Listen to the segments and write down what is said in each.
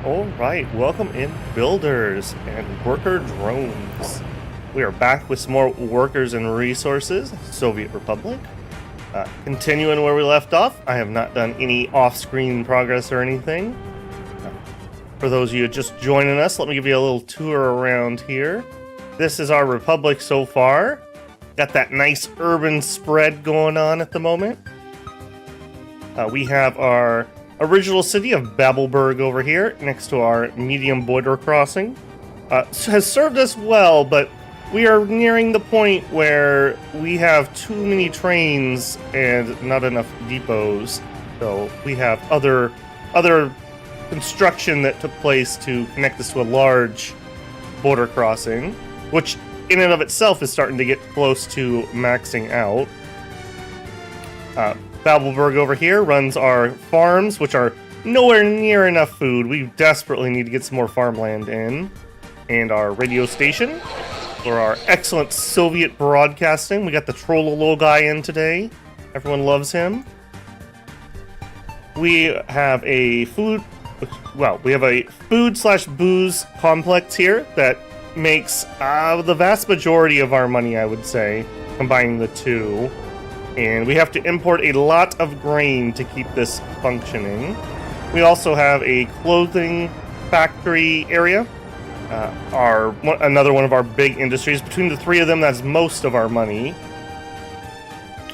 Alright, welcome in builders and worker drones. We are back with some more workers and resources, Soviet Republic. Continuing where we left off, I have not done any off-screen progress or anything. For those of you just joining us, let me give you a little tour around here. This is our Republic so far. Got that nice urban spread going on at the moment. We have our original city of Babelberg over here, next to our medium border crossing. Has served us well, but we are nearing the point where we have too many trains and not enough depots. So we have other construction that took place to connect us to a large border crossing, which in and of itself is starting to get close to maxing out. Babelberg over here runs our farms, which are nowhere near enough food. We desperately need to get some more farmland in. And our radio station for our excellent Soviet broadcasting. We got the Trollolo guy in today. Everyone loves him. We have a food slash booze complex here that makes the vast majority of our money, I would say, combining the two. And we have to import a lot of grain to keep this functioning. We also have a clothing factory area. Another one of our big industries. Between the three of them, that's most of our money.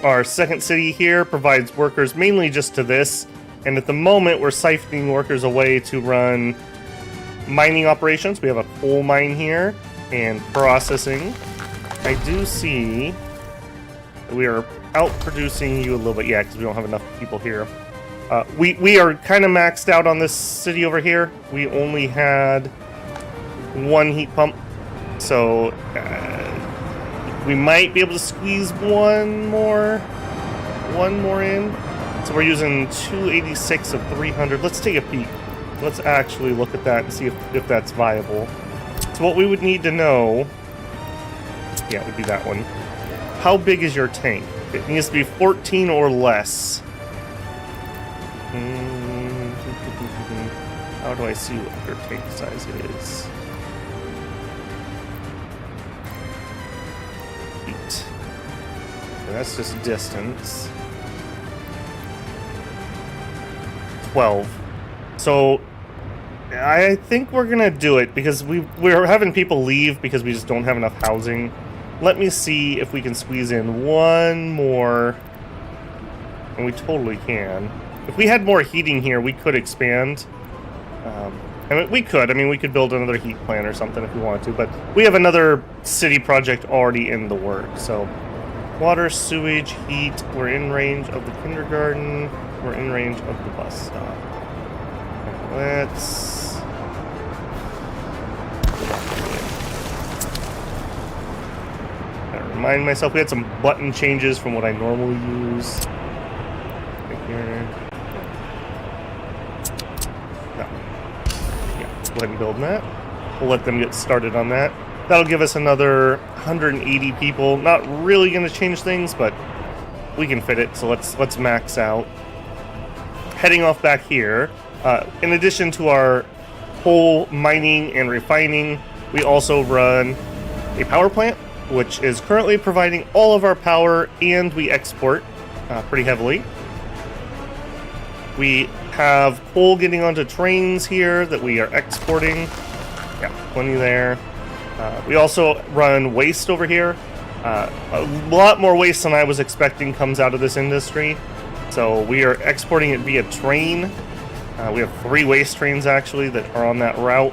Our second city here provides workers mainly just to this. And at the moment, we're siphoning workers away to run mining operations. We have a coal mine here and processing. I do see that we are outproducing you a little bit, yeah, because we don't have enough people here. We are kind of maxed out on this city over here. We only had one heat pump, so we might be able to squeeze one more in. So we're using 286 of 300. Let's take a peek. Let's actually look at that and see if that's viable. So what we would need to know, yeah, it would be that one. How big is your tank? It needs to be 14 or less. How do I see what your tank size is? 8. Okay, that's just distance. 12. So I think we're gonna do it because we're having people leave because we just don't have enough housing. Let me see if we can squeeze in one more. And we totally can. If we had more heating here, we could expand. We could build another heat plant or something if we wanted to. But we have another city project already in the works. So, water, sewage, heat. We're in range of the kindergarten. We're in range of the bus stop. Let's... remind myself we had some button changes from what I normally use. Right here. No. Yeah, go ahead and build that. We'll let them get started on that. That'll give us another 180 people. Not really going to change things, but we can fit it. So let's max out. Heading off back here. In addition to our coal mining and refining, we also run a power plant, which is currently providing all of our power, and we export pretty heavily. We have coal getting onto trains here that we are exporting. Yeah, plenty there. We also run waste over here. A lot more waste than I was expecting comes out of this industry. So we are exporting it via train. We have 3 waste trains actually that are on that route,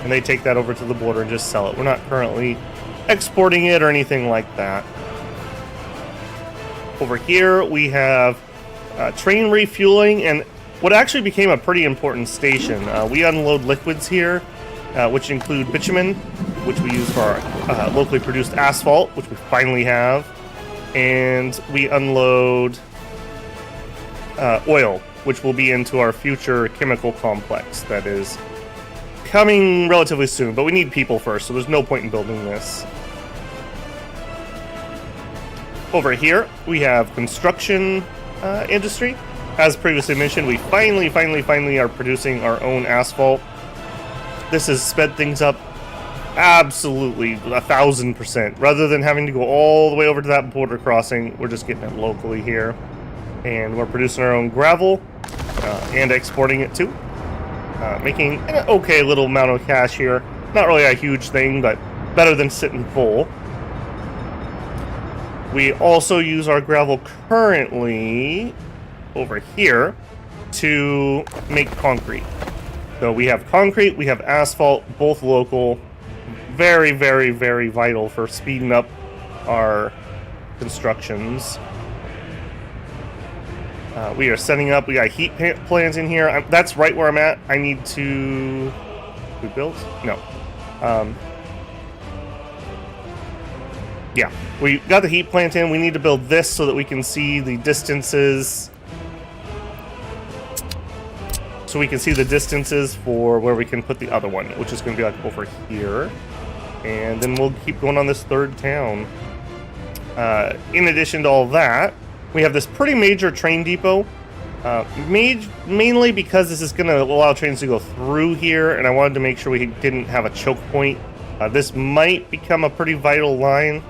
and they take that over to the border and just sell it. We're not currently exporting it or anything like that. Over here we have train refueling and what actually became a pretty important station. We unload liquids here, which include bitumen, which we use for our locally produced asphalt, which we finally have, and we unload oil, which will be into our future chemical complex that is coming relatively soon, but we need people first, so there's no point in building this. Over here, we have construction industry. As previously mentioned, we finally are producing our own asphalt. this has sped things up absolutely 1,000%. Rather than having to go all the way over to that border crossing, we're just getting it locally here. And we're producing our own gravel and exporting it too. Making an okay little amount of cash here. Not really a huge thing, but better than sitting full. We also use our gravel currently over here to make concrete. So we have concrete, we have asphalt, both local. Very, very, very vital for speeding up our constructions. We are setting up, we got heat plants in here. That's right where I'm at. I need to... We built? No. Yeah, we got the heat plant in. We need to build this so that we can see the distances. So we can see the distances for where we can put the other one, which is going to be like over here. And then we'll keep going on this third town. In addition to all that, we have this pretty major train depot. Mainly because this is going to allow trains to go through here, and I wanted to make sure we didn't have a choke point. This might become a pretty vital line.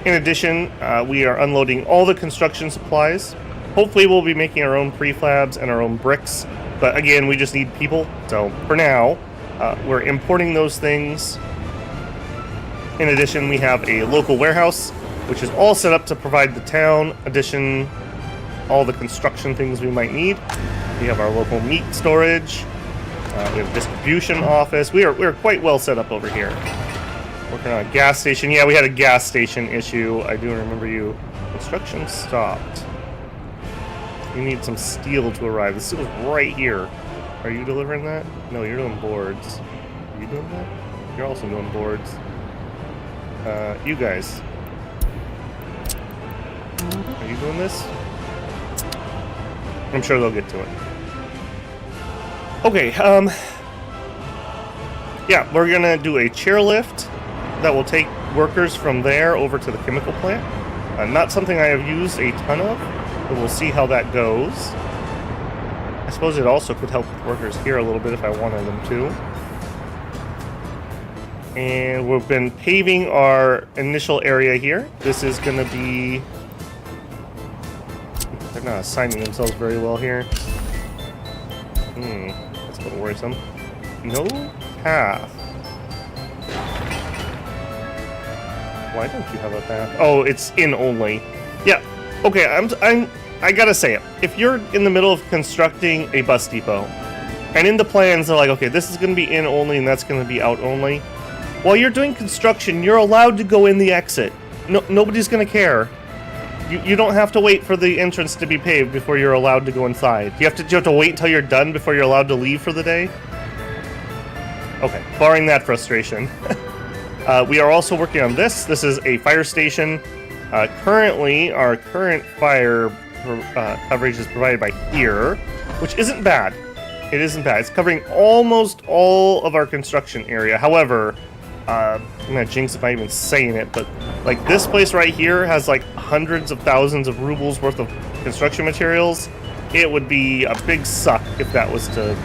In addition, we are unloading all the construction supplies. Hopefully we'll be making our own prefabs and our own bricks. But again, we just need people. So for now, we're importing those things. In addition, we have a local warehouse, which is all set up to provide the town addition, all the construction things we might need. We have our local meat storage. We have a distribution office. We're quite well set up over here. Working on a gas station. Yeah, we had a gas station issue. I do remember you. Construction stopped. We need some steel to arrive. The steel's right here. Are you delivering that? No, you're doing boards. Are you doing that? You're also doing boards. You guys. Are you doing this? I'm sure they'll get to it. Okay, yeah, we're gonna do a chairlift that will take workers from there over to the chemical plant. Not something I have used a ton of, but we'll see how that goes. I suppose it also could help with workers here a little bit if I wanted them to. And we've been paving our initial area here. This is going to be... They're not assigning themselves very well here. That's a little worrisome. No path. Why don't you have a path? Oh, it's in only. Yeah. Okay, I gotta say it. If you're in the middle of constructing a bus depot, and in the plans they're like, okay, this is going to be in only and that's going to be out only. While you're doing construction, you're allowed to go in the exit. Nobody's going to care. You don't have to wait for the entrance to be paved before you're allowed to go inside. You have to wait until you're done before you're allowed to leave for the day? Okay, barring that frustration. We are also working on this. This is a fire station. Currently, our current fire coverage is provided by here, which isn't bad. It isn't bad. It's covering almost all of our construction area. However, I'm gonna jinx if I'm even saying it, but like this place right here has like hundreds of thousands of rubles worth of construction materials. It would be a big suck if that was to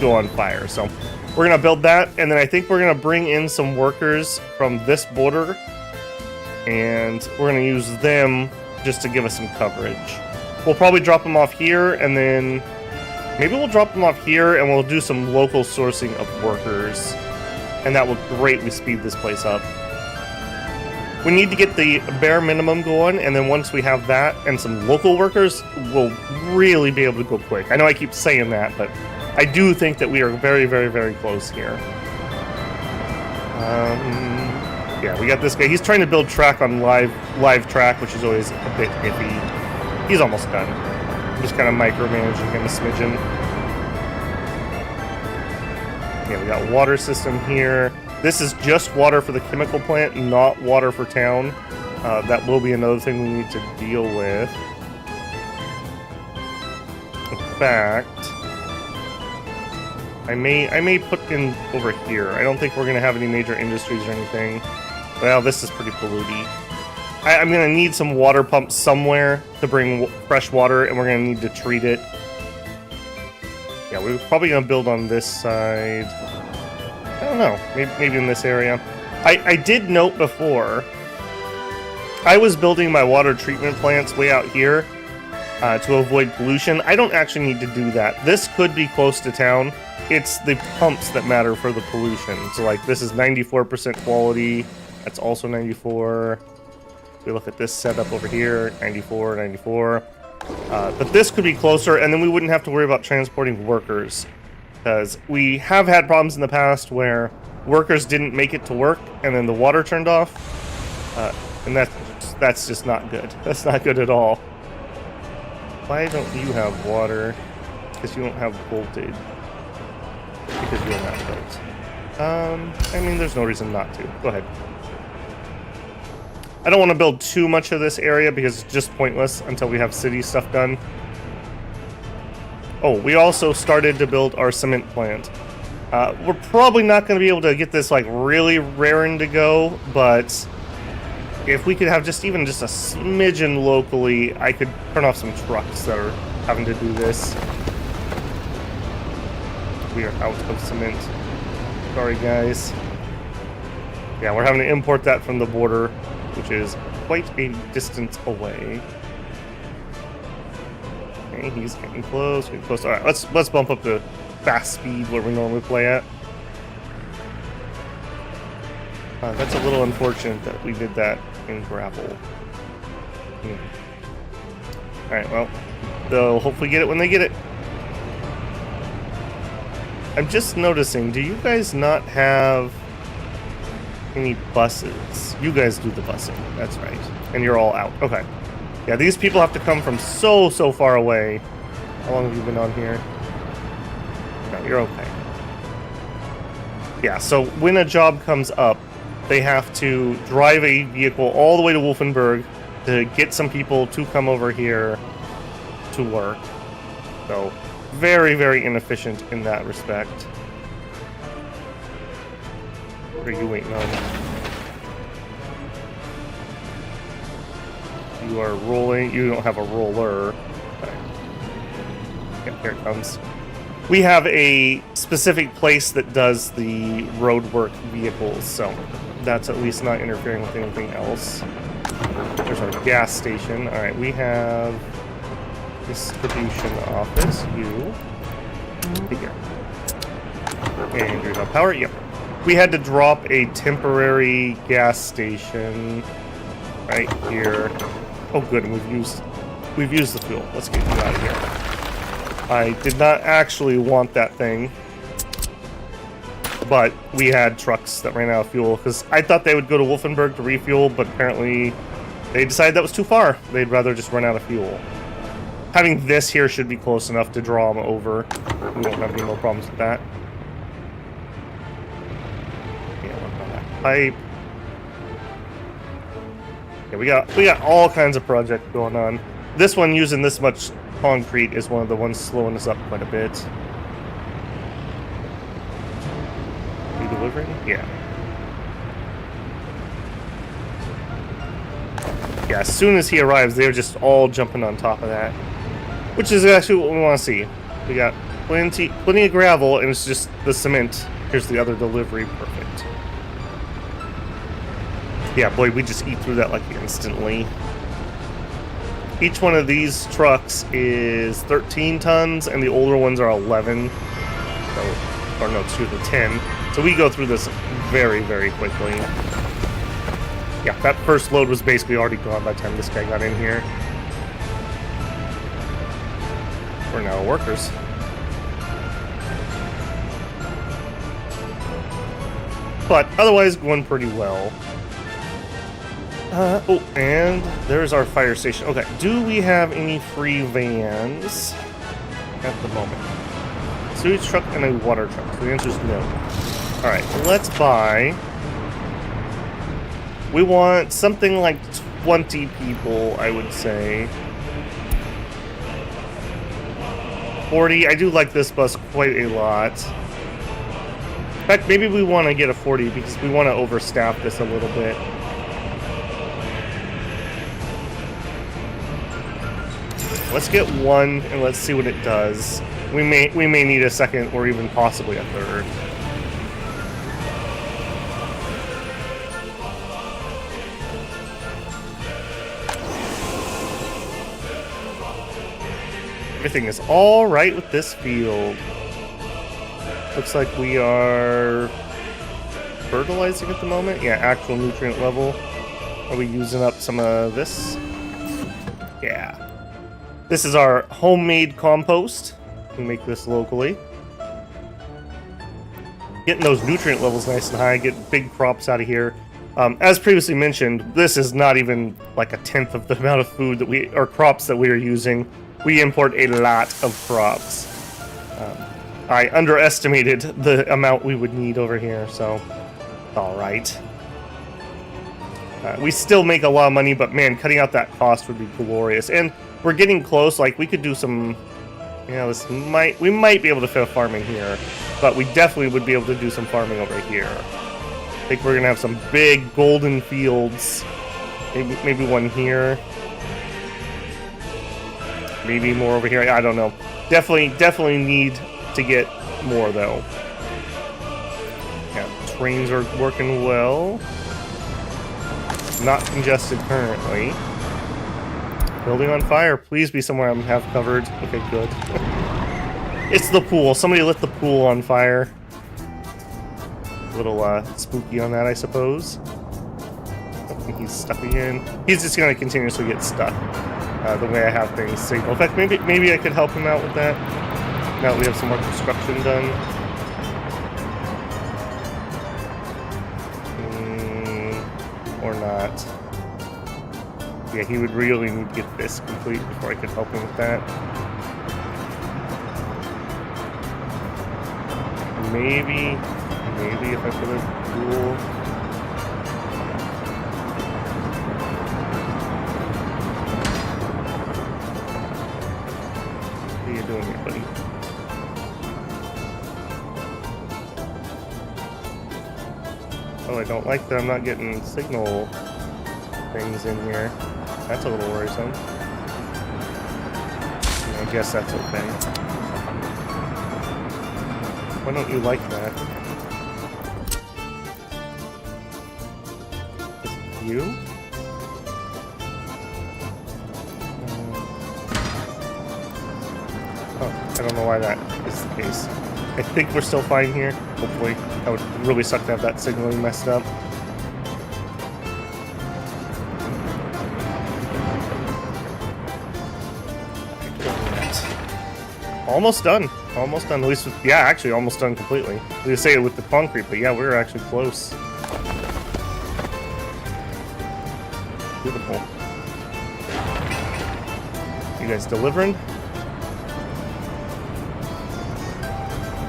go on fire. So we're gonna build that, and then I think we're gonna bring in some workers from this border, and we're gonna use them just to give us some coverage. We'll probably drop them off here, and then maybe we'll drop them off here, and we'll do some local sourcing of workers. And that will greatly speed this place up. We need to get the bare minimum going, and then once we have that and some local workers, we'll really be able to go quick. I know I keep saying that, but I do think that we are very, very, very close here. Yeah, we got this guy. He's trying to build track on live track, which is always a bit iffy. He's almost done. I'm just kind of micromanaging him a smidgen. Yeah, we got water system here. This is just water for the chemical plant, not water for town. That will be another thing we need to deal with. In fact, I may put in over here. I don't think we're going to have any major industries or anything. Well, this is pretty polluty. I'm going to need some water pumps somewhere to bring fresh water, and we're going to need to treat it. Yeah, we're probably going to build on this side. don't know. Maybe in this area. I did note before, I was building my water treatment plants way out here to avoid pollution. I don't actually need to do that. This could be close to town. It's the pumps that matter for the pollution. So like this is 94% quality. That's also 94. We look at this setup over here, 94, 94. But this could be closer, and then we wouldn't have to worry about transporting workers. Because we have had problems in the past where workers didn't make it to work, and then the water turned off. And that's just not good. That's not good at all. Why don't you have water? Because you don't have voltage. Because you're not built. I mean, there's no reason not to. Go ahead. I don't want to build too much of this area because it's just pointless until we have city stuff done. Oh, we also started to build our cement plant. We're probably not going to be able to get this like really raring to go, but if we could have even just a smidgen locally, I could turn off some trucks that are having to do this. We are out of cement. Sorry, guys. Yeah, we're having to import that from the border, which is quite a distance away. Okay, he's getting close, getting close. All right, let's bump up to fast speed where we normally play at. That's a little unfortunate that we did that in gravel. All right, well, they'll hopefully get it when they get it. I'm just noticing, do you guys not have any buses? You guys do the busing, that's right. And you're all out, okay. Yeah, these people have to come from so far away. How long have you been on here? No, you're okay. Yeah, so when a job comes up, they have to drive a vehicle all the way to Wolfenburg to get some people to come over here to work. So, very inefficient in that respect. What are you waiting on? You are rolling. You don't have a roller. Okay. Yeah, here it comes. We have a specific place that does the roadwork vehicles, so that's at least not interfering with anything else. There's our gas station. All right, we have distribution office. You here, and here's our power. Yep. We had to drop a temporary gas station right here. Oh, good. We've used the fuel. Let's get you out of here. I did not actually want that thing, but we had trucks that ran out of fuel because I thought they would go to Wolfenburg to refuel, but apparently they decided that was too far. They'd rather just run out of fuel. Having this here should be close enough to draw them over. We won't have any more problems with that. Yeah, work on that pipe. Yeah, we got all kinds of projects going on. This one using this much concrete is one of the ones slowing us up quite a bit. Are you delivering? Yeah. Yeah, as soon as he arrives, they're just all jumping on top of that. Which is actually what we want to see. We got plenty of gravel, and it's just the cement. Here's the other delivery. Perfect. Yeah, boy, we just eat through that like instantly. Each one of these trucks is 13 tons, and the older ones are 11. So, or no, excuse me, 10. So we go through this very quickly. Yeah, that first load was basically already gone by the time this guy got in here. We're now workers. But otherwise going pretty well. Oh, and there's our fire station. Okay, do we have any free vans at the moment? Sewage truck and a water truck. So the answer is no. Alright, let's buy. We want something like 20 people, I would say. 40. I do like this bus quite a lot. In fact, maybe we want to get a 40 because we want to overstaff this a little bit. Let's get one and let's see what it does. We may need a second or even possibly a third. Everything is all right with this field. Looks like we are fertilizing at the moment. Yeah, actual nutrient level. Are we using up some of this? Yeah. This is our homemade compost. We make this locally. Getting those nutrient levels nice and high, get big crops out of here. As previously mentioned, this is not even like a tenth of the amount of food that or crops that we are using. We import a lot of crops. I underestimated the amount we would need over here, so all right. We still make a lot of money, but man, cutting out that cost would be glorious. And we're getting close. Like we could do some, we might be able to fit a farm in here, but we definitely would be able to do some farming over here. I think we're gonna have some big golden fields. Maybe one here. Maybe more over here. I don't know. Definitely need to get more though. Yeah, trains are working well. Not congested currently. Building on fire. Please be somewhere I'm half covered. Okay, good. It's the pool. Somebody lit the pool on fire. A little spooky on that, I suppose. He's stuck again. He's just gonna continuously get stuck. The way I have things signaled. In fact, maybe I could help him out with that. Now that we have some more construction done. Or not. Yeah, he would really need to get this complete before I could help him with that. Maybe if I put a pool. What are you doing here, buddy? Oh, I don't like that I'm not getting signal things in here. That's a little worrisome. I guess that's okay. Why don't you like that? Is it you? Oh, I don't know why that is the case. I think we're still fine here. Hopefully. That would really suck to have that signaling messed up. Almost done. Almost done. At least with, yeah, actually almost done completely. I was gonna say it with the concrete, but yeah, we were actually close. Beautiful. You guys delivering?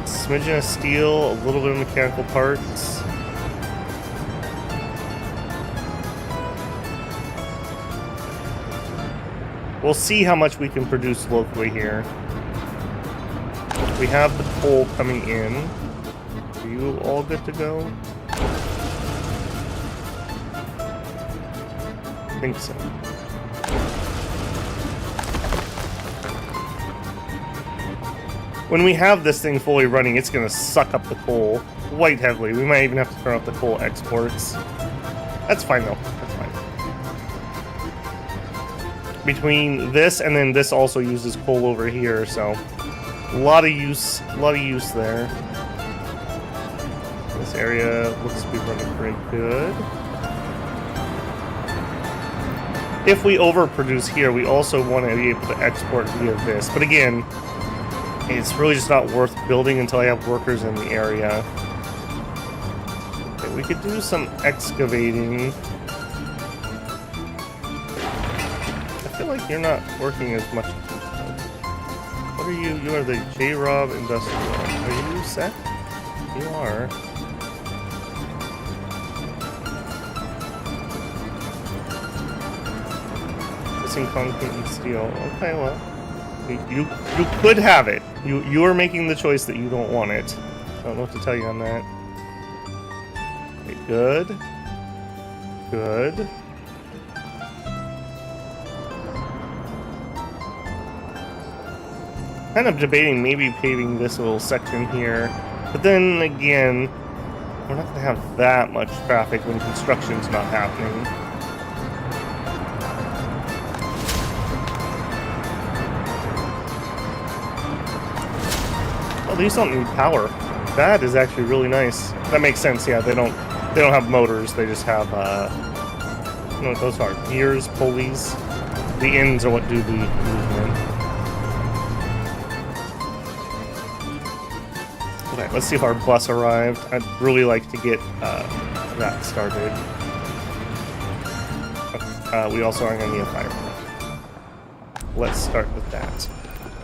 Smidgen of steel, a little bit of mechanical parts. We'll see how much we can produce locally here. We have the coal coming in. Are you all good to go? I think so. When we have this thing fully running, it's going to suck up the coal quite heavily. We might even have to turn off the coal exports. That's fine though. That's fine. Between this and then this also uses coal over here, so a lot of use there. This area looks to be running pretty good. If we overproduce here, we also want to be able to export via this. But again, it's really just not worth building until I have workers in the area. Okay, we could do some excavating. I feel like you're not working as much. What are you? You are the J-Rob Industrial. Are you set? You are. Missing concrete and steel. Okay, well. You could have it. You are making the choice that you don't want it. I don't know what to tell you on that. Okay, good. Good. Kind of debating maybe paving this little section here. But then again, we're not going to have that much traffic when construction's not happening. Oh, these don't need power. That is actually really nice. That makes sense. Yeah, they don't have motors. They just have you know what those are? Gears, pulleys. The ends are what do the movement. Okay, let's see if our bus arrived. I'd really like to get that started. We also are going to need a fire truck. Let's start with that.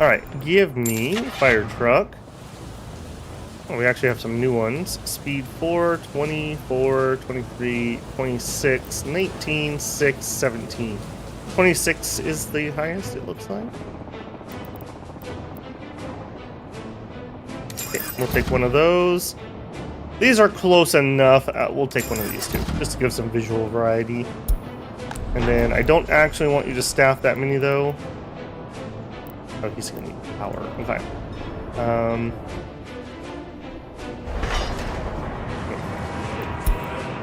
Alright, give me fire truck. Oh, we actually have some new ones. Speed 4, 24, 23, 26, 19, 6, 17. 26 is the highest, it looks like. Okay, we'll take one of those. These are close enough. We'll take one of these too, just to give some visual variety. And then I don't actually want you to staff that many though. Oh, he's gonna need power. Okay.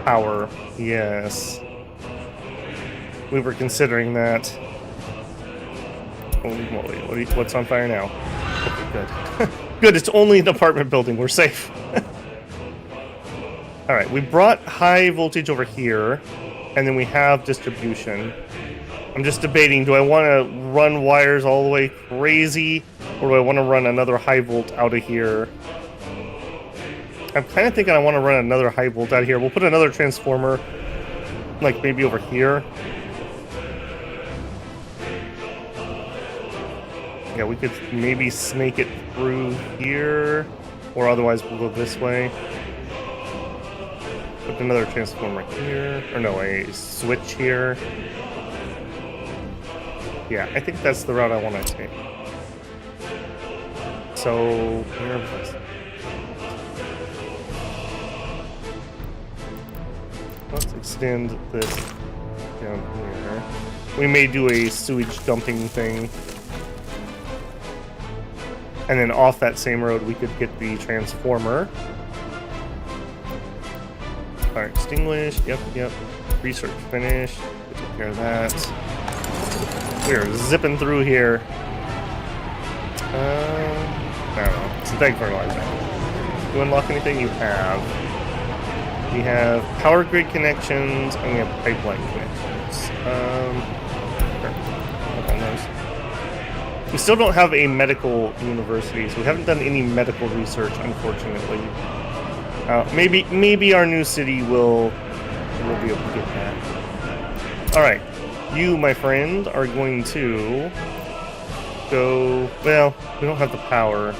Power. Yes. We were considering that. Holy moly! What's on fire now? Okay, good. Good. It's only an apartment building. We're safe. All right. We brought high voltage over here, and then we have distribution. I'm just debating, do I want to run wires all the way crazy, or do I want to run another high volt out of here? I'm kind of thinking I want to run another high volt out of here. We'll put another transformer, like maybe over here. Yeah, we could maybe snake it through here, or otherwise we'll go this way. Put another transformer here, or no, a switch here. Yeah, I think that's the route I want to take. So, where was this? Let's extend this down here. We may do a sewage dumping thing. And then off that same road, we could get the transformer. Fire extinguished. Yep. Research finished. We took care of that. We are zipping through here. I don't know. It's a big fertilizer. Do you unlock anything? You have. We have power grid connections, and we have pipeline connections. Sure. Look on those. We still don't have a medical university, so we haven't done any medical research, unfortunately. Maybe our new city will be able to get that. All right. You, my friend, are going to go... Well, we don't have the power.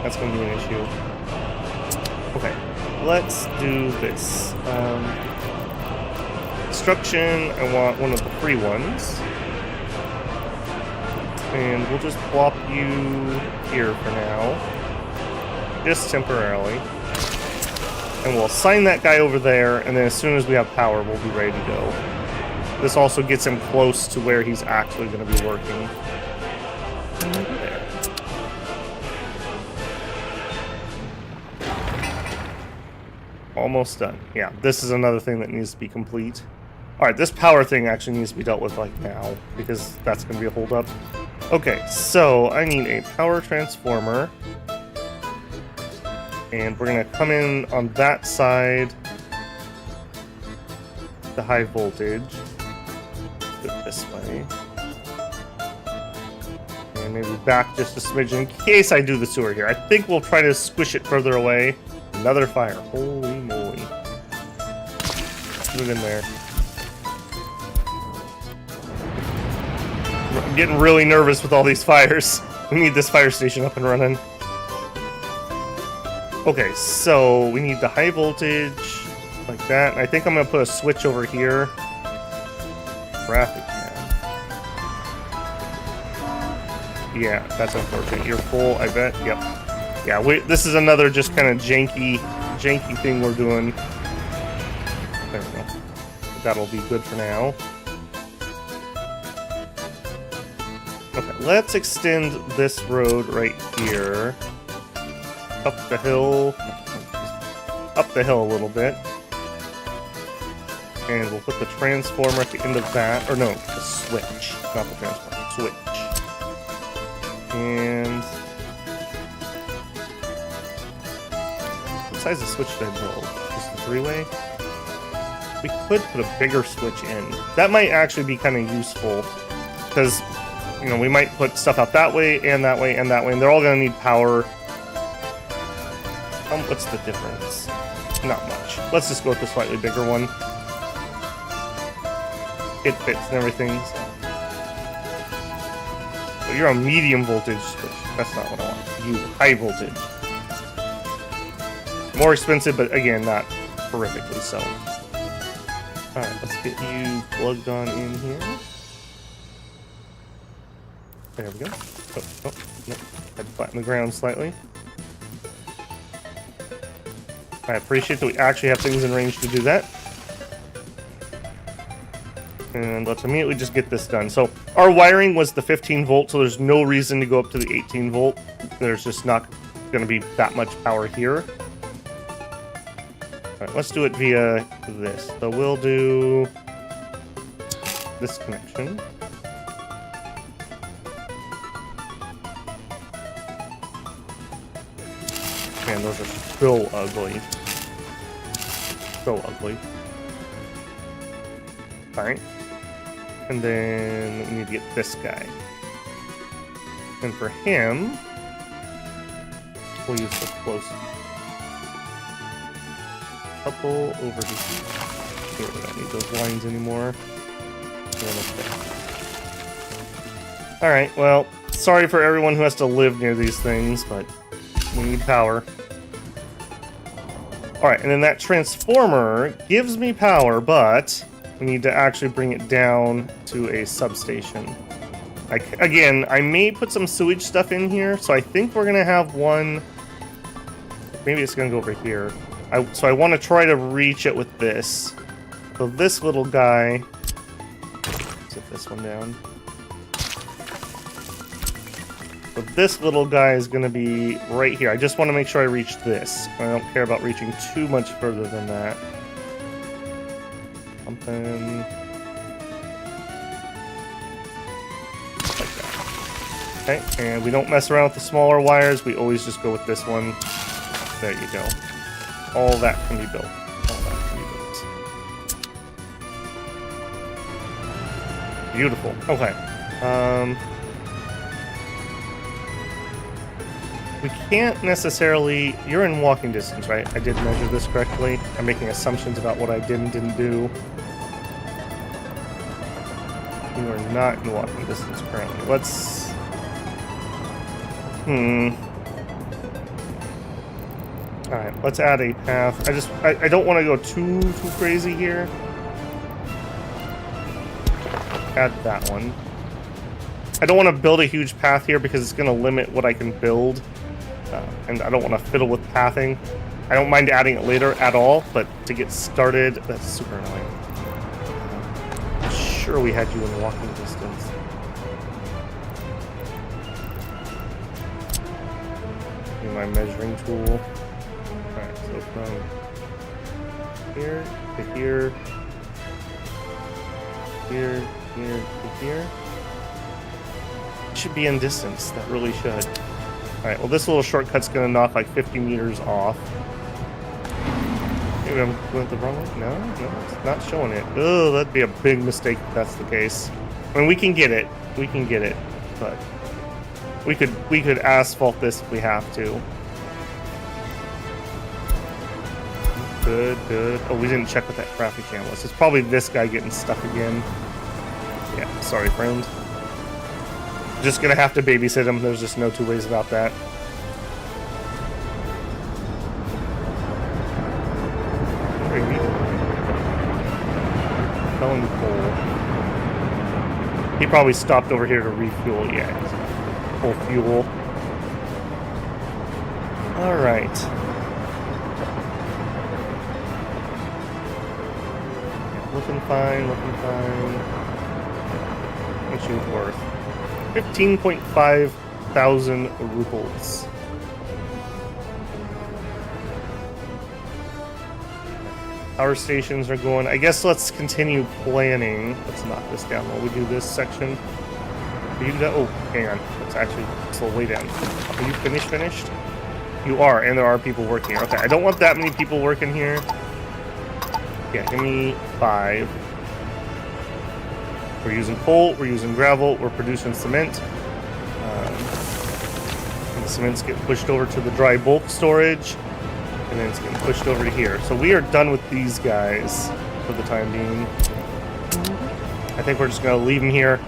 That's going to be an issue. Okay, let's do this. Construction, I want one of the free ones. And we'll just plop you here for now. Just temporarily. And we'll assign that guy over there, and then as soon as we have power, we'll be ready to go. This also gets him close to where he's actually going to be working. There. Almost done. Yeah, this is another thing that needs to be complete. Alright, this power thing actually needs to be dealt with like now, because that's going to be a holdup. Okay, so I need a power transformer. And we're going to come in on that side, the high voltage. Do it this way. And maybe back just a smidgen in case I do the sewer here. I think we'll try to squish it further away. Another fire. Holy moly. Put it in there. I'm getting really nervous with all these fires. We need this fire station up and running. Okay, so we need the high voltage, like that. I think I'm going to put a switch over here. Traffic jam. Yeah, that's unfortunate. You're full, I bet. Yep. Yeah, this is another just kind of janky thing we're doing. There we go. That'll be good for now. Okay, let's extend this road right here. Up the hill a little bit. And we'll put the transformer at the end of that. Or no, the switch. Not the transformer. Switch. And size of switch did I build? Just a 3-way? We could put a bigger switch in. That might actually be kind of useful. Because, you know, we might put stuff out that way, and that way, and that way, and they're all going to need power. What's the difference? Not much. Let's just go with the slightly bigger one. It fits and everything. So. But you're on medium voltage switch. That's not what I want. You, high voltage. More expensive, but again, not horrifically so. Alright, let's get you plugged on in here. There we go. Oh, no. Had to flatten the ground slightly. I appreciate that we actually have things in range to do that. And let's immediately just get this done. So our wiring was the 15 volt, so there's no reason to go up to the 18 volt. There's just not going to be that much power here. Alright, let's do it via this. So we'll do this connection. Man, those are so ugly. So ugly. Alright. And then we need to get this guy. And for him, we'll use the close couple over here. We don't need those lines anymore. Alright, well, sorry for everyone who has to live near these things, but we need power. Alright, and then that transformer gives me power, but we need to actually bring it down to a substation. Again, I may put some sewage stuff in here, so I think we're going to have one... Maybe it's going to go over here. So I want to try to reach it with this. So this little guy... Set this one down. So this little guy is going to be right here. I just want to make sure I reach this. I don't care about reaching too much further than that. Something like that. Okay, and we don't mess around with the smaller wires. We always just go with this one. There you go. All that can be built. All that can be built. Beautiful. Okay. We can't necessarily... You're in walking distance, right? I did measure this correctly. I'm making assumptions about what I did and didn't do. You are not in walking distance currently. Let's... Alright, let's add a path. I don't want to go too crazy here. Add that one. I don't want to build a huge path here because it's going to limit what I can build. And I don't want to fiddle with pathing. I don't mind adding it later at all, but to get started, that's super annoying. I'm sure we had you in walking distance. Give me my measuring tool. Alright, so from here to here, here to here. It should be in distance. That really should. Alright, well this little shortcut's gonna knock like 50 meters off. Maybe I'm going the wrong way? No, it's not showing it. Oh, that'd be a big mistake if that's the case. I mean, we can get it. We can get it. But we could asphalt this if we have to. Good. Oh, we didn't check what that crappy cam was. It's probably this guy getting stuck again. Yeah, sorry, friend. Just gonna have to babysit him. There's just no two ways about that. Phone pole. He probably stopped over here to refuel. Yeah, full fuel. All right. Looking fine. What's she worth? 15.5 thousand rubles. Power stations are going. I guess let's continue planning. Let's knock this down while we do this section. Are you done? Oh, hang on. Let's actually slow way down. Are you finished? You are, and there are people working here. Okay, I don't want that many people working here. Yeah, give me 5. We're using coal, we're using gravel, we're producing cement. And the cement's getting pushed over to the dry bulk storage, and then it's getting pushed over to here. So we are done with these guys for the time being. I think we're just going to leave them here.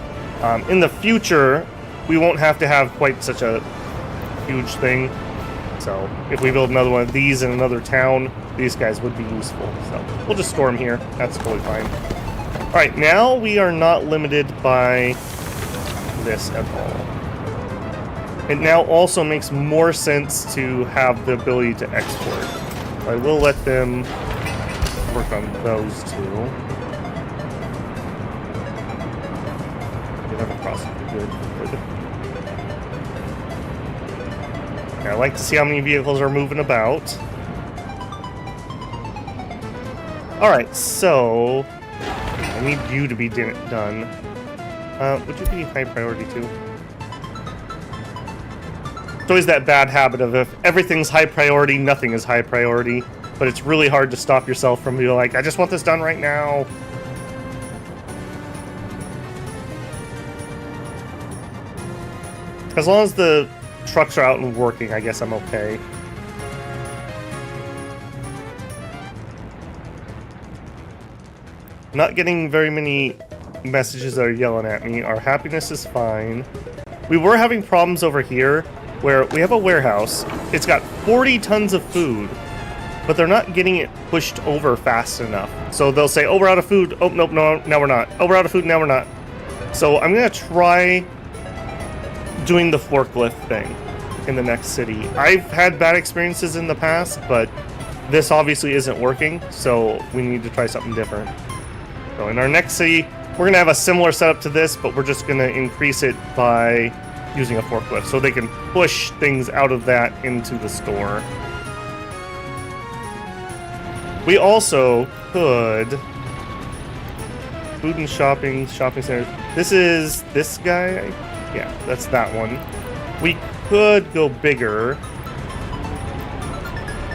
In the future, we won't have to have quite such a huge thing. So if we build another one of these in another town, these guys would be useful. So we'll just store them here. That's totally fine. All right, now we are not limited by this at all. It now also makes more sense to have the ability to export. I will let them work on those two. Get them across good. I like to see how many vehicles are moving about. Alright, so I need you to be done. Would you be high priority too? It's always that bad habit of if everything's high priority, nothing is high priority. But it's really hard to stop yourself from being like, I just want this done right now. As long as the trucks are out and working, I guess I'm okay. Not getting very many messages that are yelling at me. Our happiness is fine. We were having problems over here where we have a warehouse. It's got 40 tons of food, but they're not getting it pushed over fast enough. So they'll say, oh, we're out of food. Oh, nope, no, now we're not. Oh, we're out of food, now we're not. So I'm going to try doing the forklift thing in the next city. I've had bad experiences in the past, but this obviously isn't working, so we need to try something different. So in our next city, we're going to have a similar setup to this, but we're just going to increase it by using a forklift so they can push things out of that into the store. We also could... Food and shopping centers. This is this guy? Yeah, that's that one. We could go bigger.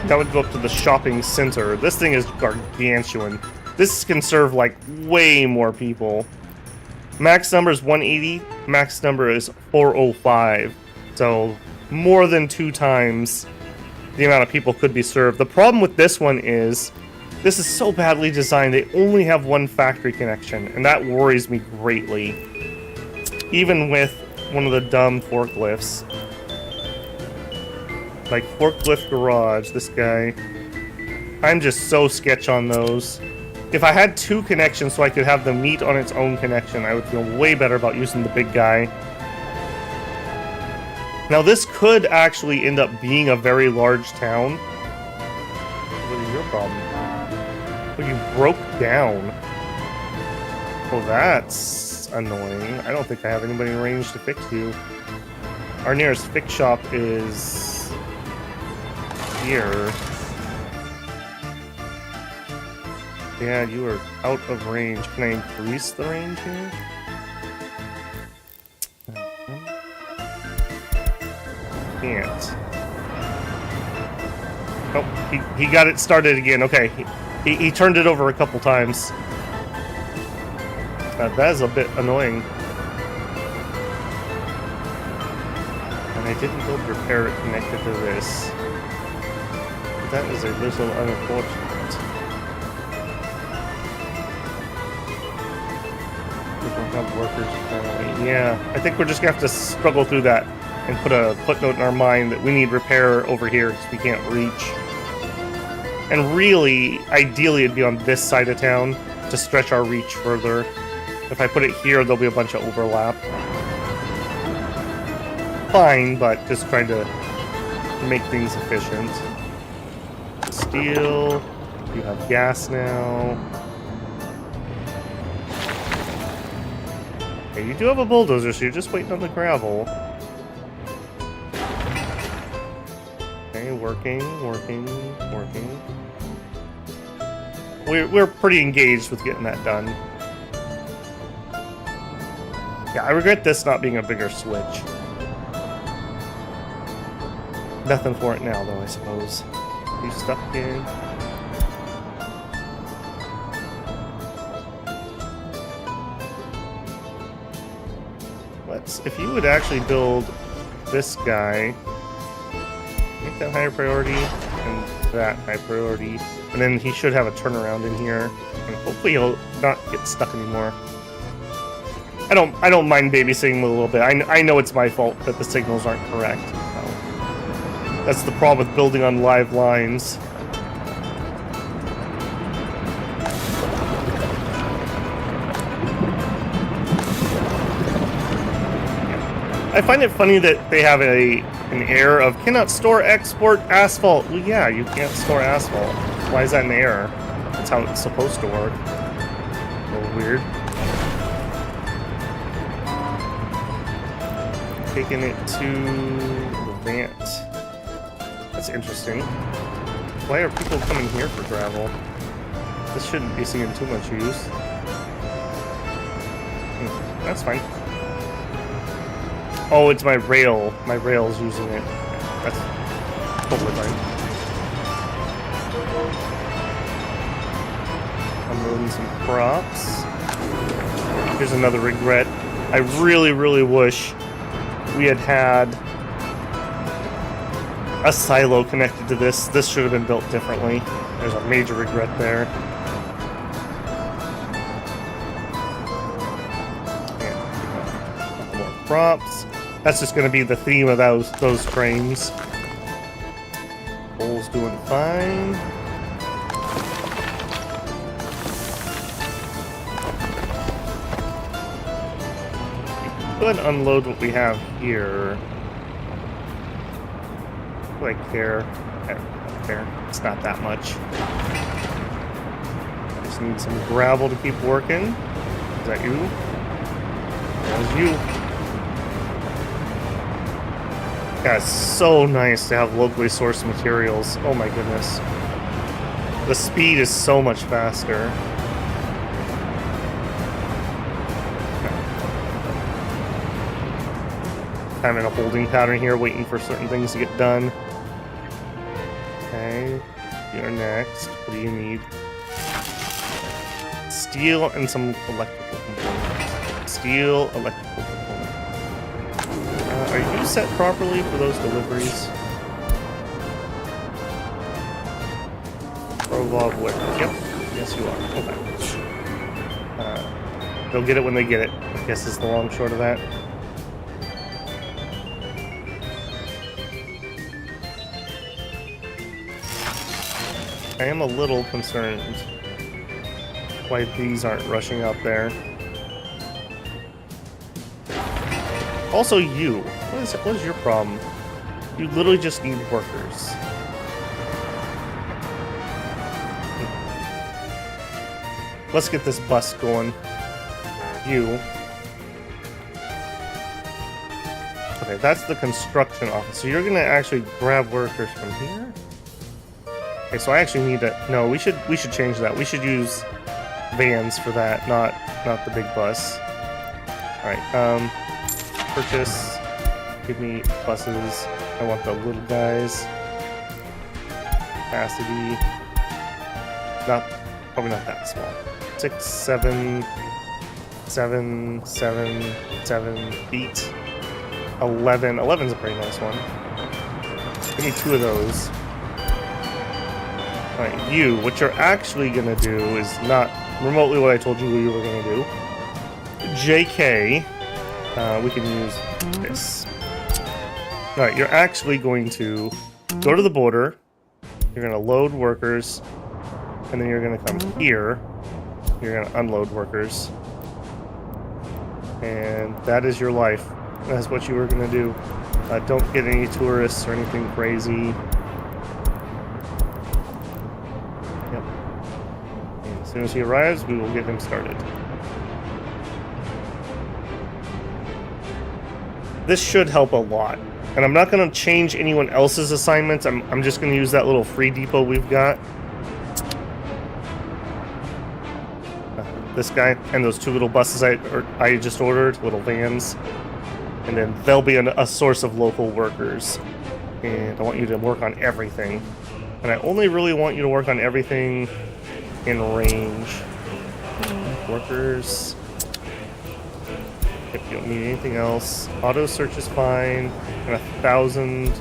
That would go up to the shopping center. This thing is gargantuan. This can serve like way more people. Max number is 180. Max number is 405. So more than 2 times the amount of people could be served. The problem with this one is this is so badly designed. They only have one factory connection, and that worries me greatly. Even with one of the dumb forklifts. Like forklift garage, this guy. I'm just so sketch on those. If I had 2 connections so I could have them meet on its own connection, I would feel way better about using the big guy. Now this could actually end up being a very large town. What is your problem? Oh, you broke down. Oh, that's annoying. I don't think I have anybody in range to fix you. Our nearest fix shop is here. Yeah, you are out of range. Can I increase the range here? Can't. Oh, he got it started again. Okay, he turned it over a couple times. That is a bit annoying. And I didn't build repair it connected to this. That is a little unfortunate. We don't have workers apparently. Yeah, I think we're just gonna have to struggle through that and put a footnote in our mind that we need repair over here because we can't reach. And really, ideally, it'd be on this side of town to stretch our reach further. If I put it here, there'll be a bunch of overlap. Fine, but just trying to make things efficient. Steel. You have gas now. Okay, you do have a bulldozer, so you're just waiting on the gravel. Okay, working. We're pretty engaged with getting that done. Yeah, I regret this not being a bigger switch. Nothing for it now, though, I suppose. You stuck in? If you would actually build this guy, make that higher priority, and that high priority, and then he should have a turnaround in here, and hopefully he'll not get stuck anymore. I don't mind babysitting him a little bit. I know it's my fault that the signals aren't correct. That's the problem with building on live lines. I find it funny that they have an error of cannot store export asphalt. Well, yeah, you can't store asphalt. Why is that an error? That's how it's supposed to work. A little weird. Taking it to the Vant. That's interesting. Why are people coming here for gravel? This shouldn't be seeing too much use. That's fine. Oh, it's my rail. My rail's using it. That's totally fine. I'm loading some crops. Here's another regret. I really, really wish we had a silo connected to this. This should have been built differently. There's a major regret there. And a couple more crops. That's just going to be the theme of those trains. Coal's doing fine. Go ahead and unload what we have here. Do I care? I don't care. It's not that much. I just need some gravel to keep working. Is that you? That was you. Yeah, it's so nice to have locally sourced materials. Oh my goodness. The speed is so much faster. Kind of in a holding pattern here, waiting for certain things to get done. Okay, you're next. What do you need? Steel and some electrical components. Steel, electrical components. Are you set properly for those deliveries? Provov where? Yep. Yes, you are. Okay. They'll get it when they get it, I guess is the long short of that. I am a little concerned why these aren't rushing up there. Also, you. What is your problem? You literally just need workers. Let's get this bus going. You. Okay, that's the construction office. So you're gonna actually grab workers from here? Okay, so I actually need to... No, we should change that. We should use vans for that, not the big bus. Alright, purchase. Give me buses. I want the little guys. Capacity. Probably not that small. 6, 7, 7, 7, 7 feet. 11. 11's a pretty nice one. Give me 2 of those. Alright, you. What you're actually gonna do is not remotely what I told you we were gonna do. JK. We can use this. Alright, you're actually going to go to the border. You're going to load workers. And then you're going to come here. You're going to unload workers. And that is your life. That's what you were going to do. Don't get any tourists or anything crazy. Yep. And as soon as he arrives, we will get him started. This should help a lot. And I'm not going to change anyone else's assignments. I'm just going to use that little free depot we've got. This guy and those 2 little buses I just ordered, little vans. And then they'll be a source of local workers. And I want you to work on everything. And I only really want you to work on everything in range. Workers. If you don't need anything else. Auto search is fine. And 1,000.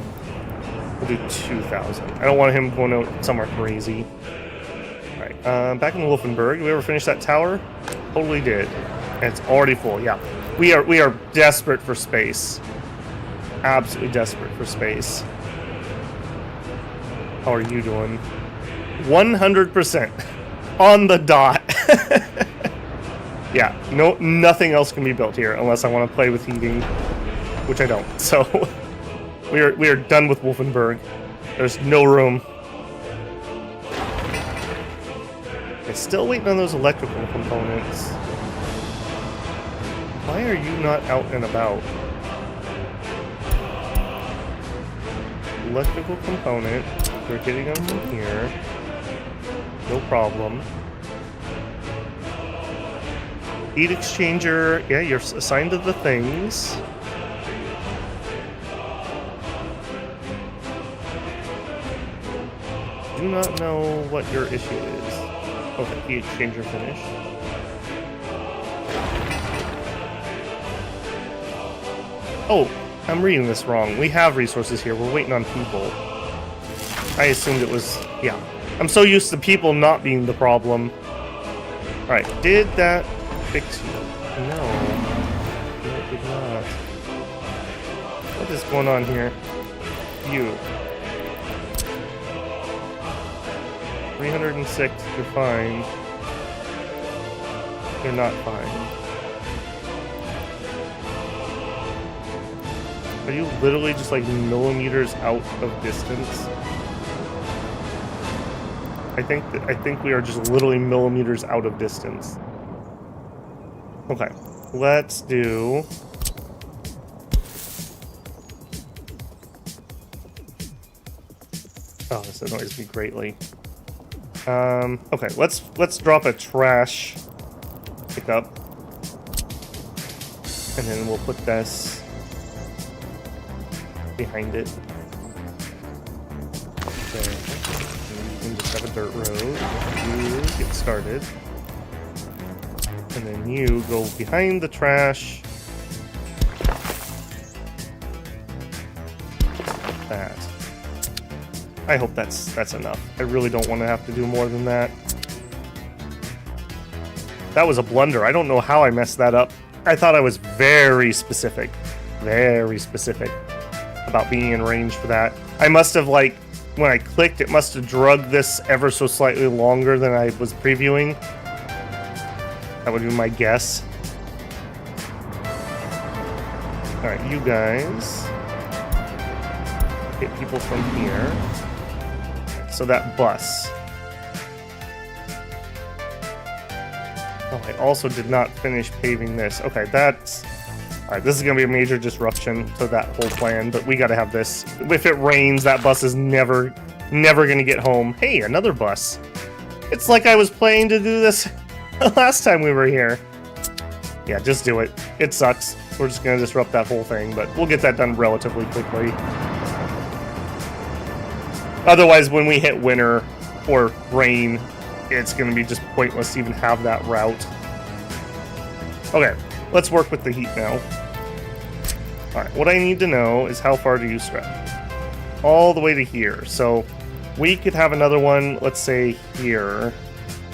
We'll do 2,000. I don't want him going out somewhere crazy. Alright, back in Wolfenburg. Did we ever finish that tower? Totally did. And it's already full, yeah. We are desperate for space. Absolutely desperate for space. How are you doing? 100%. On the dot. Yeah, nothing else can be built here unless I want to play with heating, which I don't. So we are done with Wolfenburg. There's no room. I'm still waiting on those electrical components. Why are you not out and about? Electrical component. We're getting them from here. No problem. Heat exchanger. Yeah, you're assigned to the things. Do not know what your issue is. Okay, heat exchanger finished. Oh, I'm reading this wrong. We have resources here. We're waiting on people. I assumed it was... Yeah. I'm so used to people not being the problem. Alright, did that fix you? No. No, it did not. What is going on here? You. 306, you're fine. You're not fine. Are you literally just like millimeters out of distance? I think we are just literally millimeters out of distance. Okay, let's do... Oh, this annoys me greatly. Okay, let's drop a trash pickup, and then we'll put this behind it. Okay. You can just have a dirt road. You get started, and then you go behind the trash. Like that. I hope that's enough. I really don't want to have to do more than that. That was a blunder. I don't know how I messed that up. I thought I was very specific about being in range for that. I must have, like, when I clicked, it must have drugged this ever so slightly longer than I was previewing. That would be my guess. Alright, you guys hit people from here. So that bus. Oh, I also did not finish paving this. Okay, that's... Alright, this is going to be a major disruption to that whole plan, but we got to have this. If it rains, that bus is never going to get home. Hey, another bus. It's like I was planning to do this last time we were here. Yeah, just do it. It sucks. We're just going to disrupt that whole thing, but we'll get that done relatively quickly. Otherwise, when we hit winter or rain, it's going to be just pointless to even have that route. Okay, let's work with the heat now. Alright, what I need to know is how far do you stretch? All the way to here. So we could have another one, let's say here,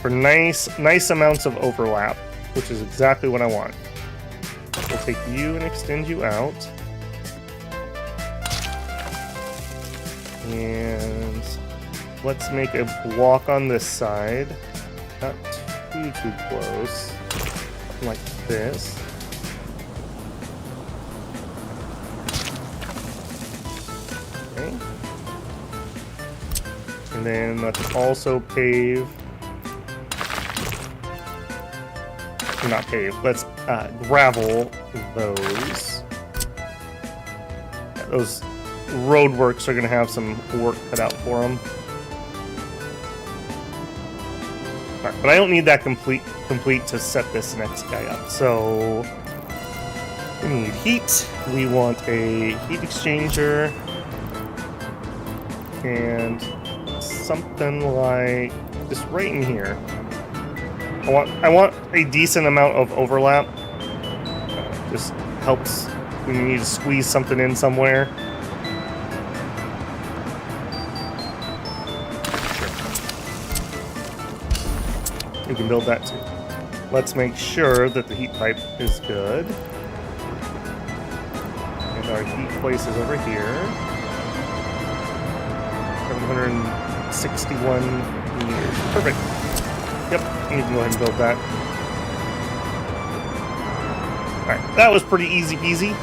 for nice amounts of overlap, which is exactly what I want. We'll take you and extend you out. And let's make a block on this side. Not too close. Like this. Okay. And then let's also pave. Not pave. Let's gravel those. Yeah, those roadworks are going to have some work cut out for them. Alright, but I don't need that complete to set this next guy up. So we need heat. We want a heat exchanger. and something like just right in here. I want a decent amount of overlap. Just helps when you need to squeeze something in somewhere. We can build that too. Let's make sure that the heat pipe is good. And our heat place is over here. 761 meters. Perfect. Yep, you can go ahead and build that. Alright, that was pretty easy peasy.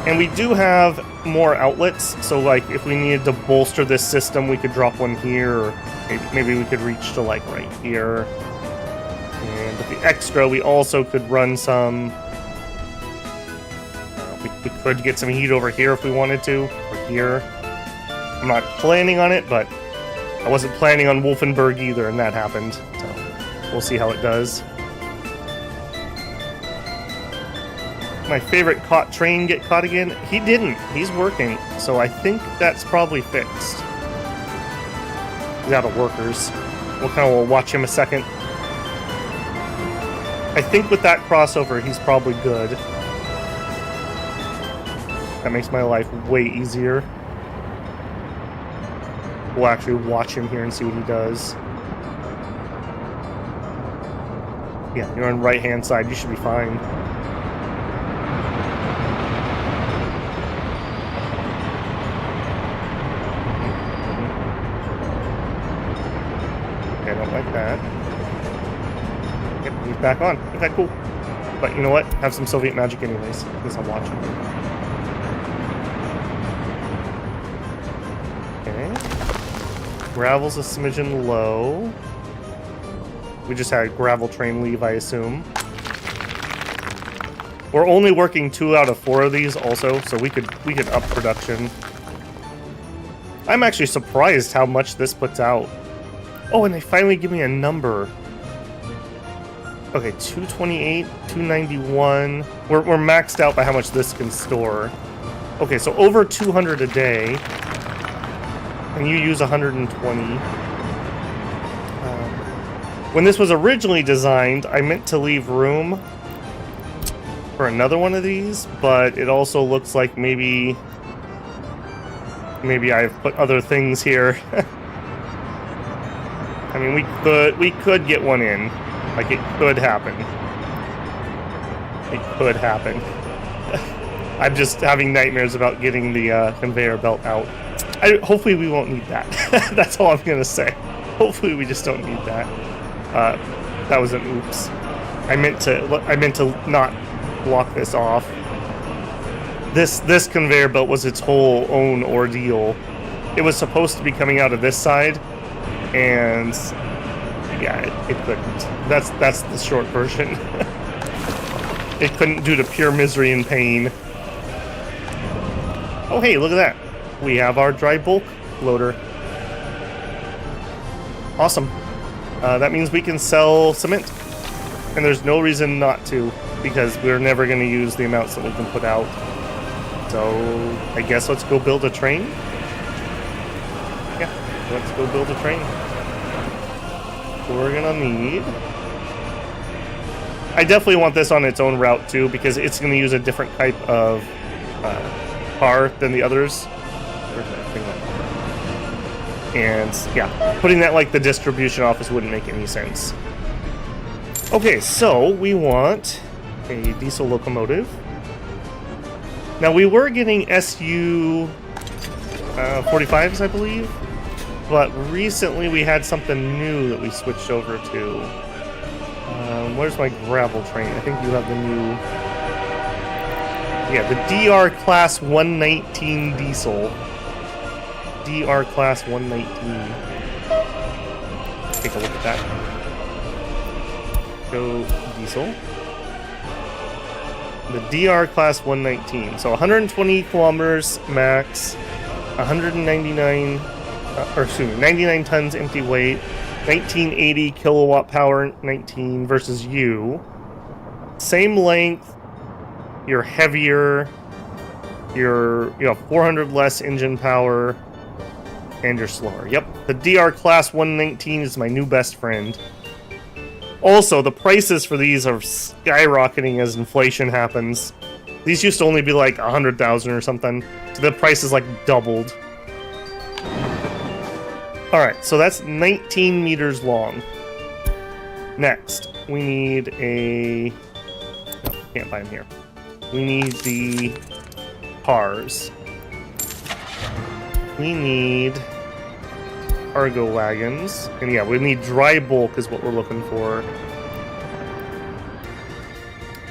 And we do have more outlets, so like if we needed to bolster this system, we could drop one here, or maybe we could reach to like right here. And with the extra, we also could run some... we could get some heat over here if we wanted to, or here. I'm not planning on it, but I wasn't planning on Wolfenburg either, and that happened. So we'll see how it does. My favorite caught train get caught again? He didn't. He's working, so I think that's probably fixed. He's out of workers. We'll watch him a second. I think with that crossover, he's probably good. That makes my life way easier. We'll actually watch him here and see what he does. Yeah, you're on right-hand side. You should be fine. Okay, I don't like that. Yep, he's back on. Okay, cool. But you know what? Have some Soviet magic anyways, because I'm watching. Okay. Gravel's a smidgen low. We just had a gravel train leave, I assume. We're only working 2 out of 4 of these also, so we could up production. I'm actually surprised how much this puts out. Oh, and they finally give me a number. Okay, 228, 291. We're maxed out by how much this can store. Okay, so over 200 a day. And you use 120. When this was originally designed, I meant to leave room for another one of these, but it also looks like maybe I've put other things here. I mean, we could get one in. Like, it could happen. It could happen. I'm just having nightmares about getting the conveyor belt out. Hopefully we won't need that. That's all I'm gonna say. Hopefully we just don't need that. That was an oops. I meant to not block this off. This conveyor belt was its whole own ordeal. It was supposed to be coming out of this side, and yeah, it couldn't. That's the short version. It couldn't due to pure misery and pain. Oh hey, look at that. We have our dry bulk loader. Awesome. That means we can sell cement. And there's no reason not to, because we're never going to use the amounts that we can put out. So, I guess let's go build a train. Yeah, let's go build a train. We're going to need... I definitely want this on its own route too, because it's going to use a different type of car than the others. Where's that thing at? And yeah, putting that like the distribution office wouldn't make any sense. Okay, so we want a diesel locomotive. Now we were getting SU 45s, I believe, but recently we had something new that we switched over to. Where's my gravel train? I think you have the new... Yeah, the DR Class 119 diesel. DR Class 119. Take a look at that. Go diesel. The DR Class 119. So 120 kilometers max, 199, 99 tons empty weight, 1980 kilowatt power, 19 versus you. Same length. You're heavier. You have 400 less engine power. And you're slower. Yep, the DR Class 119 is my new best friend. Also, the prices for these are skyrocketing as inflation happens. These used to only be like 100,000 or something. So the price is like doubled. Alright, so that's 19 meters long. Next, we need a... No, can't buy them here. We need the cars. We need cargo wagons. And yeah, we need dry bulk is what we're looking for.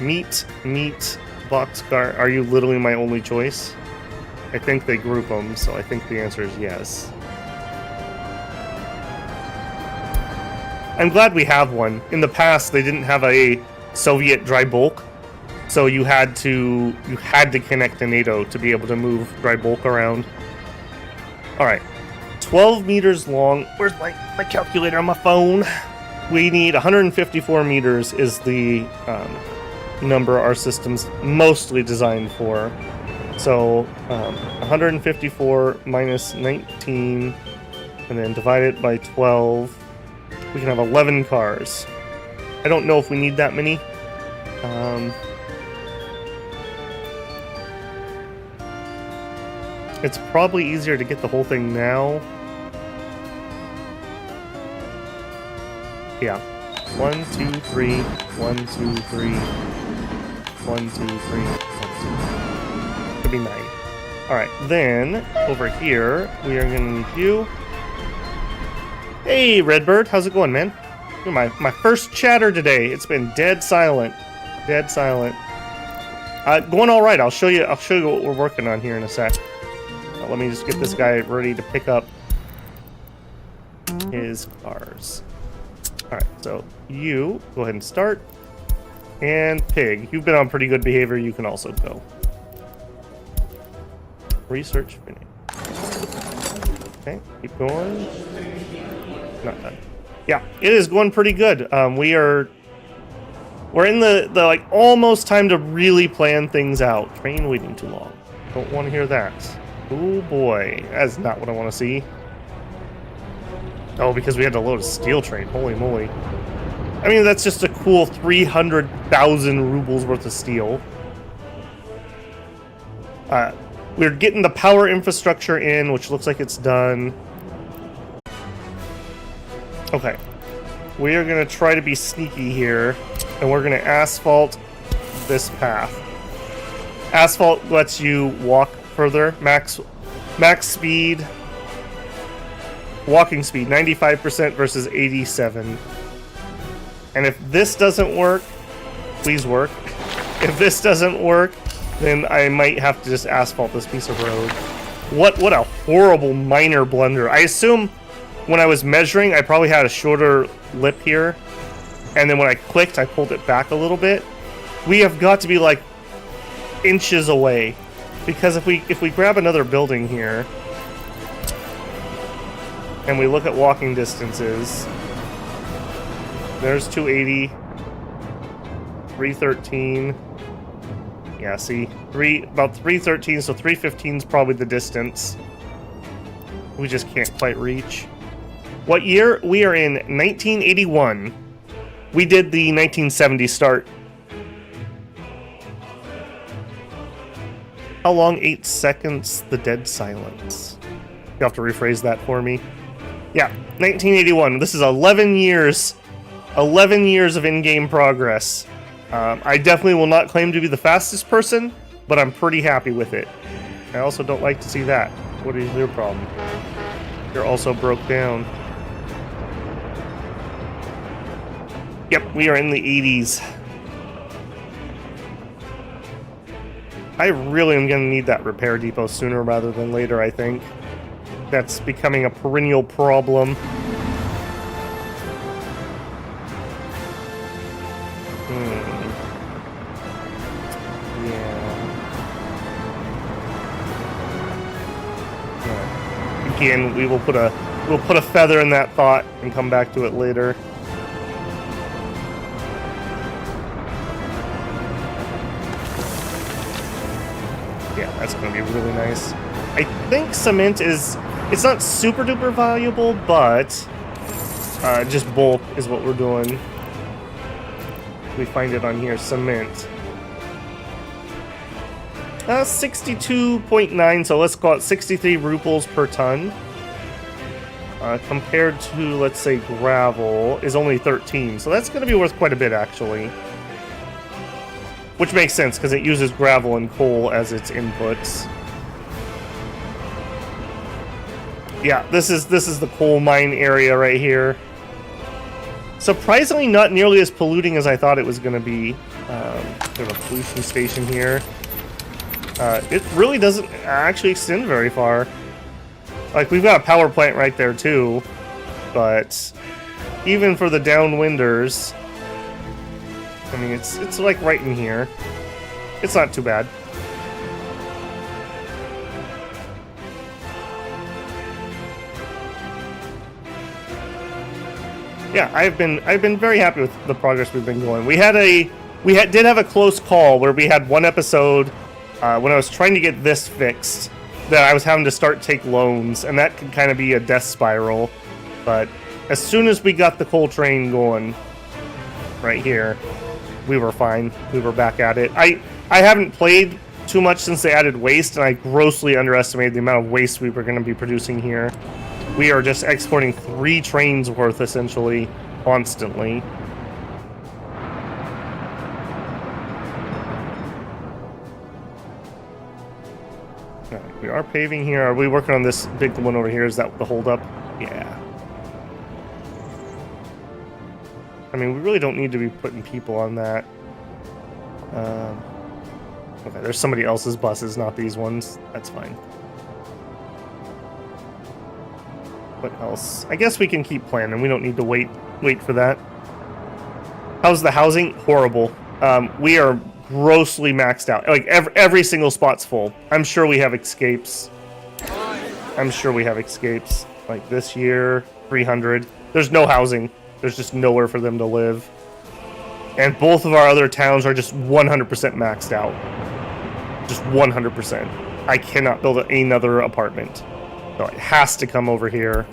Meat, boxcar. Are you literally my only choice? I think they group them, so I think the answer is yes. I'm glad we have one. In the past, they didn't have a Soviet dry bulk, so you had to connect to NATO to be able to move dry bulk around. All right, 12 meters long. Where's my calculator on my phone? We need 154 meters is the number our system's mostly designed for. So 154 minus 19, and then divide it by 12. We can have 11 cars. I don't know if we need that many. It's probably easier to get the whole thing now. Yeah. 1, 2, 3. 1, 2, 3. 1, 2, 3. 1, 2. Could be 9. Alright, then, over here, we are going to need you. Hey, Redbird, how's it going, man? You're my first chatter today. It's been dead silent. Dead silent. Going all right. I'll show you what we're working on here in a sec. Let me just get this guy ready to pick up his cars. Alright, so you go ahead and start. And Pig, you've been on pretty good behavior. You can also go. Research finished. Okay, keep going. Not done. Yeah, it is going pretty good. We're in the like almost time to really plan things out. Train waiting too long. Don't want to hear that. Oh boy, that's not what I want to see. Oh, because we had to load a steel train. Holy moly. I mean, that's just a cool 300,000 rubles worth of steel. We're getting the power infrastructure in, which looks like it's done. Okay. We are going to try to be sneaky here, and we're going to asphalt this path. Asphalt lets you walk further. Max speed. Walking speed, 95% versus 87. And if this doesn't work, please work. If this doesn't work, then I might have to just asphalt this piece of road. What a horrible minor blunder. I assume when I was measuring, I probably had a shorter lip here. And then when I clicked, I pulled it back a little bit. We have got to be like inches away. Because if we grab another building here, and we look at walking distances, there's 280, 313. Yeah, see, about 313, so 315 is probably the distance. We just can't quite reach. What year? We are in 1981. We did the 1970 start. How long? 8 seconds. The dead silence. You have to rephrase that for me. Yeah, 1981. This is 11 years. 11 years of in-game progress. I definitely will not claim to be the fastest person, but I'm pretty happy with it. I also don't like to see that. What is your problem? You're also broke down. Yep, we are in the 80s. I really am going to need that repair depot sooner rather than later, I think. That's becoming a perennial problem. Yeah. Again, we'll put a feather in that thought and come back to it later. Yeah, that's going to be really nice. I think cement is It's not super duper valuable, but just bulk is what we're doing. We find it on here, cement. 62.9, so let's call it 63 rubles per ton. Compared to, let's say, gravel is only 13, so that's going to be worth quite a bit, actually. Which makes sense, because it uses gravel and coal as its inputs. Yeah, this is the coal mine area right here. Surprisingly, not nearly as polluting as I thought it was going to be. There's a pollution station here. It really doesn't actually extend very far. Like, we've got a power plant right there, too. But even for the downwinders, I mean, it's like right in here. It's not too bad. Yeah, I've been very happy with the progress we've been going. We did have a close call where we had one episode when I was trying to get this fixed that I was having to take loans, and that could kind of be a death spiral. But as soon as we got the coal train going right here, we were fine. We were back at it. I haven't played too much since they added waste, and I grossly underestimated the amount of waste we were going to be producing here. We are just exporting 3 trains worth, essentially, constantly. Right, we are paving here. Are we working on this big one over here? Is that the holdup? Yeah. I mean, we really don't need to be putting people on that. Okay, there's somebody else's buses, not these ones. That's fine. What else? I guess we can keep planning. We don't need to wait for that. How's the housing? Horrible. We are grossly maxed out. Like, every single spot's full. I'm sure we have escapes. Like this year, 300. There's no housing. There's just nowhere for them to live. And both of our other towns are just 100% maxed out. Just 100%. I cannot build another apartment. So it has to come over here.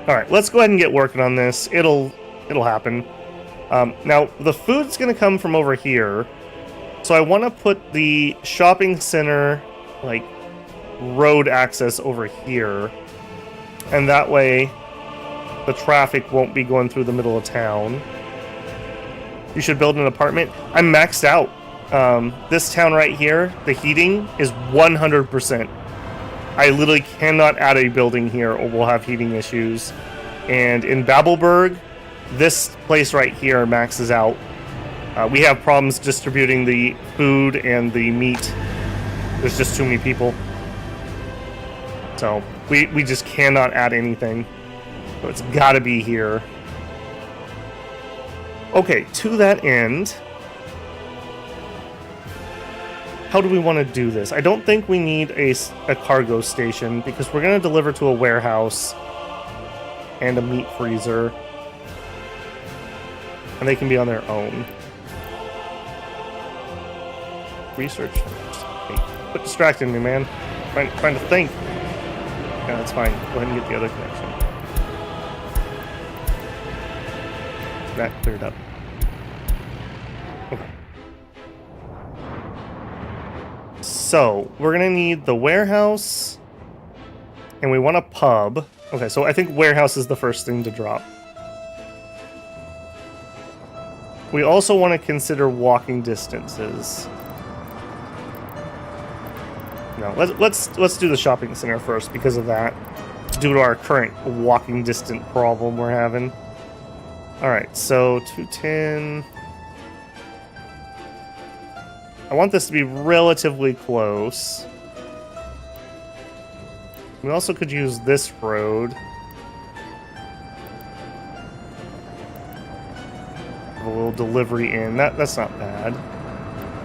Alright, let's go ahead and get working on this. It'll happen. Now, the food's going to come from over here. So I want to put the shopping center, like, road access over here. And that way, the traffic won't be going through the middle of town. You should build an apartment. I'm maxed out. This town right here, the heating is 100%. I literally cannot add a building here or we'll have heating issues. And in Babelberg, this place right here maxes out. We have problems distributing the food and the meat. There's just too many people. So we just cannot add anything. So it's gotta be here. Okay, to that end, how do we want to do this? I don't think we need a cargo station because we're going to deliver to a warehouse and a meat freezer. And they can be on their own. Research. Hey, quit distracting me, man. Trying to think. Yeah, that's fine. Go ahead and get the other connection. That cleared up. Okay. So, we're gonna need the warehouse, and we want a pub. Okay, so I think warehouse is the first thing to drop. We also want to consider walking distances. No, let's do the shopping center first because of that, due to our current walking distance problem we're having. All right, so 210. I want this to be relatively close. We also could use this road. Have a little delivery in. That's not bad.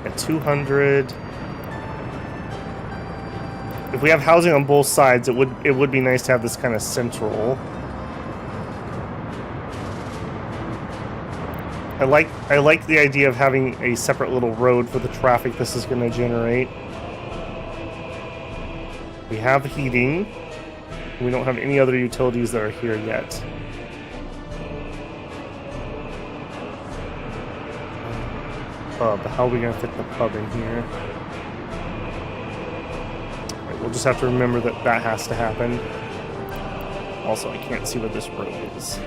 At 200. If we have housing on both sides, it would be nice to have this kind of central. I like the idea of having a separate little road for the traffic this is going to generate. We have heating. We don't have any other utilities that are here yet. Pub. How are we going to fit the pub in here? Right, we'll just have to remember that that has to happen. Also, I can't see where this road is.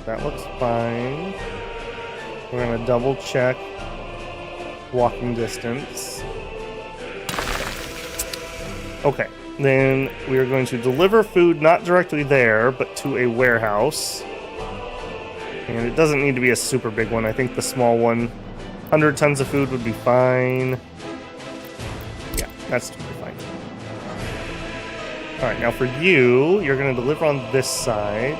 That looks fine. We're going to double check walking distance. Okay, then we are going to deliver food not directly there, but to a warehouse. And it doesn't need to be a super big one. I think the small one, 100 tons of food would be fine. Yeah, that's totally fine. All right, now for you, you're going to deliver on this side.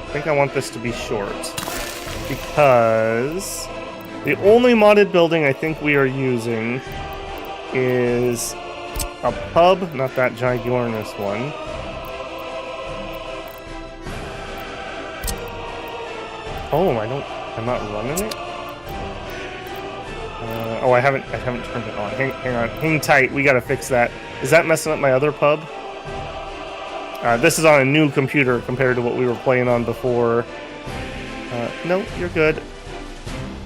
I think I want this to be short because the only modded building I think we are using is a pub, not that ginormous one. Oh, I'm not running it? Oh, I haven't turned it on. Hang on, hang tight, we gotta fix that. Is that messing up my other pub? This is on a new computer compared to what we were playing on before. No, you're good.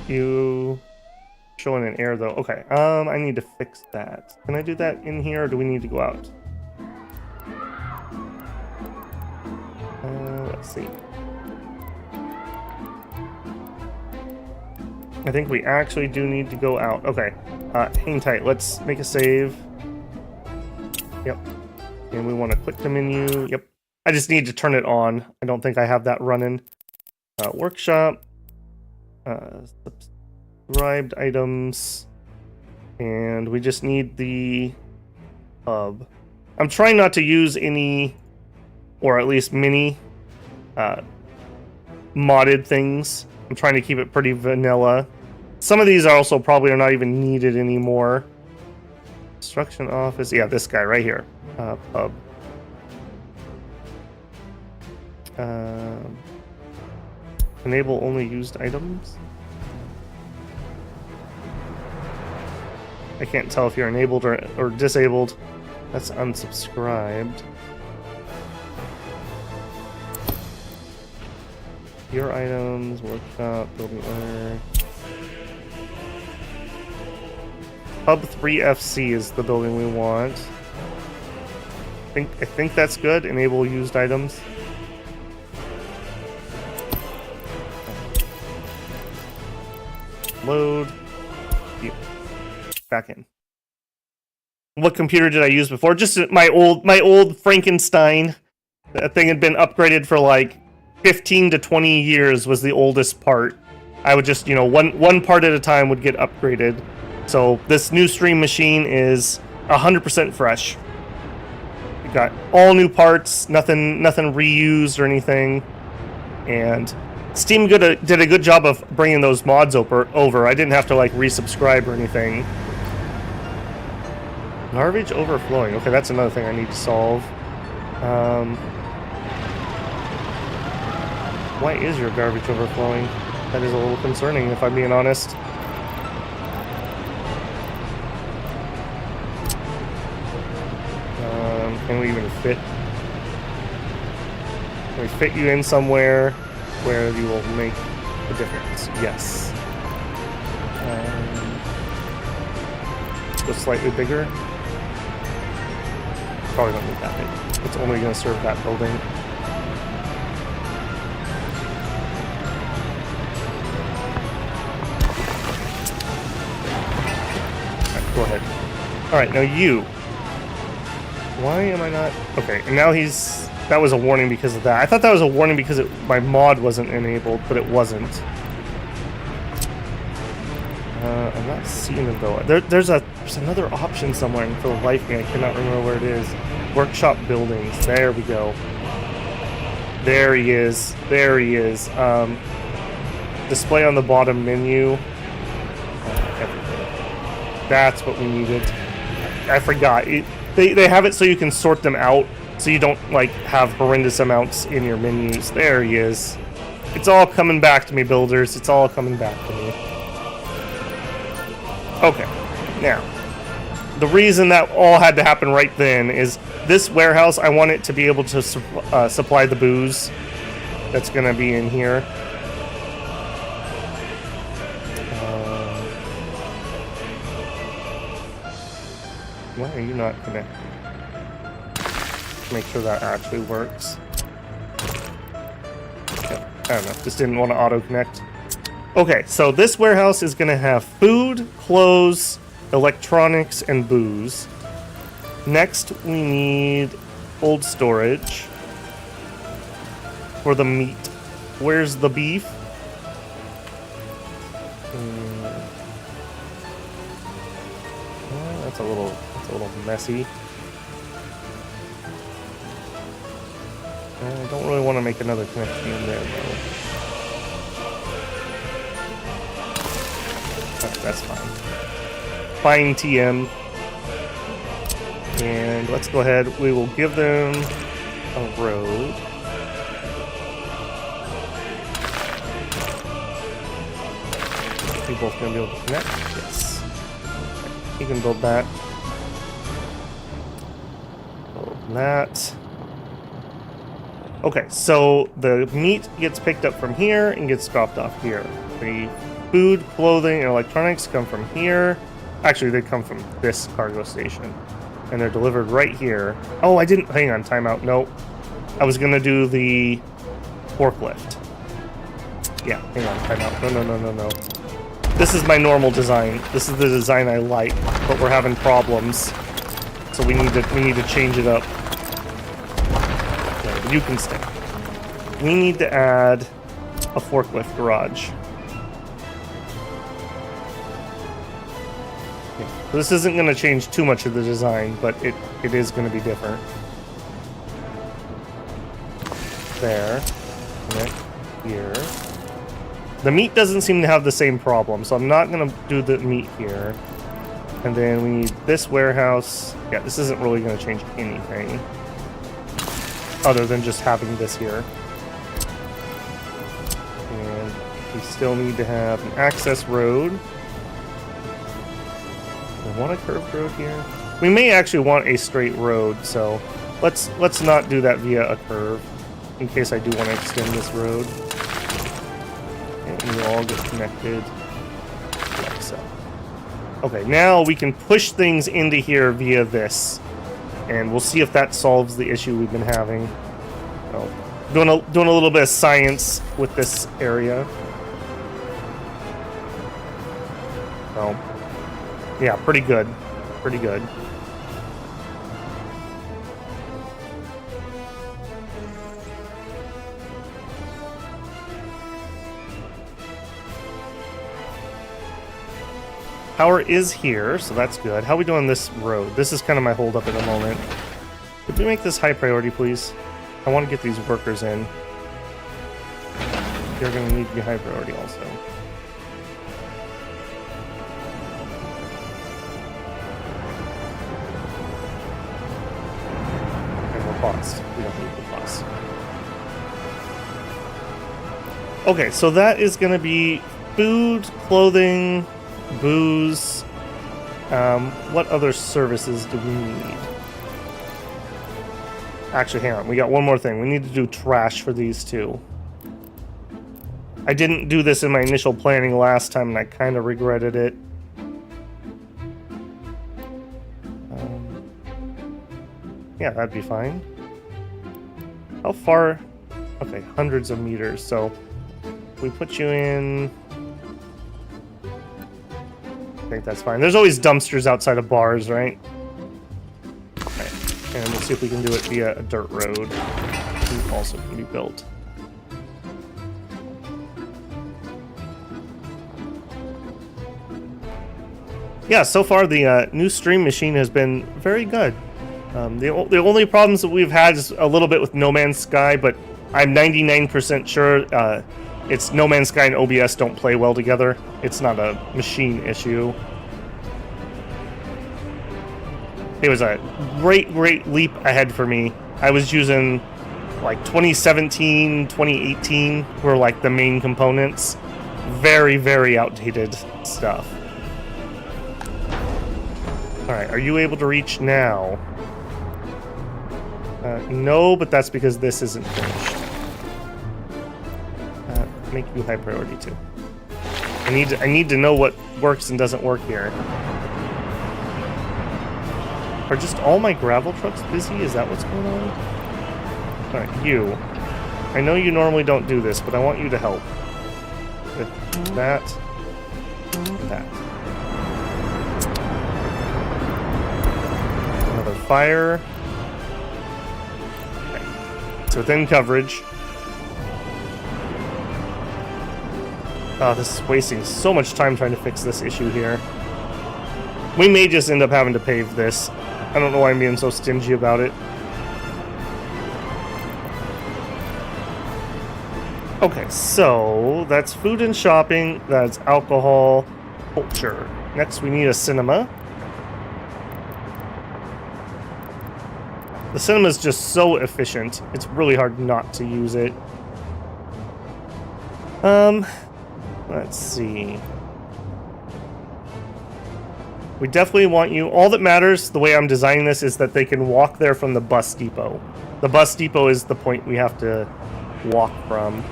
You showing an error though. Okay, I need to fix that. Can I do that in here or do we need to go out? Let's see. I think we actually do need to go out. Okay, hang tight. Let's make a save. Yep. And we want to click the menu. Yep. I just need to turn it on. I don't think I have that running. Workshop. Subscribed items. And we just need the hub. I'm trying not to use any, or at least many, modded things. I'm trying to keep it pretty vanilla. Some of these also probably are not even needed anymore. Construction office. Yeah, this guy right here. Pub. Enable only used items. I can't tell if you're enabled or disabled. That's unsubscribed. Your items, workshop, building owner. Hub 3FC is the building we want. I think that's good. Enable used items. Load. Yep. Back in. What computer did I use before? Just my old Frankenstein. That thing had been upgraded for like 15 to 20 years was the oldest part. I would just, one part at a time would get upgraded. So this new stream machine is 100% fresh. We got all new parts, nothing reused or anything. And Steam did a good job of bringing those mods over. I didn't have to like resubscribe or anything. Garbage overflowing. Okay, that's another thing I need to solve. Why is your garbage overflowing? That is a little concerning, if I'm being honest. Can we even fit? Can we fit you in somewhere where you will make a difference? Yes. Go slightly bigger. Probably don't need that big. It's only going to serve that building. Alright, go ahead. Alright, now you. Why am I not... Okay, and now he's... That was a warning because of that. I thought that was a warning because my mod wasn't enabled, but it wasn't. I'm not seeing it though. There's another option somewhere, and for the life of me, I cannot remember where it is. Workshop buildings. There we go. There he is. There he is. Display on the bottom menu. Everything. That's what we needed. I forgot. They have it so you can sort them out. so you don't like have horrendous amounts in your menus. There he is. It's all coming back to me, builders. It's all coming back to me. Okay, now, the reason that all had to happen right then is this warehouse, I want it to be able to supply the booze that's going to be in here. Why are you not connected? Make sure that actually works. I don't know, just didn't want to auto-connect. Okay, so this warehouse is going to have food, clothes, electronics, and booze. Next, we need cold storage for the meat. Where's the beef? Well, that's a little messy. I don't really want to make another connection in there, though. Alright, that's fine. Fine TM. And let's go ahead. We will give them a road. Are we both going to be able to connect? Yes. You can build that. Build that. Okay, so the meat gets picked up from here and gets dropped off here. The food, clothing, and electronics come from here. Actually, they come from this cargo station. And they're delivered right here. Oh, I didn't... Hang on, timeout. Nope. I was going to do the forklift. Yeah, hang on, timeout. No. This is my normal design. This is the design I like, but we're having problems. So we need to change it up. You can stay. We need to add a forklift garage. Okay. So this isn't going to change too much of the design, but it is going to be different. There. Connect here. The meat doesn't seem to have the same problem, so I'm not going to do the meat here. And then we need this warehouse. Yeah, this isn't really going to change anything other than just having this here. And we still need to have an access road. I want a curved road here. We may actually want a straight road, so let's not do that via a curve, in case I do want to extend this road. And we all get connected like so. Okay, now we can push things into here via this. And we'll see if that solves the issue we've been having. So, doing a little bit of science with this area. So, yeah, pretty good. Pretty good. Power is here, so that's good. How are we doing this road? This is kind of my holdup at the moment. Could we make this high priority, please? I want to get these workers in. They're going to need to be high priority also. And we're paused. We don't need to pause. Okay, so that is going to be food, clothing, booze. What other services do we need? Actually, hang on. We got one more thing. We need to do trash for these two. I didn't do this in my initial planning last time, and I kind of regretted it. Yeah, that'd be fine. How far? Okay, hundreds of meters. So we put you in... I think that's fine. There's always dumpsters outside of bars, right? Okay. And we'll see if we can do it via a dirt road. It also can be built. Yeah, so far the new stream machine has been very good. The only problems that we've had is a little bit with No Man's Sky, but I'm 99% sure it's No Man's Sky and OBS don't play well together. It's not a machine issue. it was a great leap ahead for me. I was using like 2017, 2018 were like the main components. Very outdated stuff. Alright, are you able to reach now? No, but that's because this isn't finished. Make you high priority too. I need to know what works and doesn't work here. Are just all my gravel trucks busy? Is that what's going on? Alright, you. I know you normally don't do this, but I want you to help. With that. That. Another fire. Okay. It's within coverage. Oh, this is wasting so much time trying to fix this issue here. We may just end up having to pave this. I don't know why I'm being so stingy about it. Okay, so that's food and shopping, that's alcohol, culture. Next we need a cinema. The cinema is just so efficient, it's really hard not to use it. Let's see. We definitely want you... All that matters, the way I'm designing this, is that they can walk there from the bus depot. The bus depot is the point we have to walk from.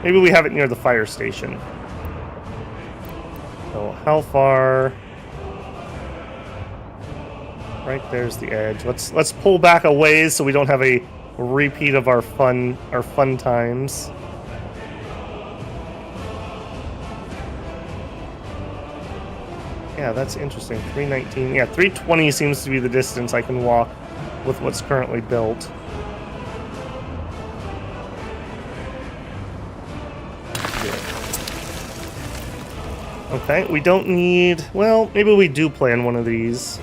Maybe we have it near the fire station. So how far? Right there's the edge. Let's pull back a ways so we don't have a repeat of our fun times. Yeah, that's interesting. 319. Yeah, 320 seems to be the distance I can walk with what's currently built. Okay, we don't need... Well, maybe we do plan one of these.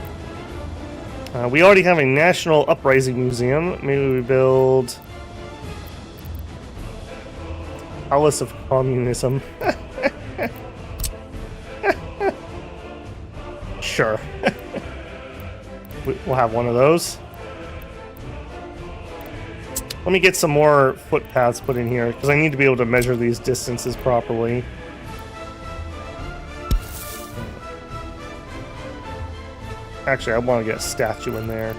We already have a National Uprising Museum. Maybe we build... Palace of Communism. Sure. We'll have one of those. Let me get some more footpaths put in here, because I need to be able to measure these distances properly. Actually, I want to get a statue in there.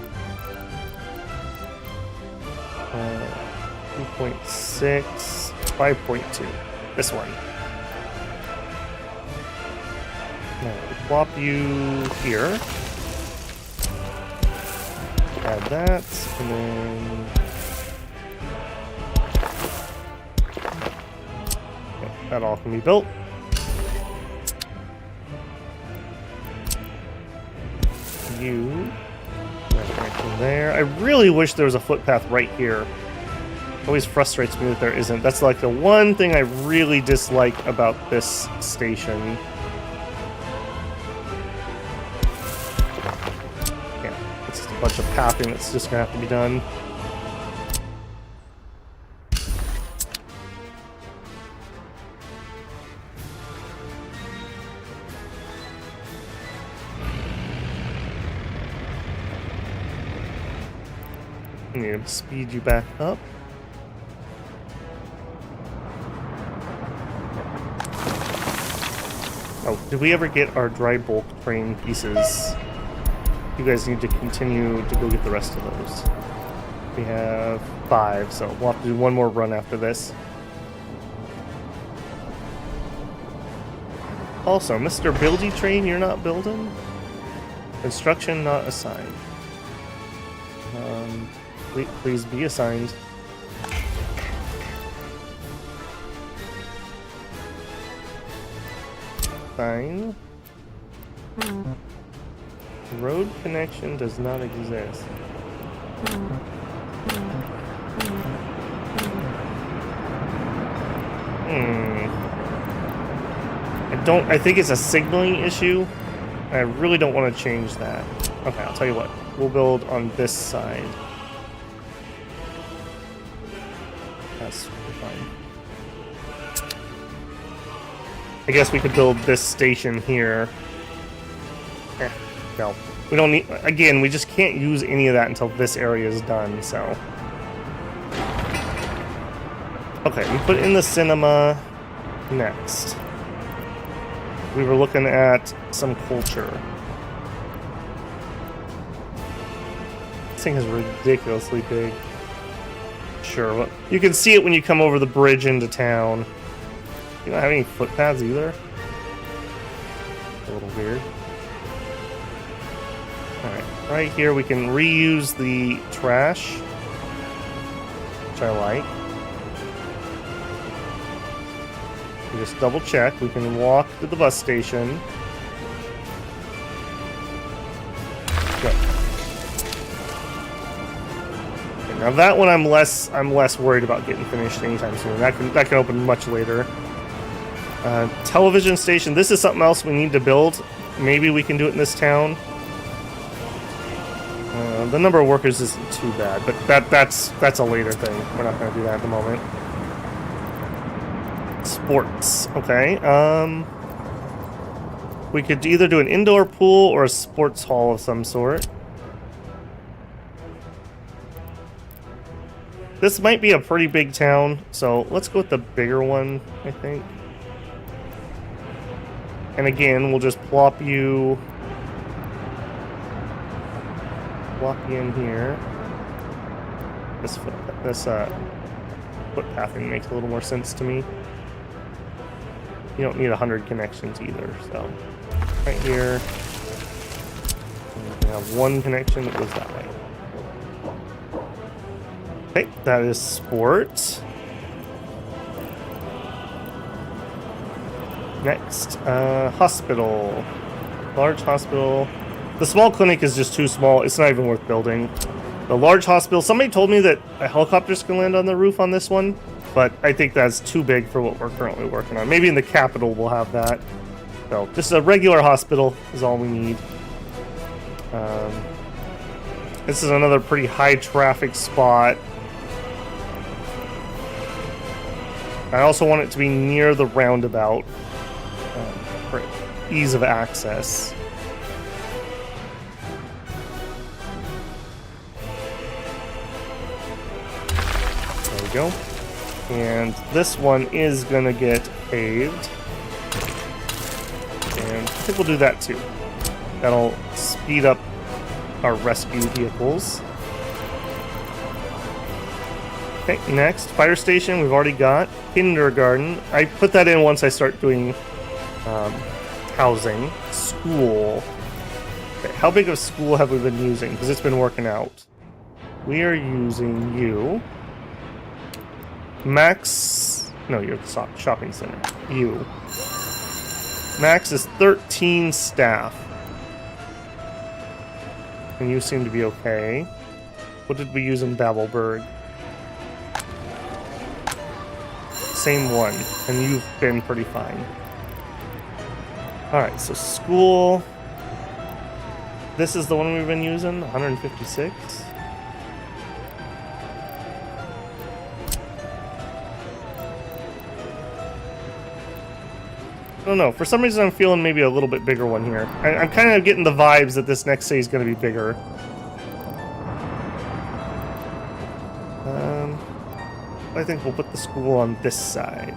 2.6, 5.2. This one. Now, plop you here. Add that, and then... Okay, that all can be built. You... right in there. I really wish there was a footpath right here. It always frustrates me that there isn't. That's like the one thing I really dislike about this station. A bunch of pathing that's just gonna have to be done. I need to speed you back up. Oh, did we ever get our dry bulk train pieces? You guys need to continue to go get the rest of those. We have 5, so we'll have to do one more run after this. Also, Mr. Buildy Train, you're not building? Construction not assigned. Please be assigned. Fine. Road connection does not exist. I think it's a signaling issue. I really don't want to change that. Okay, I'll tell you what. We'll build on this side. That's fine. I guess we could build this station here. No. We don't need, again, we just can't use any of that until this area is done, so. Okay, we put in the cinema next. We were looking at some culture. This thing is ridiculously big. Sure, well, you can see it when you come over the bridge into town. You don't have any footpaths either? A little weird. Alright, right here we can reuse the trash, which I like. We just double check. We can walk to the bus station. Go. Okay, now that one I'm less worried about getting finished anytime soon. That can open much later. Television station. This is something else we need to build. Maybe we can do it in this town. The number of workers isn't too bad, but that's a later thing. We're not going to do that at the moment. Sports. Okay. We could either do an indoor pool or a sports hall of some sort. This might be a pretty big town, so let's go with the bigger one, I think. And again, we'll just plop you in here. This footpathing makes a little more sense to me. You don't need 100 connections either, so right here. We can have one connection that goes that way. Okay, that is sports. Next, hospital. Large hospital. The small clinic is just too small. It's not even worth building. The large hospital, somebody told me that a helicopters can land on the roof on this one, but I think that's too big for what we're currently working on. Maybe in the capital we'll have that. So just a regular hospital is all we need. This is another pretty high traffic spot. I also want it to be near the roundabout for ease of access. There we go. And this one is gonna get paved. And I think we'll do that too. That'll speed up our rescue vehicles. Okay, next, fire station we've already got. Kindergarten. I put that in once I start doing housing. School. Okay, how big of a school have we been using? Because it's been working out. We are using you. Max. No, you're the shopping center. You. Max is 13 staff. And you seem to be okay. What did we use in Babelberg? Same one, and you've been pretty fine. Alright, so school. This is the one we've been using, 156. I don't know, for some reason I'm feeling maybe a little bit bigger one here. I'm kind of getting the vibes that this next day is going to be bigger. I think we'll put the school on this side.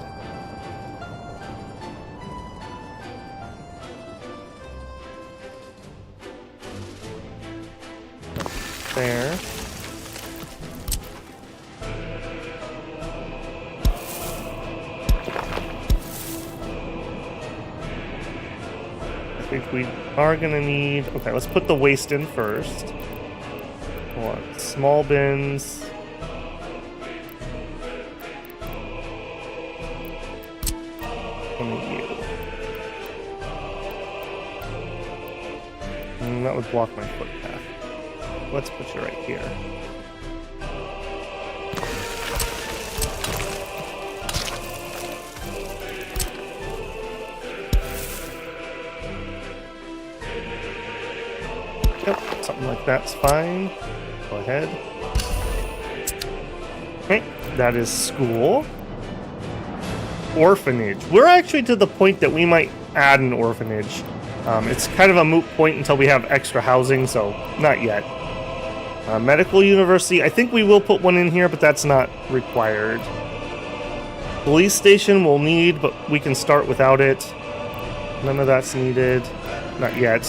There. I think we are gonna need... Okay, let's put the waste in first. Hold on. Small bins. That would block my footpath. Let's put you right here. Yep, something like that's fine. Go ahead. Okay, that is school. Orphanage. We're actually to the point that we might add an orphanage. It's kind of a moot point until we have extra housing, so not yet. Medical University, I think we will put one in here, but that's not required. Police station we'll need, but we can start without it. None of that's needed. Not yet.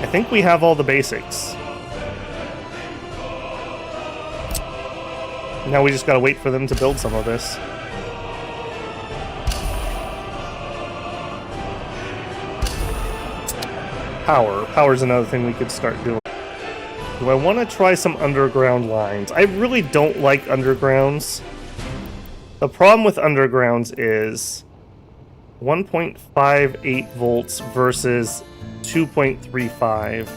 I think we have all the basics. Now we just gotta wait for them to build some of this. Power. Power's another thing we could start doing. Do I want to try some underground lines? I really don't like undergrounds. The problem with undergrounds is 1.58 volts versus 2.35.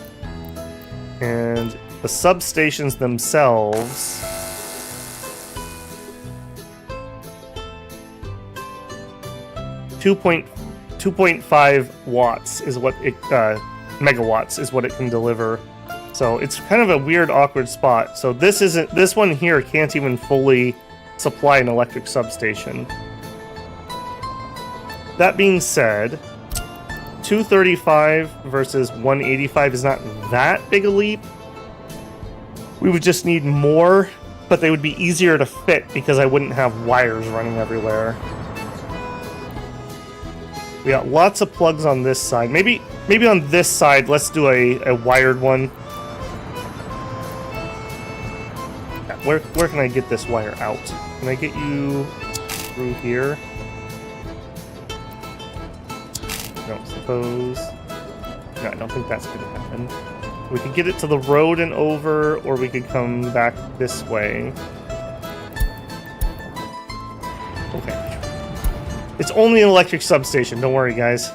And the substations themselves... 2.5 watts is what it... megawatts is what it can deliver. So it's kind of a weird, awkward spot. So this one here can't even fully supply an electric substation. That being said, 235 versus 185 is not that big a leap. We would just need more, but they would be easier to fit because I wouldn't have wires running everywhere. We got lots of plugs on this side. Maybe on this side, let's do a wired one. Where can I get this wire out? Can I get you through here? Don't suppose. No, I don't think that's going to happen. We could get it to the road and over, or we could come back this way. Okay. It's only an electric substation, don't worry, guys.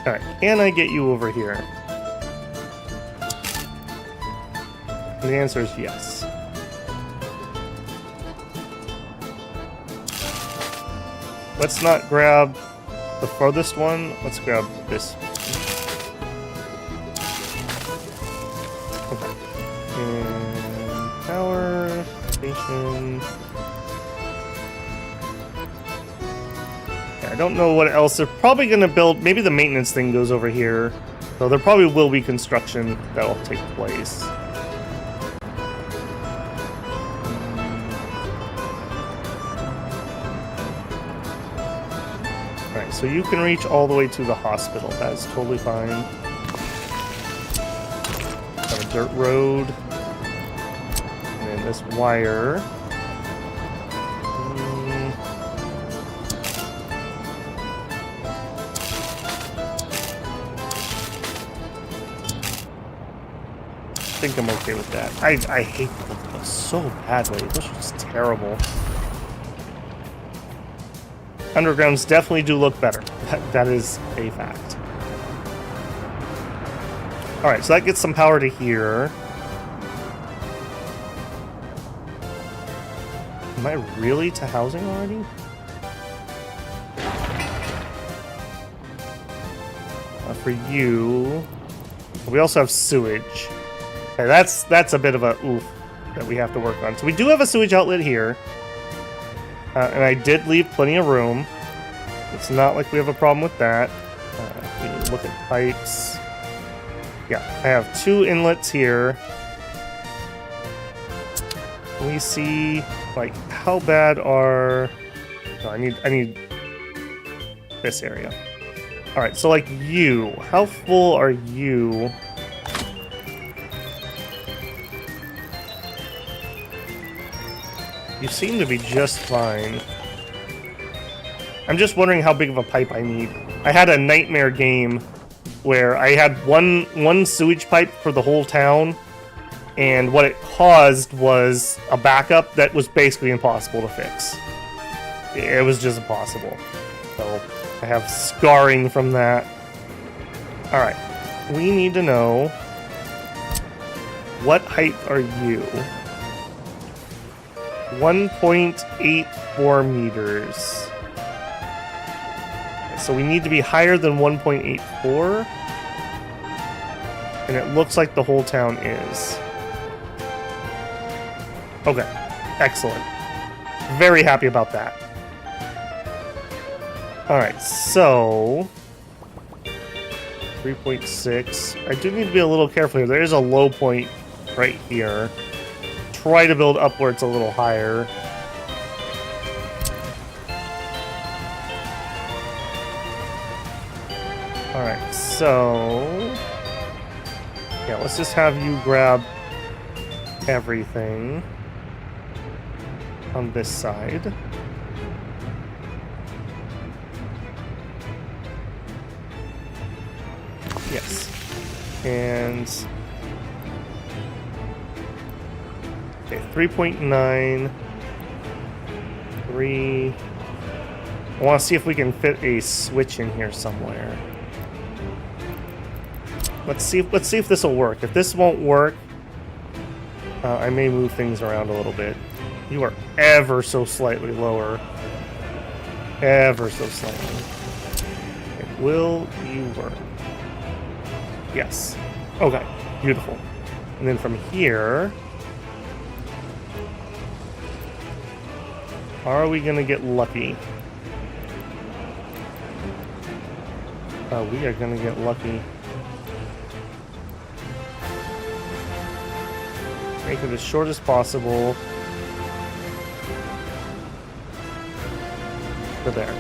Alright, can I get you over here? And the answer is yes. Let's not grab the farthest one. Let's grab this. Okay. And power station. Yeah, I don't know what else. They're probably going to build. Maybe the maintenance thing goes over here. So there probably will be construction that'll take place. So you can reach all the way to the hospital. That's totally fine. Got a dirt road. And then this wire. I think I'm okay with that. I hate those so badly. Those are just terrible. Undergrounds definitely do look better. That is a fact. Alright, so that gets some power to here. Am I really to housing already? For you... We also have sewage. Okay, that's a bit of a oof that we have to work on. So we do have a sewage outlet here. And I did leave plenty of room. It's not like we have a problem with that. We need to look at pipes. Yeah, I have 2 inlets here. Can we see, like, how bad are... Oh, I need this area. Alright, so, like, you. How full are you? You seem to be just fine. I'm just wondering how big of a pipe I need. I had a nightmare game where I had one sewage pipe for the whole town, and what it caused was a backup that was basically impossible to fix. It was just impossible. So I have scarring from that. Alright, we need to know, what height are you? 1.84 meters. So we need to be higher than 1.84. And it looks like the whole town is. Okay, excellent. Very happy about that. Alright, so 3.6. I do need to be a little careful here. There is a low point right here. Try to build upwards a little higher. Alright, so yeah, let's just have you grab everything on this side. Yes. And okay, 3.9. 3. I want to see if we can fit a switch in here somewhere. Let's see if this will work. If this won't work, I may move things around a little bit. You are ever so slightly lower. Ever so slightly. Okay, will you work? Yes. Okay, beautiful. And then from here, are we gonna get lucky? We are gonna get lucky. Make it as short as possible. To there.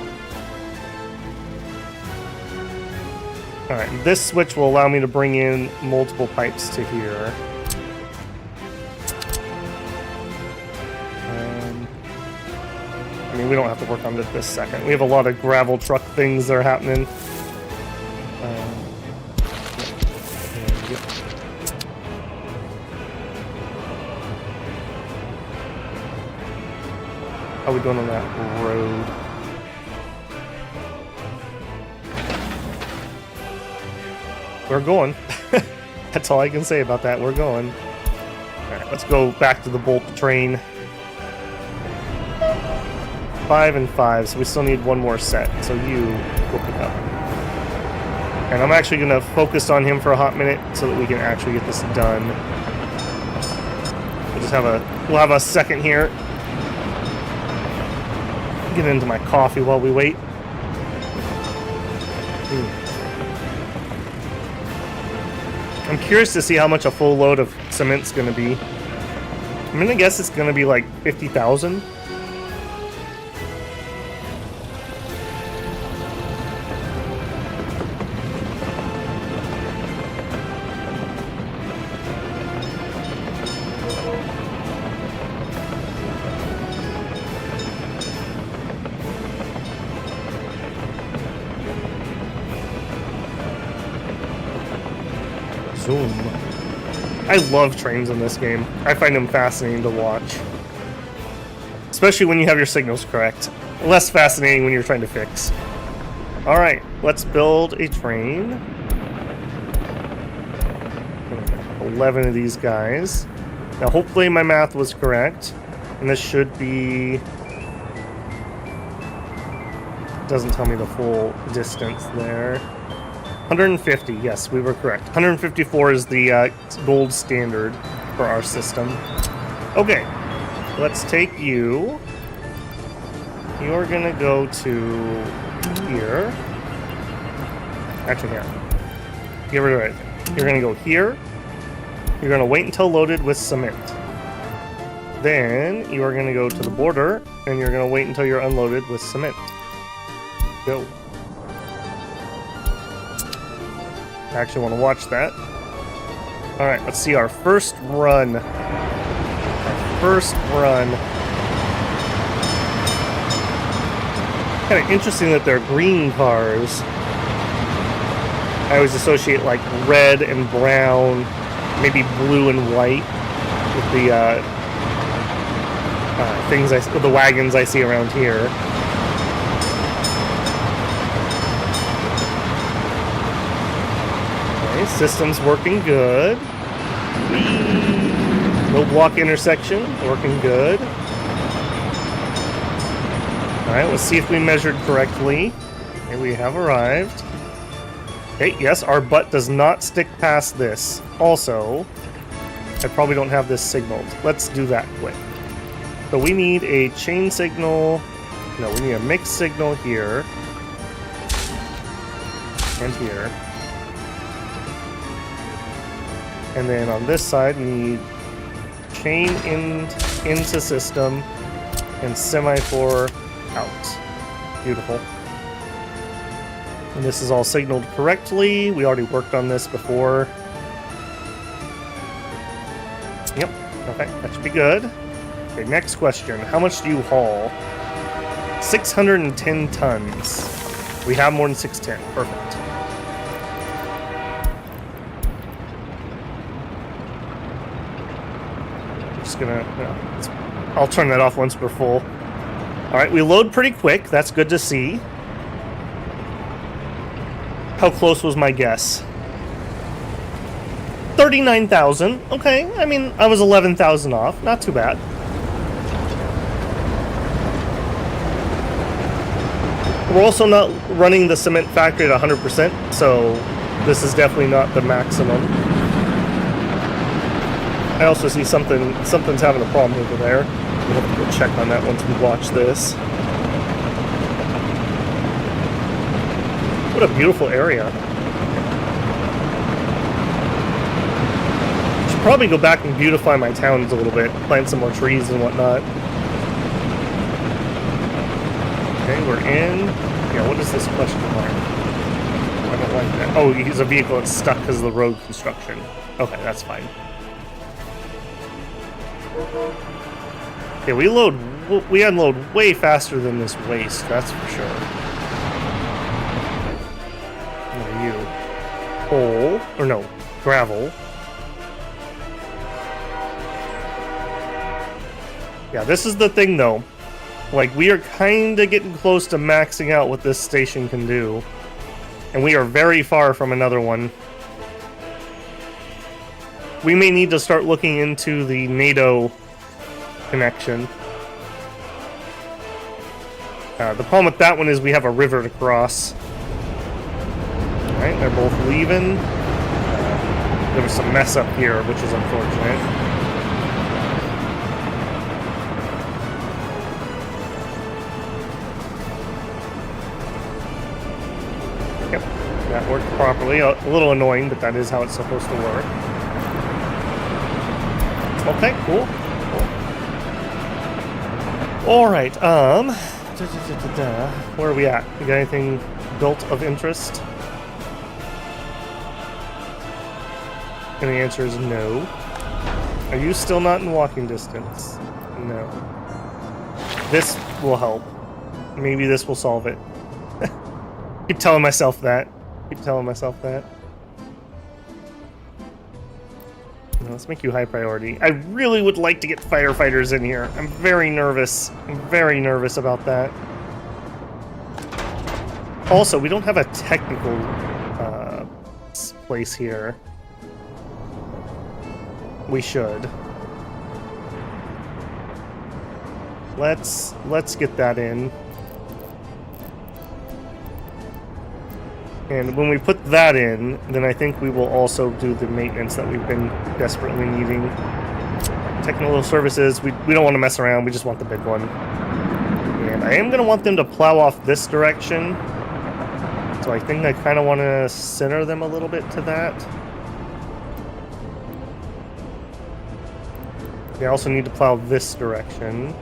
Alright, this switch will allow me to bring in multiple pipes to here. I mean, we don't have to work on this second. We have a lot of gravel truck things that are happening. How are we doing on that road? We're going. That's all I can say about that. We're going. Alright, let's go back to the Bolt train. 5 and 5, so we still need one more set. So you will pick up. And I'm actually going to focus on him for a hot minute so that we can actually get this done. We'll have a second here. Get into my coffee while we wait. I'm curious to see how much a full load of cement's going to be. I'm going to guess it's going to be like 50,000. Zoom. I love trains in this game. I find them fascinating to watch. Especially when you have your signals correct. Less fascinating when you're trying to fix. Alright, let's build a train. 11 of these guys. Now hopefully my math was correct. And this should be... Doesn't tell me the full distance there. 150, yes, we were correct. 154 is the gold standard for our system. Okay, let's take you. You're gonna go to here. Actually, here. Get rid of everything. You're gonna go here. You're gonna wait until loaded with cement. Then you are gonna go to the border, and you're gonna wait until you're unloaded with cement. Go. I actually want to watch that. Alright, let's see our first run. Our first run. Kind of interesting that they're green cars. I always associate like red and brown, maybe blue and white with the the wagons I see around here. System's working good. No block intersection, working good. Alright, let's see if we measured correctly. Here we have arrived. Okay, yes, our butt does not stick past this. Also, I probably don't have this signaled. Let's do that quick. So we need a chain signal. No, we need a mixed signal here. And here. And then on this side, we need chain into system and semaphore out. Beautiful. And this is all signaled correctly. We already worked on this before. Yep. Okay, that should be good. Okay, next question. How much do you haul? 610 tons. We have more than 610. Perfect. Just gonna... I'll turn that off once we're full. Alright, we load pretty quick. That's good to see. How close was my guess? 39,000. Okay, I mean, I was 11,000 off. Not too bad. We're also not running the cement factory at 100%, so this is definitely not the maximum. I also see something's having a problem over there. We'll have to go check on that once we watch this. What a beautiful area. Should probably go back and beautify my towns a little bit, plant some more trees and whatnot. Okay, we're in. Yeah, what is this question mark? I don't like that. Oh, he's a vehicle that's stuck because of the road construction. Okay, that's fine. Okay, we unload way faster than this waste, that's for sure. What are you? Coal, or no, gravel. Yeah, this is the thing though. Like, we are kind of getting close to maxing out what this station can do. And we are very far from another one. We may need to start looking into the NATO connection. The problem with that one is we have a river to cross. Alright, they're both leaving. There was some mess up here, which is unfortunate. Yep, that worked properly. A little annoying, but that is how it's supposed to work. Okay, cool. Alright, where are we at? We got anything built of interest? And the answer is no. Are you still not in walking distance? No. This will help. Maybe this will solve it. Keep telling myself that. Keep telling myself that. Let's make you high priority. I really would like to get firefighters in here. I'm very nervous. I'm very nervous about that. Also, we don't have a technical place here. We should. Let's get that in. And when we put that in, then I think we will also do the maintenance that we've been desperately needing. Technical services, we don't want to mess around, we just want the big one. And I am going to want them to plow off this direction. So I think I kind of want to center them a little bit to that. They also need to plow this direction.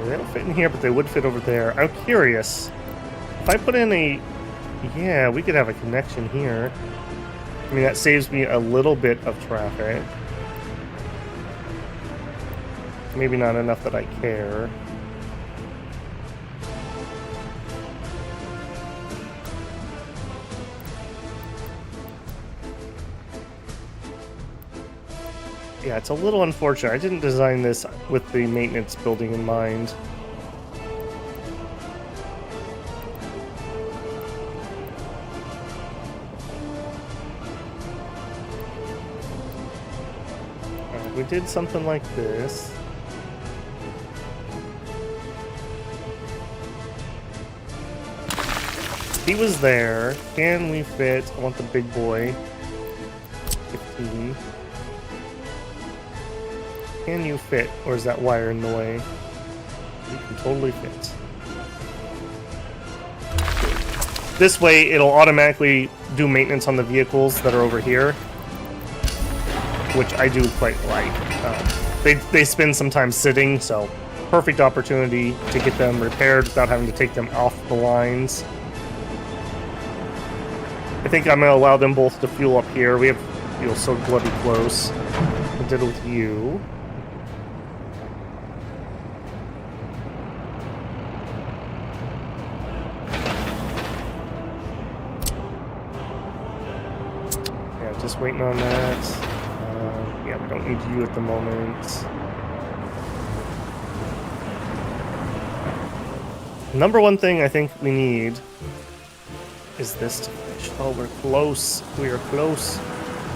They don't fit in here, but they would fit over there. I'm curious. If I put in a... Yeah, we could have a connection here. I mean, that saves me a little bit of traffic. Maybe not enough that I care. Yeah, it's a little unfortunate. I didn't design this with the maintenance building in mind. We did something like this. he was there. Can we fit? I want the big boy. 15. Can you fit? Or is that wire in the way? You can totally fit. This way, it'll automatically do maintenance on the vehicles that are over here, which I do quite like. They spend some time sitting, so perfect opportunity to get them repaired without having to take them off the lines. I think I'm going to allow them both to fuel up here. We have fuel so bloody close. I did it with you. Yeah, just waiting on that. Yeah, we don't need you at the moment. Number one thing I think we need is this to finish. Oh, we're close. We are close.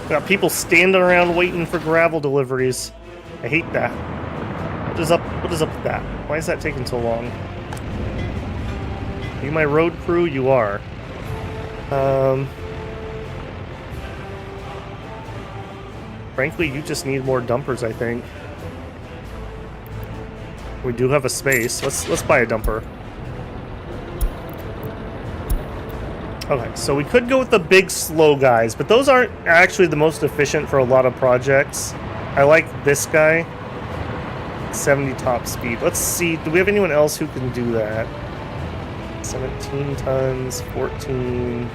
We got people standing around waiting for gravel deliveries. I hate that. What is up with that? Why is that taking so long? Are you my road crew? You are. Frankly, you just need more dumpers, I think. We do have a space. Let's buy a dumper. Okay, so we could go with the big slow guys, but those aren't actually the most efficient for a lot of projects. I like this guy. 70 top speed. Let's see, do we have anyone else who can do that? 17 tons, 14,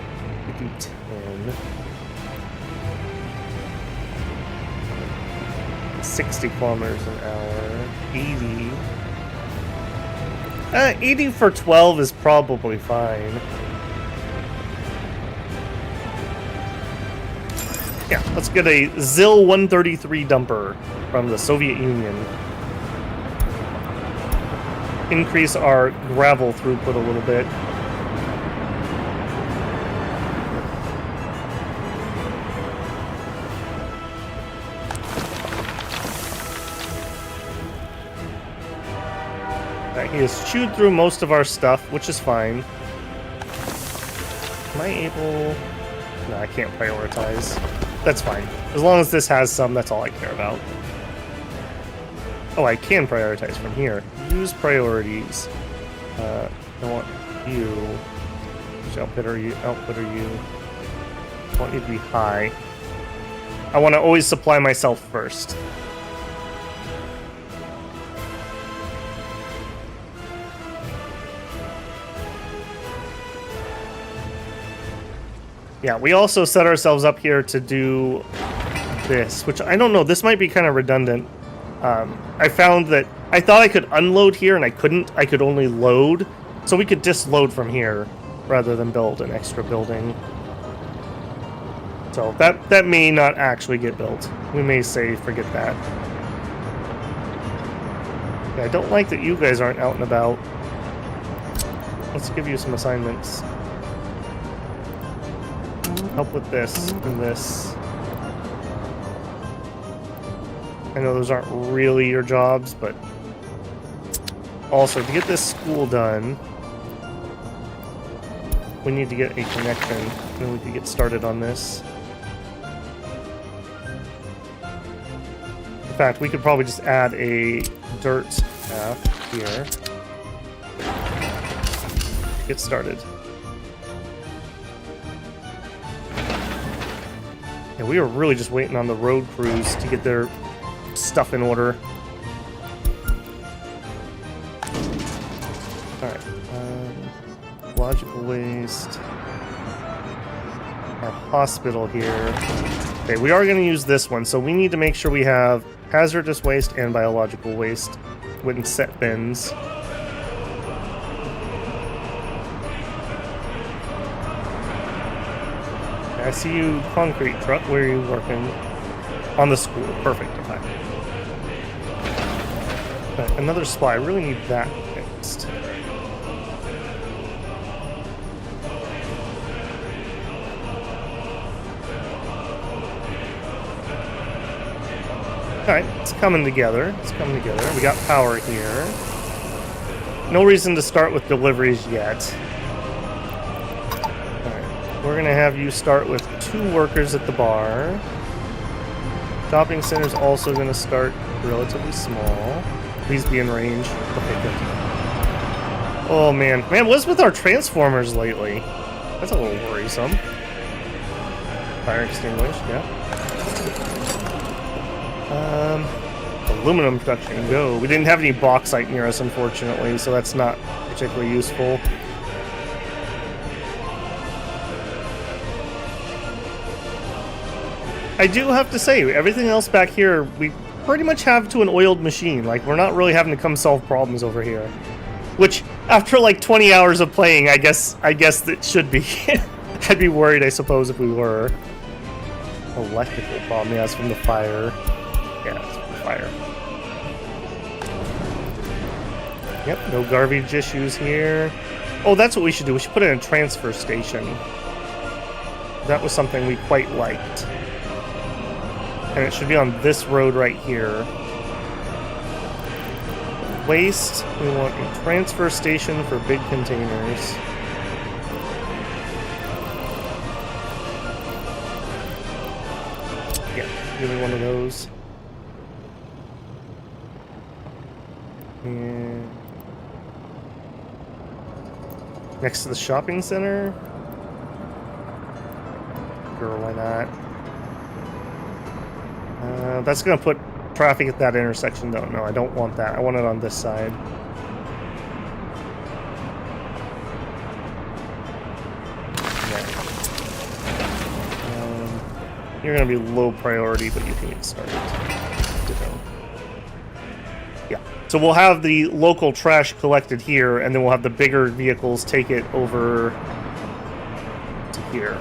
we do 10. 60 kilometers an hour, 80. 80 for 12 is probably fine. Yeah, let's get a ZIL 133 dumper from the Soviet Union. Increase our gravel throughput a little bit. He has chewed through most of our stuff, which is fine. Am I able... No, I can't prioritize. That's fine. As long as this has some, that's all I care about. Oh, I can prioritize from here. Use priorities. I want you. Which output are you? I want you to be high. I want to always supply myself first. Yeah, we also set ourselves up here to do this, which I don't know, this might be kind of redundant. I found that I thought I could unload here and I couldn't. I could only load, so we could disload from here rather than build an extra building. So that may not actually get built. We may say forget that. Yeah, I don't like that you guys aren't out and about. Let's give you some assignments. Help with this and this. I know those aren't really your jobs, but also to get this school done, we need to get a connection, and then we can get started on this. In fact, we could probably just add a dirt path here. Get started. Yeah, we are really just waiting on the road crews to get their stuff in order. Alright. Logical waste. Our hospital here. Okay, we are going to use this one, so we need to make sure we have hazardous waste and biological waste with set bins. I see you, concrete truck. Where are you working? On the school. Perfect. Okay. Okay, another supply. I really need that fixed. Alright, it's coming together. It's coming together. We got power here. No reason to start with deliveries yet. We're gonna have you start with 2 workers at the bar. Shopping center's also gonna start relatively small. Please be in range. Okay, good. Oh man. Man, what's with our transformers lately? That's a little worrisome. Fire extinguished, yeah. Aluminum production, go. We didn't have any bauxite near us, unfortunately, so that's not particularly useful. I do have to say, everything else back here, we pretty much have to an oiled machine. Like, we're not really having to come solve problems over here. Which, after like 20 hours of playing, I guess it should be. I'd be worried, I suppose, if we were. Electrical problem, yeah, it's from the fire. Yeah, it's from the fire. Yep, no garbage issues here. Oh, that's what we should do. We should put in a transfer station. That was something we quite liked. And it should be on this road right here. Waste, we want a transfer station for big containers. Yeah, give me one of those. And next to the shopping center. Sure, why not? That's gonna put traffic at that intersection, though. No, I don't want that. I want it on this side. Yeah. You're gonna be low priority, but you can get started. Yeah. So we'll have the local trash collected here, and then we'll have the bigger vehicles take it over to here.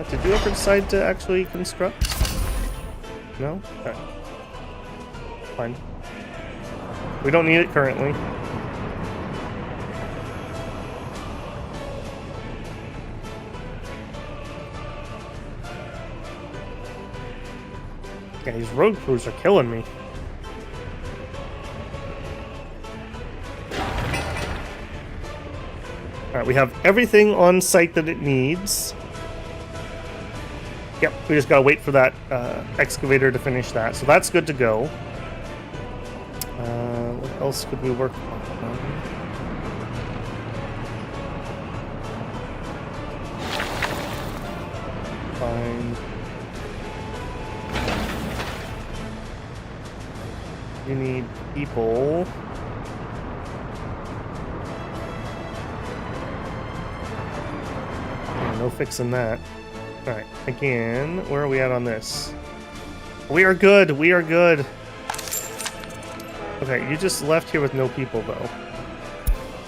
Did you ever decide to actually construct? No? Okay. Fine. We don't need it currently. Yeah, these road crews are killing me. Alright, we have everything on site that it needs. Yep, we just gotta wait for that excavator to finish that. So that's good to go. What else could we work on? Fine. You need people. Yeah, no fixing that. Alright, again, where are we at on this? We are good, we are good. Okay, you just left here with no people, though.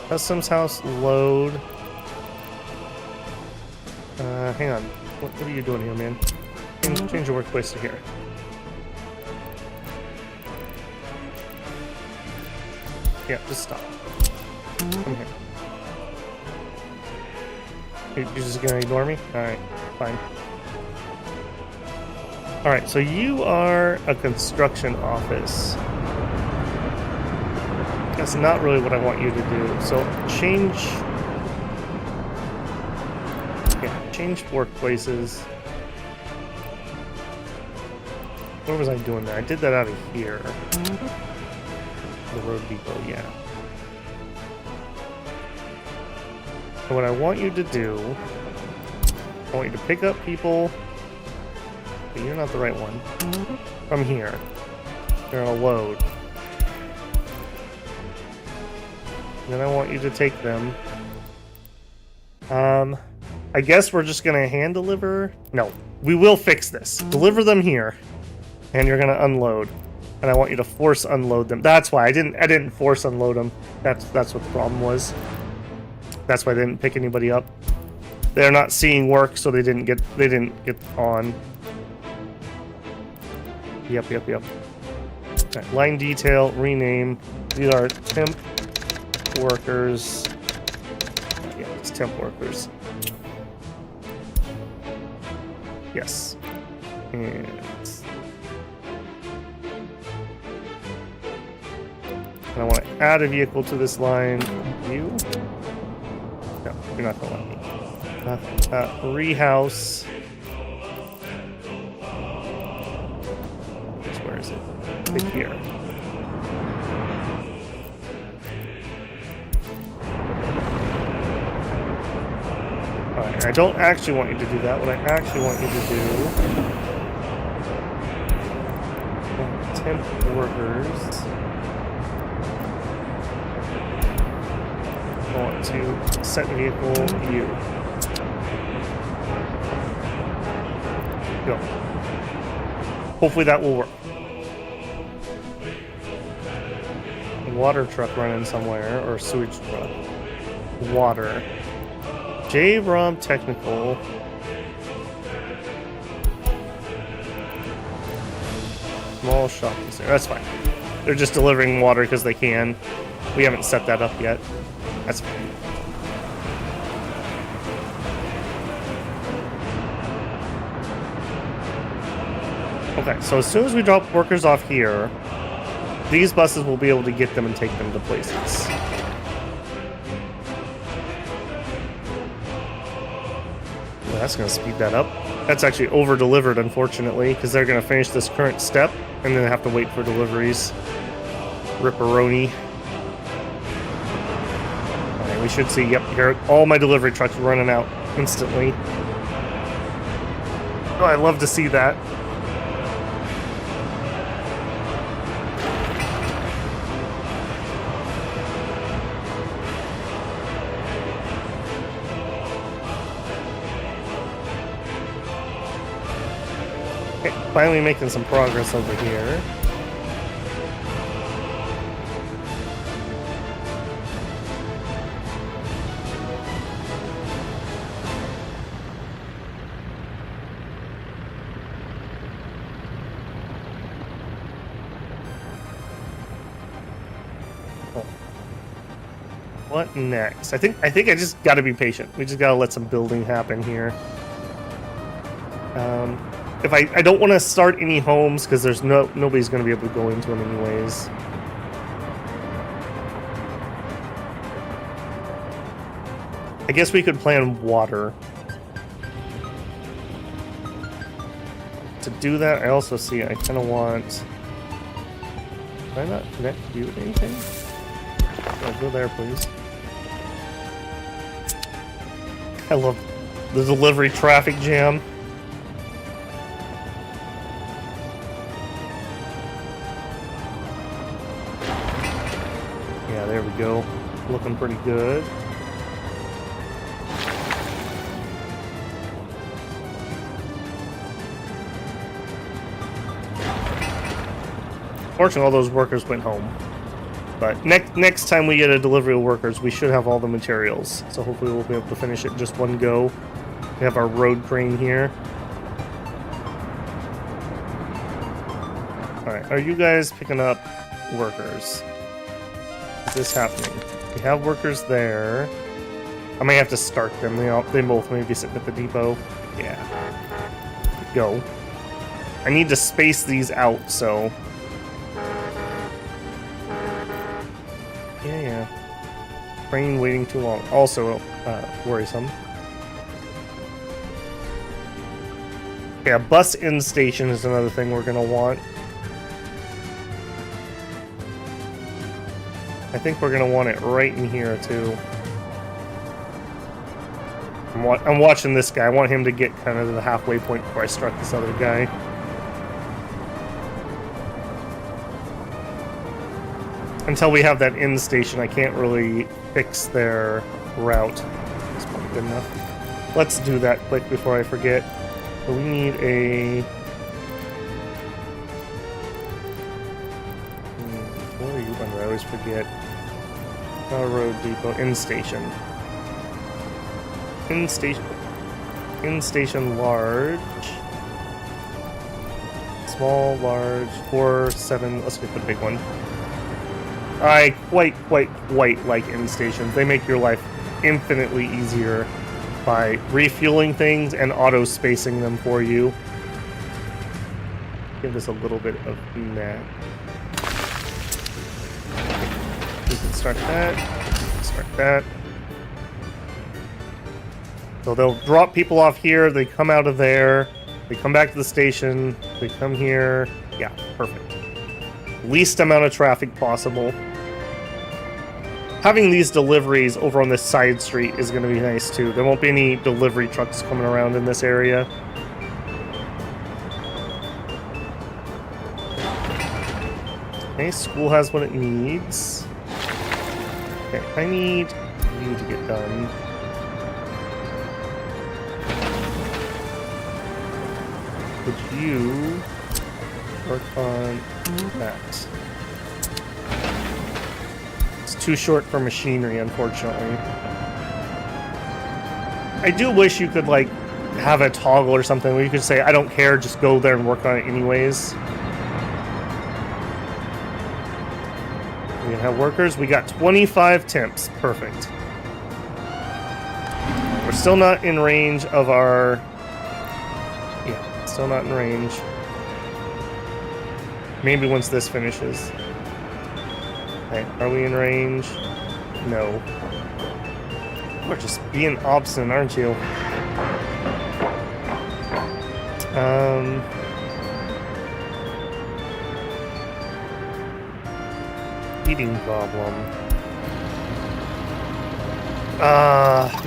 Customs house, load. Hang on. What are you doing here, man? Change your workplace to here. Yeah, just stop. Come here. You're just gonna ignore me? Alright, fine. Alright, so you are a construction office. That's not really what I want you to do. So change... Yeah, change workplaces. Where was I doing that? I did that out of here. The road depot, yeah. So what I want you to do, I want you to pick up people, but you're not the right one, from here. They're on a load. And then I want you to take them. I guess we're just gonna hand deliver. No, we will fix this. Deliver them here, and you're gonna unload. And I want you to force unload them. That's why I didn't force unload them. That's what the problem was. That's why they didn't pick anybody up. They're not seeing work, so they didn't get on. Yep. Right, line detail, rename. These are temp workers. Yeah, it's temp workers. Yes. And And I want to add a vehicle to this line. You? No, you're not going to let me. Rehouse. Where is it? Right here. Alright, I don't actually want you to do that. What I actually want you to do... temp workers. I want to set vehicle you. Go. Hopefully that will work. Water truck running somewhere, or sewage truck. Water. J-Rob Technical. Small shop. That's fine. They're just delivering water because they can. We haven't set that up yet. That's fine. Okay, so as soon as we drop workers off here, these buses will be able to get them and take them to places. Well, that's going to speed that up. That's actually over-delivered, unfortunately, because they're going to finish this current step, and then have to wait for deliveries. Ripperoni. Alright, we should see, yep, here, all my delivery trucks running out instantly. Oh, I love to see that. Finally making some progress over here. Oh. What next? I think I just gotta be patient. We just gotta let some building happen here. If I don't want to start any homes because there's nobody's going to be able to go into them anyways. I guess we could plan water. To do that, I also see I kind of want... Can I not connect you with anything? Oh, go there, please. I love the delivery traffic jam. There we go. Looking pretty good. Fortunately, all those workers went home. But next time we get a delivery of workers, we should have all the materials. So hopefully we'll be able to finish it in just one go. We have our road crane here. Alright, are you guys picking up workers? Is this happening? We have workers there. I may have to start them. They both may be sitting at the depot. Yeah. Go. I need to space these out, so... Yeah. Train waiting too long. Also, worrisome. Yeah, bus in station is another thing we're gonna want. I think we're gonna want it right in here too. I'm watching this guy. I want him to get kind of to the halfway point before I start this other guy. Until we have that end station, I can't really fix their route. That's probably good enough. Let's do that quick before I forget. So we need a... Where are you under? I always forget. Railroad depot. In station. In station large. Small, large, 4, 7. Let's get the big one. I quite like in stations. They make your life infinitely easier by refueling things and auto spacing them for you. Give this a little bit of that. can start that. Start that. So they'll drop people off here. They come out of there. They come back to the station. They come here. Yeah, perfect. Least amount of traffic possible. Having these deliveries over on this side street is going to be nice too. There won't be any delivery trucks coming around in this area. Okay, school has what it needs. Okay, I need you to get done. Could you work on that? It's too short for machinery, unfortunately. I do wish you could, like, have a toggle or something where you could say, I don't care, just go there and work on it anyways. We have workers. We got 25 temps. Perfect. We're still not in range of our... Yeah, still not in range. Maybe once this finishes. Okay, are we in range? No. We're just being obstinate, aren't you? Heating problem.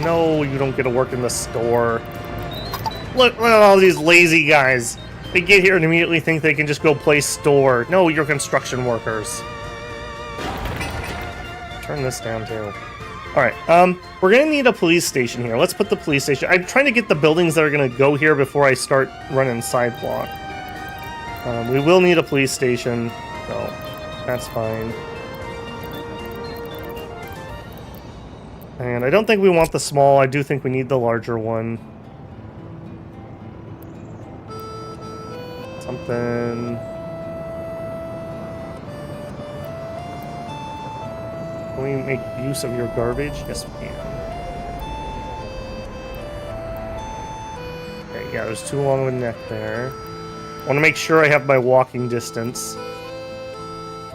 No, you don't get to work in the store. Look at all these lazy guys. They get here and immediately think they can just go play store. No, you're construction workers. Turn this down too. Alright, we're gonna need a police station here. Let's put the police station. I'm trying to get the buildings that are gonna go here before I start running sidewalk. We will need a police station, so that's fine. And I don't think we want the small. I do think we need the larger one. Something... Can we make use of your garbage? Yes, we can. Okay, yeah, there's too long of a neck there. I want to make sure I have my walking distance.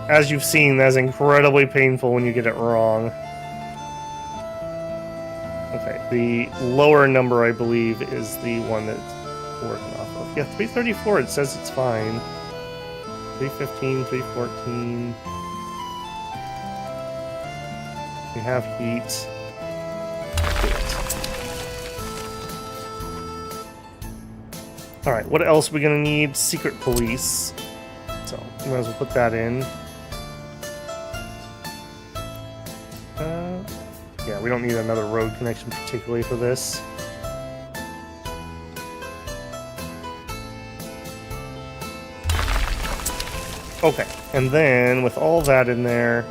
As you've seen, that's incredibly painful when you get it wrong. Okay, the lower number, I believe, is the one that's working off of. Yeah, 334, it says it's fine. 315, 314... We have heat. Alright, what else are we gonna need? Secret police. So, we might as well put that in. Yeah, we don't need another road connection particularly for this. Okay, and then with all that in there,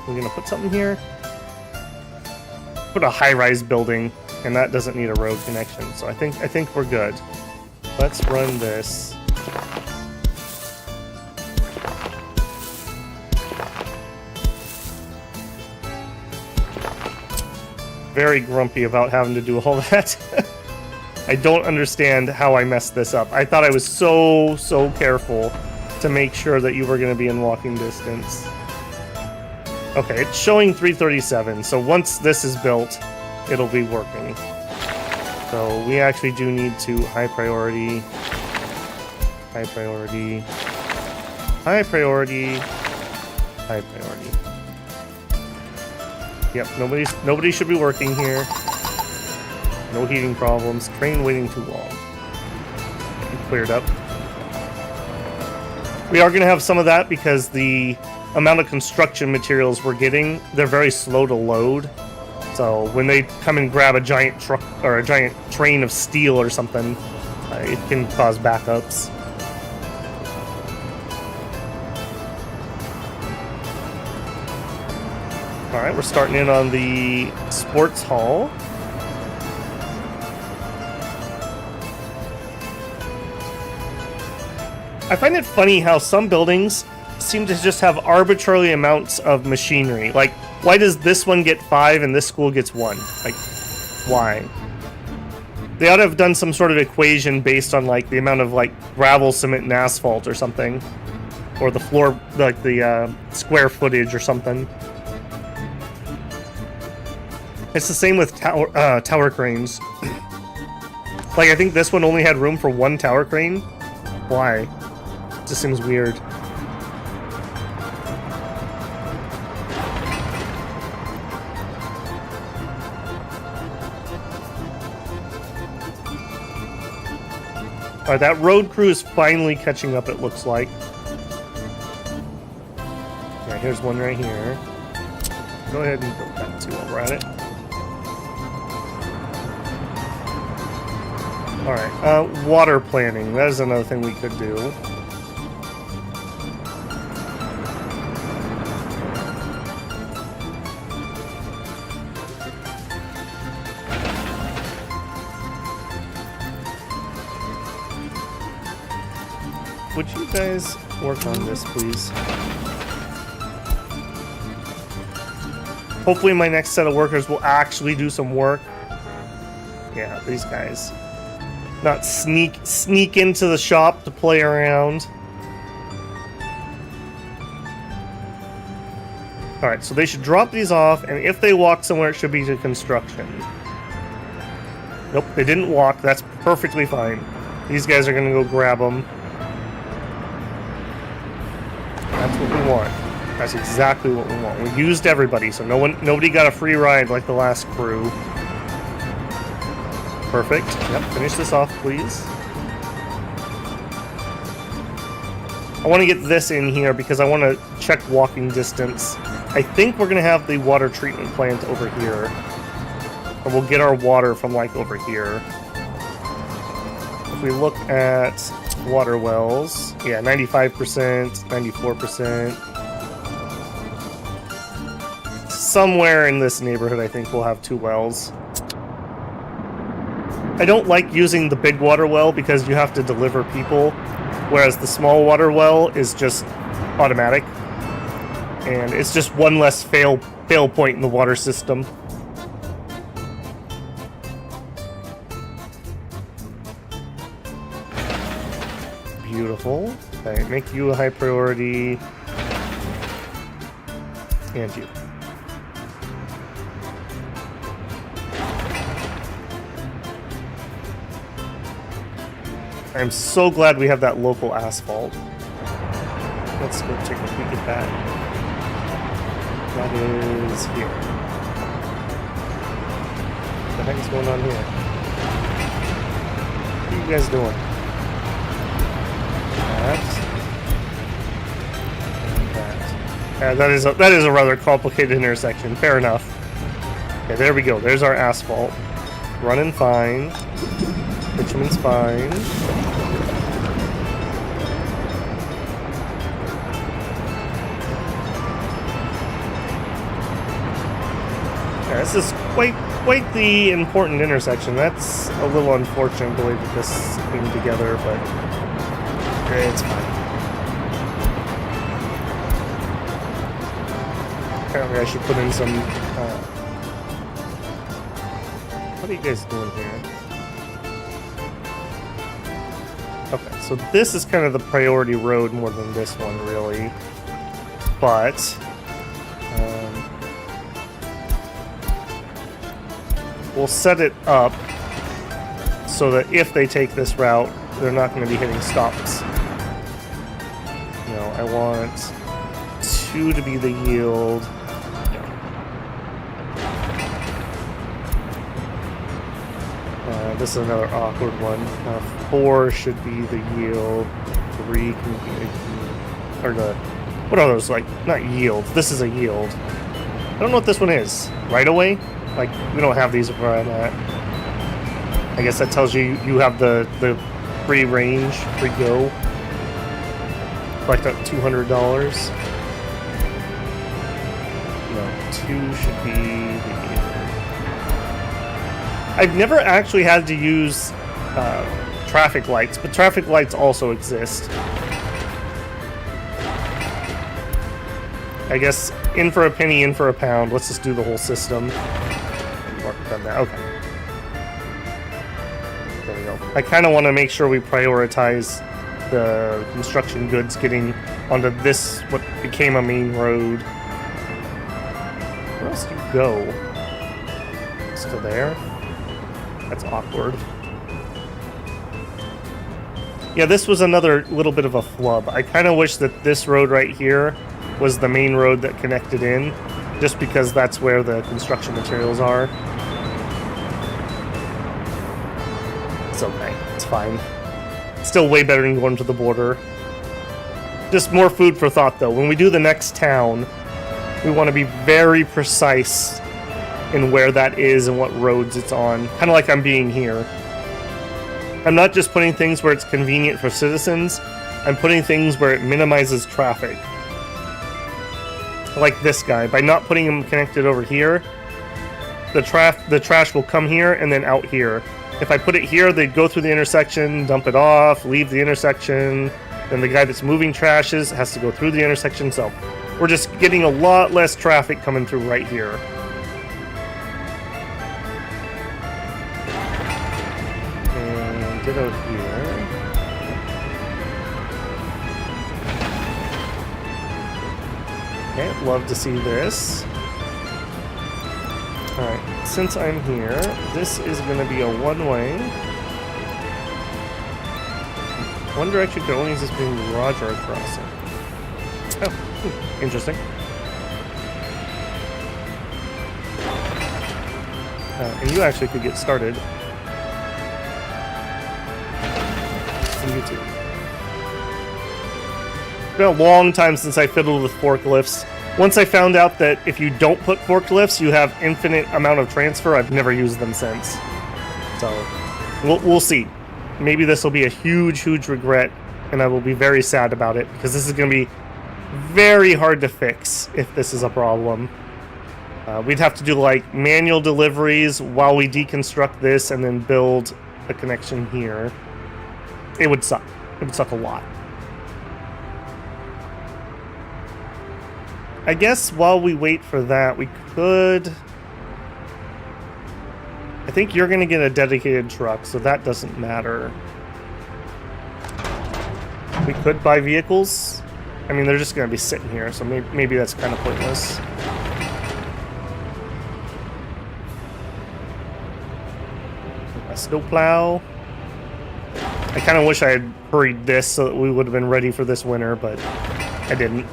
we're gonna put something here. Put a high-rise building, and that doesn't need a road connection. So I think we're good. Let's run this. Very grumpy about having to do all that. I don't understand how I messed this up. I thought I was so careful to make sure that you were going to be in walking distance. Okay, it's showing 337, so once this is built, it'll be working. So we actually do need to high priority, high priority, high priority, high priority. Yep, nobody should be working here. No heating problems. Train waiting too long. Cleared up. We are going to have some of that because the amount of construction materials we're getting, they're very slow to load. So when they come and grab a giant truck or a giant train of steel or something, it can cause backups. Alright, we're starting in on the sports hall. I find it funny how some buildings seem to just have arbitrary amounts of machinery. Like, why does this one get 5 and this school gets 1? Like, why? They ought to have done some sort of equation based on, like, the amount of, like, gravel, cement, and asphalt or something. or the floor, like the square footage or something. It's the same with tower cranes. Like, I think this one only had room for one tower crane. Why? It just seems weird. Alright, that road crew is finally catching up, it looks like. Yeah, here's one right here. Go ahead and build that too while we're at it. Alright, water planning. That is another thing we could do. Would you guys work on this, please? Hopefully my next set of workers will actually do some work. Yeah, these guys. Not sneak into the shop to play around. Alright, so they should drop these off, and if they walk somewhere, it should be to construction. Nope, they didn't walk. That's perfectly fine. These guys are gonna go grab them. That's what we want. That's exactly what we want. We used everybody, so nobody got a free ride like the last crew. Perfect. Yep, finish this off, please. I want to get this in here because I want to check walking distance. I think we're going to have the water treatment plant over here. And we'll get our water from, like, over here. If we look at water wells, yeah, 95%, 94%. Somewhere in this neighborhood, I think we'll have 2 wells. I don't like using the big water well because you have to deliver people, whereas the small water well is just automatic. And it's just one less fail point in the water system. Beautiful. Okay, make you a high priority. And you. I'm so glad we have that local asphalt. Let's go take a peek at that. That is here. What the heck is going on here? What are you guys doing? That. That is a rather complicated intersection. Fair enough. Okay, there we go. There's our asphalt. Running fine. Bitumen's fine. Yeah, this is quite the important intersection. That's a little unfortunate the way that this came together, but it's fine. Apparently I should put in some... what are you guys doing here? Okay, so this is kind of the priority road more than this one, really. But... we'll set it up so that if they take this route, they're not going to be hitting stops. You know, I want 2 to be the yield. This is another awkward one. 4 should be the yield. 3 can be the... or the... what are those, like, not yield. This is a yield. I don't know what this one is. Right away? Like, we don't have these where I'm at. I guess that tells you you have the free range, free go. Collect up $200. No, 2 should be the... I've never actually had to use traffic lights, but traffic lights also exist. I guess in for a penny, in for a pound. Let's just do the whole system. Done that. Okay. There we go. I kind of want to make sure we prioritize the construction goods getting onto this, what became a main road. Where else do you go? Still there? That's awkward. Yeah, this was another little bit of a flub. I kind of wish that this road right here was the main road that connected in, just because that's where the construction materials are. It's okay. It's fine. Still way better than going to the border. Just more food for thought, though. When we do the next town, we want to be very precise in where that is and what roads it's on. Kind of like I'm being here. I'm not just putting things where it's convenient for citizens. I'm putting things where it minimizes traffic. Like this guy. By not putting him connected over here, the trash will come here and then out here. If I put it here, they'd go through the intersection, dump it off, leave the intersection. Then the guy that's moving trashes has to go through the intersection. So we're just getting a lot less traffic coming through right here. And ditto here. Okay, love to see this. Alright, since I'm here, this is going to be a one-way. One direction could only use this being garage road crossing. Oh, interesting. And you actually could get started. On YouTube. It's been a long time since I fiddled with forklifts. Once I found out that if you don't put forklifts, you have infinite amount of transfer, I've never used them since. So, we'll see. Maybe this will be a huge regret, and I will be very sad about it, because this is going to be very hard to fix if this is a problem. We'd have to do, like, manual deliveries while we deconstruct this and then build a connection here. It would suck. It would suck a lot. I guess while we wait for that, we could... I think you're going to get a dedicated truck, so that doesn't matter. We could buy vehicles. I mean, they're just going to be sitting here, so maybe that's kind of pointless. A snowplow. I kind of wish I had hurried this so that we would have been ready for this winter, but I didn't.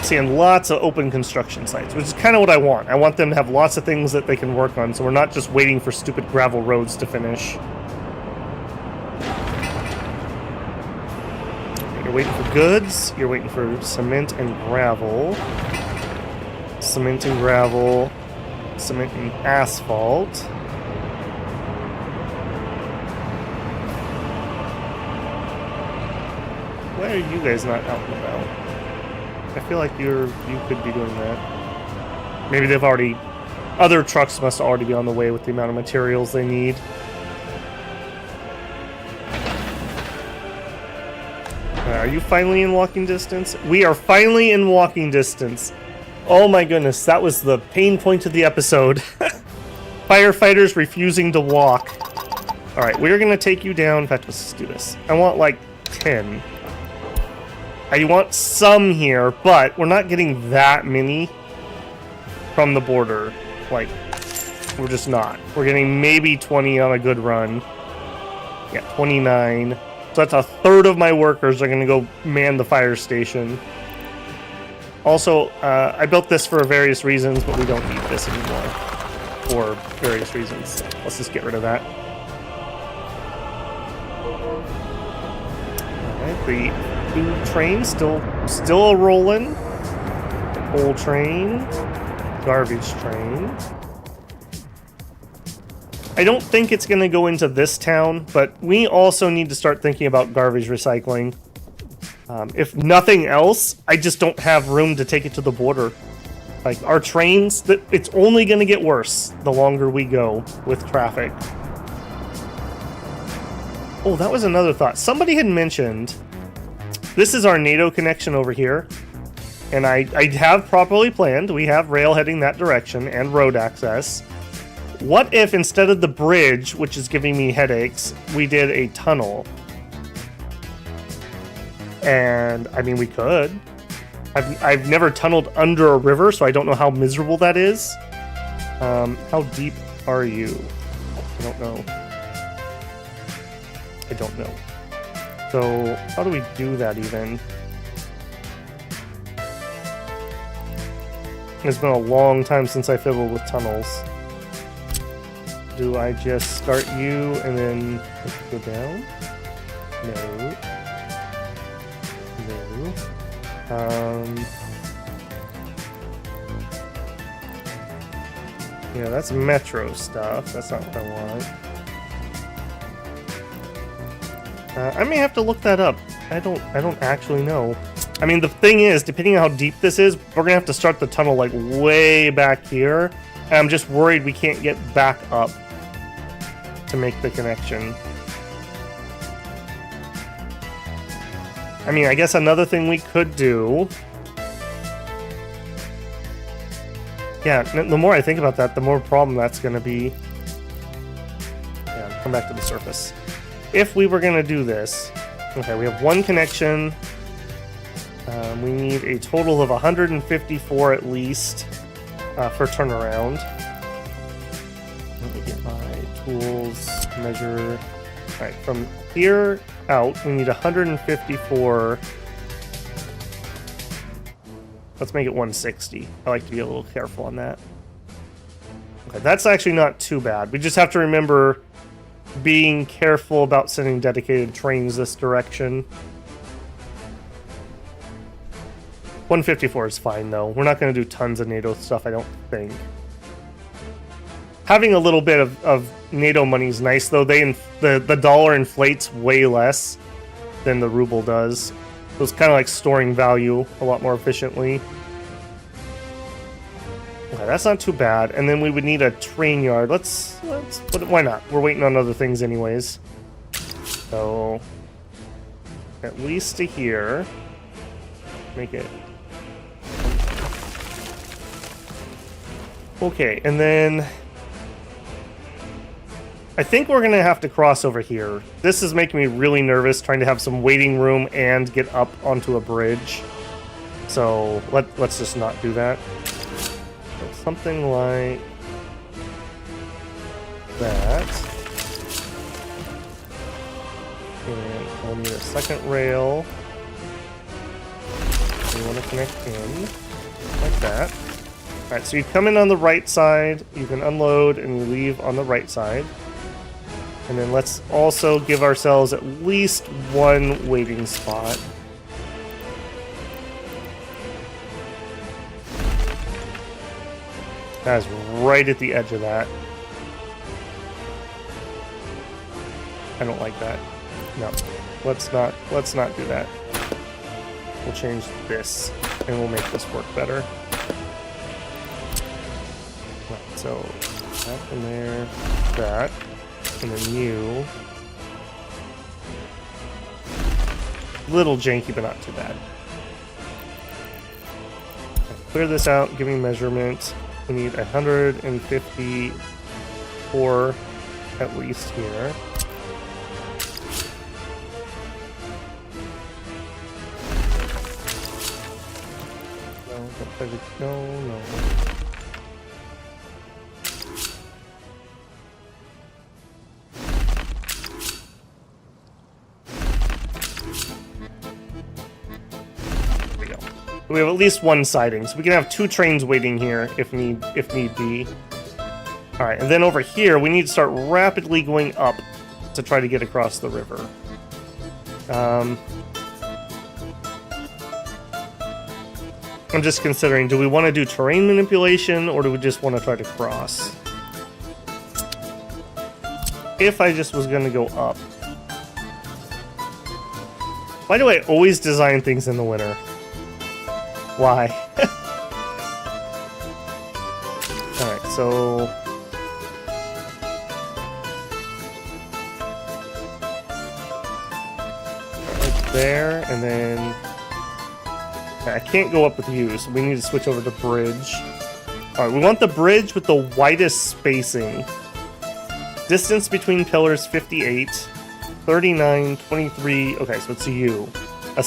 Seeing lots of open construction sites, which is kind of what I want. I want them to have lots of things that they can work on, so we're not just waiting for stupid gravel roads to finish. You're waiting for goods, you're waiting for cement and gravel. Cement and gravel, cement and asphalt. Why are you guys not out and about? I feel like you could be doing that. Maybe they've already... Other trucks must already be on the way with the amount of materials they need. Are you finally in walking distance? We are finally in walking distance. Oh my goodness, that was the pain point of the episode. Firefighters refusing to walk. Alright, we're going to take you down. In fact, let's just do this. I want like 10. I want some here, but we're not getting that many from the border. Like, we're just not. We're getting maybe 20 on a good run. Yeah, 29. So that's a third of my workers are going to go man the fire station. Also, I built this for various reasons, but we don't need this anymore. For various reasons. Let's just get rid of that. Alright, the food train still a rolling. Coal train. Garbage train. I don't think it's going to go into this town, but we also need to start thinking about garbage recycling. If nothing else, I just don't have room to take it to the border. Like, our trains, it's only going to get worse the longer we go with traffic. Oh, that was another thought. Somebody had mentioned, this is our NATO connection over here, and I have properly planned. We have rail heading that direction and road access. What if instead of the bridge, which is giving me headaches, we did a tunnel? And, I mean, we could. I've never tunneled under a river, so I don't know how miserable that is. How deep are you? I don't know. I don't know. So, how do we do that even? It's been a long time since I fiddled with tunnels. Do I just start you and then go down? No. No. Yeah, that's metro stuff. That's not what I want. I may have to look that up. I don't actually know. I mean, the thing is, depending on how deep this is, we're gonna have to start the tunnel like way back here. And I'm just worried we can't get back up to make the connection. I mean, I guess another thing we could do... Yeah, the more I think about that, the more problem that's going to be. Yeah, come back to the surface. If we were going to do this... Okay, we have one connection. We need a total of 154 at least for turnaround. Let me get my tools, measure... Alright, from here out, we need 154... Let's make it 160. I like to be a little careful on that. Okay, that's actually not too bad. We just have to remember being careful about sending dedicated trains this direction. 154 is fine, though. We're not going to do tons of NATO stuff, I don't think. Having a little bit of NATO money is nice, though. The dollar inflates way less than the ruble does. So it's kind of like storing value a lot more efficiently. Okay, that's not too bad. And then we would need a train yard. Let's why not? We're waiting on other things anyways. So at least to here. Make it. Okay, and then I think we're going to have to cross over here. This is making me really nervous, trying to have some waiting room and get up onto a bridge. So let's just not do that. So something like that. And we'll need a second rail. We want to connect in like that. Alright, so you come in on the right side, you can unload, and you leave on the right side. And then let's also give ourselves at least one waiting spot. That is right at the edge of that. I don't like that. No, let's not do that. We'll change this, and we'll make this work better. Right, so that in there, that. And then you. Little janky, but not too bad. Clear this out, give me measurement. We need 154 at least here. No. We have at least one siding, so we can have two trains waiting here if need be. Alright, and then over here, we need to start rapidly going up to try to get across the river. I'm just considering, do we want to do terrain manipulation, or do we just want to try to cross? If I just was going to go up. Why do I always design things in the winter? Why? Alright, so... right there, and then... I can't go up with you, so we need to switch over to bridge. All right, we want the bridge with the widest spacing. Distance between pillars 58, 39, 23. Okay, so it's a U. A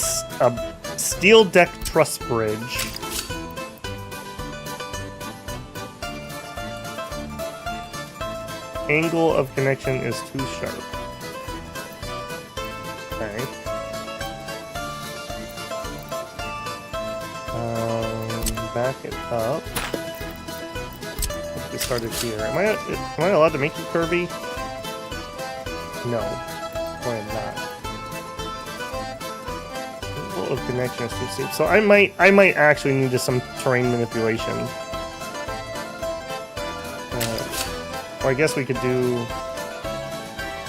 steel deck truss bridge. Angle of connection is too sharp. Okay. Back it up. Let's get started here. Am I allowed to make it curvy? No. I am not. Angle of connection is too steep. So I might actually need just some terrain manipulation. Or I guess we could do...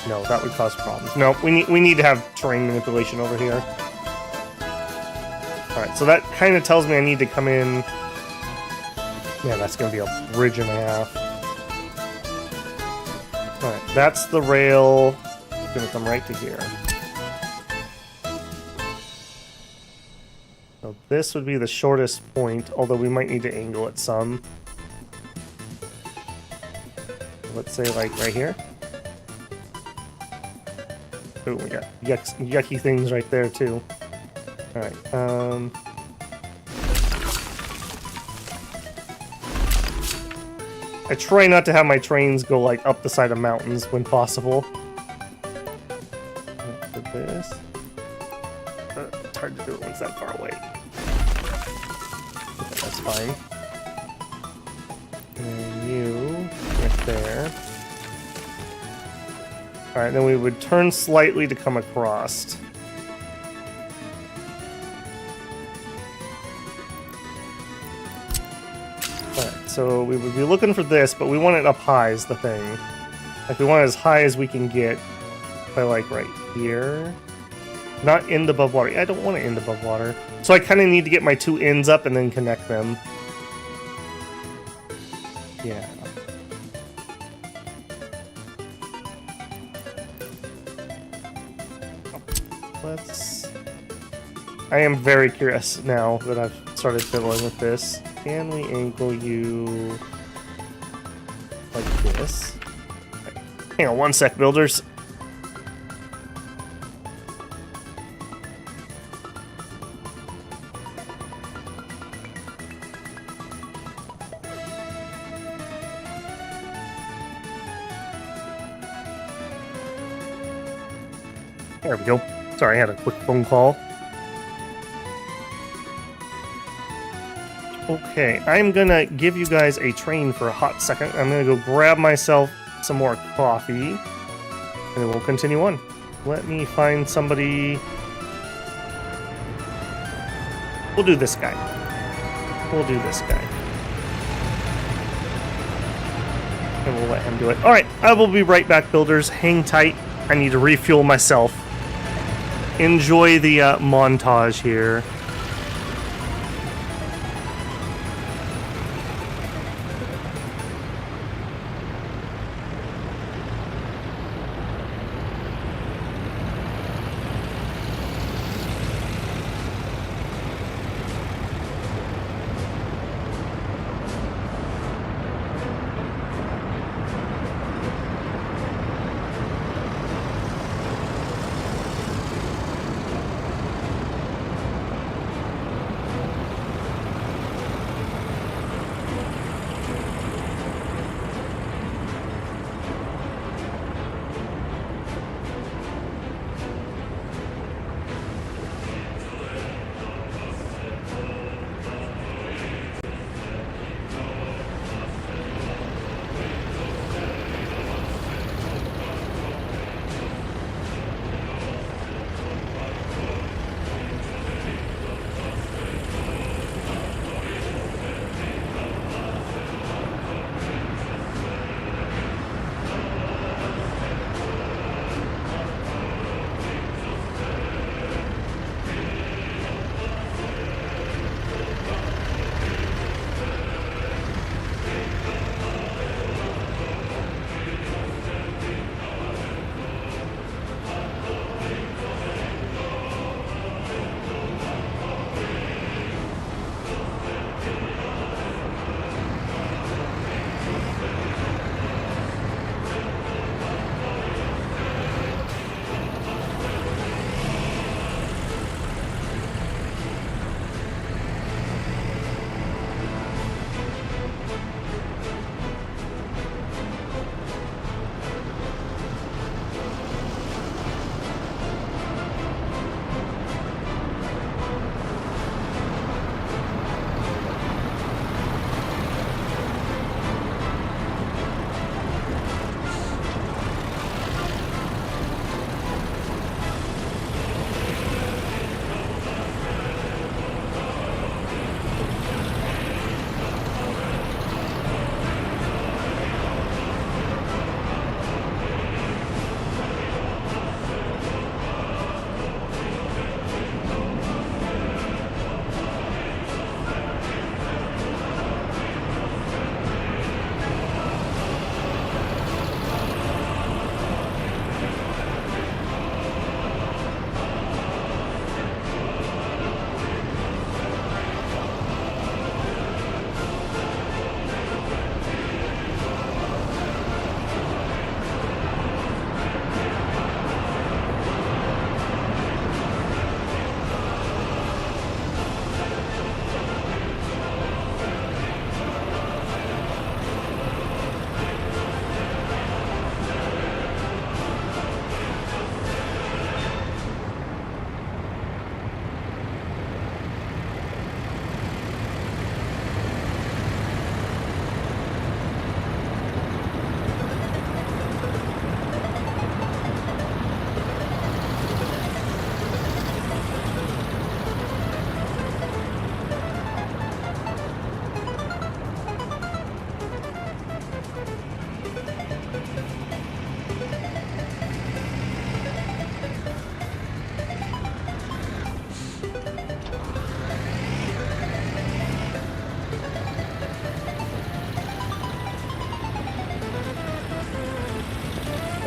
No, that would cause problems. No, we need to have terrain manipulation over here. Alright, so that kind of tells me I need to come in... Yeah, that's going to be a bridge and a half. Alright, that's the rail. It's going to come right to here. So this would be the shortest point, although we might need to angle it some. Let's say, like, right here. Oh, we got yucky things right there, too. Alright, I try not to have my trains go, like, up the side of mountains when possible. For this. It's hard to do it when it's that far away. Okay, that's fine. And you, right there. Alright, then we would turn slightly to come across. Alright, so we would be looking for this, but we want it up high is the thing. Like, we want it as high as we can get by, like, right here. Not end above water. I don't want to end above water. So I kind of need to get my two ends up and then connect them. Yeah. I am very curious now that I've started fiddling with this. Can we angle you like this? Okay. Hang on one sec, builders. There we go. Sorry, I had a quick phone call. Okay, I'm gonna give you guys a train for a hot second. I'm gonna go grab myself some more coffee, and then we'll continue on. Let me find somebody. We'll do this guy. We'll do this guy. And we'll let him do it. Alright, I will be right back, builders. Hang tight. I need to refuel myself. Enjoy the montage here.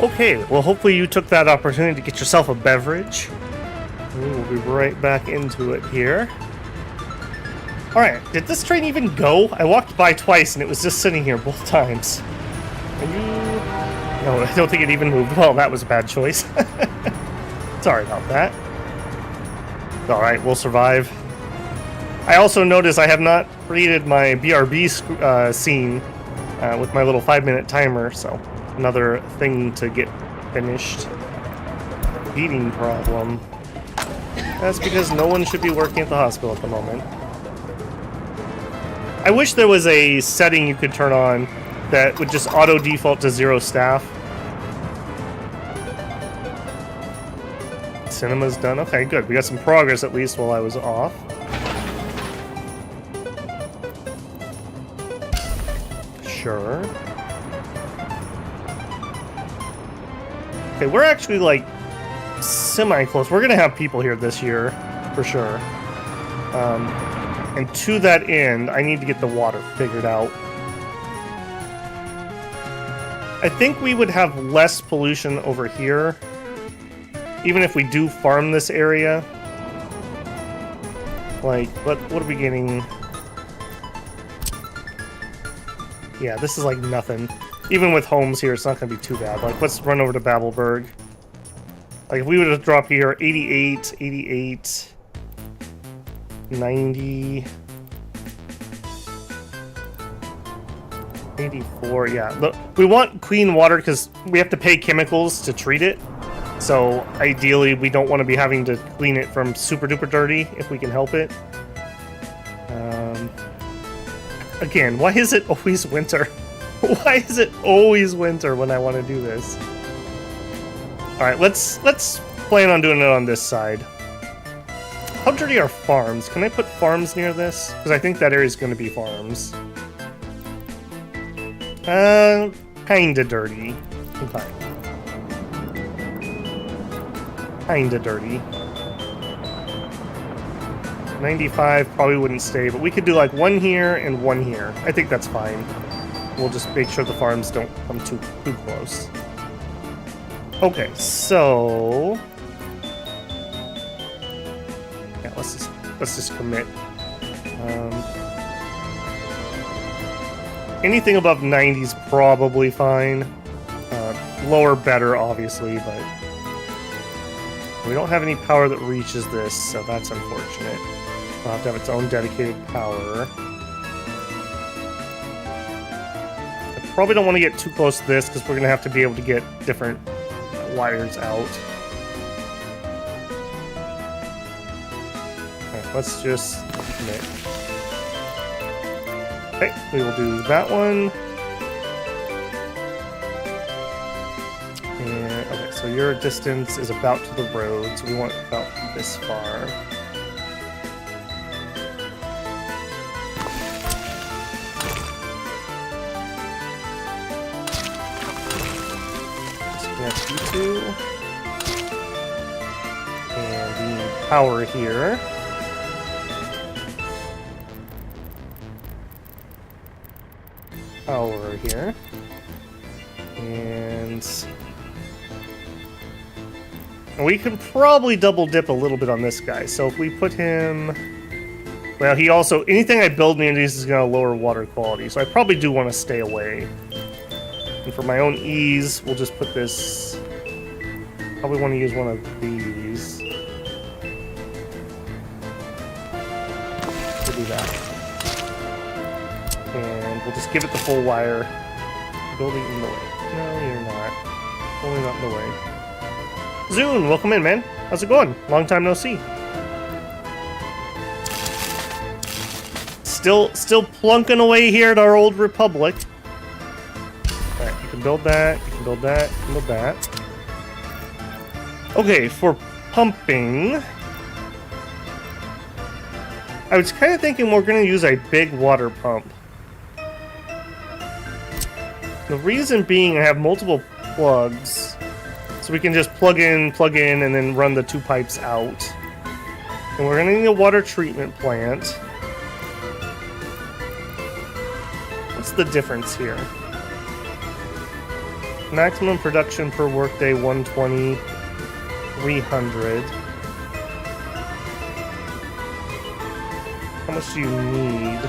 Okay, well hopefully you took that opportunity to get yourself a beverage. We'll be right back into it here. Alright, did this train even go? I walked by twice and it was just sitting here both times. Are you... No, I don't think it even moved. Well, that was a bad choice. Sorry about that. Alright, we'll survive. I also noticed I have not created my BRB scene with my little 5-minute timer, so another thing to get finished. Heating problem. That's because no one should be working at the hospital at the moment. I wish there was a setting you could turn on that would just auto default to 0 staff. Cinema's done. Okay, good. We got some progress at least while I was off. Sure. Okay, we're actually like semi-close. We're gonna have people here this year, for sure. And to that end, I need to get the water figured out. I think we would have less pollution over here, even if we do farm this area. Like, what are we getting? Yeah, this is like nothing. Even with homes here, it's not going to be too bad. Like, let's run over to Babelberg. Like, if we would have dropped here, 88, 88... 90, 84, yeah. Look, we want clean water because we have to pay chemicals to treat it. So ideally, we don't want to be having to clean it from super duper dirty if we can help it. Again, why is it always winter? Why is it always winter when I want to do this? All right, let's plan on doing it on this side. How dirty are farms? Can I put farms near this? Because I think that area is going to be farms. Kinda dirty. Okay. Kinda dirty. 95 probably wouldn't stay, but we could do like one here and one here. I think that's fine. We'll just make sure the farms don't come too close. Okay, so... yeah, let's just commit. Anything above 90 is probably fine. Lower better, obviously, but we don't have any power that reaches this, so that's unfortunate. It'll have to have its own dedicated power. I probably don't want to get too close to this because we're going to have to be able to get different wires out. Alright, let's just commit. Okay, we will do that one. And, okay, so your distance is about to the road, so we want about this far. Disconnect you two. And we need power here. Power here. And we can probably double dip a little bit on this guy. So if we put him... well, he also... anything I build near these is going to lower water quality. So I probably do want to stay away. And for my own ease, we'll just put this... probably want to use one of these. We'll do that. And we'll just give it the full wire. Building in the way. No, you're not. Only not in the way. Zune, welcome in, man. How's it going? Long time no see. Still plunking away here at our old republic. Alright, you can build that, you can build that, you can build that. Okay, for pumping... I was kind of thinking we're going to use a big water pump. The reason being I have multiple plugs, so we can just plug in, and then run the two pipes out. And we're going to need a water treatment plant. What's the difference here? Maximum production per workday 120, 300. How much do you need?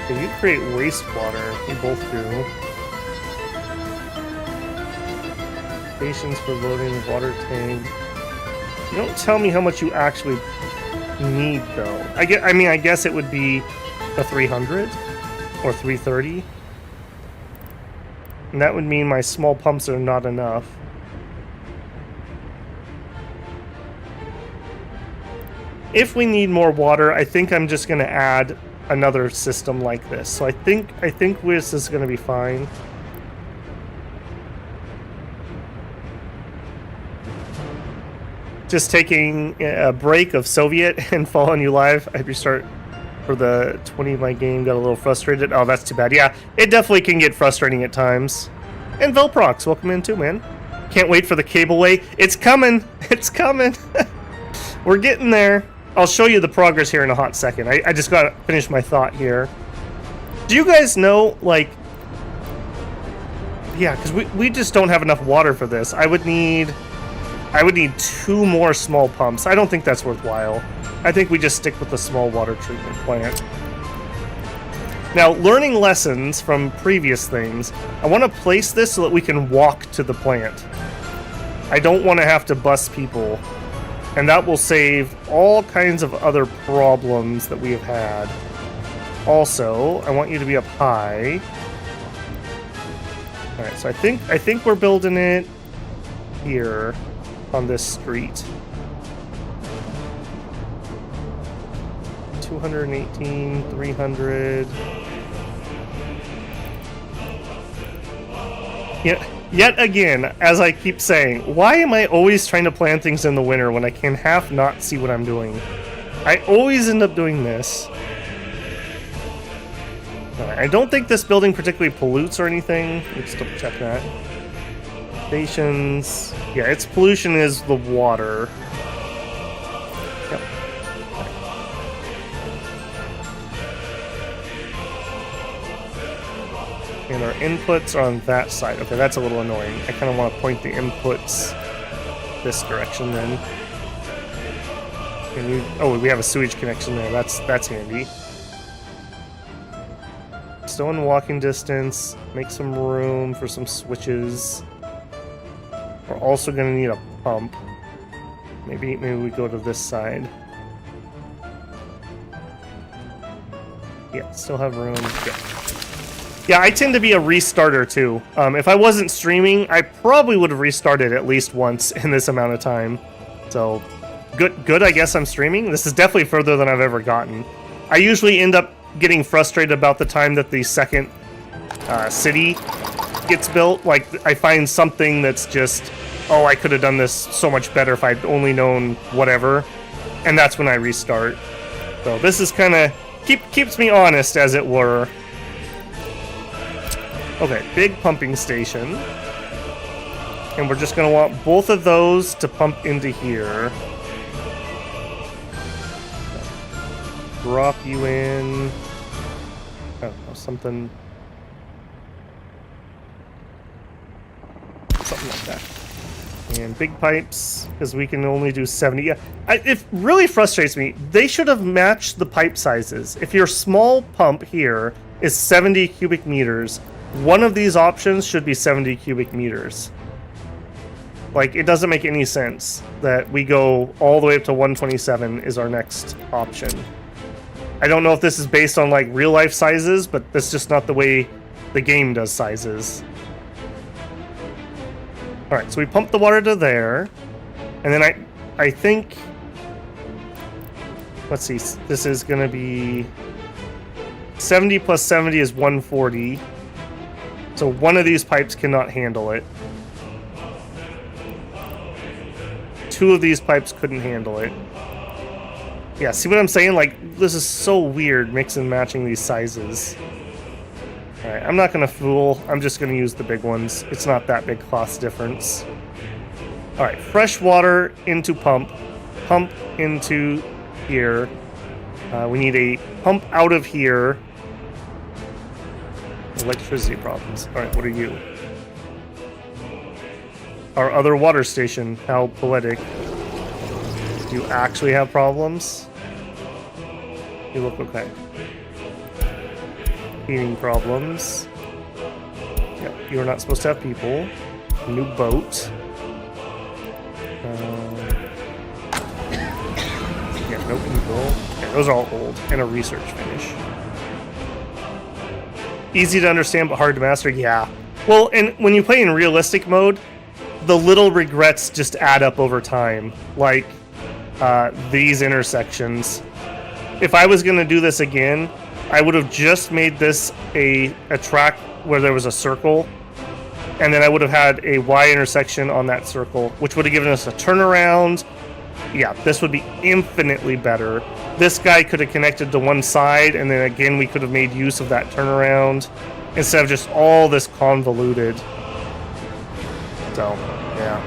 Okay, you create wastewater. We both do. Stations for loading the water tank. You don't tell me how much you actually need, though. I guess it would be a 300 or 330. And that would mean my small pumps are not enough. If we need more water, I think I'm just going to add another system like this. So I think this is going to be fine. Just taking a break of Soviet and following you live. I restart for the 20 my game, got a little frustrated. Oh, that's too bad. Yeah, it definitely can get frustrating at times. And Velprox, welcome in too, man. Can't wait for the cableway. It's coming. It's coming. We're getting there. I'll show you the progress here in a hot second. I just gotta finish my thought here. Do you guys know, like... Yeah, because we just don't have enough water for this. I would need 2 more small pumps. I don't think that's worthwhile. I think we just stick with the small water treatment plant. Now, learning lessons from previous things, I want to place this so that we can walk to the plant. I don't want to have to bus people. And that will save all kinds of other problems that we have had. Also, I want you to be up high. Alright, so I think we're building it here on this street. 218, 300. Yet again, as I keep saying, why am I always trying to plan things in the winter when I can half not see what I'm doing? I always end up doing this. I don't think this building particularly pollutes or anything. Let's double check that. Stations. Yeah, its pollution is the water. Yep. And our inputs are on that side. Okay, that's a little annoying. I kind of want to point the inputs this direction then. And we have a sewage connection there. That's handy. Still in walking distance. Make some room for some switches. We're also going to need a pump. Maybe we go to this side. Yeah, still have room. Yeah, I tend to be a restarter too. If I wasn't streaming, I probably would have restarted at least once in this amount of time. So, good. I guess I'm streaming. This is definitely further than I've ever gotten. I usually end up getting frustrated about the time that the second city gets built. Like, I find something that's just, oh, I could have done this so much better if I'd only known whatever. And that's when I restart. So this is kind of keeps me honest, as it were. Okay, big pumping station. And we're just going to want both of those to pump into here. Drop you in. I don't know, something like that. And big pipes, because we can only do 70. Yeah, it really frustrates me. They should have matched the pipe sizes. If your small pump here is 70 cubic meters, one of these options should be 70 cubic meters. Like, it doesn't make any sense that we go all the way up to 127 is our next option. I don't know if this is based on, like, real-life sizes, but that's just not the way the game does sizes. Alright, so we pump the water to there. And then I think... Let's see, this is going to be... 70 plus 70 is 140. So one of these pipes cannot handle it. Two of these pipes couldn't handle it. Yeah, see what I'm saying? Like, this is so weird, mix and matching these sizes. Alright, I'm not gonna fool. I'm just gonna use the big ones. It's not that big cost difference. Alright, fresh water into pump. Pump into here. We need a pump out of here. Electricity problems. Alright, what are you? Our other water station. How poetic. Do you actually have problems? You look okay. Heating problems. Yep, you are not supposed to have people. New boat. Yeah, no people. Okay, those are all old. And a research finish. Easy to understand, but hard to master? Yeah. Well, and when you play in realistic mode, the little regrets just add up over time. Like, these intersections. If I was going to do this again, I would have just made this a track where there was a circle, and then I would have had a Y intersection on that circle, which would have given us a turnaround. Yeah, this would be infinitely better. This guy could have connected to one side, and then again we could have made use of that turnaround instead of just all this convoluted. So, yeah.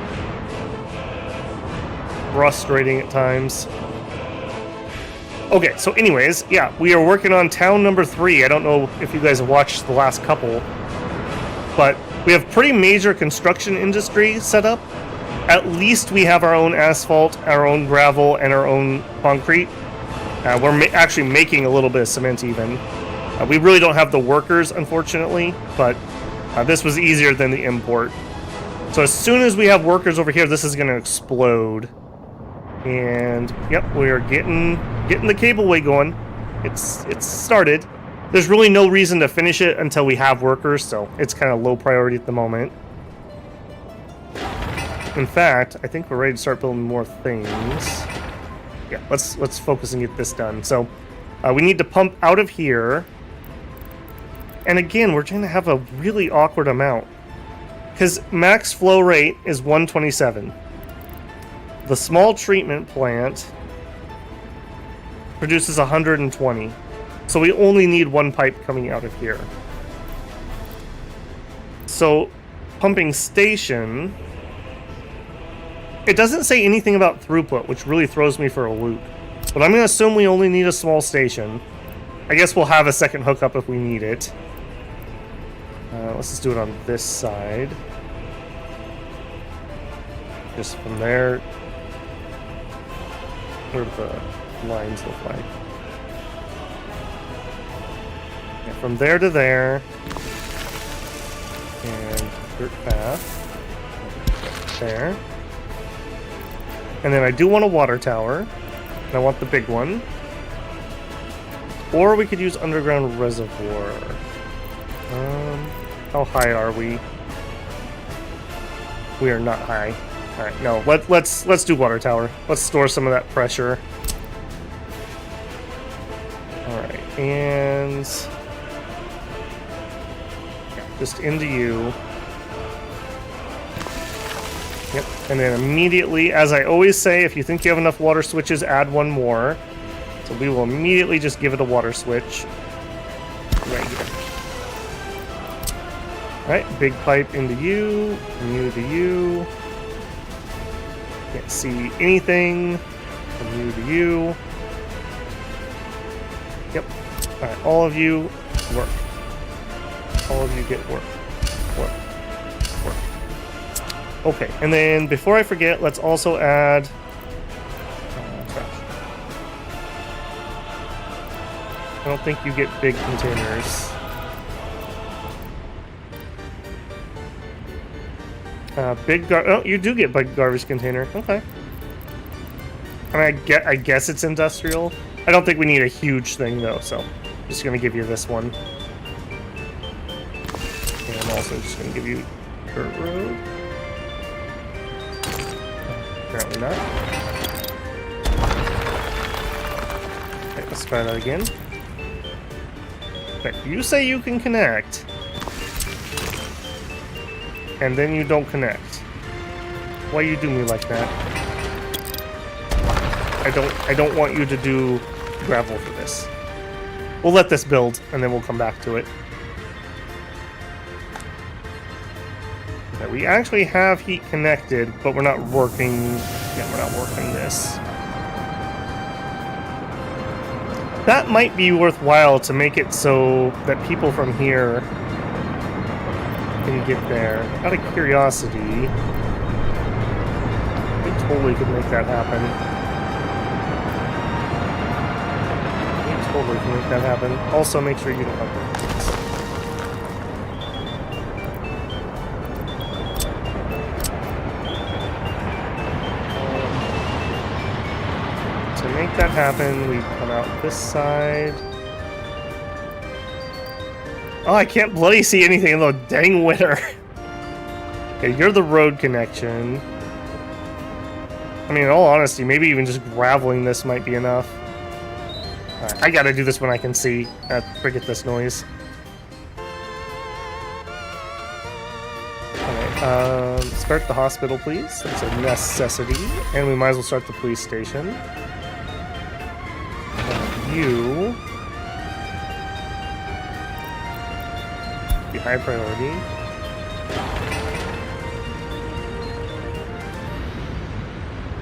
Frustrating at times. Okay, so anyways, yeah, we are working on town number 3. I don't know if you guys have watched the last couple, but we have pretty major construction industry set up. At least we have our own asphalt, our own gravel, and our own concrete. We're actually making a little bit of cement even. We really don't have the workers, unfortunately, but this was easier than the import. So as soon as we have workers over here, this is going to explode. And yep, we are getting the cableway going. It's started. There's really no reason to finish it until we have workers, so it's kind of low priority at the moment. In fact, I think we're ready to start building more things. Yeah, let's focus and get this done. So we need to pump out of here. And again, we're trying to have a really awkward amount, because max flow rate is 127. The small treatment plant produces 120. So we only need one pipe coming out of here. So pumping station, it doesn't say anything about throughput, which really throws me for a loop. But I'm going to assume we only need a small station. I guess we'll have a second hookup if we need it. Let's just do it on this side. Just from there. Where do the lines look like? Yeah, from there to there. And dirt path. There. And then I do want a water tower. And I want the big one. Or we could use underground reservoir. How high are we? We are not high. Alright, no, let's do water tower. Let's store some of that pressure. Alright, and yeah, just into you. Yep, and then immediately, as I always say, if you think you have enough water switches, add one more. So we will immediately just give it a water switch. Right here. Alright, big pipe into you, and you to you. Can't see anything. From you to you. Yep. Alright, all of you work. All of you get work. Work. Work. Okay, and then before I forget, let's also add trash. I don't think you get big containers. Oh, you do get big garbage container. Okay. I mean, I guess it's industrial. I don't think we need a huge thing though, so I'm just gonna give you this one. And I'm also just gonna give you dirt road. Apparently not. Okay, let's try that again. Okay, you say you can connect. And then you don't connect. Why you do me like that? I don't want you to do gravel for this. We'll let this build, and then we'll come back to it. Okay, we actually have heat connected, but we're not working... Yeah, we're not working this. That might be worthwhile to make it so that people from here can get there. Out of curiosity, we totally could make that happen. We totally can make that happen. Also, make sure you don't have this. To make that happen, we come out this side. Oh, I can't bloody see anything in the dang winter. Okay, you're the road connection. I mean, in all honesty, maybe even just graveling this might be enough. Alright, I gotta do this when I can see. Forget this noise. Alright, start the hospital, please. That's a necessity. And we might as well start the police station. You... be high priority.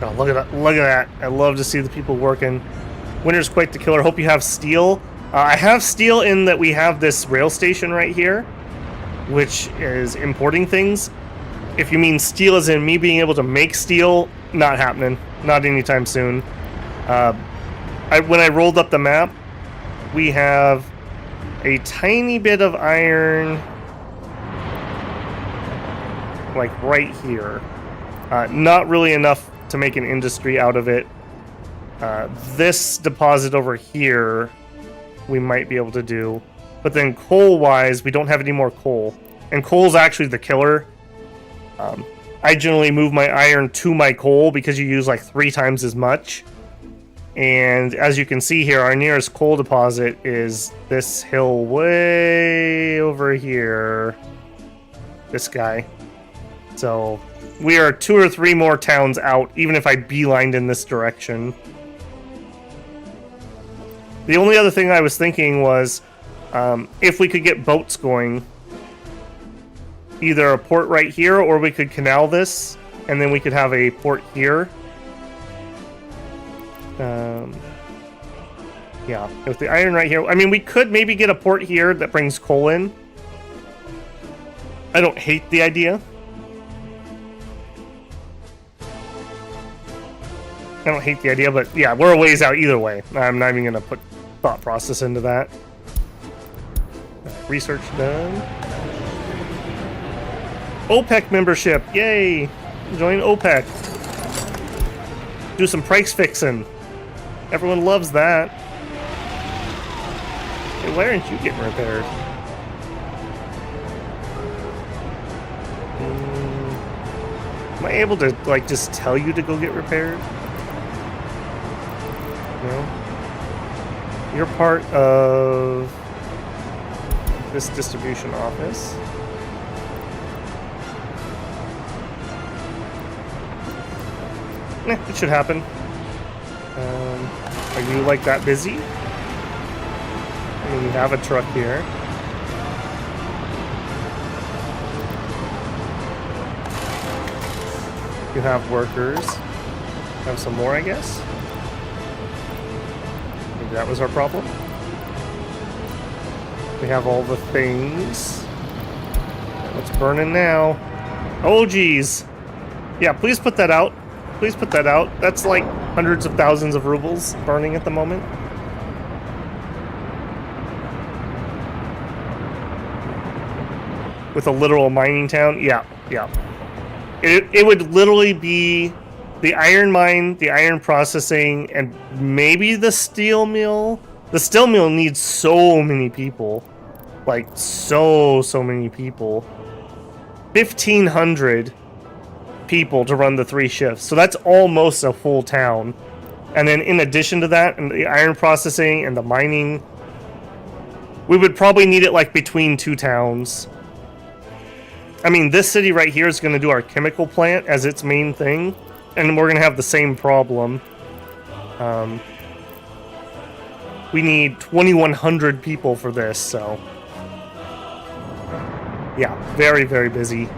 Oh, look at that! Look at that! I love to see the people working. Winter's quite the killer. Hope you have steel. I have steel in that we have this rail station right here, which is importing things. If you mean steel as in me being able to make steel, not happening. Not anytime soon. When I rolled up the map, we have a tiny bit of iron, like right here. Not really enough to make an industry out of it. This deposit over here, we might be able to do. But then coal-wise, we don't have any more coal. And coal's actually the killer. I generally move my iron to my coal because you use like 3 times as much. And as you can see here, our nearest coal deposit is this hill way over here. This guy. So we are 2 or 3 more towns out, even if I beelined in this direction. The only other thing I was thinking was if we could get boats going, either a port right here, or we could canal this, and then we could have a port here. Yeah, with the iron right here. I mean, we could maybe get a port here that brings coal in. I don't hate the idea. I don't hate the idea, but yeah, we're a ways out either way. I'm not even going to put thought process into that. Research done. OPEC membership, yay! Join OPEC. Do some price fixing. Everyone loves that. Hey, why aren't you getting repaired? Am I able to, like, just tell you to go get repaired? No? You're part of this distribution office. It should happen. Are you like that busy? I mean, you have a truck here. You have workers. Have some more, I guess. Maybe that was our problem. We have all the things. What's burning now? Oh, geez. Yeah, please put that out. Please put that out. That's like hundreds of thousands of rubles burning at the moment. With a literal mining town? Yeah, yeah. It would literally be the iron mine, the iron processing, and maybe the steel mill. The steel mill needs so many people. Like, so many people. 1,500 people to run the 3 shifts. So that's almost a full town. And then in addition to that, and the iron processing and the mining, we would probably need it like between 2 towns. I mean, this city right here is going to do our chemical plant as its main thing, and we're going to have the same problem. We need 2,100 people for this, so yeah, very, very busy.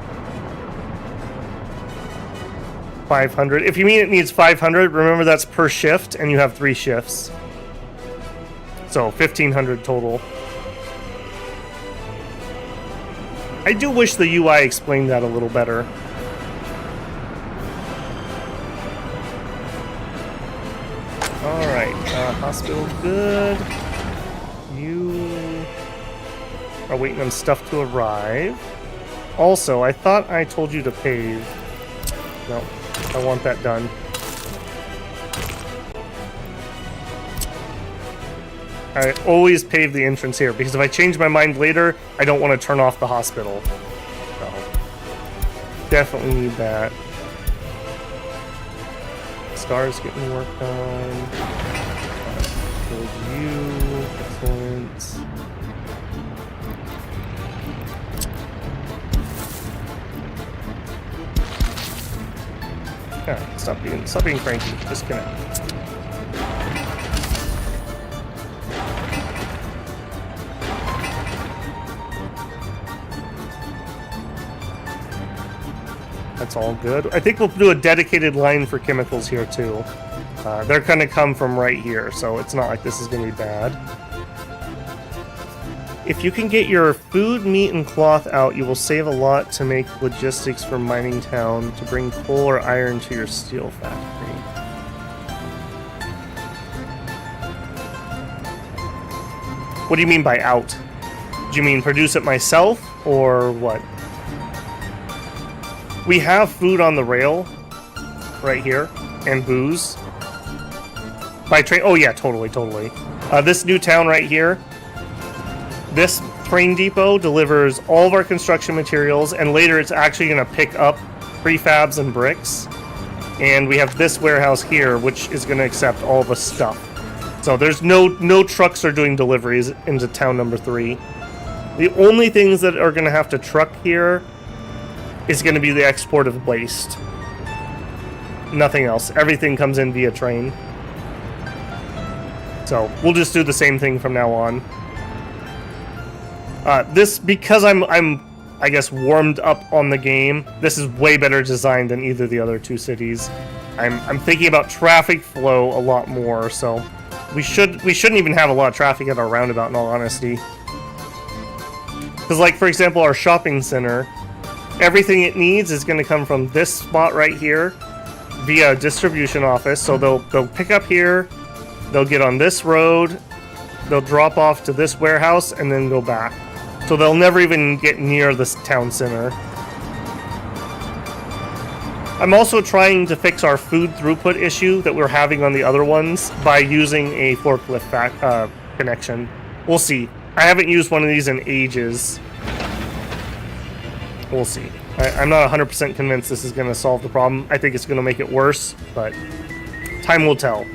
500. If you mean it needs 500, remember that's per shift, and you have 3 shifts. So 1,500 total. I do wish the UI explained that a little better. Alright, hospital good. You are waiting on stuff to arrive. Also, I thought I told you to pave. No, I want that done. I always pave the entrance here, because if I change my mind later, I don't want to turn off the hospital. So, definitely need that. Stars getting worked on. Build you. Excellent. Alright, stop being cranky. Just connect. That's all good. I think we'll do a dedicated line for chemicals here too. They're gonna come from right here, so it's not like this is gonna be bad. If you can get your food, meat, and cloth out, you will save a lot to make logistics for mining town to bring coal or iron to your steel factory. What do you mean by out? Do you mean produce it myself, or what? We have food on the rail right here, and booze. By train? Oh yeah, totally. This new town right here, this train depot delivers all of our construction materials, and later it's actually going to pick up prefabs and bricks. And we have this warehouse here, which is going to accept all the stuff. So there's no trucks are doing deliveries into town number 3. The only things that are going to have to truck here is going to be the export of waste. Nothing else. Everything comes in via train. So we'll just do the same thing from now on. This, because I'm I guess warmed up on the game, this is way better designed than either of the other 2 cities. I'm thinking about traffic flow a lot more, so we shouldn't even have a lot of traffic at our roundabout, in all honesty. Because, like, for example, our shopping center, everything it needs is going to come from this spot right here via distribution office. So they'll pick up here, they'll get on this road, they'll drop off to this warehouse, and then go back. So they'll never even get near this town center. I'm also trying to fix our food throughput issue that we're having on the other ones by using a forklift connection. We'll see. I haven't used one of these in ages. We'll see. I'm not 100% convinced this is going to solve the problem. I think it's going to make it worse, but time will tell.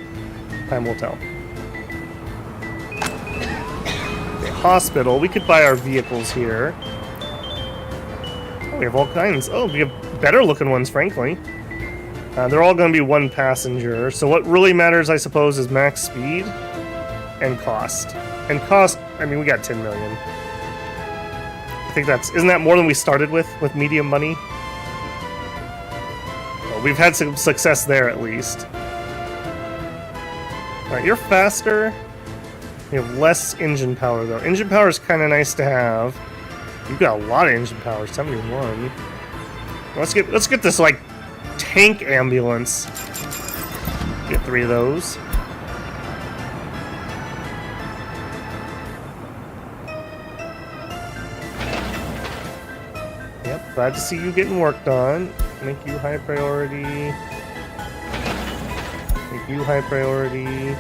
Time will tell. Okay, hospital. We could buy our vehicles here. Oh, we have all kinds. Oh, we have better looking ones, frankly. They're all going to be 1 passenger. So what really matters, I suppose, is max speed and cost. And cost, I mean, we got 10 million. I think isn't that more than we started with medium money? Well, we've had some success there at least. Alright, you're faster. You have less engine power though. Engine power is kind of nice to have. You've got a lot of engine power, 71. Let's get this like tank ambulance. Get 3 of those. Yep, glad to see you getting worked on. Make you high priority. Make you high priority.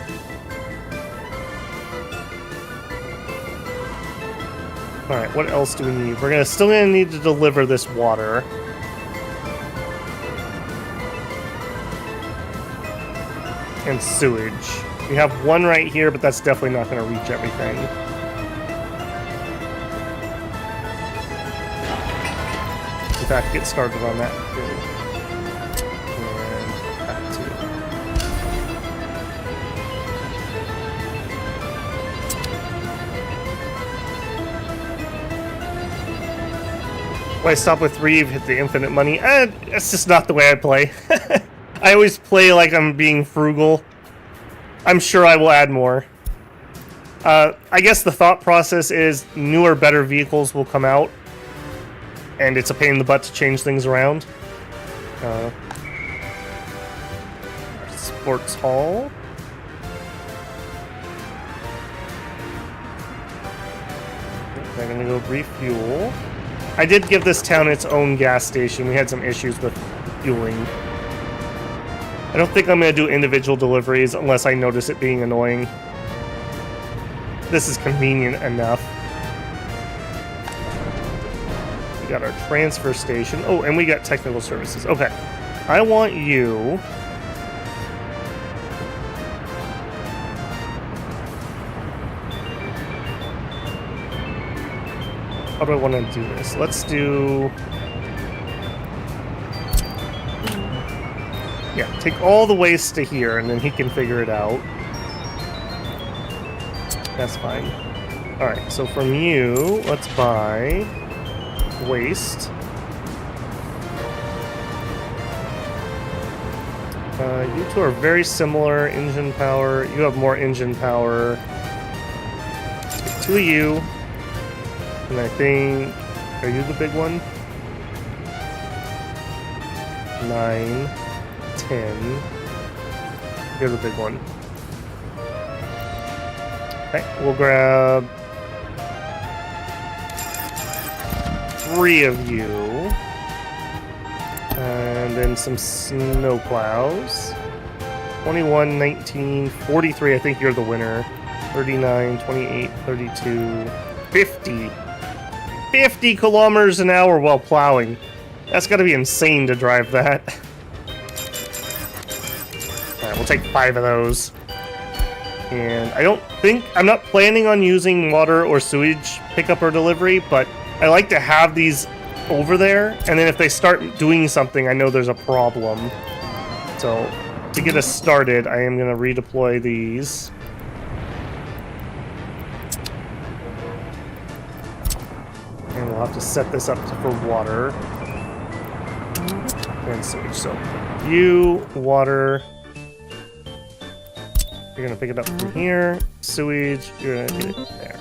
Alright, what else do we need? We're still gonna need to deliver this water. And sewage. We have 1 right here, but that's definitely not gonna reach everything. In fact, get started on that too. And that too. Why stop with 3? You've hit the infinite money. That's just not the way I play. I always play like I'm being frugal. I'm sure I will add more. I guess the thought process is newer, better vehicles will come out, and it's a pain in the butt to change things around. Sports hall. I'm gonna go refuel. I did give this town its own gas station. We had some issues with fueling. I don't think I'm gonna do individual deliveries unless I notice it being annoying. This is convenient enough. We got our transfer station. Oh, and we got technical services. Okay. I want you... How do I want to do this? Let's do... Yeah, take all the waste to here, and then he can figure it out. That's fine. Alright, so from you, let's buy waste. You two are very similar. Engine power. You have more engine power. Let's get two of you. And I think... Are you the big one? 9, 10. You're the big one. Okay, we'll grab 3 of you. And then some snow plows. 21, 19, 43, I think you're the winner. 39, 28, 32, 50. 50 kilometers an hour while plowing. That's gotta be insane to drive that. Alright, we'll take 5 of those. And I'm not planning on using water or sewage pickup or delivery, but I like to have these over there, and then if they start doing something, I know there's a problem. So, to get us started, I am going to redeploy these. And we'll have to set this up for water. And sewage. So, you, water. You're going to pick it up from here. Sewage, you're going to get it there.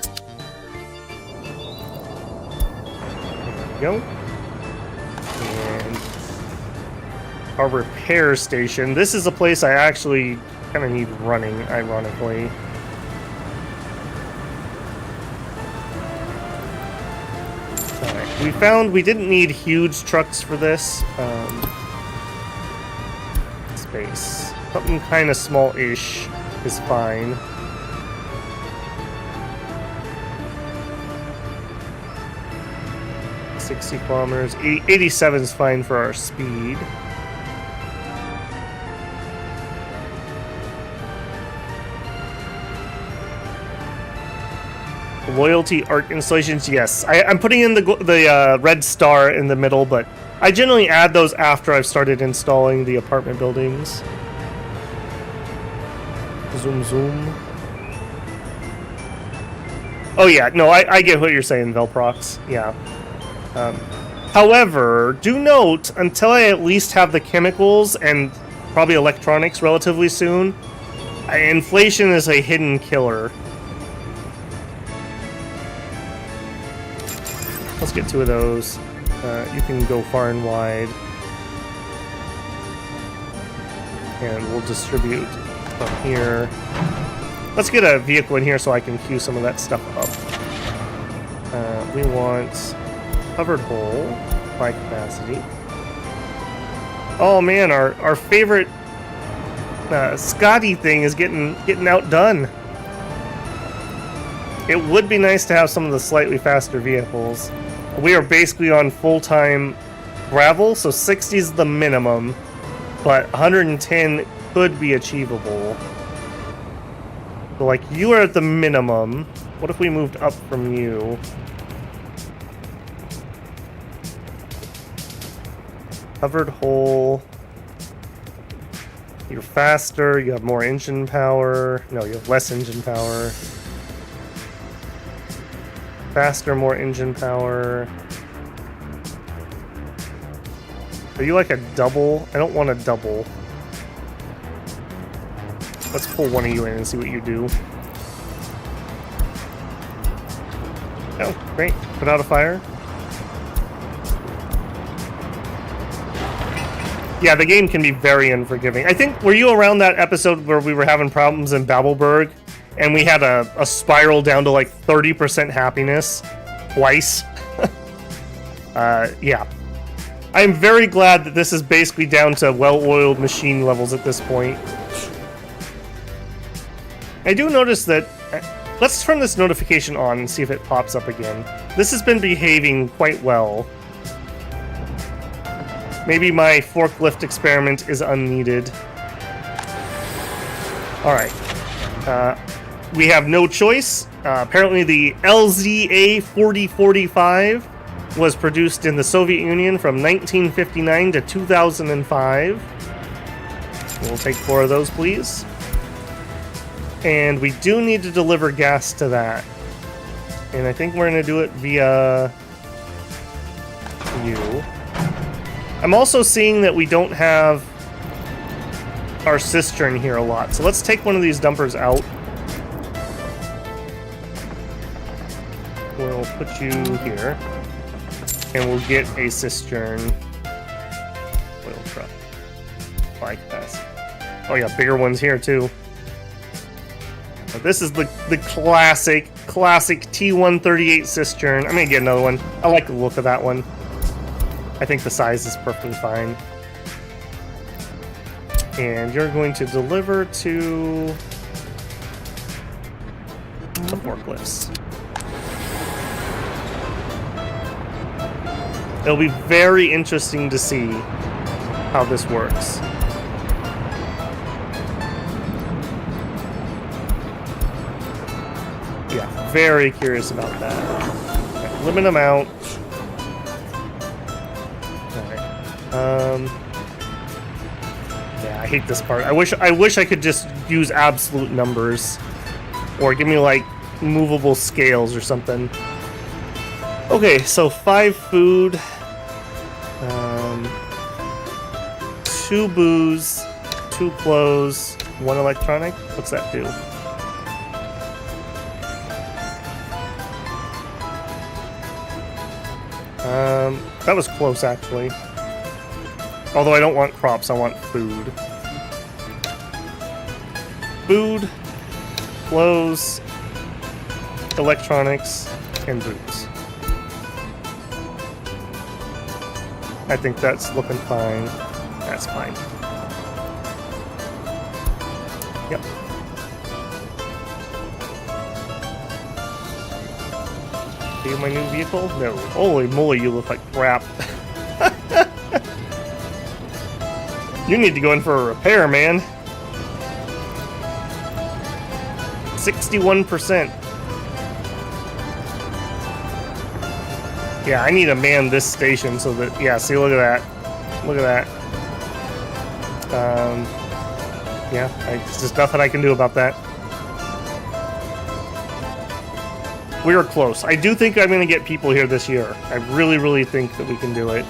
Go. And our repair station. This is a place I actually kind of need running, ironically. Alright, we found we didn't need huge trucks for this. Space. Something kind of small-ish is fine. 60 kilometers. 87 is fine for our speed. Loyalty art installations, yes. I'm putting in the red star in the middle, but I generally add those after I've started installing the apartment buildings. Zoom, zoom. Oh yeah, no, I get what you're saying, Velprox. Yeah. However, do note, until I at least have the chemicals and probably electronics relatively soon, inflation is a hidden killer. Let's get 2 of those. You can go far and wide. And we'll distribute from here. Let's get a vehicle in here so I can queue some of that stuff up. We want covered hole by capacity. Oh man, our favorite Scotty thing is getting outdone. It would be nice to have some of the slightly faster vehicles. We are basically on full-time gravel, so 60 is the minimum, but 110 could be achievable. So, like, you are at the minimum. What if we moved up from you? Covered hole. You're faster, you have more engine power. No, you have less engine power. Faster, more engine power. Are you like a double? I don't want a double. Let's pull one of you in and see what you do. Oh, great. Put out a fire. Yeah, the game can be very unforgiving. I think, were you around that episode where we were having problems in Babelberg and we had a spiral down to like 30% happiness twice? Yeah. I'm very glad that this is basically down to well-oiled machine levels at this point. I do notice that... Let's turn this notification on and see if it pops up again. This has been behaving quite well. Maybe my forklift experiment is unneeded. Alright. We have no choice. Apparently the LZA 4045 was produced in the Soviet Union from 1959 to 2005. We'll take 4 of those, please. And we do need to deliver gas to that. And I think we're going to do it via you. I'm also seeing that we don't have our cistern here a lot. So let's take one of these dumpers out. We'll put you here. And we'll get a cistern. Oil truck. Like this. Oh yeah, bigger ones here too. This is the classic T138 cistern. I'm gonna get another one. I like the look of that one. I think the size is perfectly fine. And you're going to deliver to the forklifts. It'll be very interesting to see how this works. Yeah, very curious about that. Okay, limit them out. Yeah, I hate this part. I wish I could just use absolute numbers, or give me like movable scales or something. Okay, so 5 food, 2 booze, 2 clothes, 1 electronic. What's that do? That was close actually. Although I don't want crops, I want food. Food, clothes, electronics, and booze. I think that's looking fine. That's fine. Yep. See my new vehicle? No. Holy moly, you look like crap. You need to go in for a repair, man. 61%. Yeah, I need to man this station so that... Yeah, see, look at that. Look at that. Yeah, there's just nothing I can do about that. We were close. I do think I'm going to get people here this year. I really, really think that we can do it.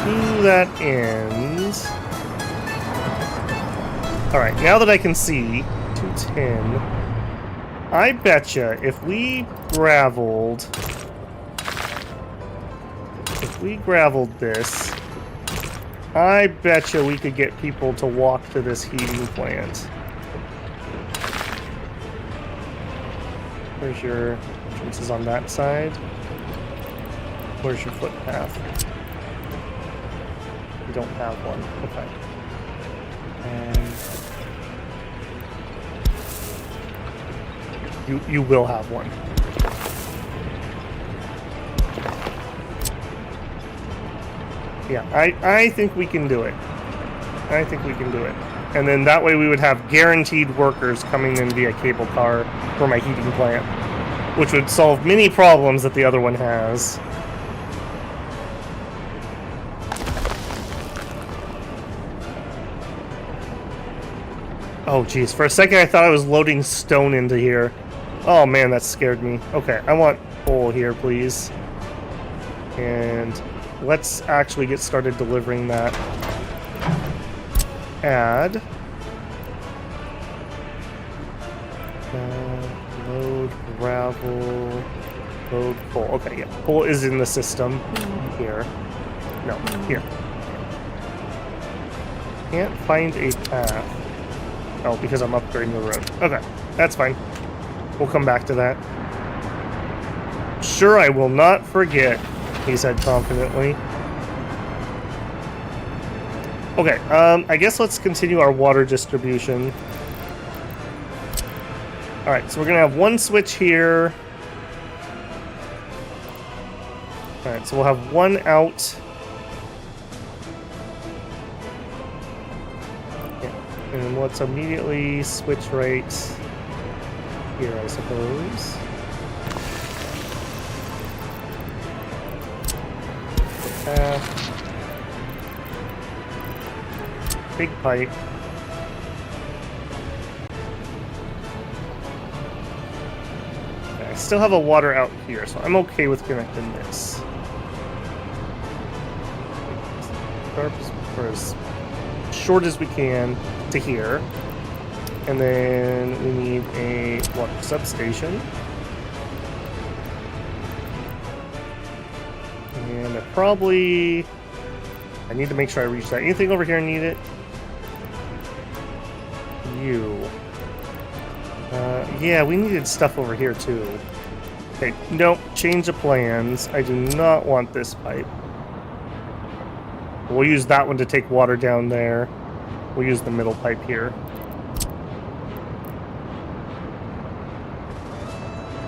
To that end... Alright, now that I can see 210, I betcha if we graveled this, I betcha we could get people to walk to this heating plant. Where's your entrances on that side? Where's your footpath? You don't have one. Okay. And you will have one. Yeah, I think we can do it. I think we can do it. And then that way we would have guaranteed workers coming in via cable car for my heating plant, which would solve many problems that the other one has. Oh geez, for a second I thought I was loading stone into here. Oh man, that scared me. Okay, I want coal here, please. And let's actually get started delivering that. Add. Load gravel. Load coal. Okay, yeah. Coal is in the system. Here. No, here. Can't find a path. Oh, because I'm upgrading the road. Okay, that's fine. We'll come back to that. Sure, I will not forget, he said confidently. Okay, I guess let's continue our water distribution. Alright, so we're gonna have one switch here. Alright, so we'll have one out. Yeah, and let's immediately switch right here, I suppose. Big pipe. Okay, I still have a water out here, so I'm okay with connecting this. For as short as we can to here. And then we need a water substation. And I need to make sure I reach that. Anything over here need it? Yeah, we needed stuff over here too. Okay, nope, change of plans. I do not want this pipe. We'll use that one to take water down there. We'll use the middle pipe here.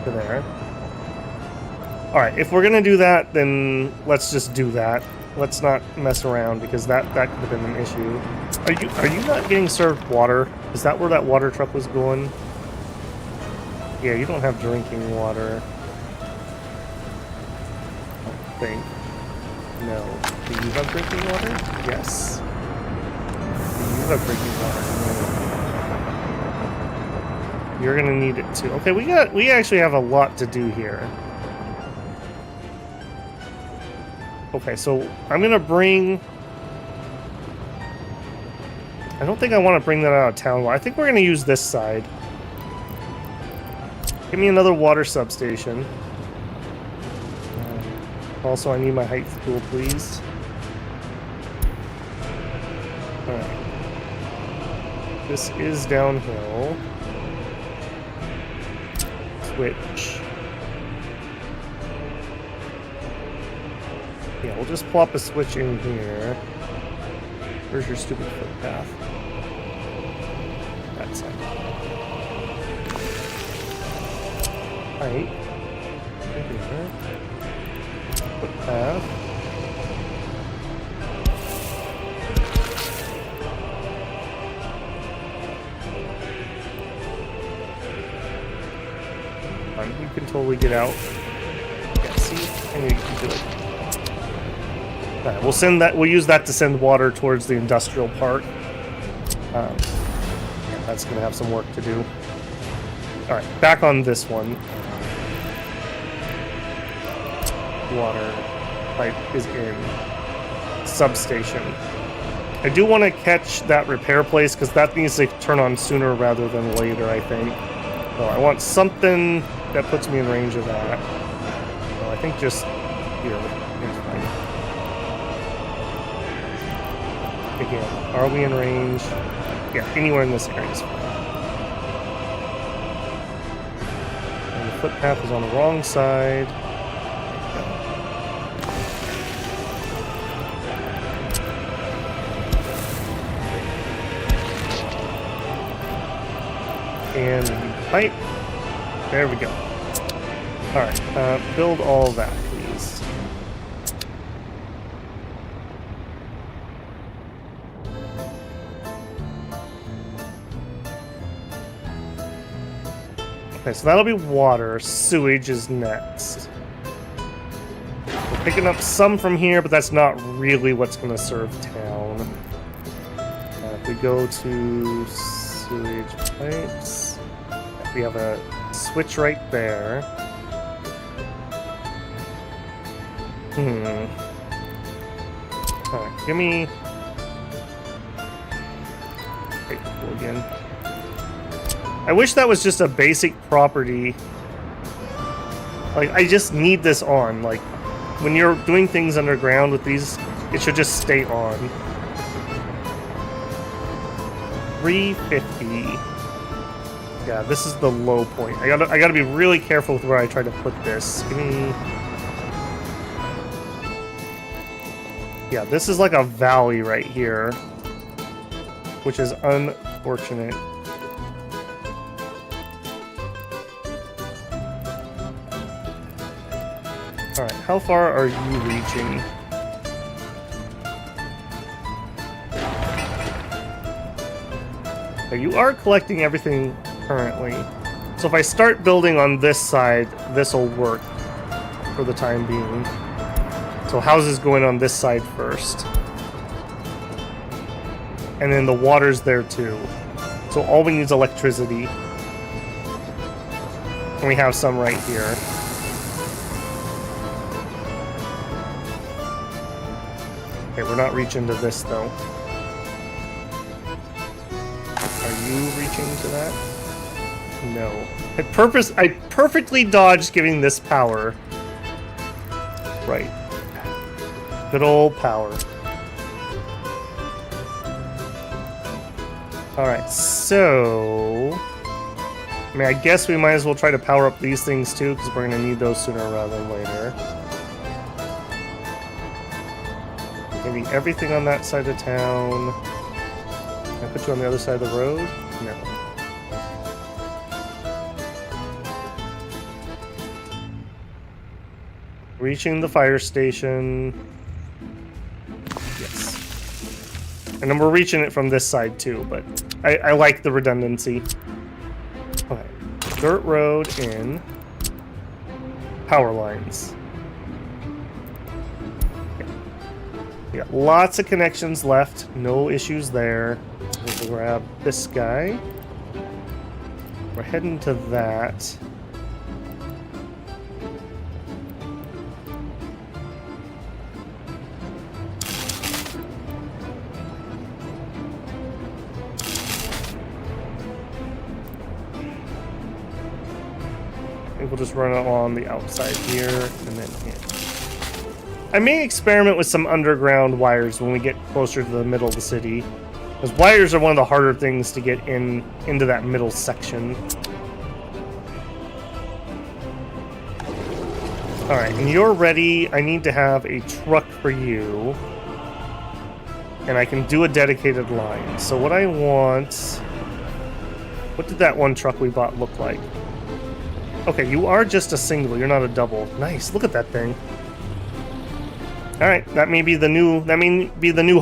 To there. Alright, if we're gonna do that, then let's just do that. Let's not mess around, because that could have been an issue. Are you not getting served water? Is that where that water truck was going? Yeah, you don't have drinking water. I don't think. No. Do you have drinking water? Yes. Do you have drinking water? No. You're gonna need it too. Okay, we actually have a lot to do here. Okay, so I'm gonna bring... I don't think I want to bring that out of town. I think we're gonna use this side. Give me another water substation. Also, I need my height tool, please. Alright. This is downhill. Switch. Yeah, we'll just plop a switch in here. Where's your stupid footpath? That side. Height. Here. Footpath. You can totally get out. Yeah, see? I knew you could do it. Alright, we'll use that to send water towards the industrial park. Yeah, that's gonna have some work to do. Alright, back on this one. Water pipe is in. Substation. I do want to catch that repair place, because that needs to turn on sooner rather than later, I think. So I want something that puts me in range of that. So I think just here is fine. Again, are we in range? Yeah, anywhere in this area is fine. And the footpath is on the wrong side. And pipe. There we go. Alright, build all that, please. Okay, so that'll be water. Sewage is next. We're picking up some from here, but that's not really what's going to serve town. If we go to sewage pipes, we have a switch right there. Alright, give me... Okay, cool again. I wish that was just a basic property. Like, I just need this on. Like, when you're doing things underground with these, it should just stay on. 350. Yeah, this is the low point. I gotta be really careful with where I try to put this. Give me... Yeah, this is like a valley right here, which is unfortunate. Alright, how far are you reaching? Okay, you are collecting everything currently. So if I start building on this side, this will work for the time being. So houses going on this side first. And then the water's there too. So all we need is electricity. And we have some right here. Okay, we're not reaching to this though. Are you reaching to that? No. I perfectly dodged giving this power. Right. Good old power. Alright, so... I mean, I guess we might as well try to power up these things too, because we're going to need those sooner rather than later. Maybe everything on that side of town. Can I put you on the other side of the road? No. Reaching the fire station. Yes. And then we're reaching it from this side too, but I like the redundancy. Okay. Dirt road in. Power lines. Okay. We got lots of connections left. No issues there. We'll grab this guy. We're heading to that. We'll just run it along the outside here, and then here. I may experiment with some underground wires when we get closer to the middle of the city. Because wires are one of the harder things to get into that middle section. Alright, and you're ready. I need to have a truck for you. And I can do a dedicated line. So what I want... What did that one truck we bought look like? Okay, you are just a single, you're not a double. Nice, look at that thing. Alright, that may be the new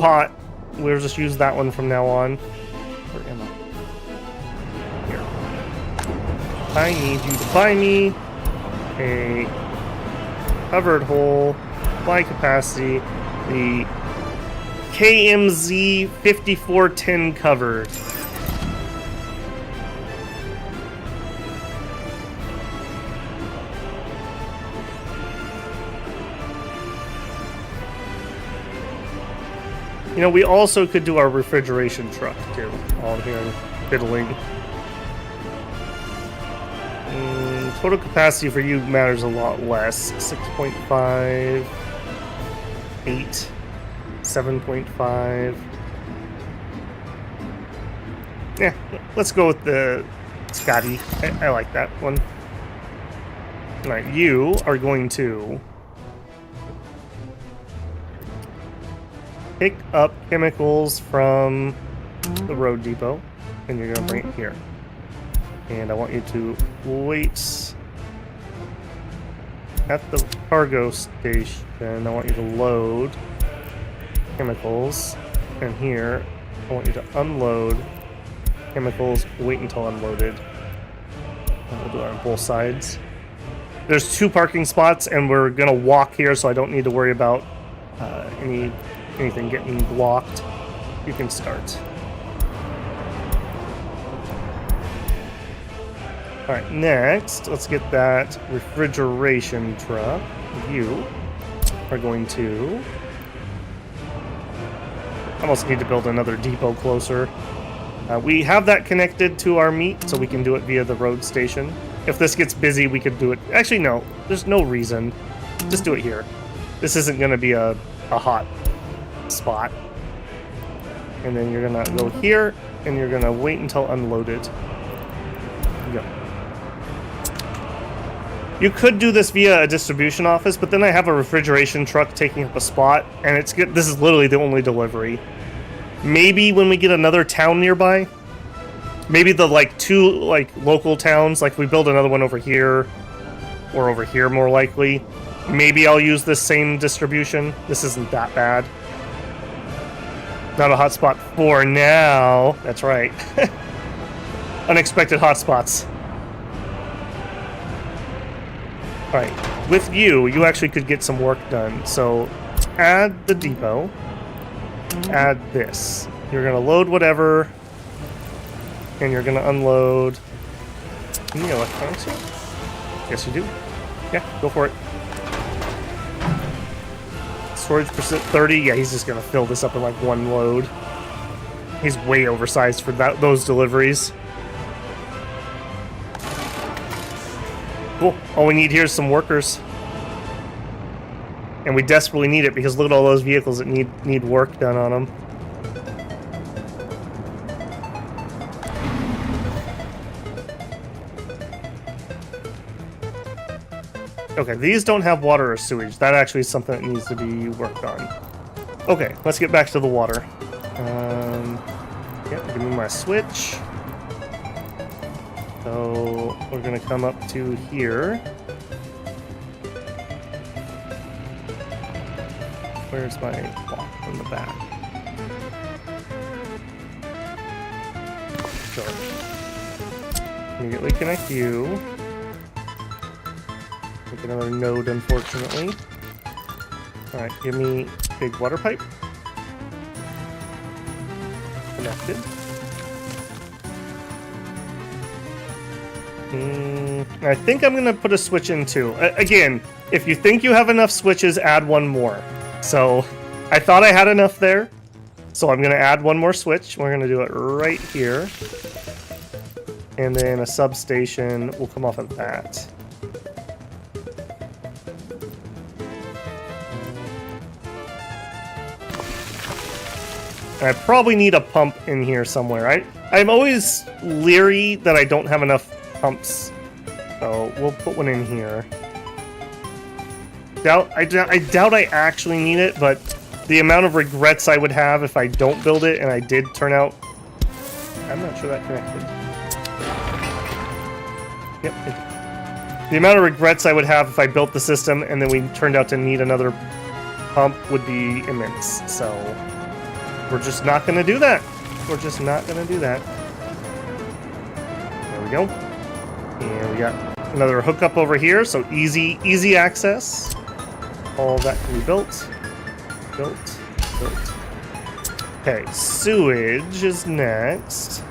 hot. We'll just use that one from now on. Where am I? Here. I need you to buy me a covered hole, supply capacity, the KMZ 5410 covered. You know, we also could do our refrigeration truck, too. All here fiddling. Total capacity for you matters a lot less. 6.5. 8. 7.5. Yeah, let's go with the Scotty. I like that one. Alright, you are going to... pick up chemicals from the road depot, and you're going to bring it here. And I want you to wait at the cargo station. I want you to load chemicals, and here I want you to unload chemicals. Wait until unloaded. And we'll do it on both sides. There's 2 parking spots, and we're going to walk here, so I don't need to worry about anything getting blocked. You can start. Alright, next, let's get that refrigeration truck. You are going to... almost need to build another depot closer. We have that connected to our meat, so we can do it via the road station. If this gets busy, we could do it... Actually, no. There's no reason. Just do it here. This isn't going to be a hot spot. And then you're going to go here, and you're going to wait until unloaded. Go. You could do this via a distribution office, but then I have a refrigeration truck taking up a spot, and it's good. This is literally the only delivery. Maybe when we get another town nearby, maybe the two local towns, like we build another one over here or over here more likely, maybe I'll use this same distribution. This isn't that bad. Not a hotspot for now. That's right. Unexpected hotspots. Alright, with you actually could get some work done. So add the depot. Add this. You're gonna load whatever, and you're gonna unload. Any electronics here? Yes, you do. Yeah, go for it. Storage percent 30. Yeah, he's just gonna fill this up in like one load. He's way oversized for those deliveries. Cool. All we need here is some workers. And we desperately need it because look at all those vehicles that need work done on them. Okay, these don't have water or sewage. That actually is something that needs to be worked on. Okay, let's get back to the water. Yeah, give me my switch. So we're gonna come up to here. Where's my block in the back? Sure. Immediately connect you. Make another node, unfortunately. Alright, give me big water pipe. Connected. I think I'm gonna put a switch in too. Again, if you think you have enough switches, add one more. So, I thought I had enough there, so I'm going to add one more switch. We're going to do it right here. And then a substation will come off of that. I probably need a pump in here somewhere. I'm always leery that I don't have enough pumps, so we'll put one in here. I doubt I actually need it, but the amount of regrets I would have if I don't build it and I did turn out... I'm not sure that connected. Yep. The amount of regrets I would have if I built the system and then we turned out to need another pump would be immense. So we're just not going to do that. We're just not going to do that. There we go. And we got another hookup over here, so easy access. All that can be built. Built. Okay, sewage is next.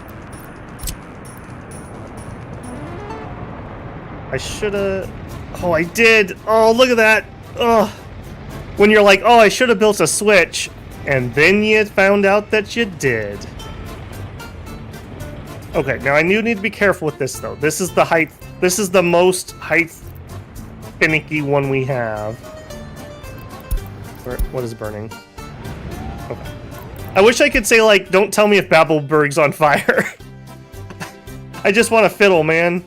I should've... Oh, I did! Oh, look at that! Oh! When you're like, oh, I should've built a switch, and then you found out that you did. Okay, now I do need to be careful with this, though. This is the height... This is the most height finicky one we have. What is burning? Okay. I wish I could say, like, don't tell me if Babelberg's on fire. I just want to fiddle, man.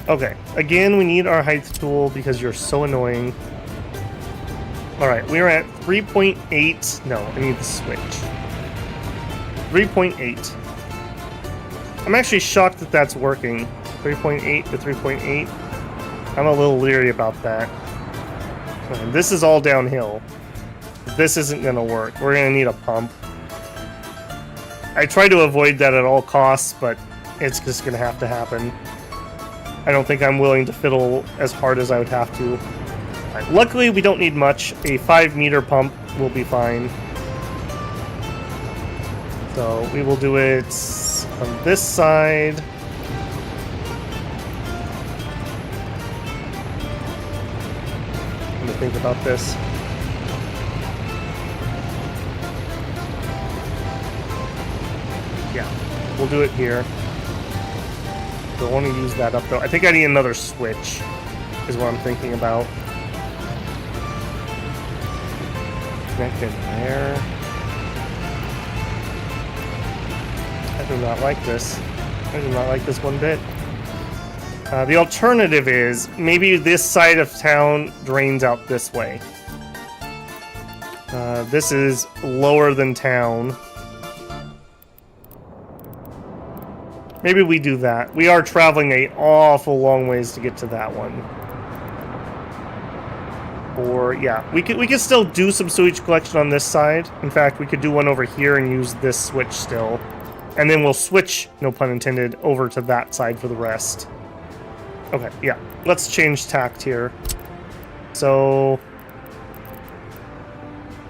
Okay. Again, we need our height tool because you're so annoying. Alright, we're at 3.8. No, I need the switch. 3.8. I'm actually shocked that that's working. 3.8 to 3.8. I'm a little leery about that. And this is all downhill. This isn't going to work. We're going to need a pump. I try to avoid that at all costs, but it's just going to happen. I don't think I'm willing to fiddle as hard as I would have to. Right, luckily, we don't need much. A 5-meter pump will be fine. So we will do it on this side. Think about this. Yeah, we'll do it here. Don't want to use that up though. I think I need another switch, is what I'm thinking about. Connect in there. I do not like this. I do not like this one bit. The alternative is maybe this side of town drains out this way. This is lower than town. Maybe we do that. We are traveling an awful long ways to get to that one. Or, yeah, we could still do some sewage collection on this side. In fact, we could do one over here and use this switch still. And then we'll switch, no pun intended, over to that side for the rest. Okay, yeah. Let's change tact here. So...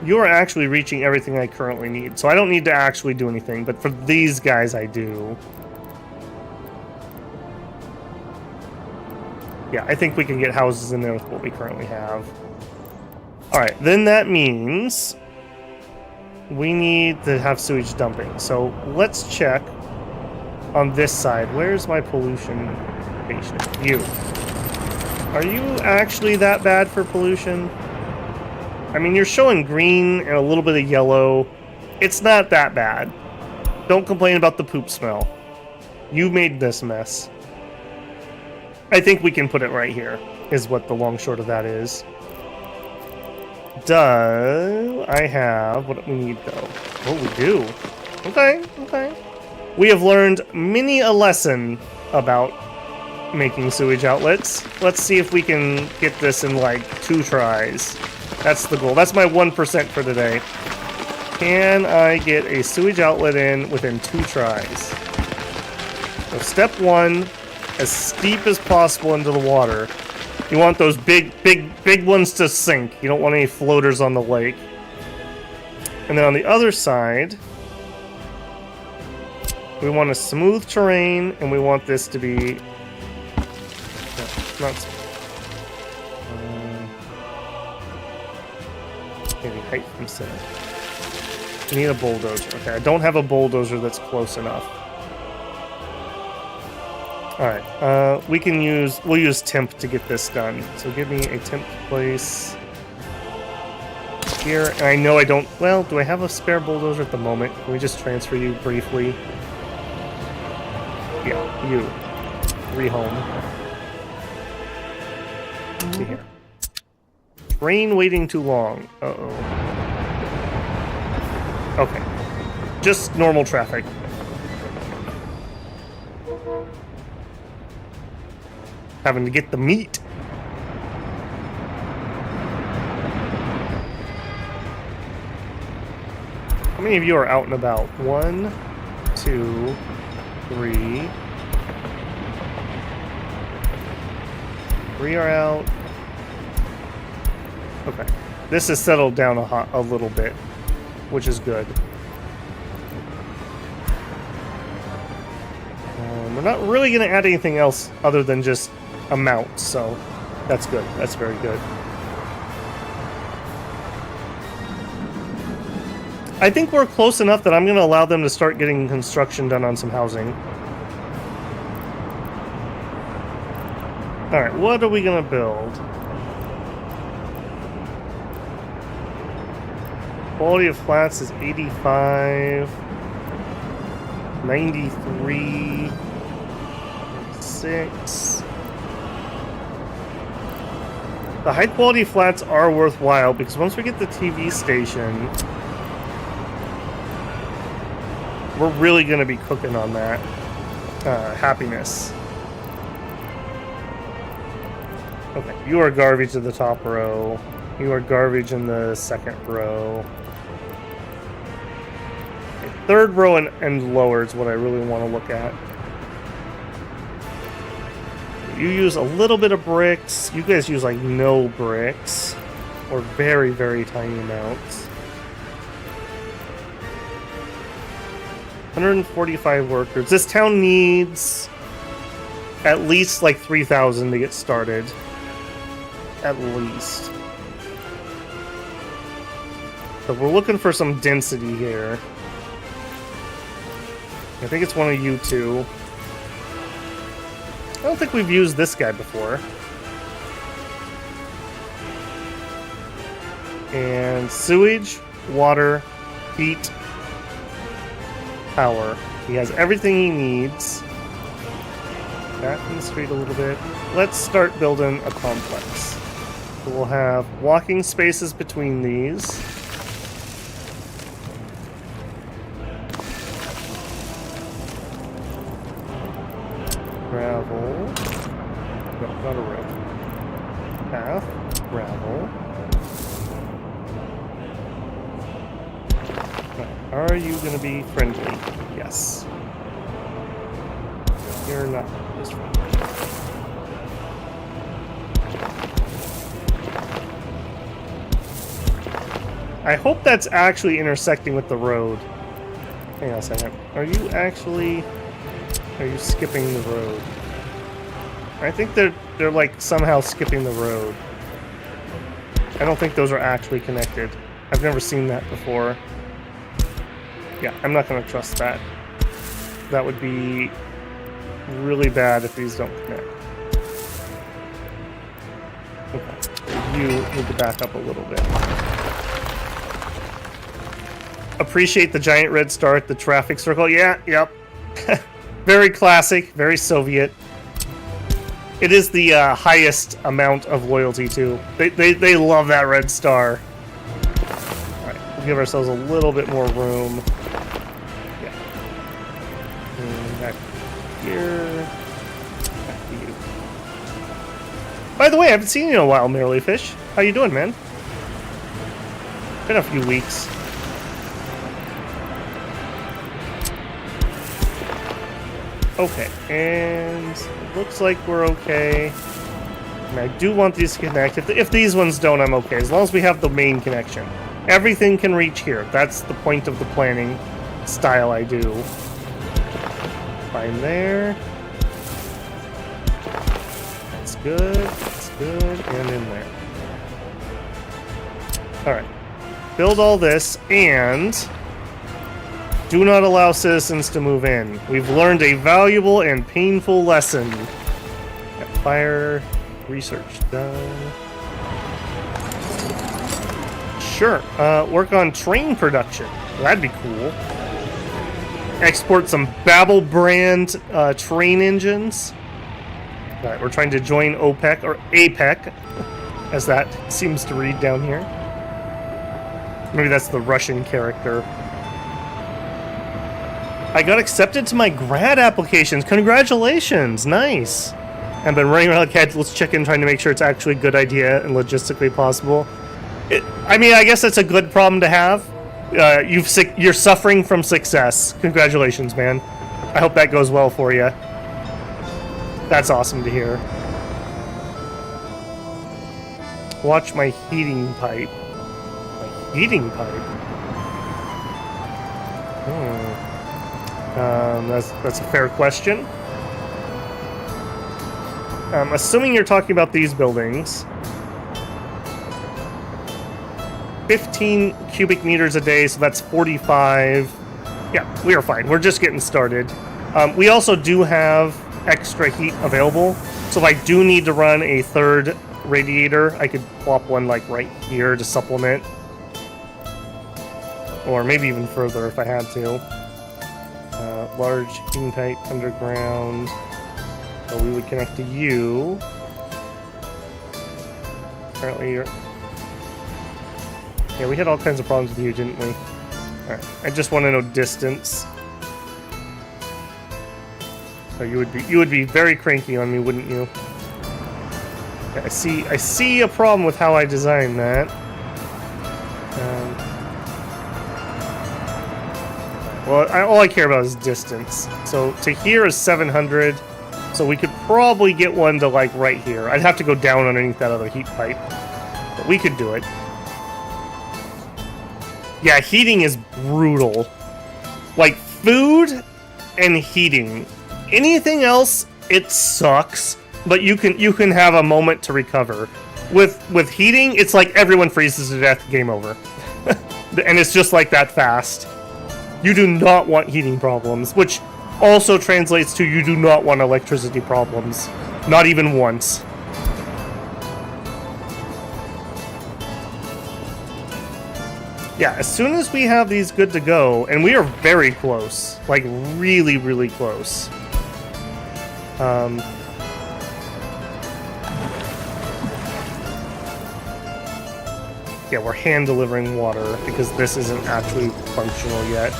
you are actually reaching everything I currently need. So I don't need to actually do anything, but for these guys I do. Yeah, I think we can get houses in there with what we currently have. Alright, then that means we need to have sewage dumping. So let's check on this side. Where's my pollution patient? You. Are you actually that bad for pollution? I mean, you're showing green and a little bit of yellow. It's not that bad. Don't complain about the poop smell. You made this mess. I think we can put it right here, is what the long short of that is. Do I have what we need, though? Oh, we do. Okay, okay. We have learned many a lesson about making sewage outlets. Let's see if we can get this in, like, 2 tries. That's the goal. That's my 1% for today. Can I get a sewage outlet in within 2 tries? So step 1, as steep as possible into the water. You want those big ones to sink. You don't want any floaters on the lake. And then on the other side, we want a smooth terrain, and we want this to be... no, not... maybe height from center. We need a bulldozer. Okay, I don't have a bulldozer that's close enough. Alright, we'll use temp to get this done. So give me a temp place here. And I know I don't, well, do I have a spare bulldozer at the moment? Can we just transfer you briefly? Yeah, you. Rehome. See here. Train waiting too long. Uh-oh. Okay. Just normal traffic. Having to get the meat. How many of you are out and about? 1, 2, 3. 3 are out. Okay. This has settled down a little bit, which is good. We're not really going to add anything else other than just amount, so that's good. That's very good. I think we're close enough that I'm going to allow them to start getting construction done on some housing. Alright, what are we going to build? Quality of flats is 85, 93, 6. The high quality flats are worthwhile because once we get the TV station, we're really going to be cooking on that happiness. Okay, you are garbage at the top row. You are garbage in the second row. Okay, third row and lower is what I really want to look at. You use a little bit of bricks. You guys use like no bricks. Or very, very tiny amounts. 145 workers. This town needs at least like 3,000 to get started. At least. So we're looking for some density here. I think it's one of you two. I don't think we've used this guy before. And sewage, water, heat, power. He has everything he needs. Back in the street a little bit. Let's start building a complex. So we'll have walking spaces between these. Gravel. No, not a road. Path. Gravel. Are you going to be friendly? Yes. You're not as friendly. I hope that's actually intersecting with the road. Hang on a second. Are you skipping the road? I think they're like somehow skipping the road. I don't think those are actually connected. I've never seen that before. Yeah, I'm not going to trust that. That would be really bad if these don't connect. Okay, you need to back up a little bit. Appreciate the giant red star at the traffic circle. Yeah, yep. Very classic, very Soviet. It is the highest amount of loyalty, too. They love that red star. Alright, we'll give ourselves a little bit more room. Back here. Back to you. By the way, I haven't seen you in a while, Merrily Fish. How you doing, man? Been a few weeks. Okay, and it looks like we're okay. And I do want these to connect. If these ones don't, I'm okay. As long as we have the main connection. Everything can reach here. That's the point of the planning style I do. Fine there. That's good. That's good. And in there. Alright. Build all this, and do not allow citizens to move in. We've learned a valuable and painful lesson. Got fire research done. Sure. Work on train production. That'd be cool. Export some Babel brand train engines. Alright, we're trying to join OPEC, or APEC, as that seems to read down here. Maybe that's the Russian character. I got accepted to my grad applications. Congratulations! Nice! I've been running around like a headless chicken trying to make sure it's actually a good idea and logistically possible. I mean, I guess that's a good problem to have. You're suffering from success. Congratulations, man. I hope that goes well for you. That's awesome to hear. Watch my heating pipe. My heating pipe? That's a fair question. Assuming you're talking about these buildings, 15 cubic meters a day, so that's 45. Yeah, we are fine. We're just getting started. We also do have extra heat available, so if I do need to run a third radiator, I could plop one like right here to supplement, or maybe even further if I had to. Large heating pipe underground, so we would connect to you. Apparently you're... Yeah, we had all kinds of problems with you, didn't we? Alright, I just want to know distance. So you would be very cranky on me, wouldn't you? Yeah, I see a problem with how I designed that. Well, all I care about is distance. So to here is 700. So we could probably get one to like right here. I'd have to go down underneath that other heat pipe, but we could do it. Yeah, heating is brutal. Like food and heating. Anything else, it sucks. But you can have a moment to recover. With heating, it's like everyone freezes to death. Game over. And it's just like that fast. You do not want heating problems, which also translates to you do not want electricity problems. Not even once. Yeah, as soon as we have these good to go, and we are very close, like really, really close. Yeah, we're hand delivering water because this isn't actually functional yet.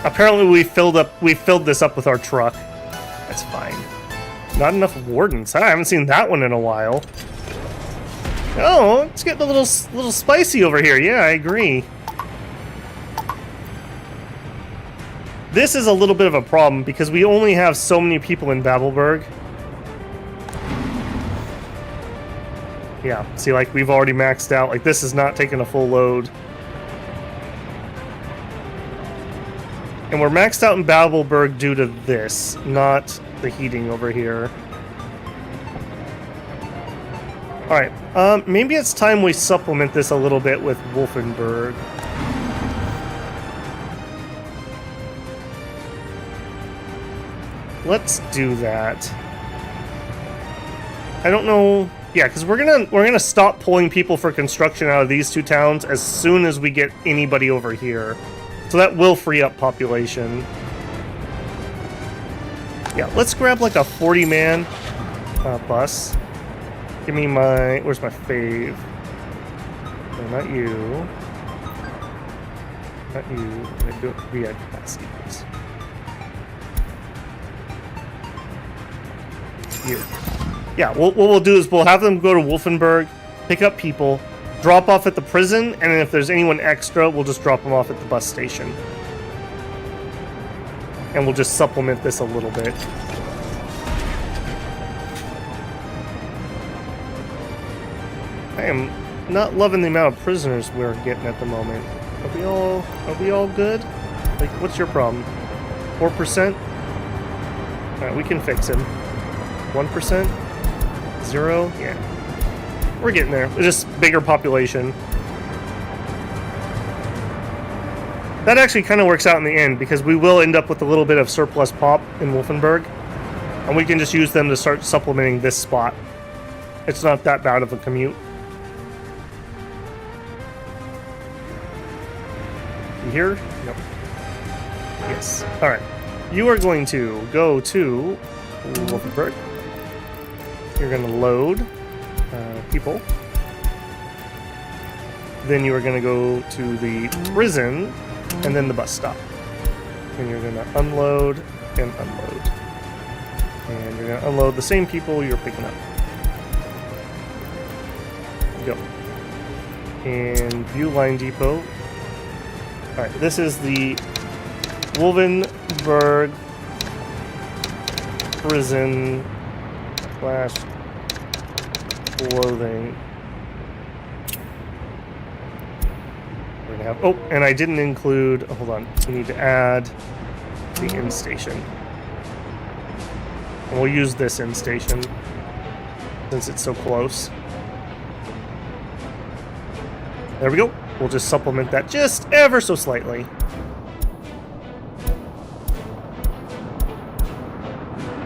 Apparently we filled this up with our truck. That's fine. Not enough wardens. I haven't seen that one in a while. Oh, it's getting a little spicy over here. Yeah, I agree. This is a little bit of a problem because we only have so many people in Babelberg. Yeah, see, like, we've already maxed out. Like, this is not taking a full load. And we're maxed out in Babelberg due to this, not the heating over here. Alright, maybe it's time we supplement this a little bit with Wolfenburg. Let's do that. I don't know... Yeah, because we're gonna stop pulling people for construction out of these two towns as soon as we get anybody over here. So that will free up population. Yeah, let's grab like a 40-man bus. Give me my... Where's my fave? No, not you. Not you. I'm gonna do it via capacity, please. You. Yeah, what we'll do is we'll have them go to Wolfenburg, pick up people, drop off at the prison, and then if there's anyone extra, we'll just drop them off at the bus station. And we'll just supplement this a little bit. I am not loving the amount of prisoners we're getting at the moment. Are we all good? Like, what's your problem? 4%? Alright, we can fix him. 1%? 0? Yeah. We're getting there. It's just bigger population. That actually kind of works out in the end, because we will end up with a little bit of surplus pop in Wolfenburg. And we can just use them to start supplementing this spot. It's not that bad of a commute. You here? Nope. Yes. Alright. You are going to go to Wolfenburg. You're going to load people. Then you are going to go to the prison and then the bus stop. And you're going to unload and unload. And you're going to unload the same people you're picking up. Go. And view line depot. Alright, this is the Wolfenburg prison slash clothing. We're gonna have... Oh, and I didn't include... Hold on. We need to add the end station. And we'll use this end station since it's so close. There we go. We'll just supplement that just ever so slightly.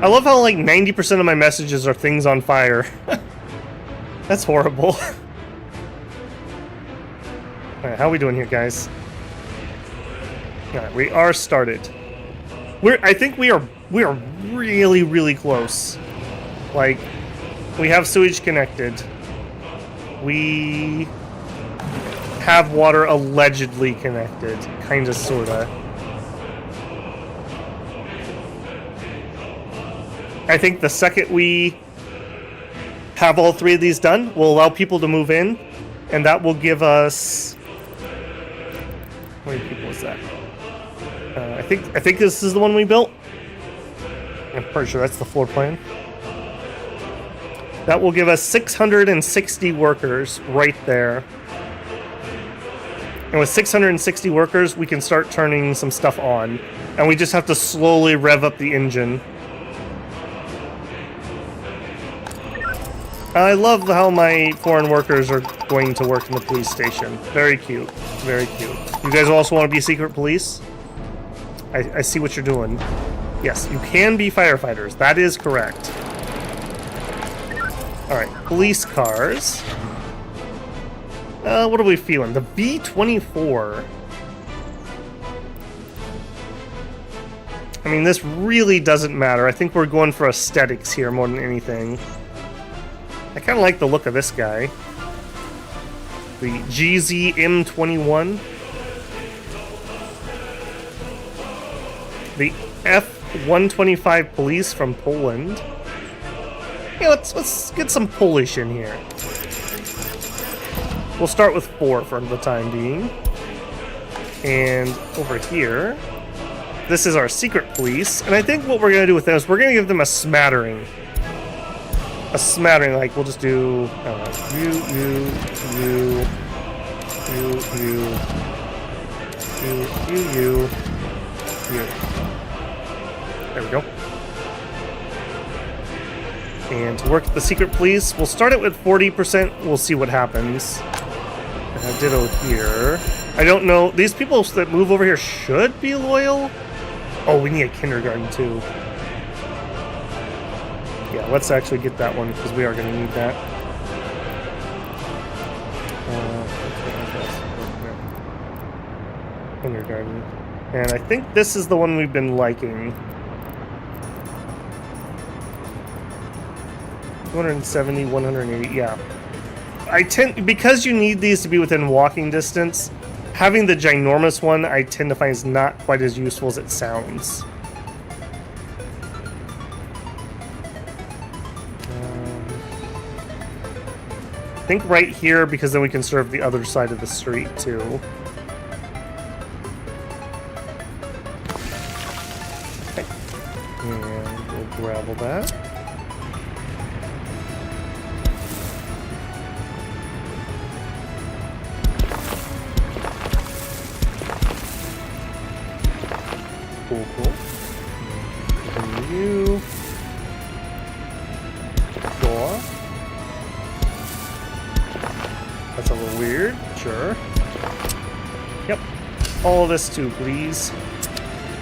I love how like 90% of my messages are things on fire. That's horrible. Alright, how are we doing here, guys? Alright, we are started. I think we are really, really close. Like, we have sewage connected. We have water allegedly connected. Kinda, sorta. I think the second we have all three of these done, we'll allow people to move in, and that will give us... How many people is that? I think this is the one we built. I'm pretty sure that's the floor plan. That will give us 660 workers right there. And with 660 workers, we can start turning some stuff on. And we just have to slowly rev up the engine. I love how my foreign workers are going to work in the police station. Very cute. Very cute. You guys also want to be secret police? I see what you're doing. Yes, you can be firefighters. That is correct. Alright, police cars. What are we feeling? The V24. I mean, this really doesn't matter. I think we're going for aesthetics here more than anything. I kind of like the look of this guy. The GZ M21. The F125 police from Poland. Yeah, let's get some Polish in here. We'll start with 4 for the time being. And over here, this is our secret police. And I think what we're going to do with them is we're going to give them a smattering. A smattering, like we'll just do, I don't know, you. There we go. And to work the secret police, we'll start it with 40%. We'll see what happens. Ditto here. I don't know. These people that move over here should be loyal. Oh, we need a kindergarten too. Yeah, let's actually get that one because we are going to need that. Kindergarten. And I think this is the one we've been liking. 270, 180, yeah. Because you need these to be within walking distance, having the ginormous one I tend to find is not quite as useful as it sounds. I think right here, because then we can serve the other side of the street too. Okay. And we'll gravel that. Cool. You. Door. That's a little weird. Sure. Yep. All of this too, please.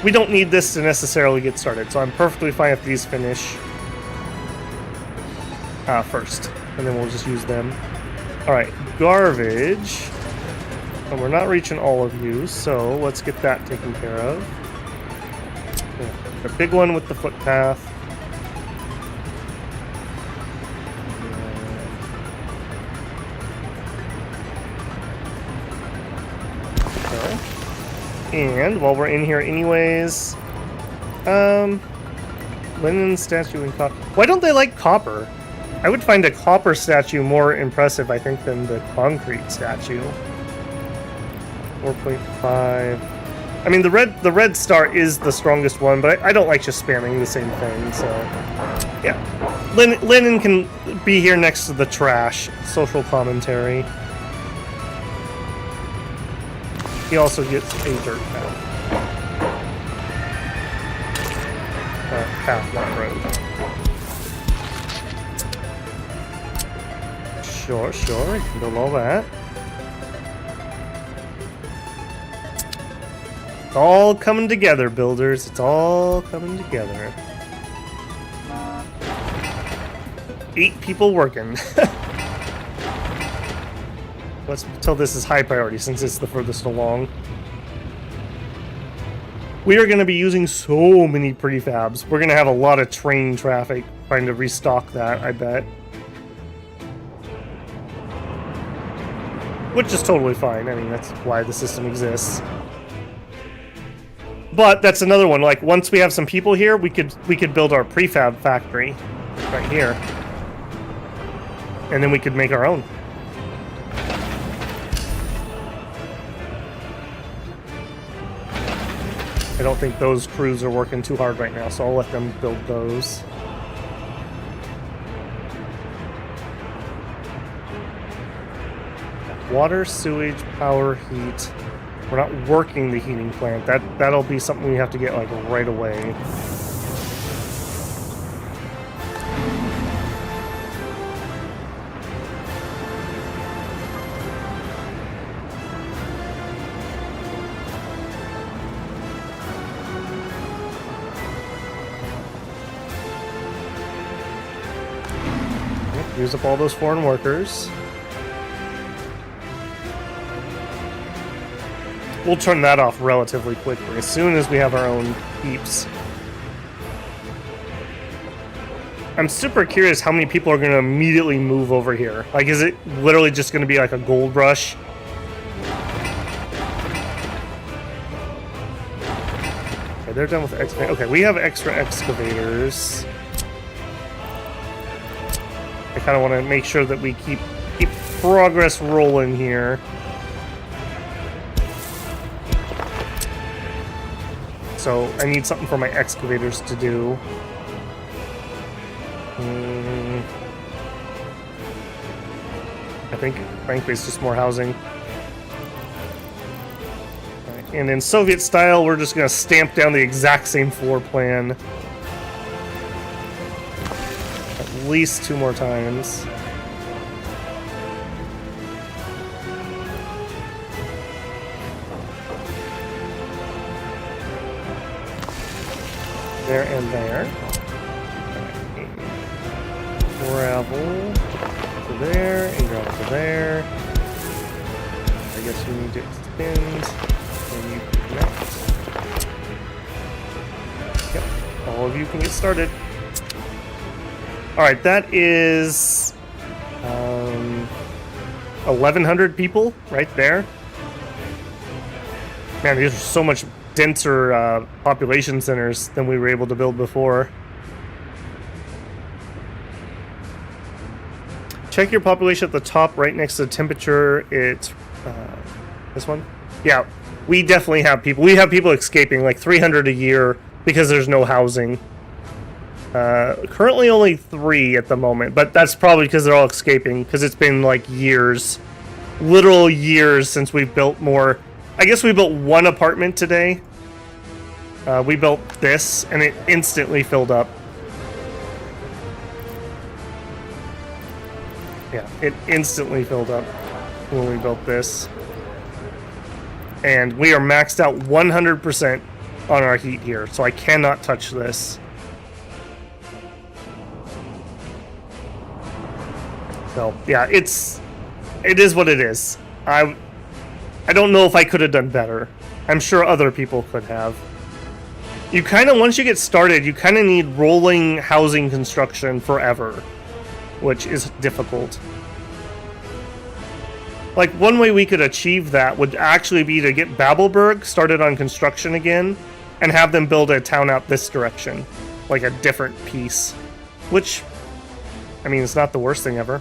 We don't need this to necessarily get started, so I'm perfectly fine if these finish first. And then we'll just use them. Alright, garbage. And we're not reaching all of you, so let's get that taken care of. The big one with the footpath. Okay. And while we're in here anyways, linen statue and copper. Why don't they like copper? I would find a copper statue more impressive, I think, than the concrete statue. 4.5. I mean, the red star is the strongest one, but I don't like just spamming the same thing, so... Yeah. Linen can be here next to the trash. Social commentary. He also gets a dirt path. Path, not road. Sure, you can build all that. It's all coming together, builders. It's all coming together. 8 people working. Let's tell this is high priority since it's the furthest along. We are going to be using so many prefabs. We're going to have a lot of train traffic trying to restock that, I bet. Which is totally fine. I mean, that's why the system exists. But that's another one. Like, once we have some people here, we could build our prefab factory right here, and then we could make our own. I don't think those crews are working too hard right now, so I'll let them build those. Water, sewage, power, heat. We're not working the heating plant. That'll be something we have to get like right away. Use up all those foreign workers. We'll turn that off relatively quickly as soon as we have our own heaps. I'm super curious how many people are going to immediately move over here. Like, is it literally just going to be like a gold rush? Okay, they're done with excavating. Okay, we have extra excavators. I kind of want to make sure that we keep progress rolling here. So I need something for my excavators to do. I think, frankly, it's just more housing. Right. And in Soviet style, we're just going to stamp down the exact same floor plan. At least 2 more times. There and there. Gravel to there, and gravel to there. I guess you need to extend, and you connect. Yep, all of you can get started. Alright, that is 1,100 people right there. Man, these are so much denser population centers than we were able to build before. Check your population at the top right next to the temperature. It's this one? Yeah, we definitely have people. We have people escaping, like 300 a year because there's no housing. Currently only 3 at the moment, but that's probably because they're all escaping, because it's been like years, literal years since we've built more. I guess we built 1 apartment today. We built this, and it instantly filled up. Yeah, it instantly filled up when we built this. And we are maxed out 100% on our heat here, so I cannot touch this. So, yeah, it is what it is. I don't know if I could have done better. I'm sure other people could have. You kind of, once you get started, you kind of need rolling housing construction forever, which is difficult. Like, one way we could achieve that would actually be to get Babelberg started on construction again and have them build a town out this direction, like a different piece. Which, I mean, it's not the worst thing ever.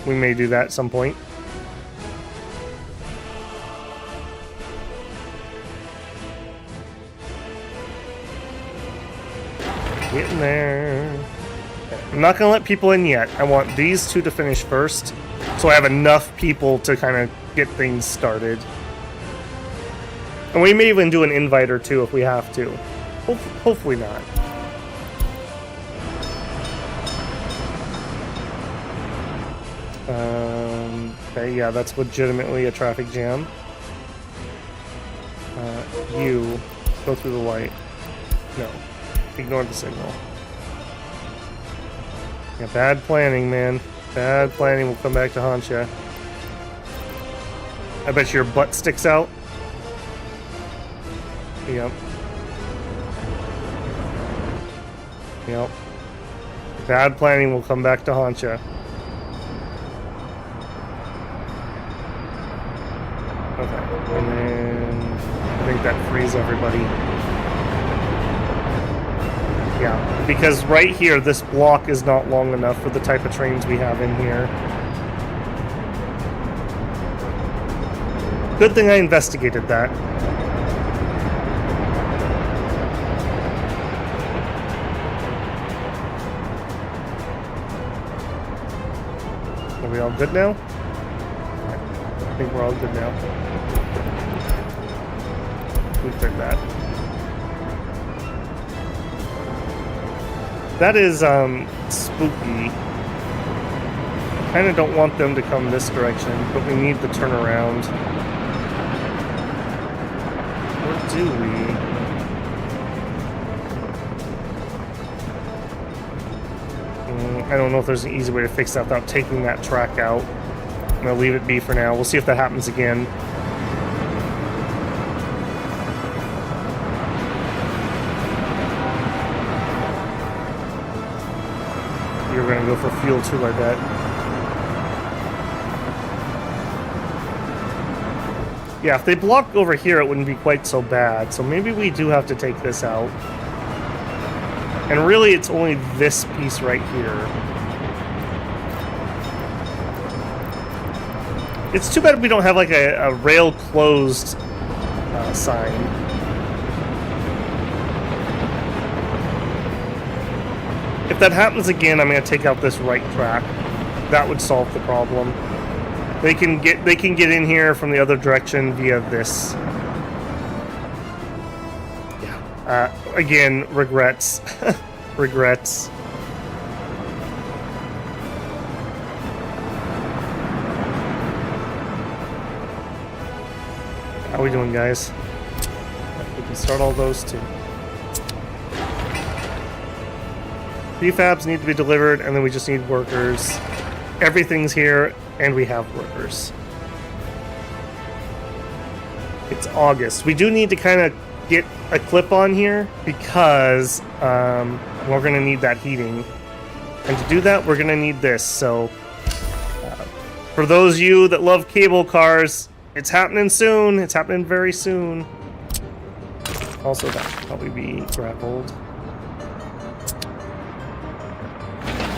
We may do that at some point. Getting there. I'm not gonna let people in yet. I want these 2 to finish first, so I have enough people to kind of get things started. And we may even do an invite or 2 if we have to. Hopefully not. Okay, yeah, that's legitimately a traffic jam. You go through the light. No. Ignore the signal. Yeah, bad planning, man. Bad planning will come back to haunt you. I bet your butt sticks out. Yep. Yep. Bad planning will come back to haunt you. Okay. And then I think that frees everybody. Yeah, because right here, this block is not long enough for the type of trains we have in here. Good thing I investigated that. Are we all good now? I think we're all good now. We cleared that. That is, spooky. I kinda don't want them to come this direction, but we need the turnaround. Or do we? I don't know if there's an easy way to fix that without taking that track out. I'm gonna leave it be for now. We'll see if that happens again. You're gonna go for fuel too, I bet. Yeah, if they block over here, it wouldn't be quite so bad. So maybe we do have to take this out. And really, it's only this piece right here. It's too bad we don't have like a rail closed sign. If that happens again, I'm going to take out this right track. That would solve the problem. They can get in here from the other direction via this. Yeah. Again, regrets. Regrets. How are we doing, guys? We can start all those too. Prefabs need to be delivered, and then we just need workers. Everything's here, and we have workers. It's August. We do need to kind of get a clip on here because we're going to need that heating. And to do that, we're going to need this. So for those of you that love cable cars, it's happening soon. It's happening very soon. Also, that should probably be grappled.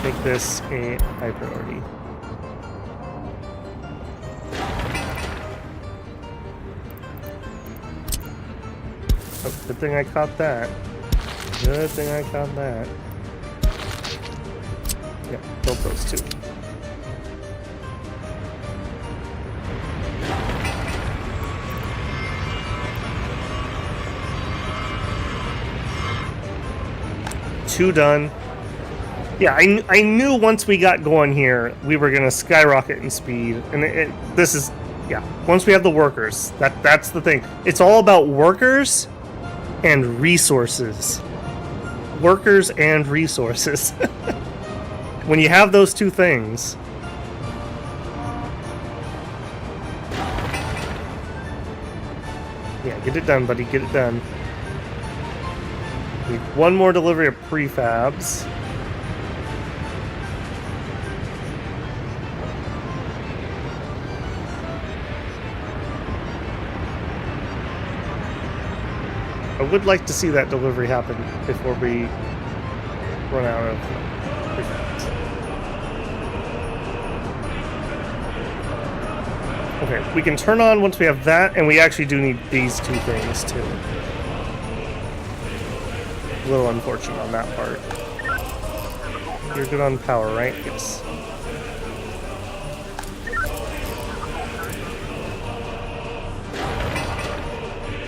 Make this a high priority. Oh, good thing I caught that. Good thing I caught that. Yeah, build those two. Two done. Yeah, I knew once we got going here, we were going to skyrocket in speed. And this is, yeah, once we have the workers, that's the thing. It's all about workers and resources. Workers and resources. When you have those two things. Yeah, get it done, buddy, get it done. Need one more delivery of prefabs. I would like to see that delivery happen before we run out of prefabs. Okay, we can turn on once we have that, and we actually do need these two things too. A little unfortunate on that part. You're good on power, right? Yes.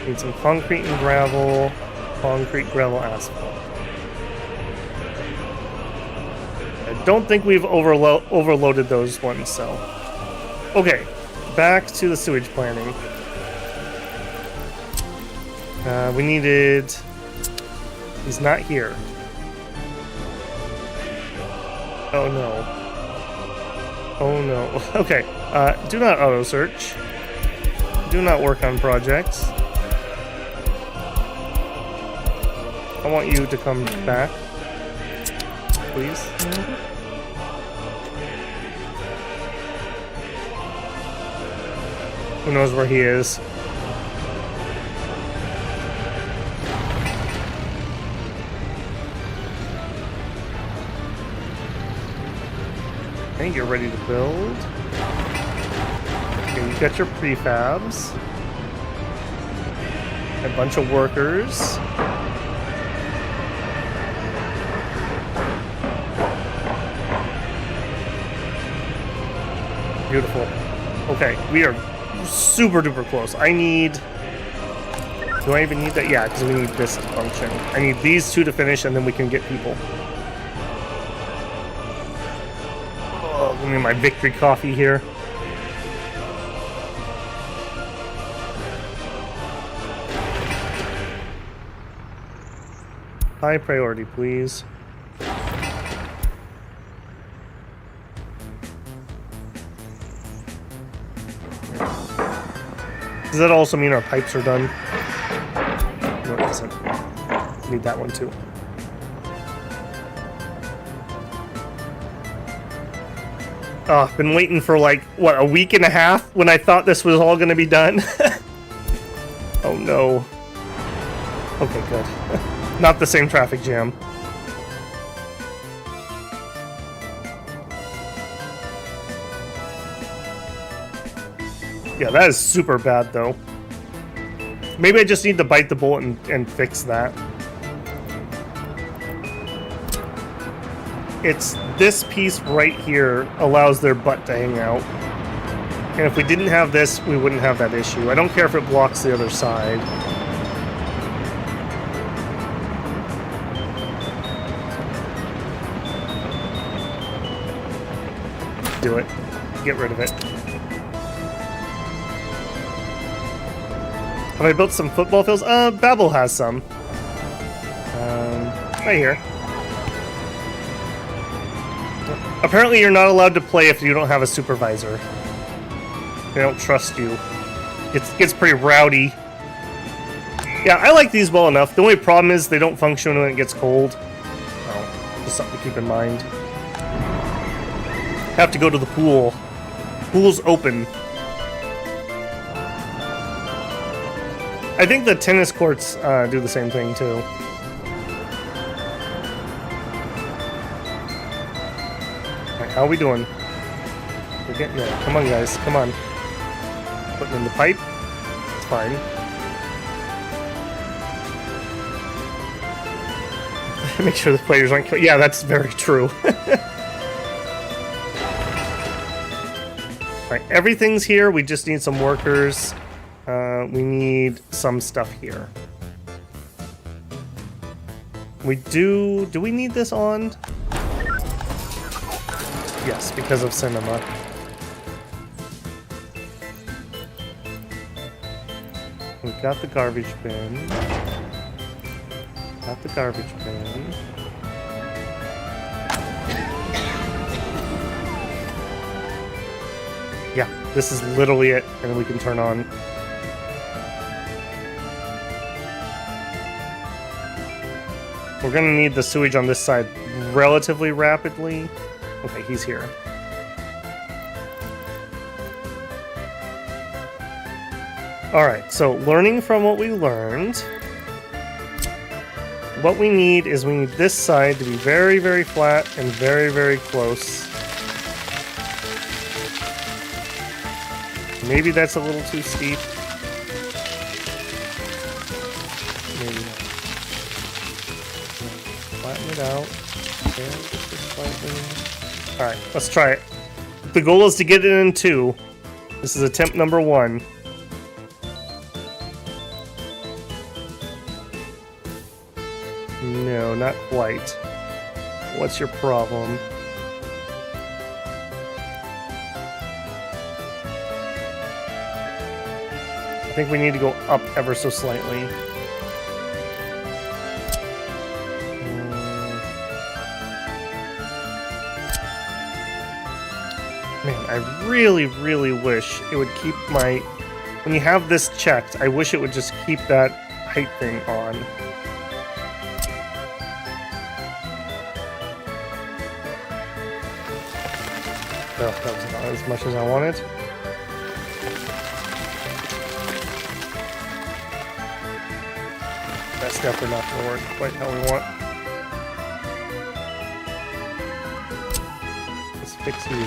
Need some concrete and gravel. Concrete, gravel, asphalt. I don't think we've overloaded those ones, so... Okay, back to the sewage planning. We needed... He's not here. Oh no. Oh no. Okay, do not auto-search. Do not work on projects. I want you to come back, please. Who knows where he is? Okay, you're ready to build. Okay, you got your prefabs. A bunch of workers. Beautiful. Okay, we are super duper close. I need... Do I even need that? Yeah, because we need this to function. I need these two to finish, and then we can get people. Oh, give me my victory coffee here. High priority, please. Does that also mean our pipes are done? No, it doesn't. Need that one too. Oh, I've been waiting for like, what, a week and a half when I thought this was all going to be done? Oh no. Okay, good. Not the same traffic jam. Yeah, that is super bad though. Maybe I just need to bite the bullet and fix that. It's this piece right here allows their butt to hang out. And if we didn't have this, we wouldn't have that issue. I don't care if it blocks the other side. Do it. Get rid of it. Have I built some football fields? Babel has some. Right here. Apparently you're not allowed to play if you don't have a supervisor. They don't trust you. It gets pretty rowdy. Yeah, I like these well enough. The only problem is they don't function when it gets cold. Oh, just something to keep in mind. Have to go to the pool. Pool's open. I think the tennis courts do the same thing too. Alright, how are we doing? We're getting there. Come on, guys. Come on. Putting in the pipe. It's fine. Make sure the players aren't killed. Yeah, that's very true. Alright, everything's here. We just need some workers. We need some stuff here. We do we need this on? Yes, because of cinema. We've got the garbage bin. Got the garbage bin. Yeah, this is literally it, and we can turn on. We're gonna need the sewage on this side relatively rapidly. Okay, he's here. Alright, so learning from what we learned, what we need is we need this side to be very, very flat and very, very close. Maybe that's a little too steep. Maybe not. Flatten it out. Alright, let's try it. The goal is to get it in 2. This is attempt number 1. No, not quite. What's your problem? I think we need to go up ever so slightly. Man, I really, really wish it would keep my... When you have this checked, I wish it would just keep that height thing on. Oh, that was not as much as I wanted. That's definitely not going to work quite how we want. Let's fix you.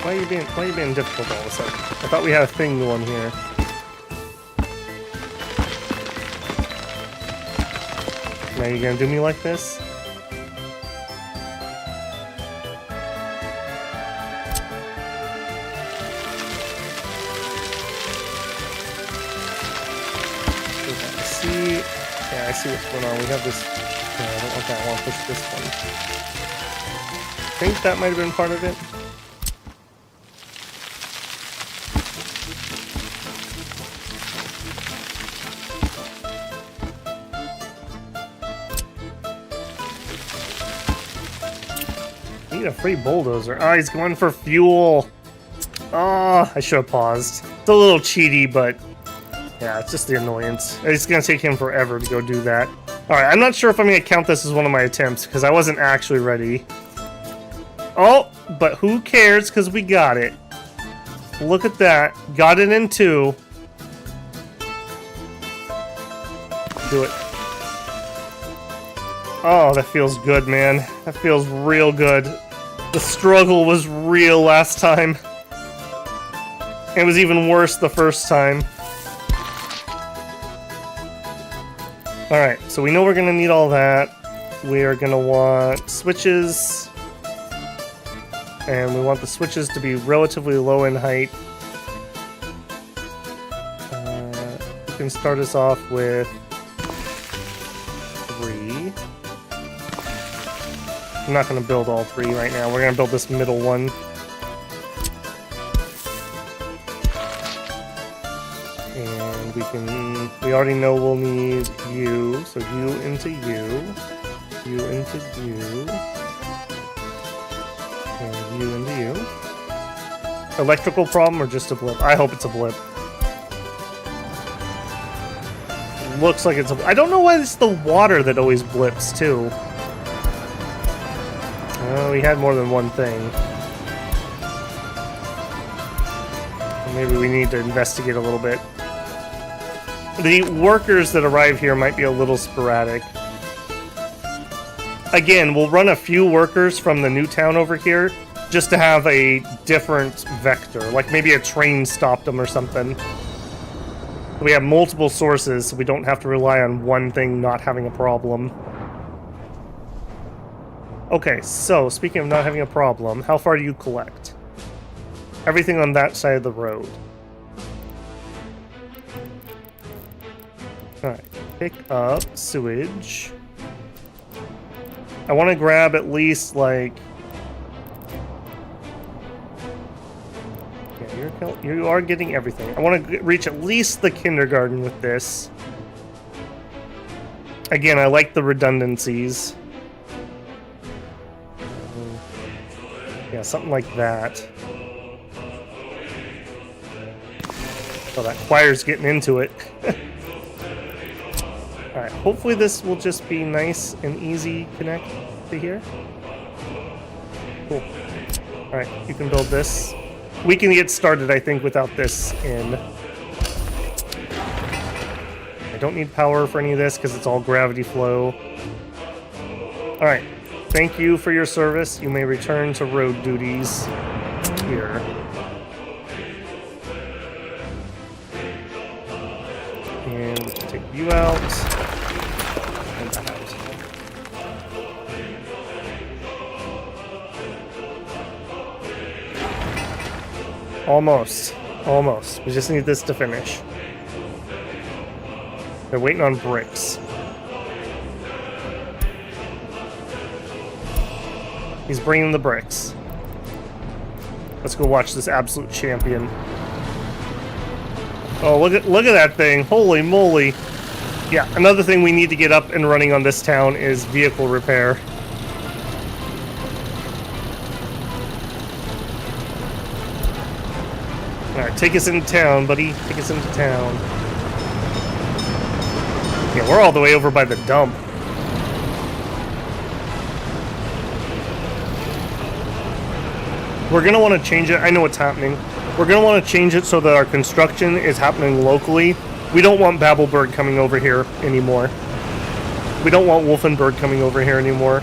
Why are you being difficult all of a sudden? I thought we had a thing going here. Now you're gonna do me like this? I see what's going on. We have this... No, I don't want that. I want to push this one. I think that might have been part of it. need a free bulldozer. Oh, he's going for fuel. Oh, I should have paused. It's a little cheaty, but yeah, it's just the annoyance. It's gonna take him forever to go do that. Alright, I'm not sure if I'm gonna count this as one of my attempts, because I wasn't actually ready. Oh, but who cares, because we got it. Look at that. Got it in 2. Do it. Oh, that feels good, man. That feels real good. The struggle was real last time. It was even worse the first time. Alright, so we know we're gonna need all that. We are gonna want switches. And we want the switches to be relatively low in height. You can start us off with 3. I'm not gonna build all 3 right now. We're gonna build this middle one. We already know we'll need you, so you into you into you, and you into you. Electrical problem or just a blip? I hope it's a blip. Looks like it's a... I don't know why it's the water that always blips, too. Oh, we had more than one thing. Maybe we need to investigate a little bit. The workers that arrive here might be a little sporadic. Again, we'll run a few workers from the new town over here just to have a different vector. Like maybe a train stopped them or something. We have multiple sources, so we don't have to rely on one thing not having a problem. Okay, so speaking of not having a problem, how far do you collect? Everything on that side of the road. Alright, pick up sewage. I want to grab at least, like... Yeah, you are getting everything. I want to reach at least the kindergarten with this. Again, I like the redundancies. Yeah, something like that. Oh, that choir's getting into it. Alright, hopefully this will just be nice and easy connect to here. Cool. Alright, you can build this. We can get started, I think, without this in. I don't need power for any of this because it's all gravity flow. Alright, thank you for your service. You may return to road duties here. And we can take you out. Almost. Almost. We just need this to finish. They're waiting on bricks. He's bringing the bricks. Let's go watch this absolute champion. Oh, look at that thing. Holy moly. Yeah, another thing we need to get up and running on this town is vehicle repair. Alright, take us into town, buddy. Take us into town. Yeah, we're all the way over by the dump. We're gonna want to change it. I know what's happening. We're gonna want to change it so that our construction is happening locally. We don't want Babelberg coming over here anymore. We don't want Wolfenberg coming over here anymore.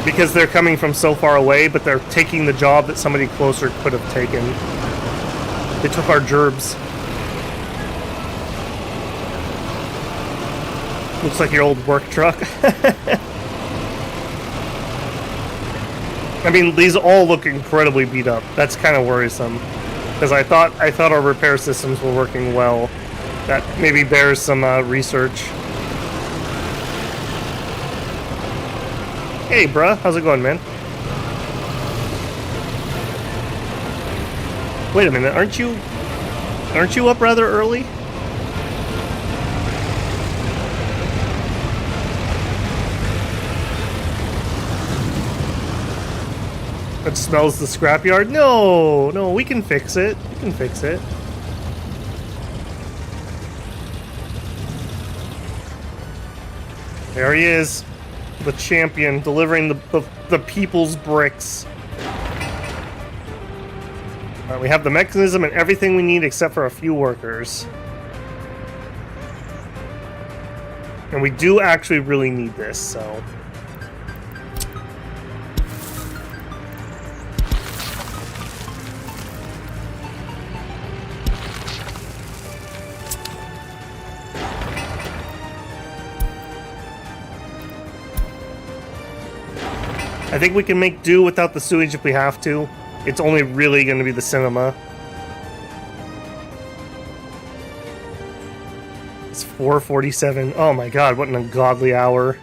Because they're coming from so far away, but they're taking the job that somebody closer could have taken. They took our gerbs. Looks like your old work truck. I mean, these all look incredibly beat up. That's kind of worrisome. Because I thought our repair systems were working well. That maybe bears some research. Hey, bruh. How's it going, man? Wait a minute, aren't you up rather early? It smells the scrapyard. No, no, we can fix it. We can fix it. There he is, the champion, delivering the people's bricks. We have the mechanism and everything we need except for a few workers. And we do actually really need this, so... I think we can make do without the sewage if we have to. It's only really going to be the cinema. It's 4:47. Oh my god, what an ungodly hour.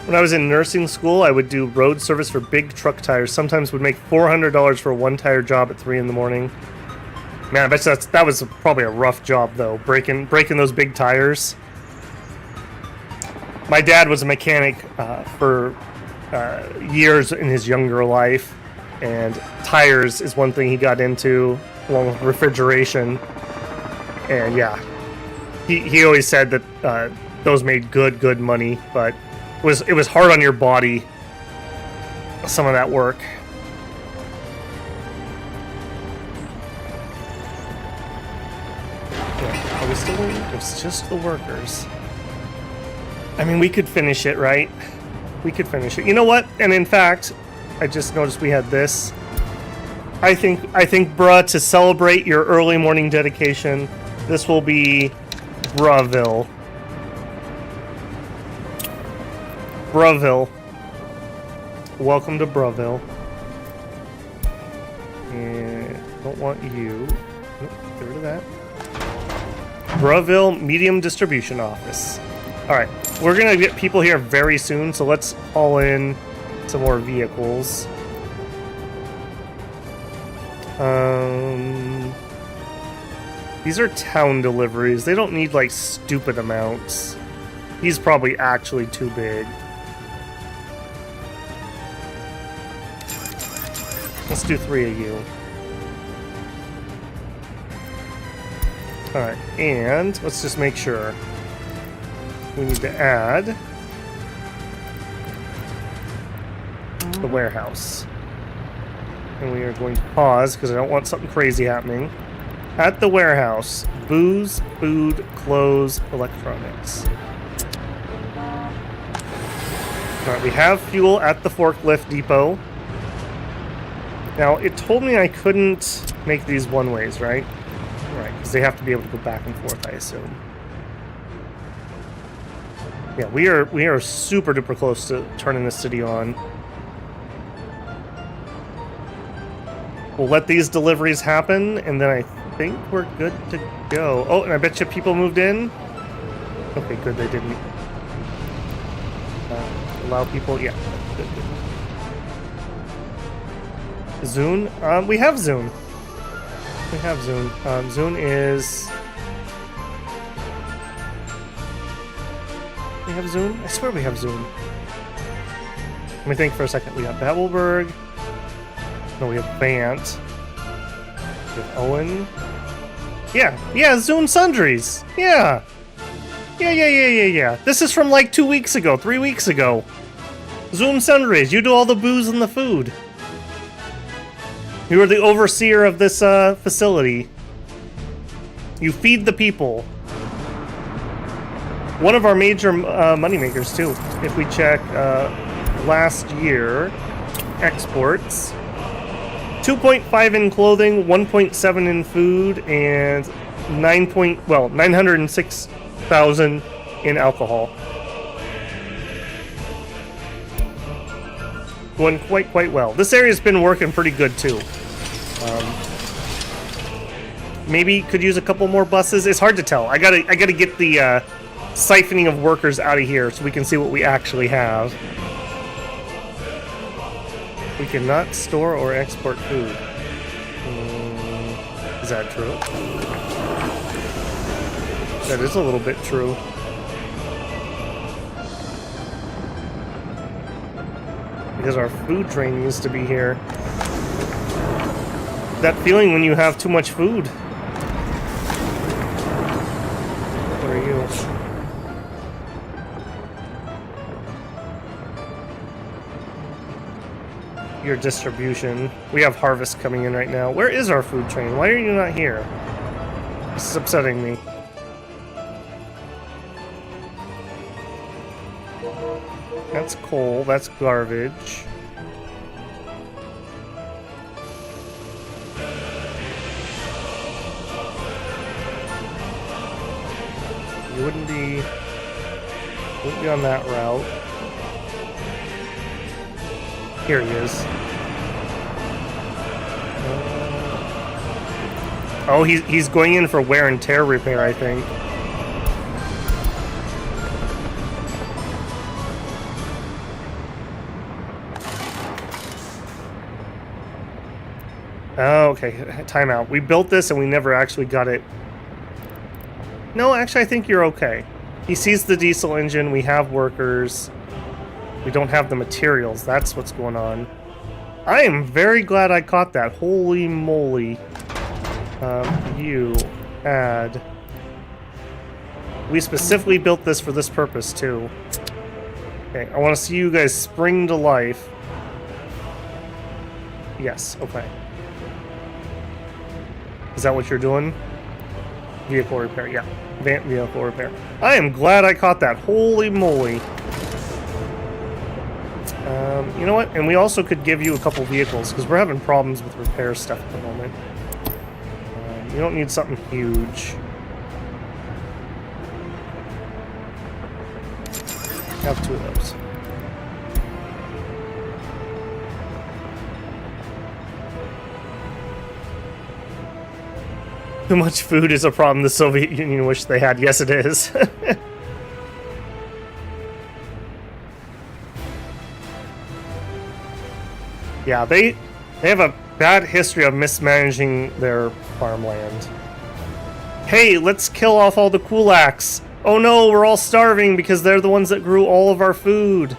When I was in nursing school, I would do road service for big truck tires. Sometimes would make $400 for a one-tire job at 3 in the morning. Man, I bet that was probably a rough job, though, breaking those big tires. My dad was a mechanic for years in his younger life, and tires is one thing he got into, along with refrigeration. And yeah, he always said that those made good money, but it was hard on your body, some of that work. Yeah, are we still waiting? It's just the workers. I mean, we could finish it, right? We could finish it. You know what? And in fact, I just noticed we had this. I think, bruh, to celebrate your early morning dedication, this will be Bruville. Bruville. Welcome to Bruville. And don't want you. Nope, get rid of that. Bruville Medium Distribution Office. Alright, we're gonna get people here very soon, so let's haul in some more vehicles. These are town deliveries. They don't need, like, stupid amounts. He's probably actually too big. Let's do 3 of you. Alright, and let's just make sure. We need to add the warehouse. And we are going to pause because I don't want something crazy happening. At the warehouse, booze, food, clothes, electronics. Alright, we have fuel at the forklift depot. Now, it told me I couldn't make these one-ways, right? Right, because they have to be able to go back and forth, I assume. Yeah, we are super duper close to turning this city on. We'll let these deliveries happen, and then I think we're good to go. Oh, and I bet you people moved in? Okay, good, they didn't. Allow people, yeah, good. Zune? We have Zune. We have Zune. Zune is... We have Zune? I swear we have Zune. Let me think for a second. We have Babelberg. No, we have Bant. We have Owen. Yeah, Zune Sundries. Yeah. Yeah. This is from like 2 weeks ago, 3 weeks ago. Zune Sundries, you do all the booze and the food. You are the overseer of this facility. You feed the people. One of our major moneymakers, too. If we check last year, exports. 2.5 in clothing, 1.7 in food, and 906,000 in alcohol. Going quite well. This area's been working pretty good too. Maybe could use a couple more buses. It's hard to tell. I gotta get the siphoning of workers out of here so we can see what we actually have. We cannot store or export food. Is that true? That is a little bit true. because our food train needs to be here. That feeling when you have too much food. What are you? Your distribution. We have harvest coming in right now. Where is our food train? Why are you not here? This is upsetting me. That's coal. That's garbage. You wouldn't be on that route. Here he is. Oh, he's going in for wear and tear repair, I think. Oh, okay. Timeout. We built this and we never actually got it. No, actually, I think you're okay. He sees the diesel engine. We have workers. We don't have the materials. That's what's going on. I am very glad I caught that. Holy moly. You add. We specifically built this for this purpose, too. Okay, I want to see you guys spring to life. Yes, okay. Is that what you're doing? Vehicle repair, yeah. Vehicle repair. I am glad I caught that. Holy moly. You know what? And we also could give you a couple vehicles, because we're having problems with repair stuff at the moment. You don't need something huge. Have two of those. Too much food is a problem the Soviet Union wished they had. Yes, it is. Yeah, they have a bad history of mismanaging their farmland. Hey, let's kill off all the kulaks. Oh no, we're all starving because they're the ones that grew all of our food.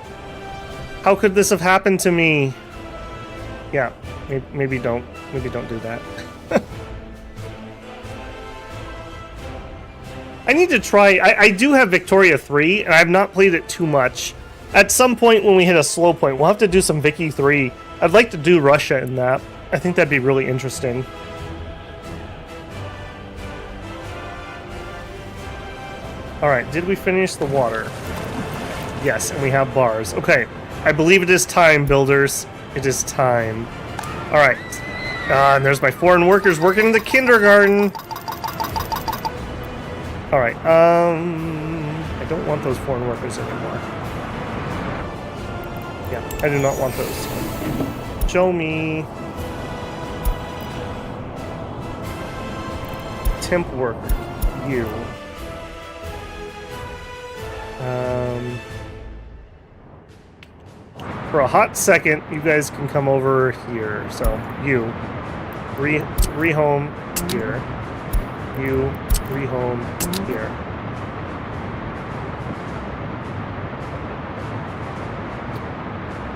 How could this have happened to me? Yeah, maybe don't do that. I need to try. I do have Victoria 3, and I have not played it too much. At some point when we hit a slow point, we'll have to do some Vicky 3. I'd like to do Russia in that. I think that'd be really interesting. Alright, did we finish the water? Yes, and we have bars. Okay, I believe it is time, builders. It is time. Alright. And there's my foreign workers working in the kindergarten. Alright, I don't want those foreign workers anymore. Yeah, I do not want those. Show me. Temp worker. You. For a hot second, you guys can come over here. So, you. Rehome here. You. Rehome here.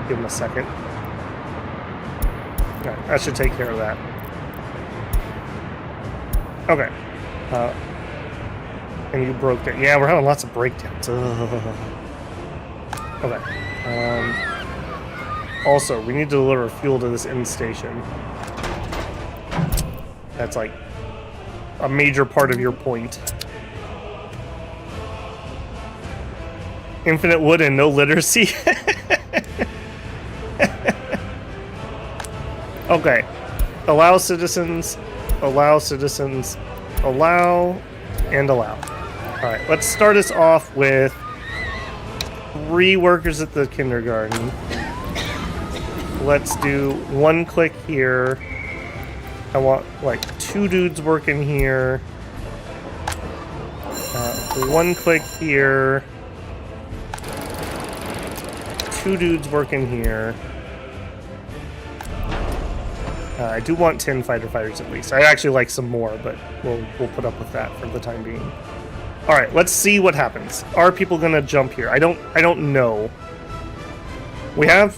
Give him a second. Okay, that should take care of that. Okay. And you broke that. Yeah, we're having lots of breakdowns. Okay. Also, we need to deliver fuel to this end station. That's like a major part of your point. Infinite wood and no literacy. Okay. Allow citizens, allow, and allow. Alright, let's start us off with 3 workers at the kindergarten. Let's do 1 click here. I want like 2 dudes working here. 1 click here. 2 dudes working here. I do want 10 fighter fighters at least. I actually like some more, but we'll put up with that for the time being. All right, let's see what happens. Are people gonna jump here? I don't know. We have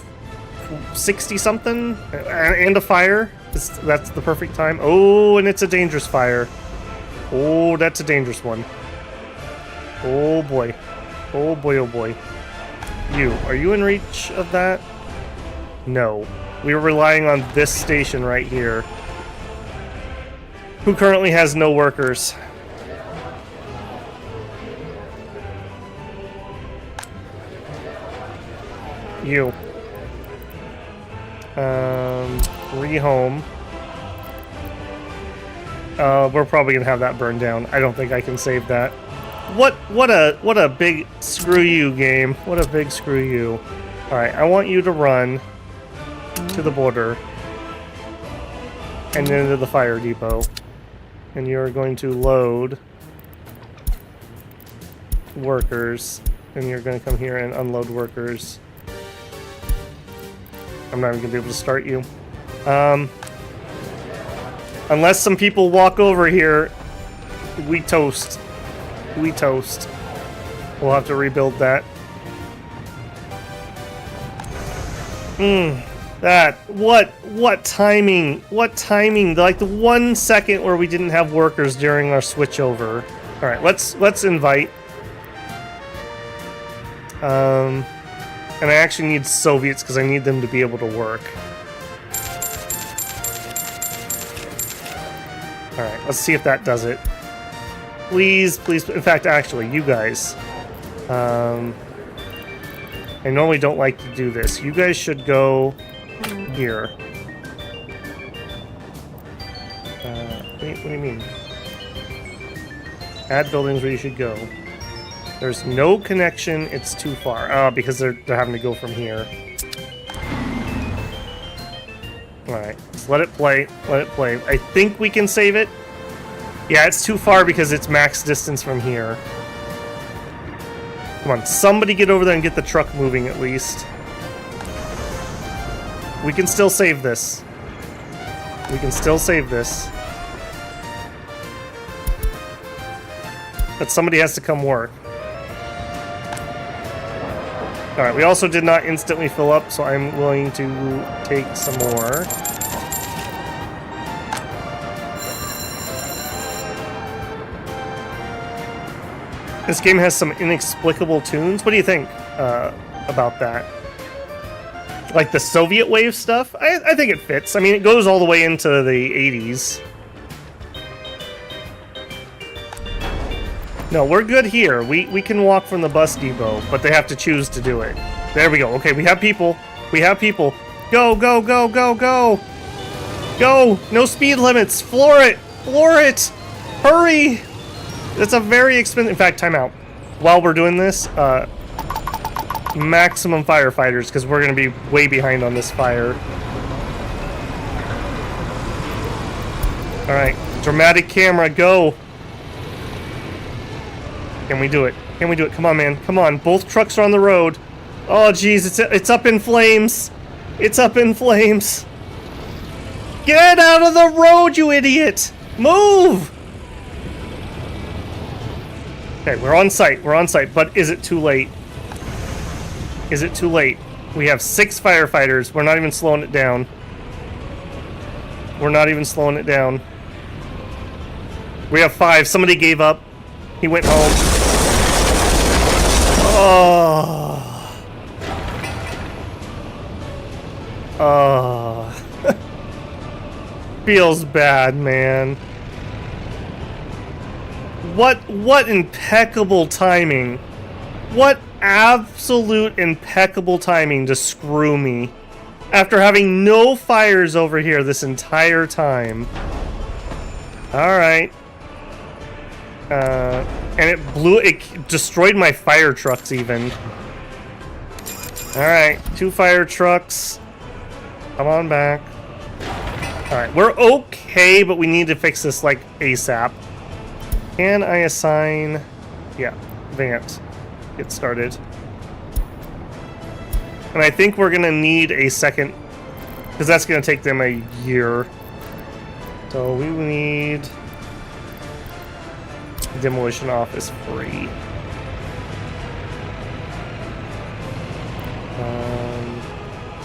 60 something and a fire. That's the perfect time. Oh, and it's a dangerous fire. Oh, that's a dangerous one. Oh boy. Oh boy, oh boy. Are you in reach of that? No. We were relying on this station right here, who currently has no workers. Rehome. We're probably gonna have that burned down. I don't think I can save that. What a big screw you game. What a big screw you. Alright, I want you to run to the border and then into the fire depot. And you're going to load workers. And you're going to come here and unload workers. I'm not even going to be able to start you. Unless some people walk over here, we toast. We toast. We'll have to rebuild that. What timing? What timing? Like the 1 second where we didn't have workers during our switch over. All right, let's invite. And I actually need Soviets because I need them to be able to work. All right, let's see if that does it. Please, please. In fact, actually, you guys. I normally don't like to do this. You guys should go here. What do you mean? Add buildings where you should go. There's no connection. It's too far. Because they're having to go from here. All right, let's let it play. Let it play. I think we can save it. Yeah, it's too far because it's max distance from here. Come on, somebody get over there and get the truck moving at least. We can still save this. We can still save this. But somebody has to come work. Alright, we also did not instantly fill up, so I'm willing to take some more. This game has some inexplicable tunes. What do you think about that? Like the Soviet wave stuff? I think it fits. I mean, it goes all the way into the 80s. No, we're good here. We can walk from the bus depot, but they have to choose to do it. There we go. Okay, we have people. We have people. Go, go, go, go, go! Go! No speed limits! Floor it! Floor it! Hurry! That's a very expensive... In fact, time out. While we're doing this, maximum firefighters, because we're going to be way behind on this fire. Alright, dramatic camera, go! Can we do it? Can we do it? Come on, man. Come on. Both trucks are on the road. Oh, jeez. It's up in flames. It's up in flames. Get out of the road, you idiot! Move! Okay, we're on site. We're on site. But is it too late? Is it too late? We have 6 firefighters. We're not even slowing it down. We're not even slowing it down. We have 5. Somebody gave up. He went home. Oh. Oh. Feels bad, man. What impeccable timing. What absolute impeccable timing to screw me. After having no fires over here this entire time. Alright. And it destroyed my fire trucks even. Alright, 2 fire trucks. Come on back. Alright, we're okay, but we need to fix this like ASAP. Can I assign... Yeah, Vant. Get started. And I think we're gonna need a second, because that's gonna take them a year. So we need... Demolition office free.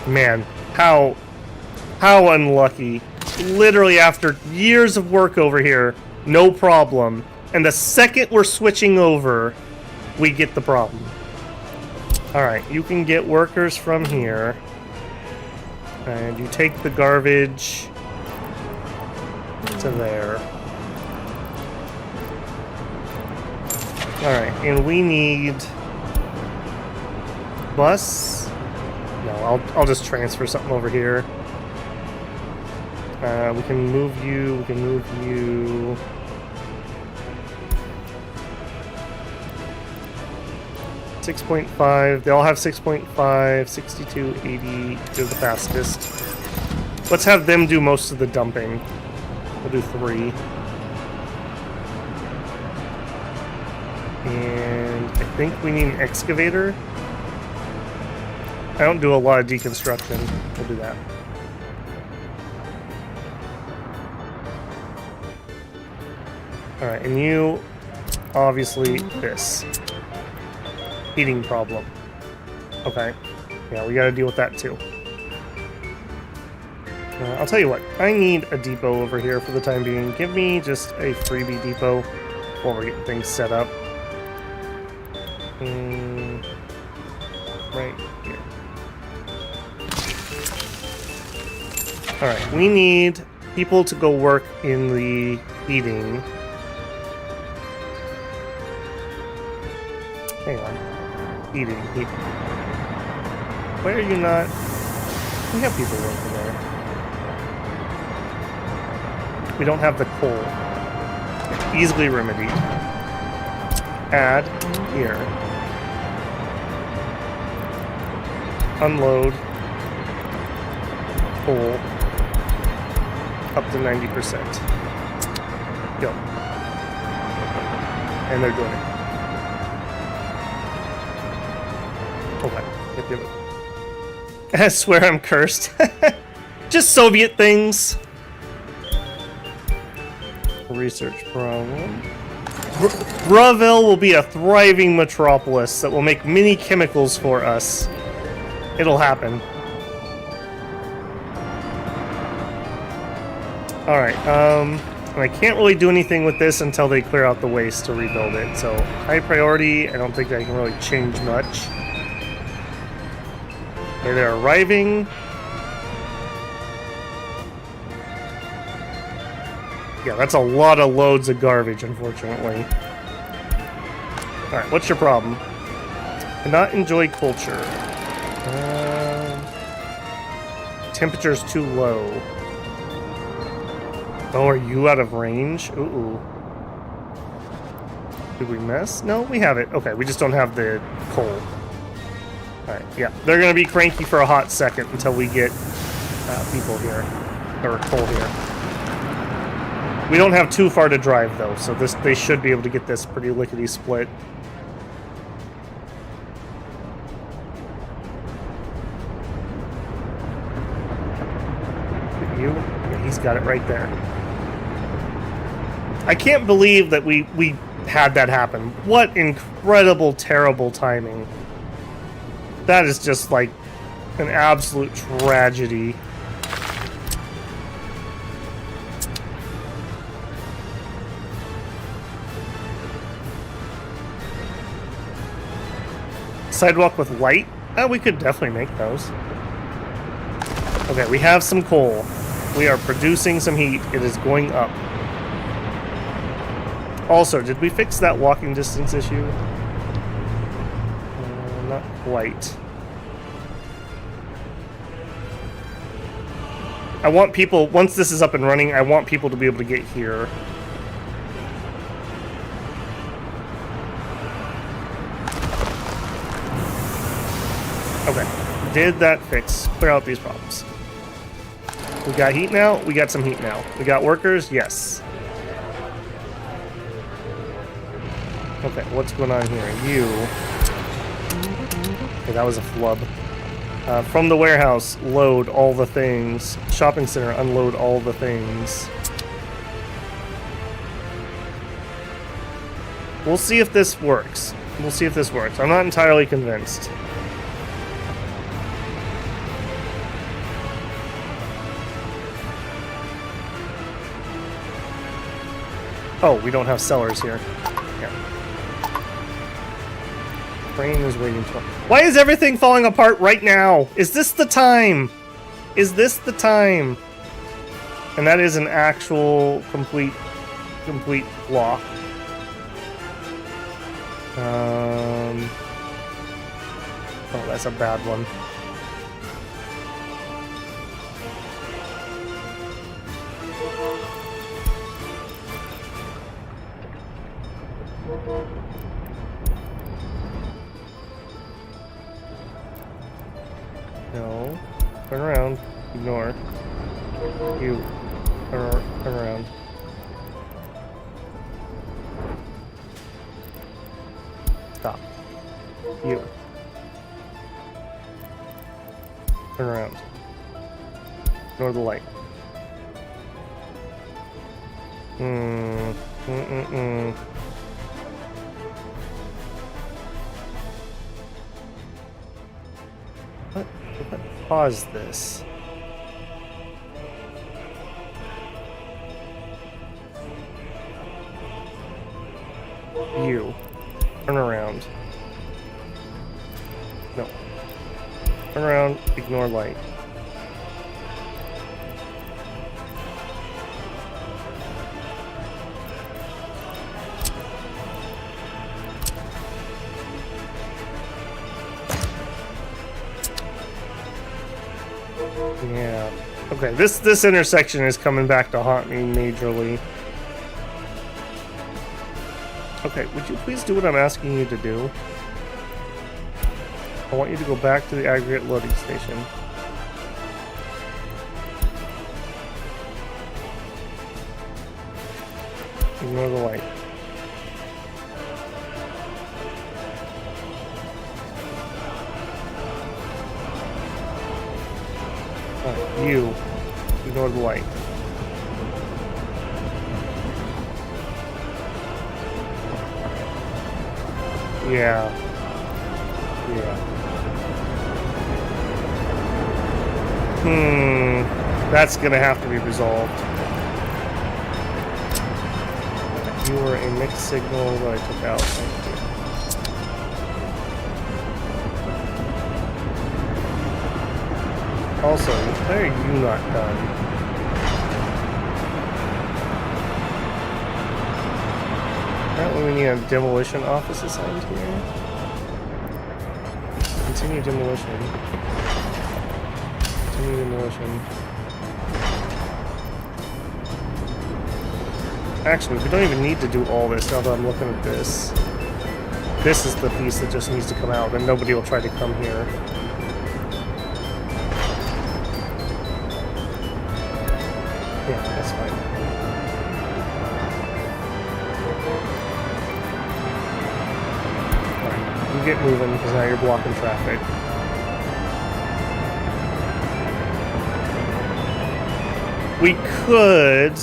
Man, How unlucky. Literally after years of work over here, no problem. And the second we're switching over, we get the problem. Alright, you can get workers from here. And you take the garbage to there. Alright, and we need bus. No, I'll just transfer something over here. We can move you, 6.5, they all have 6.5, 62, 80, they're the fastest. Let's have them do most of the dumping. We'll do 3. And I think we need an excavator. I don't do a lot of deconstruction. We'll do that. Alright, and you, obviously, this. Heating problem. Okay. Yeah, we gotta deal with that too. I'll tell you what, I need a depot over here for the time being. Give me just a freebie depot while we're getting things set up. Right here. Alright, we need people to go work in the heating. Hang on. Heating. Why are you not? We have people working there. We don't have the coal. Easily remedied. Add here. Unload. Coal. Up to 90%. Go. And they're doing it. Okay. Yep. I swear I'm cursed. Just Soviet things. Research problem. Braville will be a thriving metropolis that will make many chemicals for us. It'll happen. Alright, and I can't really do anything with this until they clear out the waste to rebuild it. So, high priority, I don't think I can really change much. Okay, they're arriving. Yeah, that's a lot of loads of garbage, unfortunately. Alright, what's your problem? Cannot enjoy culture. Temperature's too low. Oh, are you out of range? Ooh. Did we miss? No, we have it. Okay, we just don't have the coal. Alright, yeah. They're gonna be cranky for a hot second until we get people here. Or coal here. We don't have too far to drive, though, so they should be able to get this pretty lickety-split. You? Yeah, he's got it right there. I can't believe that we had that happen. What incredible, terrible timing. That is just, like, an absolute tragedy. Sidewalk with light? We could definitely make those. Okay, we have some coal. We are producing some heat. It is going up. Also, did we fix that walking distance issue? Not quite. I want people, once this is up and running, I want people to be able to get here. Okay, did that fix, clear out these problems? We got heat now? We got some heat now. We got workers? Yes. Okay, what's going on here? You. Okay, that was a flub. From the warehouse, load all the things. Shopping center, unload all the things. We'll see if this works. We'll see if this works. I'm not entirely convinced. Oh, we don't have cellars here. Yeah. Train is waiting for... Why is everything falling apart right now? Is this the time? Is this the time? And that is an actual complete block. Oh, that's a bad one. No. Turn around. Ignore. You. Turn around. Stop. You. Turn around. Ignore the light. What? Pause this. You. Turn around. No. Turn around, ignore light. Yeah. Okay, this intersection is coming back to haunt me majorly. Okay, would you please do what I'm asking you to do? I want you to go back to the aggregate loading station. Ignore the light. Alright, you. Ignore the light. Yeah. That's gonna have to be resolved. You were a mixed signal that I took out. Thank you. Also, why are you not done? Apparently we need a demolition office assigned here. Continue demolition. Continue demolition. Actually, we don't even need to do all this now that I'm looking at this. This is the piece that just needs to come out, and nobody will try to come here. Yeah, that's fine. Alright, you get moving, because now you're blocking traffic. We could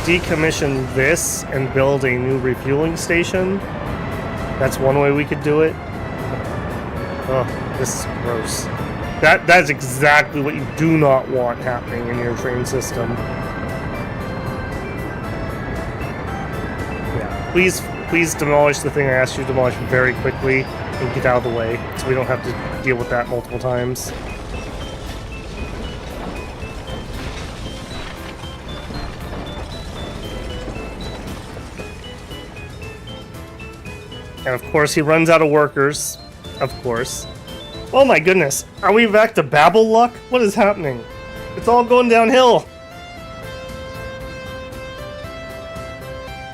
decommission this and build a new refueling station. That's one way we could do it. Oh, this is gross. That's exactly what you do not want happening in your train system. Yeah, please demolish the thing I asked you to demolish very quickly and get out of the way, so we don't have to deal with that multiple times. And of course, he runs out of workers. Of course. Oh my goodness. Are we back to Babel luck? What is happening? It's all going downhill.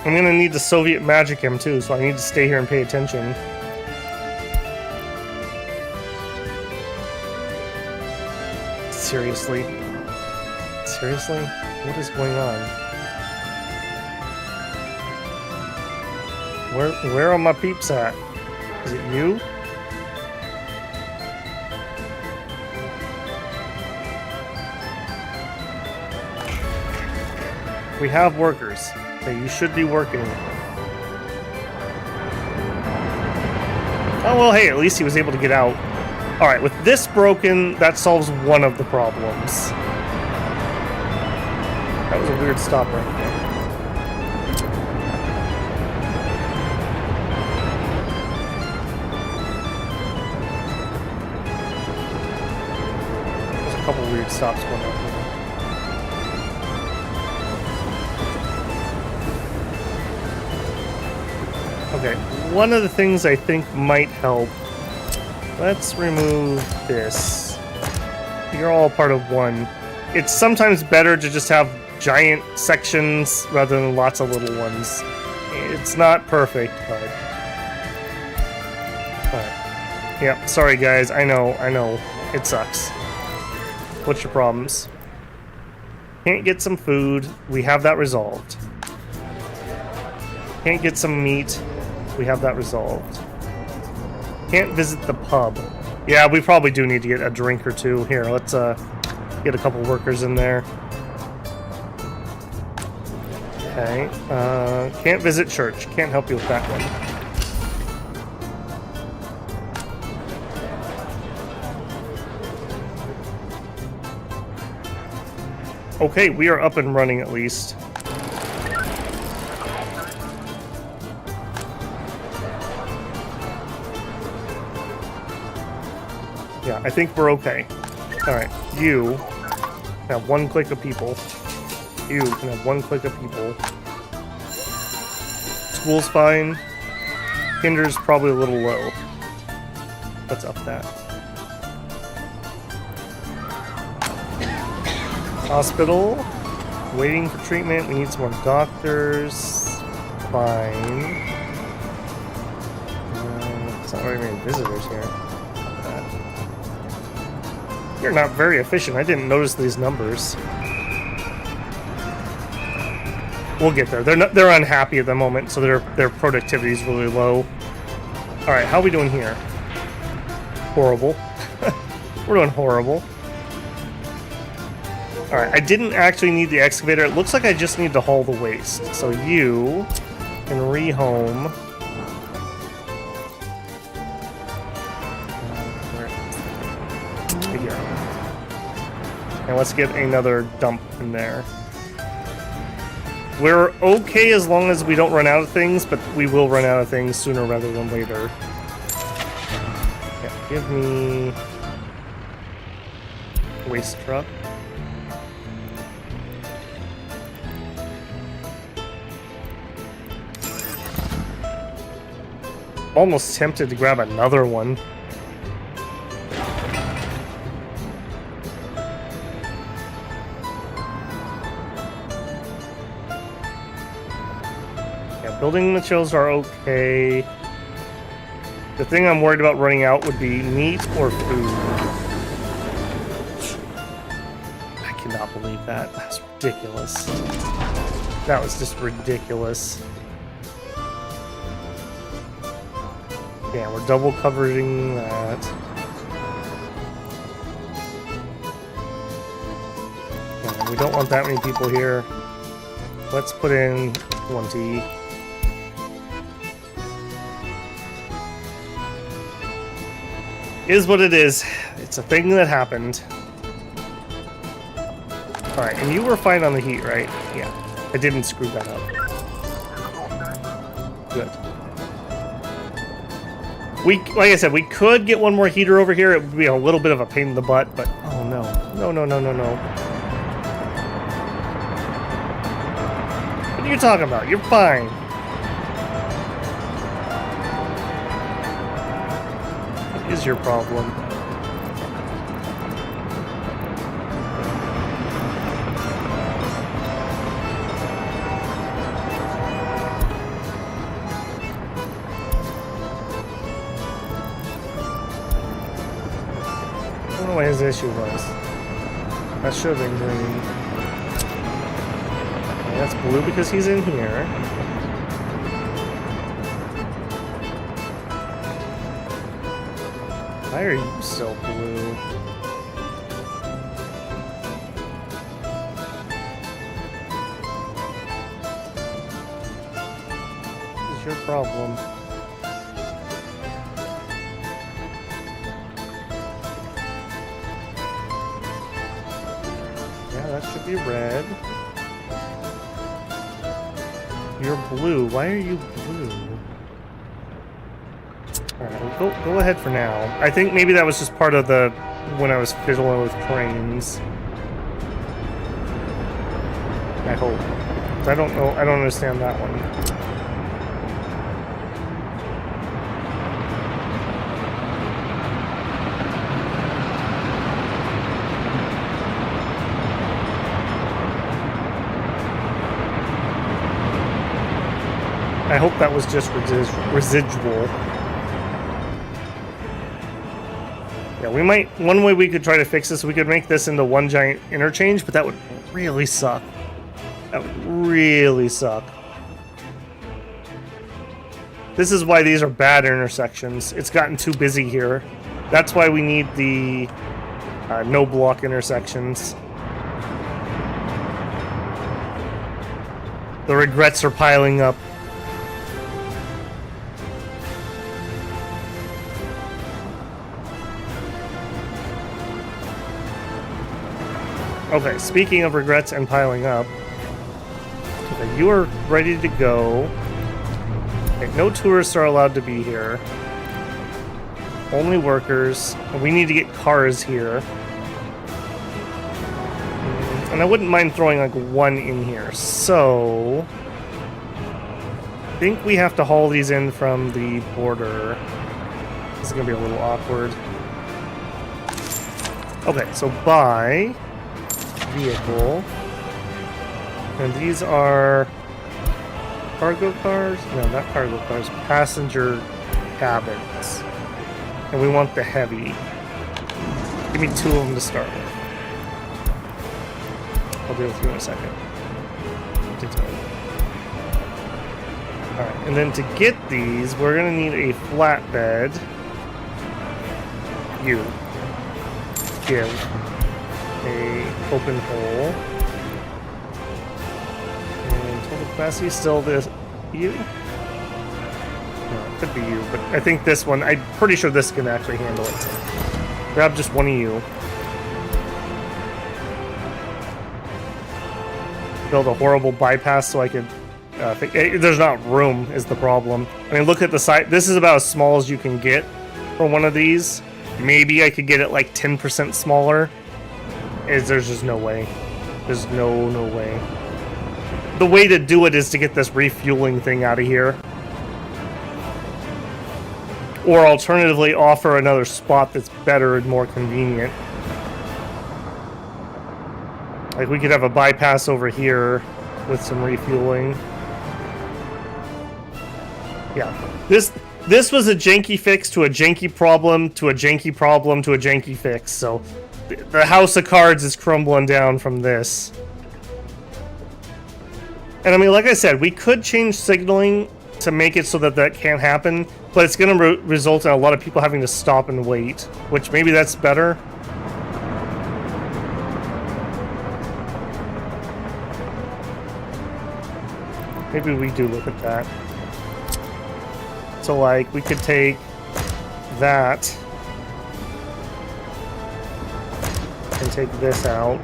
I'm gonna need to Soviet magic him too, so I need to stay here and pay attention. Seriously? Seriously? What is going on? Where are my peeps at? Is it you? We have workers. Okay, you should be working. Oh well, hey, at least he was able to get out. Alright, with this broken, that solves one of the problems. That was a weird stop right there. the weird stops going on here. Okay, one of the things I think might help. Let's remove this. You're all part of one. It's sometimes better to just have giant sections rather than lots of little ones. It's not perfect, but... Yep, sorry guys, I know. It sucks. What's your problems? Can't get some food. We have that resolved. Can't get some meat. We have that resolved. Can't visit the pub. Yeah, we probably do need to get a drink or two. Here, let's get a couple workers in there. Okay. Can't visit church. Can't help you with that one. Okay, we are up and running at least. Yeah, I think we're okay. Alright, you have one click of people. You can have one click of people. School's fine. Kinder's probably a little low. Let's up that. Hospital. Waiting for treatment. We need some more doctors. Fine. It's not very many visitors here. You're not very efficient. I didn't notice these numbers. We'll get there. They're unhappy at the moment, so their productivity is really low. All right, how are we doing here? Horrible. We're doing horrible. All right, I didn't actually need the excavator. It looks like I just need to haul the waste. So you can rehome. And let's get another dump in there. We're okay as long as we don't run out of things, but we will run out of things sooner rather than later. Yeah, give me waste truck. Almost tempted to grab another one. Building materials are okay. The thing I'm worried about running out would be meat or food. I cannot believe that. That's ridiculous. That was just ridiculous. Yeah, we're double covering that. Yeah, we don't want that many people here. Let's put in 20. Is what it is. It's a thing that happened. Alright, and you were fine on the heat, right? Yeah. I didn't screw that up. Good. Like I said, we could get one more heater over here. It would be a little bit of a pain in the butt, but oh no. No. What are you talking about? You're fine. What is your problem? I don't know what his issue was. That should have been green. Okay, that's blue because he's in here. Why are you so blue? What is your problem? Yeah, that should be red. You're blue. Why are you blue? Alright, go ahead for now. I think maybe that was just part of the when I was fiddling with cranes. I hope. I don't know. I don't understand that one. I hope that was just residual. Yeah, we might... One way we could try to fix this, we could make this into one giant interchange, but that would really suck. That would really suck. This is why these are bad intersections. It's gotten too busy here. That's why we need the no block intersections. The regrets are piling up. Okay, speaking of regrets and piling up, okay, you are ready to go. Okay, no tourists are allowed to be here. Only workers. We need to get cars here. And I wouldn't mind throwing like one in here. So I think we have to haul these in from the border. This is gonna be a little awkward. Okay, so buy vehicle. And these are cargo cars? No, not cargo cars. Passenger cabins. And we want the heavy. Give me 2 of them to start with. I'll deal with you in a second. Alright, and then to get these, we're going to need a flatbed. You. Give. A open hole. And total capacity still this. You? No, it could be you, but I think this one, I'm pretty sure this can actually handle it. Grab just one of you. Build a horrible bypass so I could there's not room is the problem. I mean, look at the side. This is about as small as you can get for one of these. Maybe I could get it like 10% smaller. There's just no way. There's no way. The way to do it is to get this refueling thing out of here. Or alternatively, offer another spot that's better and more convenient. Like, we could have a bypass over here with some refueling. Yeah. This was a janky fix to a janky problem to a janky problem to a janky fix. So, the house of cards is crumbling down from this. And I mean, like I said, we could change signaling to make it so that that can't happen. But it's going to result in a lot of people having to stop and wait. Which, maybe that's better. Maybe we do look at that. So, like, we could take that and take this out.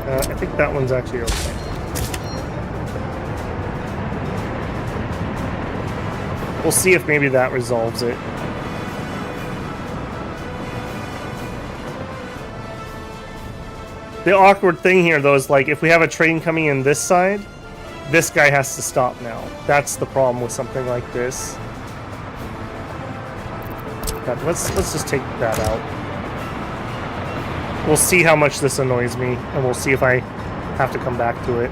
I think that one's actually okay. We'll see if maybe that resolves it. The awkward thing here, though, is like if we have a train coming in this side, this guy has to stop now. That's the problem with something like this. God, let's just take that out. We'll see how much this annoys me, and we'll see if I have to come back to it.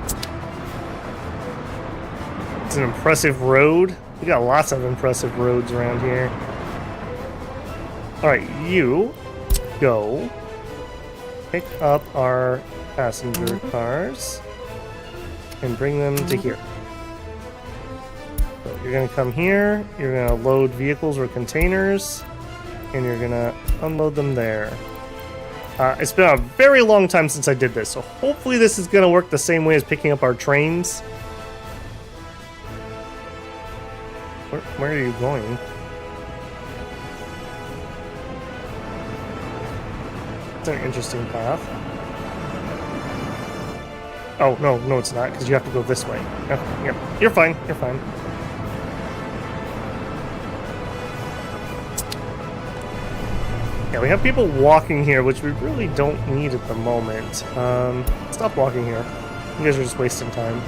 It's an impressive road. We got lots of impressive roads around here. Alright, you go. Pick up our passenger cars and bring them to here. So you're going to come here, you're going to load vehicles or containers, and you're going to unload them there. It's been a very long time since I did this, so hopefully this is going to work the same way as picking up our trains. Where are you going? It's an interesting path. Oh, no, it's not, because you have to go this way. Okay, yep. You're fine. You're fine. Yeah, we have people walking here, which we really don't need at the moment. Stop walking here. You guys are just wasting time.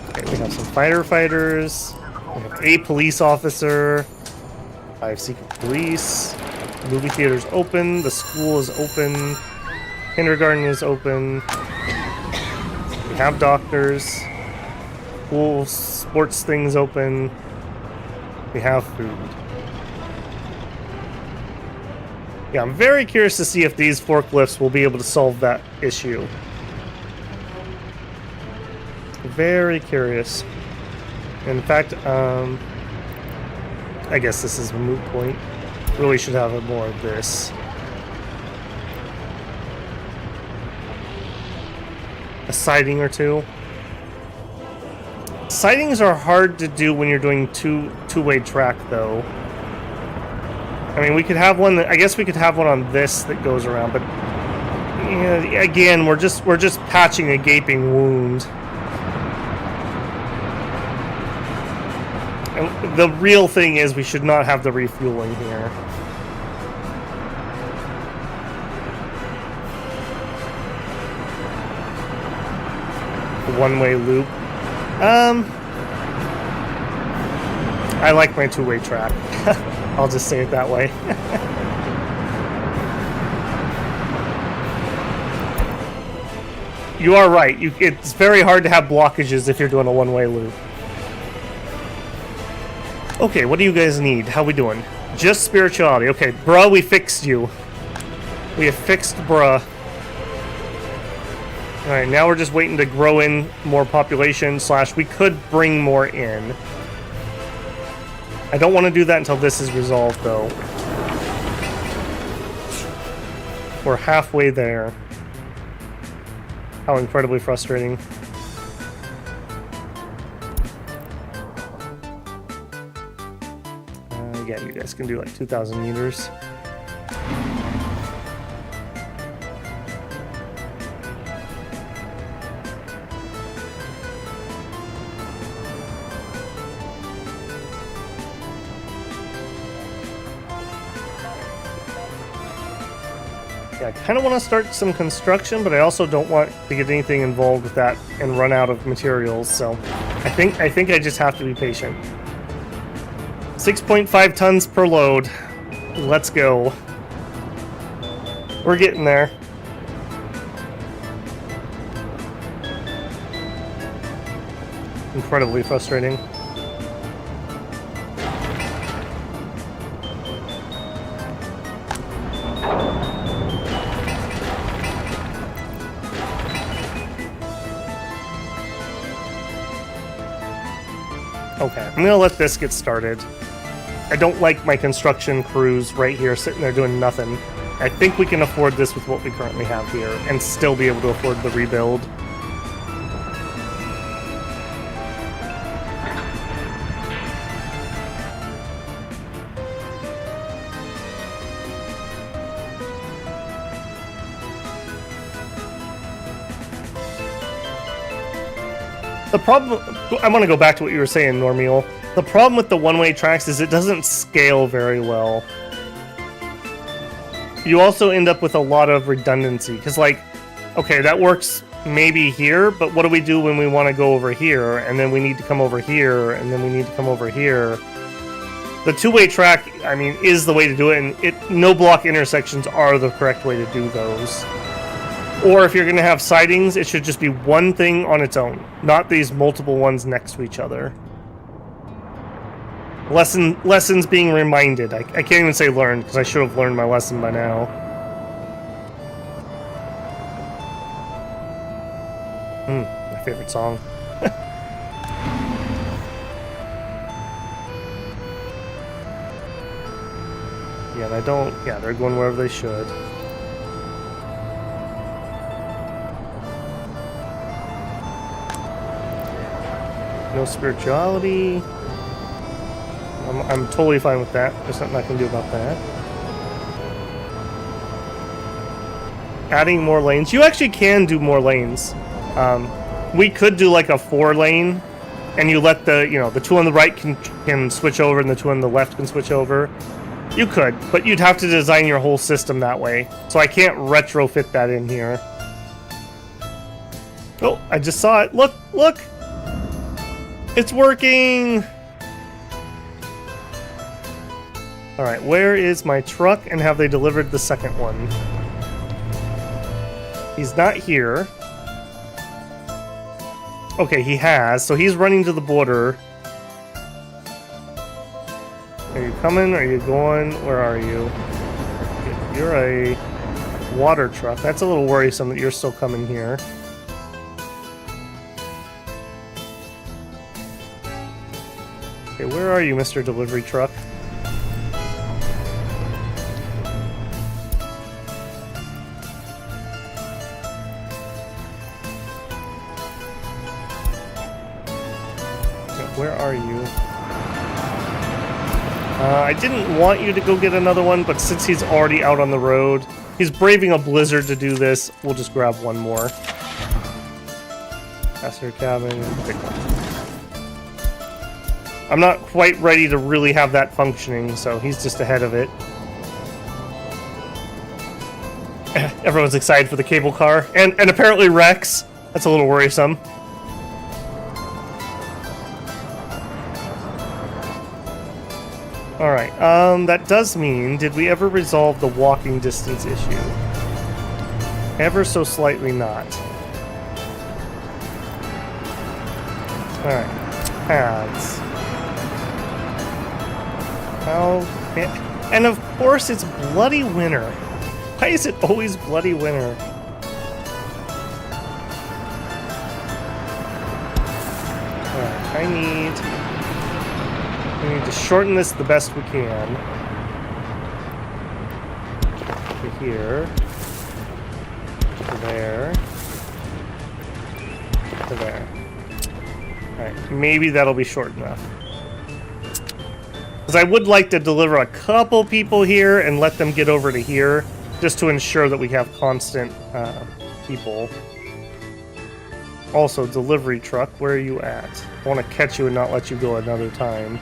Okay, we have some firefighters. We have a police officer. 5 secret police. The movie theater's open. The school is open. Kindergarten is open. We have doctors. Pool sports things open. We have food. Yeah, I'm very curious to see if these forklifts will be able to solve that issue. Very curious. In fact, I guess this is a moot point. Really should have more of this. A siding or two. Sidings are hard to do when you're doing two-way track, though. I mean, we could have one that, I guess we could have one on this that goes around, but yeah, again, we're just patching a gaping wound. And the real thing is we should not have the refueling here. The one-way loop. I like my two-way track. I'll just say it that way. You are right. It's very hard to have blockages if you're doing a one-way loop. Okay, what do you guys need? How we doing? Just spirituality. Okay, bruh, we fixed you. We have fixed bruh. Alright, now we're just waiting to grow in more population / we could bring more in. I don't want to do that until this is resolved, though. We're halfway there. How incredibly frustrating. Again, you guys can do like 2,000 meters. Yeah, I kind of want to start some construction, but I also don't want to get anything involved with that and run out of materials. So I think I just have to be patient. 6.5 tons per load. Let's go. We're getting there. Incredibly frustrating. Okay, I'm gonna let this get started. I don't like my construction crews right here sitting there doing nothing. I think we can afford this with what we currently have here and still be able to afford the rebuild. The problem, I want to go back to what you were saying, Normiel. The problem with the one-way tracks is it doesn't scale very well. You also end up with a lot of redundancy, because like, okay, that works maybe here, but what do we do when we want to go over here, and then we need to come over here, and then we need to come over here? The two-way track, I mean, is the way to do it, and no-block intersections are the correct way to do those. Or if you're going to have sidings, it should just be one thing on its own, not these multiple ones next to each other. Lessons being reminded. I can't even say learned, because I should have learned my lesson by now. My favorite song. Yeah, and I don't... Yeah, they're going wherever they should. No spirituality. I'm totally fine with that. There's nothing I can do about that. adding more lanes. You actually can do more lanes. We could do like a 4-lane, and you let the the 2 on the right can switch over, and the 2 on the left can switch over. You could, but you'd have to design your whole system that way. So I can't retrofit that in here. Oh, I just saw it. Look, look! It's working! Alright, where is my truck, and have they delivered the second one? He's not here. Okay, he has, so he's running to the border. Are you coming? Are you going? Where are you? You're a water truck. That's a little worrisome that you're still coming here. Okay, where are you, Mr. Delivery Truck? Where are you? I didn't want you to go get another one, but since he's already out on the road, he's braving a blizzard to do this, we'll just grab one more. Passenger cabin, pick one. I'm not quite ready to really have that functioning, so he's just ahead of it. Everyone's excited for the cable car, and apparently Rex. That's a little worrisome. Alright, that does mean, did we ever resolve the walking distance issue? Ever so slightly not. Alright, paths. How... And of course it's bloody winter. Why is it always bloody winter? Alright, I need to shorten this the best we can. To here. To there. To there. Alright, maybe that'll be short enough. Because I would like to deliver a couple people here and let them get over to here, just to ensure that we have constant people. Also, delivery truck, where are you at? I want to catch you and not let you go another time.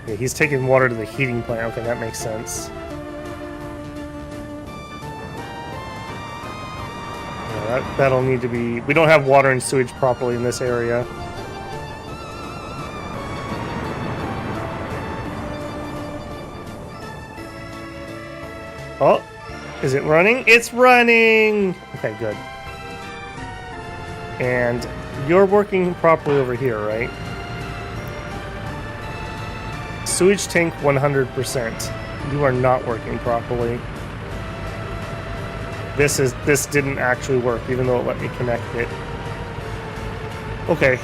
Yeah, he's taking water to the heating plant. Okay, that makes sense. Yeah, that'll need to be... We don't have water and sewage properly in this area. Oh, is it running? It's running! Okay, good. And you're working properly over here, right? Sewage tank 100%. You are not working properly. This didn't actually work, even though it let me connect it. Okay,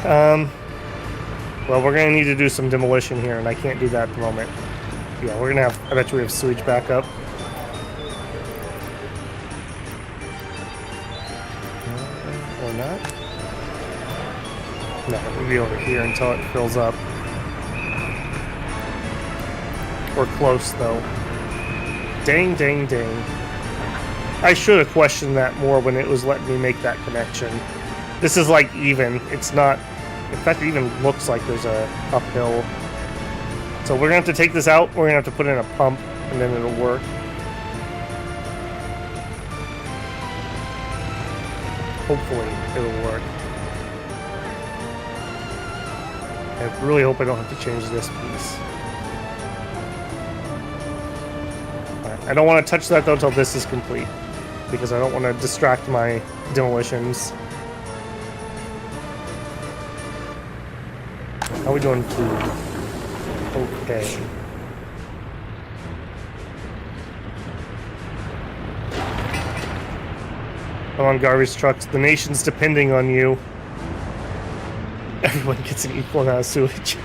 well, we're gonna need to do some demolition here, and I can't do that at the moment. Yeah, we're gonna have... I bet you we have sewage backup. Or not? No, we'll be over here until it fills up. We're close, though. Dang, dang, dang. I should have questioned that more when it was letting me make that connection. This is like even. It's not... In fact, it even looks like there's a uphill. So we're going to have to take this out. We're going to have to put in a pump, and then it'll work. Hopefully, it'll work. I really hope I don't have to change this piece. I don't want to touch that though until this is complete, because I don't want to distract my demolitions. How are we doing food? Okay. Come on, garbage trucks. The nation's depending on you. Everyone gets an equal amount of sewage.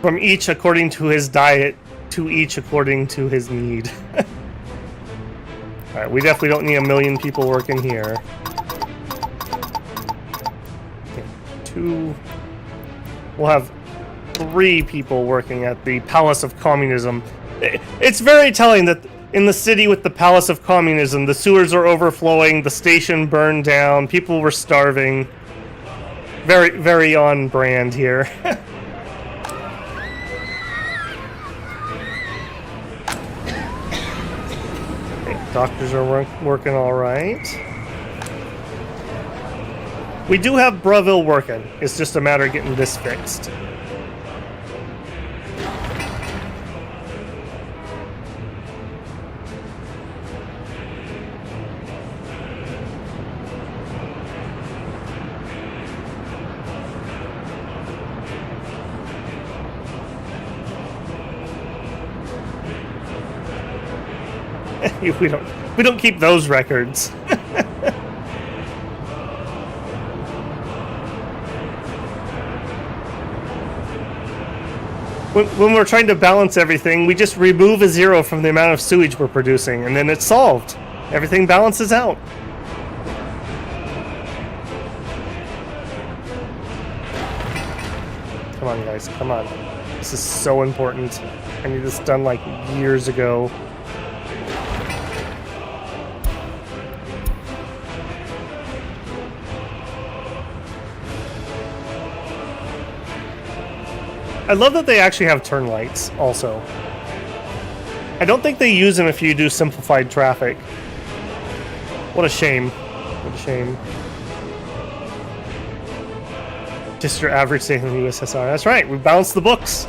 From each according to his diet, to each according to his need. Alright, we definitely don't need 1 million people working here. Okay, 2, We'll have 3 people working at the Palace of Communism. It's very telling that in the city with the Palace of Communism, the sewers are overflowing, the station burned down, people were starving. Very, very on brand here. Okay, doctors are working all right. We do have Breville working. It's just a matter of getting this fixed. we don't keep those records. When we're trying to balance everything, we just remove a 0 from the amount of sewage we're producing, and then it's solved. Everything balances out. Come on, guys, come on. This is so important. I need this done like years ago. I love that they actually have turn lights, also. I don't think they use them if you do simplified traffic. What a shame. What a shame. Just your average day in the USSR. That's right, we balance the books.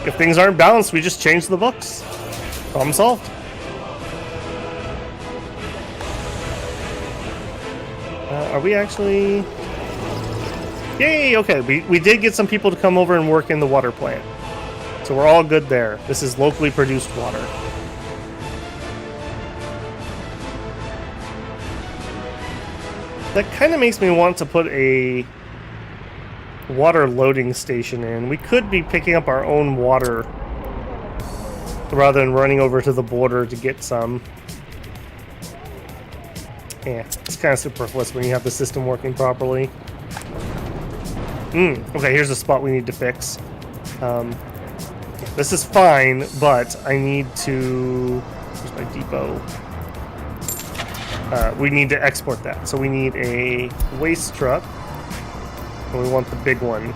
If things aren't balanced, we just change the books. Problem solved. Are we actually... Yay! Okay, we did get some people to come over and work in the water plant. So we're all good there. This is locally produced water. That kind of makes me want to put a water loading station in. We could be picking up our own water rather than running over to the border to get some. Yeah, it's kind of superfluous when you have the system working properly. Okay, here's a spot we need to fix. This is fine, but I need to... Where's my depot? We need to export that. So we need a waste truck. And we want the big one.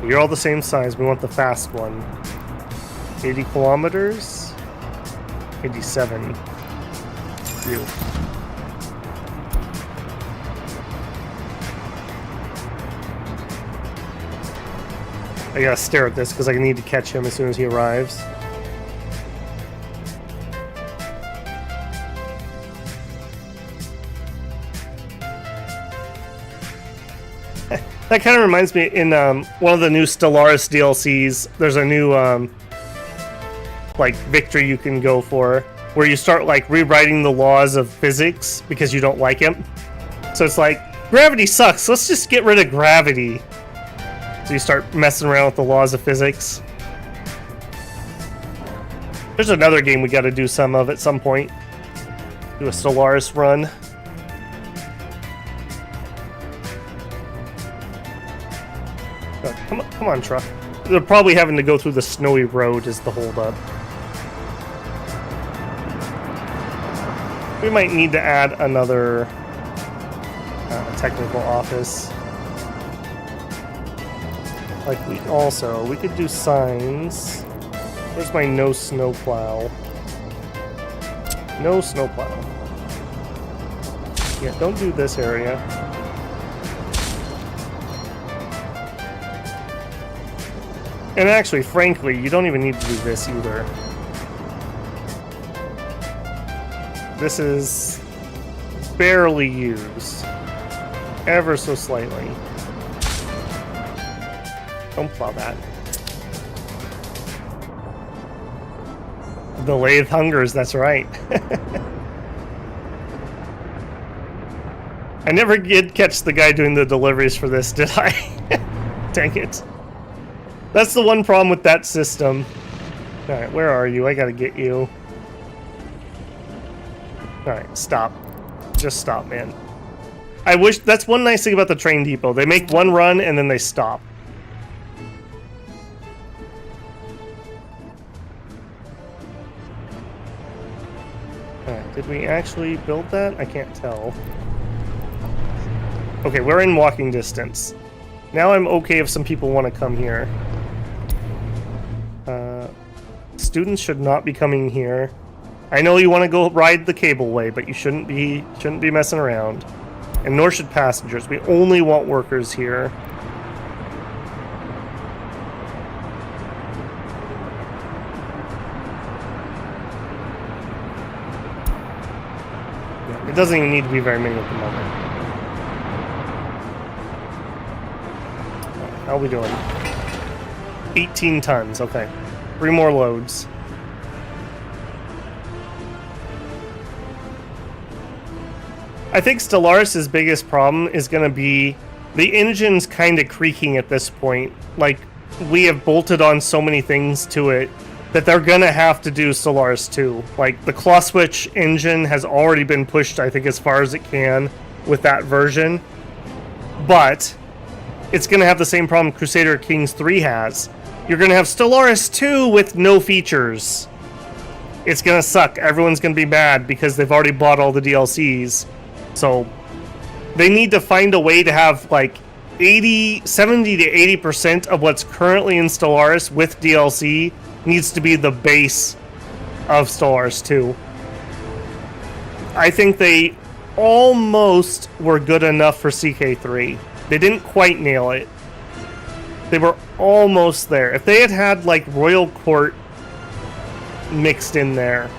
You're all the same size. We want the fast one. 80 kilometers? 87. You. I gotta stare at this because I need to catch him as soon as he arrives. That kind of reminds me, in one of the new Stellaris DLCs, there's a new like victory you can go for, where you start like rewriting the laws of physics because you don't like it. So it's like, gravity sucks, let's just get rid of gravity. So you start messing around with the laws of physics. There's another game we got to do some of at some point. Do a Stellaris run. Come on, truck. They're probably having to go through the snowy road is the holdup. We might need to add another technical office. Like we could do signs. Where's my no snowplow? No snowplow. Yeah, don't do this area. And actually, frankly, you don't even need to do this either. This is barely used. Ever so slightly. Don't plow that. The lathe hungers, that's right. I never did catch the guy doing the deliveries for this, did I? Dang it. That's the one problem with that system. Alright, where are you? I gotta get you. Alright, stop. Just stop, man. I wish that's one nice thing about the train depot. They make one run and then they stop. Alright, did we actually build that? I can't tell. Okay, we're in walking distance. Now I'm okay if some people want to come here. Students should not be coming here. I know you want to go ride the cableway, but you shouldn't be messing around. And nor should passengers. We only want workers here. Yeah, it doesn't even need to be very many at the moment. How are we doing? 18 tons, okay. 3 more loads. I think Stellaris' biggest problem is going to be the engine's kind of creaking at this point. Like, we have bolted on so many things to it that they're going to have to do Stellaris 2. Like, the claw switch engine has already been pushed, I think, as far as it can with that version. But it's going to have the same problem Crusader Kings 3 has. You're going to have Stellaris 2 with no features. It's going to suck. Everyone's going to be mad because they've already bought all the DLCs. So they need to find a way to have like 70 to 80% of what's currently in Stellaris with DLC needs to be the base of Stellaris 2. I think they almost were good enough for CK3. They didn't quite nail it. They were almost there. If they had had like Royal Court mixed in there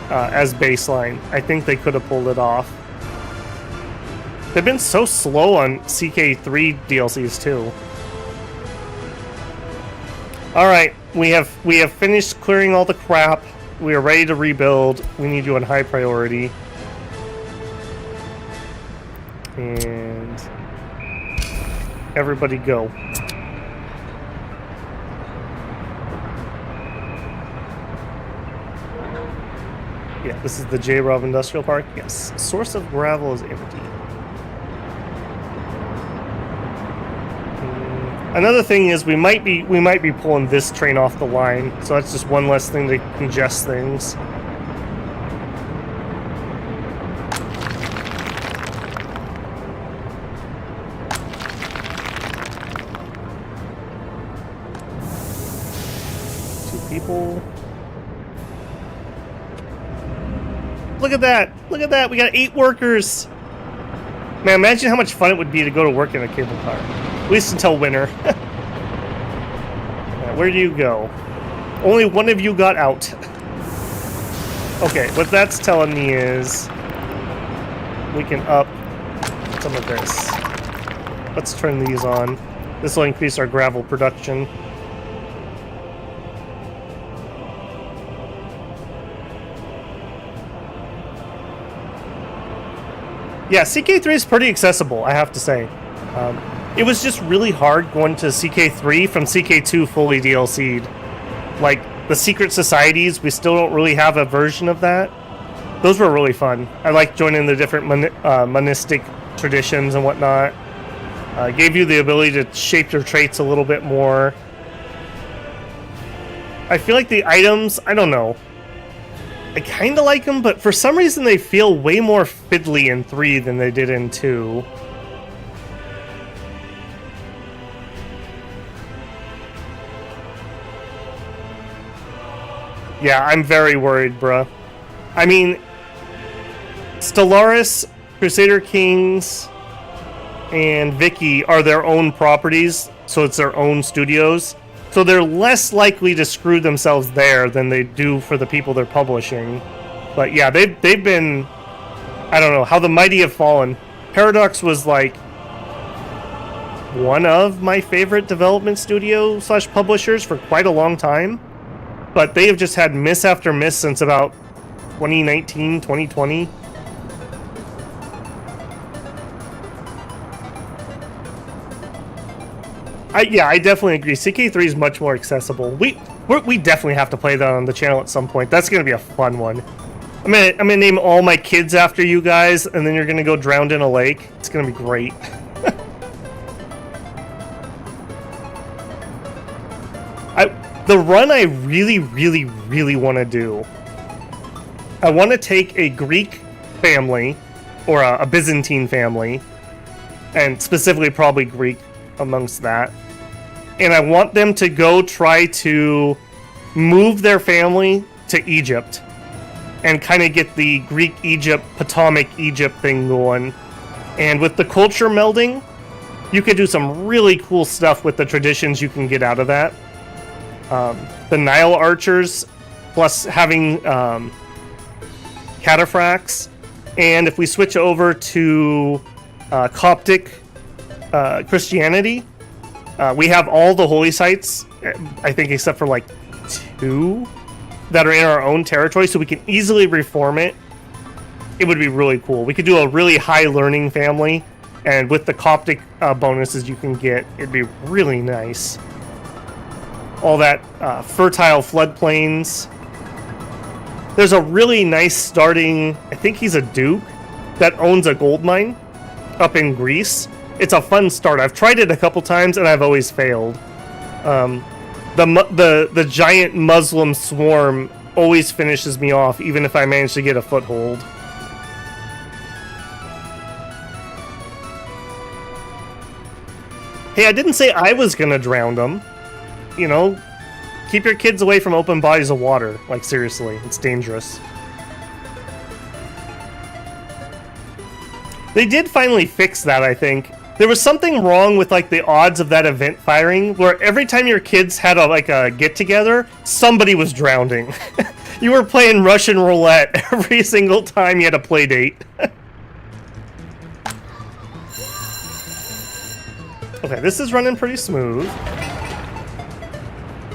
as baseline, I think they could have pulled it off. They've been so slow on CK3 DLCs too. All right, we have finished clearing all the crap. We are ready to rebuild. We need you on high priority. And everybody go. Yeah, this is the J-Rob Industrial Park. Yes, source of gravel is empty. Another thing is we might be pulling this train off the line, so that's just one less thing to congest things. Two people. Look at that! Look at that! We got 8 workers! Man, imagine how much fun it would be to go to work in a cable car. At least until winter. Where do you go? Only one of you got out. Okay, what that's telling me is we can up some of this. Let's turn these on. This will increase our gravel production. Yeah, CK3 is pretty accessible, I have to say. It was just really hard going to CK3 from CK2 fully DLC'd. Like, the secret societies, we still don't really have a version of that. Those were really fun. I like joining the different monistic traditions and whatnot. Gave you the ability to shape your traits a little bit more. I feel like the items, I don't know. I kind of like them, but for some reason they feel way more fiddly in 3 than they did in 2. Yeah, I'm very worried, bruh. I mean, Stellaris, Crusader Kings, and Vicky are their own properties, so it's their own studios. So they're less likely to screw themselves there than they do for the people they're publishing. But yeah, they've been... I don't know, how the mighty have fallen. Paradox was like one of my favorite development studio / publishers for quite a long time. But they have just had miss after miss since about 2019, 2020. I definitely agree. CK3 is much more accessible. We definitely have to play that on the channel at some point. That's going to be a fun one. I'm gonna name all my kids after you guys, and then you're gonna go drowned in a lake. It's gonna be great. The run I really, really, really want to do. I want to take a Greek family, or a Byzantine family, and specifically probably Greek amongst that, and I want them to go try to move their family to Egypt and kind of get the Greek Egypt, Potomac Egypt thing going. And with the culture melding, you could do some really cool stuff with the traditions you can get out of that. The Nile archers, plus having cataphracts, and if we switch over to Coptic Christianity, we have all the holy sites, I think, except for like 2 that are in our own territory, so we can easily reform it. It would be really cool. We could do a really high learning family, and with the Coptic bonuses you can get, it'd be really nice. All that fertile floodplains. There's a really nice starting, I think he's a duke, that owns a gold mine up in Greece. It's a fun start. I've tried it a couple times and I've always failed. The giant Muslim swarm always finishes me off, even if I manage to get a foothold. Hey, I didn't say I was gonna drown them. You know, keep your kids away from open bodies of water. Like, seriously, it's dangerous. They did finally fix that, I think. There was something wrong with, like, the odds of that event firing, where every time your kids had a get-together, somebody was drowning. You were playing Russian roulette every single time you had a play date. Okay, this is running pretty smooth.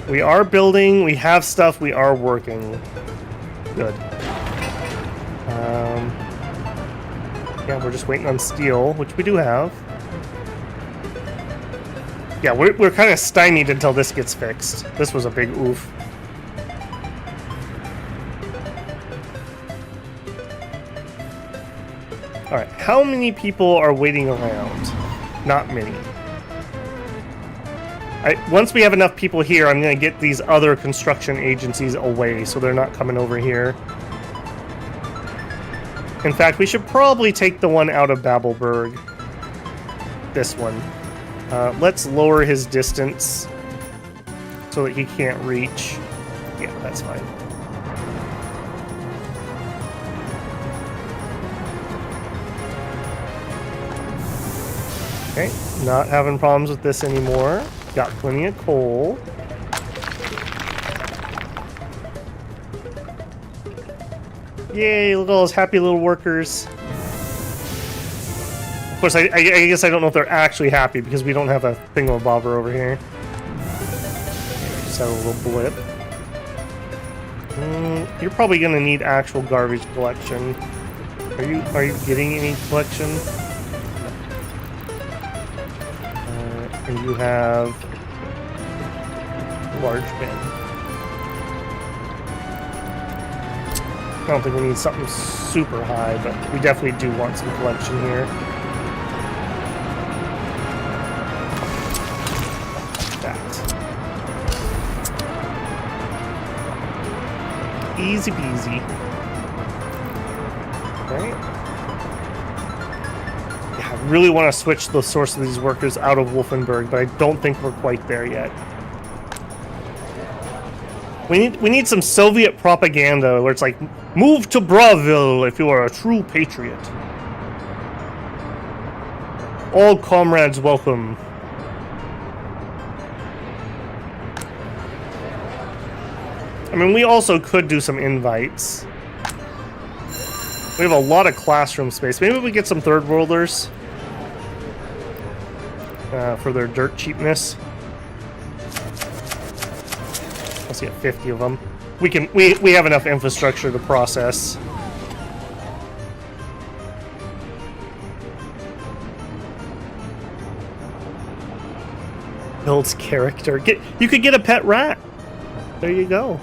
We are building, we have stuff, we are working. Good. Yeah, we're just waiting on steel, which we do have. Yeah, we're kind of stymied until this gets fixed. This was a big oof. Alright, how many people are waiting around? Not many. Once we have enough people here, I'm going to get these other construction agencies away so they're not coming over here. In fact, we should probably take the one out of Babelberg. This one. Let's lower his distance so that he can't reach. Yeah, that's fine. Okay, not having problems with this anymore. Got plenty of coal. Yay, look at all those happy little workers. Of course, I guess I don't know if they're actually happy because we don't have a thingamabobber over here. Just have a little blip. You're probably gonna need actual garbage collection. Are you getting any collection? And you have large bin. I don't think we need something super high, but we definitely do want some collection here. That. Easy peasy. Alright. I really want to switch the source of these workers out of Wolfenburg, but I don't think we're quite there yet. We need some Soviet propaganda where it's like, move to Braville if you are a true patriot. All comrades welcome. I mean, we also could do some invites. We have a lot of classroom space. Maybe we get some third worlders. For their dirt cheapness. Let's get 50 of them. We have enough infrastructure to process. Builds character. You could get a pet rat. There you go.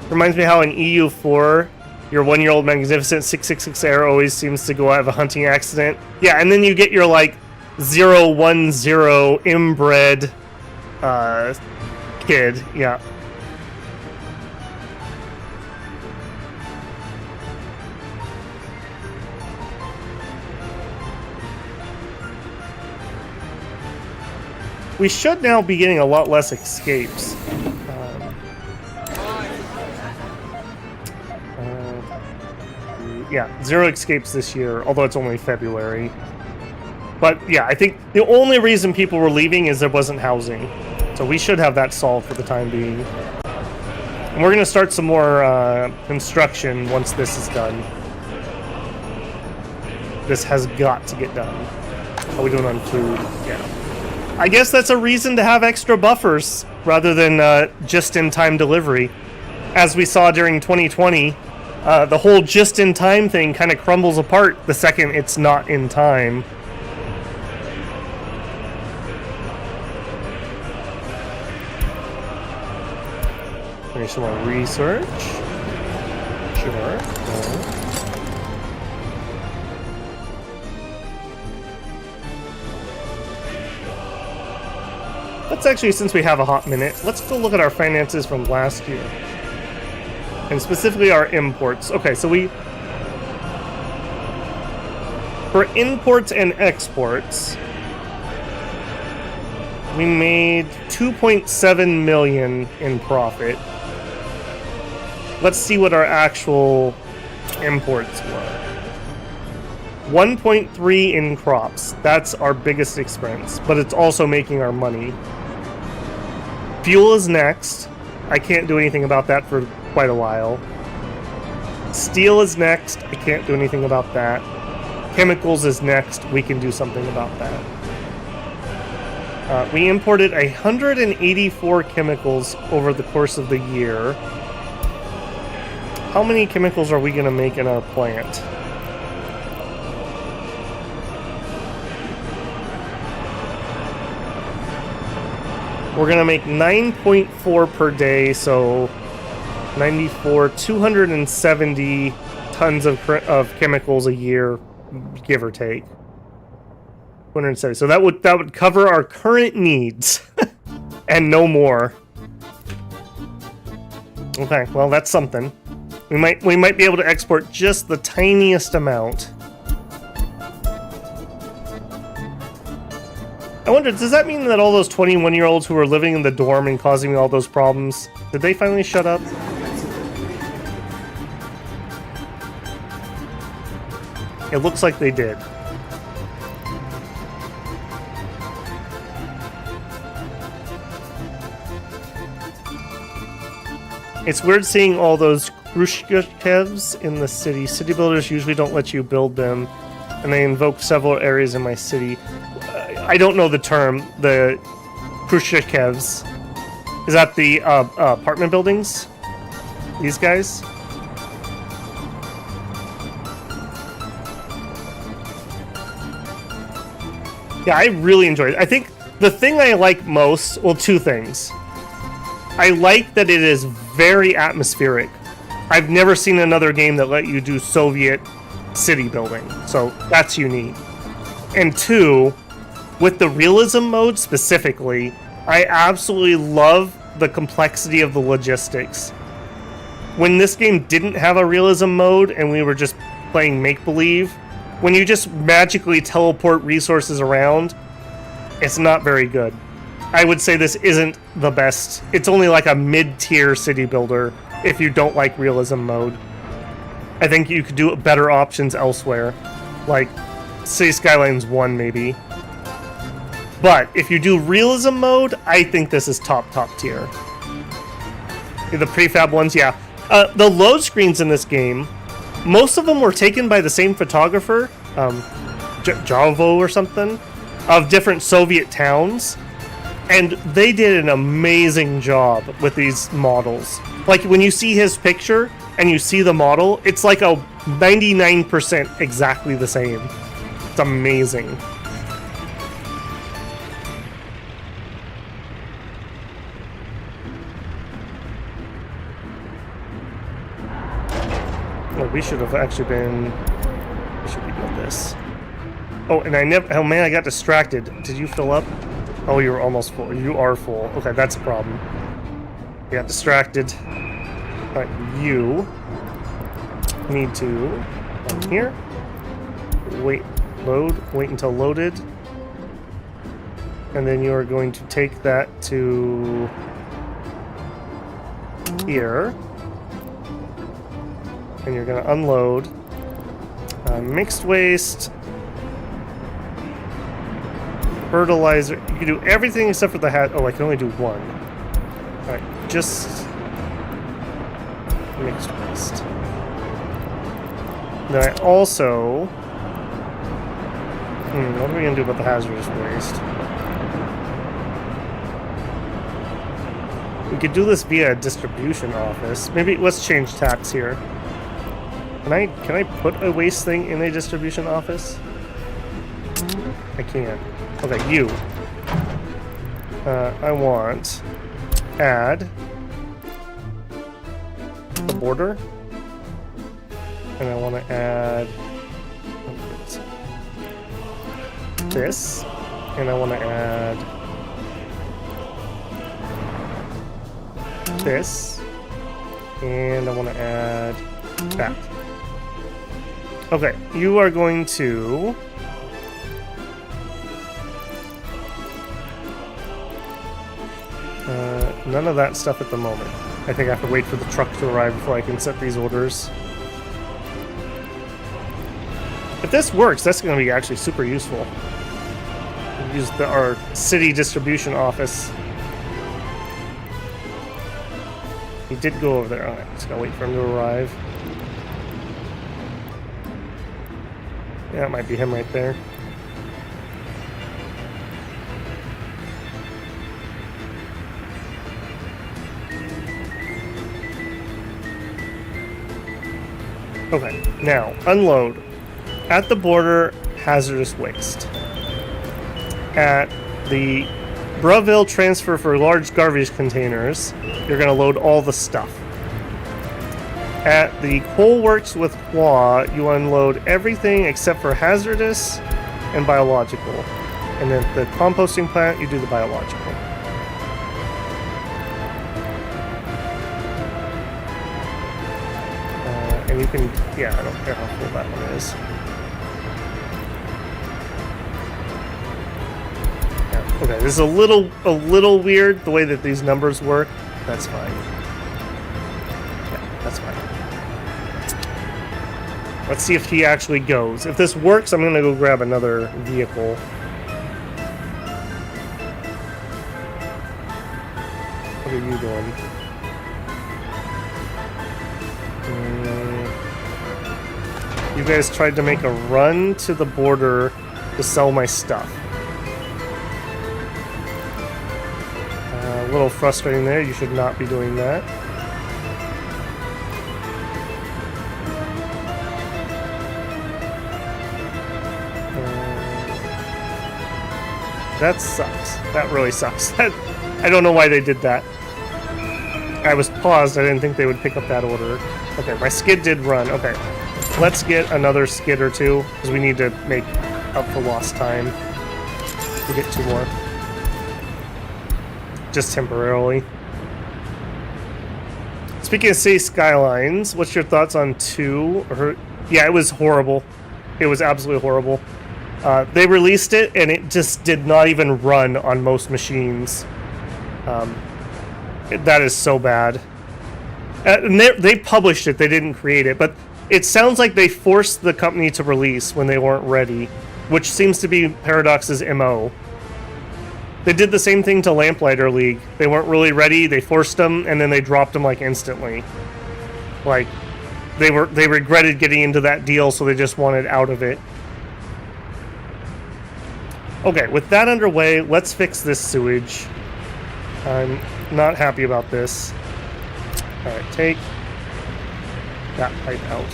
Reminds me how in EU4 Your 1-year-old magnificent 666 air always seems to go out of a hunting accident. Yeah, and then you get your like 010 inbred kid. Yeah. We should now be getting a lot less escapes. Yeah, 0 escapes this year, although it's only February. But yeah, I think the only reason people were leaving is there wasn't housing. So we should have that solved for the time being. And we're going to start some more construction once this is done. This has got to get done. How are we doing on food? Yeah. I guess that's a reason to have extra buffers rather than just-in-time delivery. As we saw during 2020, the whole just-in-time thing kind of crumbles apart the second it's not in time. Finish some more research. Sure. Let's actually, since we have a hot minute, let's go look at our finances from last year. And specifically our imports. Okay, so for imports and exports, we made 2.7 million in profit. Let's see what our actual imports were. 1.3 in crops. That's our biggest expense, but it's also making our money. Fuel is next. I can't do anything about that for quite a while. Steel is next. I can't do anything about that. Chemicals is next. We can do something about that. We imported 184 chemicals over the course of the year. How many chemicals are we going to make in our plant? We're going to make 9.4 per day, so 94, 270 tons of chemicals a year, give or take. 270. So that would cover our current needs and no more. Okay, well that's something. We might be able to export just the tiniest amount. I wonder, does that mean that all those 21-year-olds who were living in the dorm and causing me all those problems, did they finally shut up? It looks like they did. It's weird seeing all those Khrushchevs in the city. City builders usually don't let you build them, and they invoke several areas in my city. I don't know the term, the Khrushchevs. Is that the apartment buildings? These guys? Yeah, I really enjoyed it. I think the thing I like most, well, two things. I like that it is very atmospheric. I've never seen another game that let you do Soviet city building, so that's unique. And two, with the realism mode specifically, I absolutely love the complexity of the logistics. When this game didn't have a realism mode and we were just playing make-believe, when you just magically teleport resources around, it's not very good. I would say this isn't the best. It's only like a mid-tier city builder if you don't like realism mode. I think you could do better options elsewhere, like City Skylines 1 maybe. But if you do realism mode, I think this is top tier. The prefab ones, yeah. The load screens in this game, most of them were taken by the same photographer, Javo or something, of different Soviet towns. And they did an amazing job with these models. Like when you see his picture and you see the model, it's like a 99% exactly the same. It's amazing. Well, we should have actually been... We should be doing this. Oh, and I never... Oh, man, I got distracted. Did you fill up? Oh, you were almost full. You are full. Okay, that's a problem. I got distracted. Alright, you need to come here. Wait until loaded. And then you are going to take that to here. And you're going to unload mixed waste, fertilizer. You can do everything except for the hat. Oh, I can only do one. Alright, just mixed waste. Then I also... what are we going to do about the hazardous waste? We could do this via a distribution office. Maybe let's change tax here. Can I put a waste thing in a distribution office? I can. Okay, you. I want add the border, and I want to add this, and I want to add this, and I want to add that. Okay, you are going to none of that stuff at the moment. I think I have to wait for the truck to arrive before I can set these orders. If this works, that's going to be actually super useful. Use our city distribution office. He did go over there. Alright, just gotta wait for him to arrive. Yeah, it might be him right there. Okay, now, unload. At the border, hazardous waste. At the Breville transfer for large garbage containers, you're going to load all the stuff. At the Coal Works with Qua, you unload everything except for hazardous and biological. And then at the composting plant, you do the biological. And you can, yeah, I don't care how full that one is. Yeah, okay, this is a little weird the way that these numbers work. That's fine. Yeah, that's fine. Let's see if he actually goes. If this works, I'm gonna go grab another vehicle. What are you doing? You guys tried to make a run to the border to sell my stuff. A little frustrating there. You should not be doing that. That sucks. That really sucks. I don't know why they did that. I was paused. I didn't think they would pick up that order. Okay, my skid did run. Okay. Let's get another skid or two, because we need to make up for lost time. We'll get two more. Just temporarily. Speaking of City Skylines, what's your thoughts on 2? Yeah, it was horrible. It was absolutely horrible. They released it, and it just did not even run on most machines. That is so bad. And they published it, they didn't create it, but it sounds like they forced the company to release when they weren't ready, which seems to be Paradox's MO. They did the same thing to Lamplighter League. They weren't really ready, they forced them, and then they dropped them like instantly. Like, they regretted getting into that deal, so they just wanted out of it. Okay, with that underway, let's fix this sewage. I'm not happy about this. Alright, take that pipe out.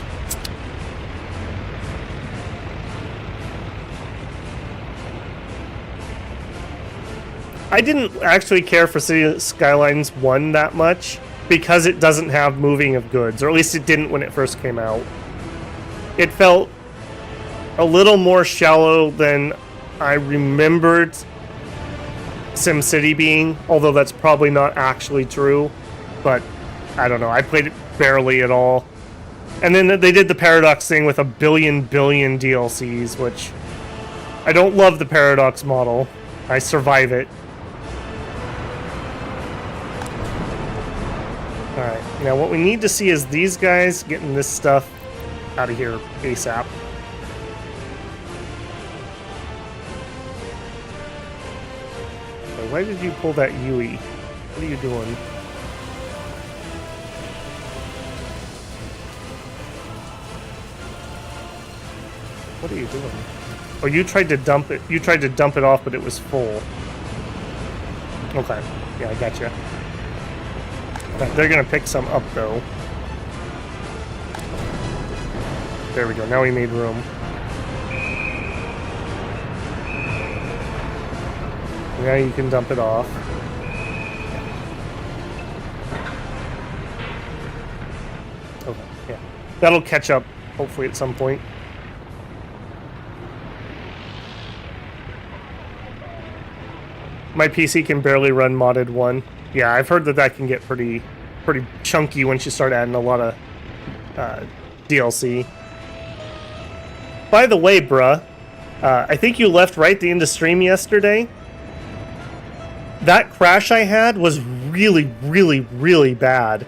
I didn't actually care for City Skylines 1 that much. because it doesn't have moving of goods, or at least it didn't when it first came out. It felt a little more shallow than I remembered SimCity being, although that's probably not actually true, but I don't know. I played it barely at all. And then they did the Paradox thing with a billion DLCs, which I don't love the Paradox model. I survive it. Alright, now what we need to see is these guys getting this stuff out of here ASAP. Why did you pull that Yui? What are you doing? What are you doing? Oh, you tried to dump it. You tried to dump it off, but it was full. Okay. Yeah, I gotcha. They're gonna pick some up, though. There we go. Now we made room. Now you can dump it off. Okay, yeah. That'll catch up, hopefully, at some point. My PC can barely run modded 1. Yeah, I've heard that can get pretty chunky once you start adding a lot of DLC. By the way, bruh, I think you left right at the end of stream yesterday. That crash I had was really bad.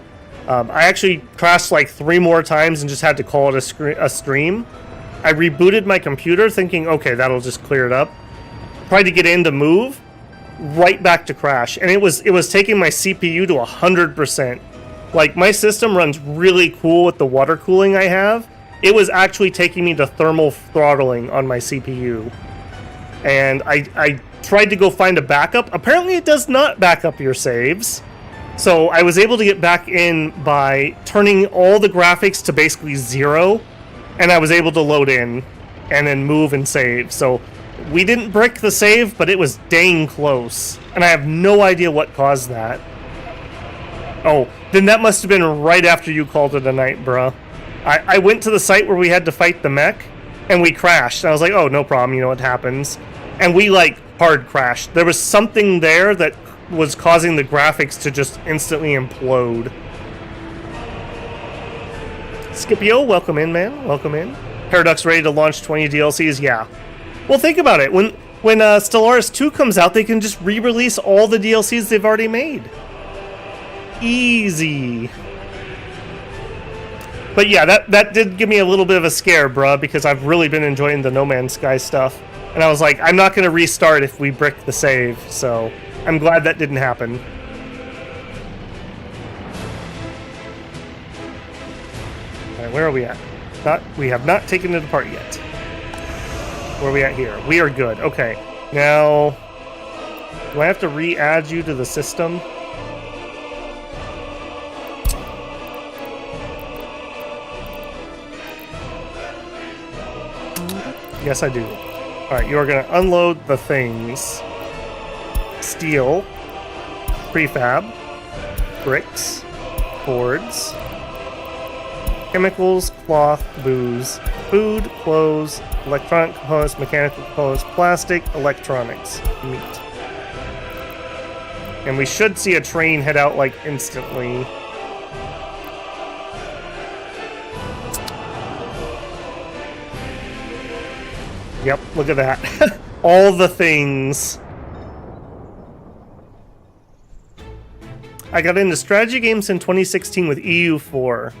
I actually crashed like 3 more times and just had to call it a stream. I rebooted my computer thinking, okay, that'll just clear it up. Tried to get in to move, right back to crash. And it was taking my CPU to 100%. Like, my system runs really cool with the water cooling I have. It was actually taking me to thermal throttling on my CPU. And I tried to go find a backup. Apparently it does not back up your saves. So I was able to get back in by turning all the graphics to basically 0. And I was able to load in and then move and save. So we didn't brick the save, but it was dang close. And I have no idea what caused that. Oh, then that must have been right after you called it a night, bruh. I went to the site where we had to fight the mech, and we crashed. I was like, oh, no problem, you know what happens. And we, like, hard crashed. There was something there that was causing the graphics to just instantly implode. Scipio, welcome in, man. Welcome in. Paradox ready to launch 20 DLCs? Yeah. Well, think about it. When Stellaris 2 comes out, they can just re-release all the DLCs they've already made. Easy. But yeah, that did give me a little bit of a scare, bruh, because I've really been enjoying the No Man's Sky stuff. And I was like, I'm not going to restart if we brick the save, so I'm glad that didn't happen. Alright, where are we at? We have not taken it apart yet. Where are we at here? We are good. Okay. Now, do I have to re-add you to the system? Yes, I do. Alright, you are going to unload the things. Steel. Prefab. Bricks. Boards. Chemicals, cloth, booze. Food, clothes, electronic components, mechanical components, plastic, electronics, meat. And we should see a train head out, like, instantly. Yep, look at that. All the things. I got into strategy games in 2016 with EU4.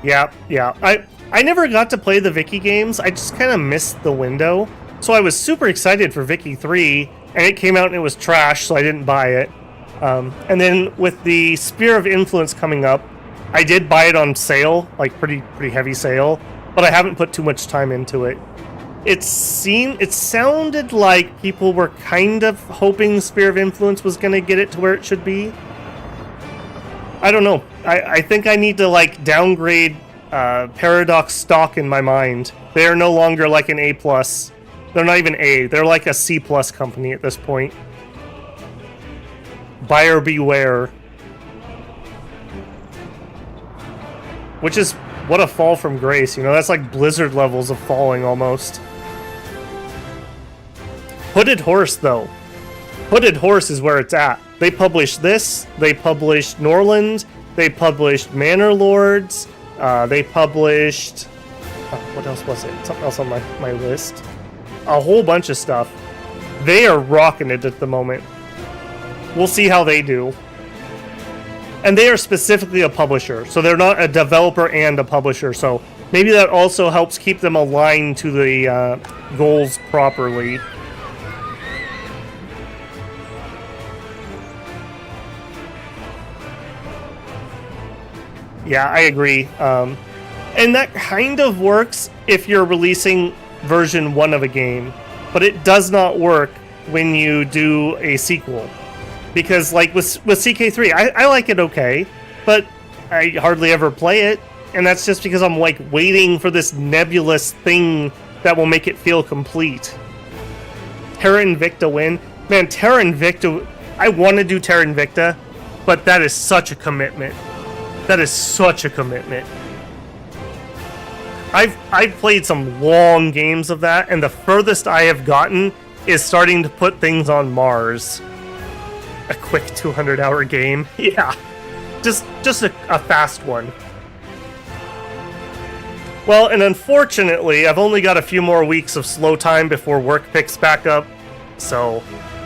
Yeah. I never got to play the Vicky games. I just kind of missed the window. So I was super excited for Vicky 3, and it came out and it was trash, so I didn't buy it. And then with the Sphere of Influence coming up, I did buy it on sale, like pretty heavy sale, but I haven't put too much time into it. It sounded like people were kind of hoping Sphere of Influence was going to get it to where it should be. I don't know. I think I need to, like, downgrade Paradox stock in my mind. They are no longer like an A+. They're not even A. They're like a C+ company at this point. Buyer beware. Which is what a fall from grace, you know? That's like Blizzard levels of falling almost. Hooded Horse, though. Hooded Horse is where it's at. They published this. They published Norland. They published Manor Lords. They published... what else was it? Something else on my list. A whole bunch of stuff. They are rocking it at the moment. We'll see how they do. And they are specifically a publisher, so they're not a developer and a publisher, so maybe that also helps keep them aligned to the goals properly. Yeah, I agree. And that kind of works if you're releasing version 1 of a game, but it does not work when you do a sequel. Because, like, with CK3, I like it okay, but I hardly ever play it, and that's just because I'm, like, waiting for this nebulous thing that will make it feel complete. Terra Invicta win? Man, Terra Invicta... I want to do Terra Invicta, but that is such a commitment. That is such a commitment. I've played some long games of that, and the furthest I have gotten is starting to put things on Mars. A quick 200-hour game. Yeah. Just a fast one. Well, and unfortunately, I've only got a few more weeks of slow time before work picks back up, so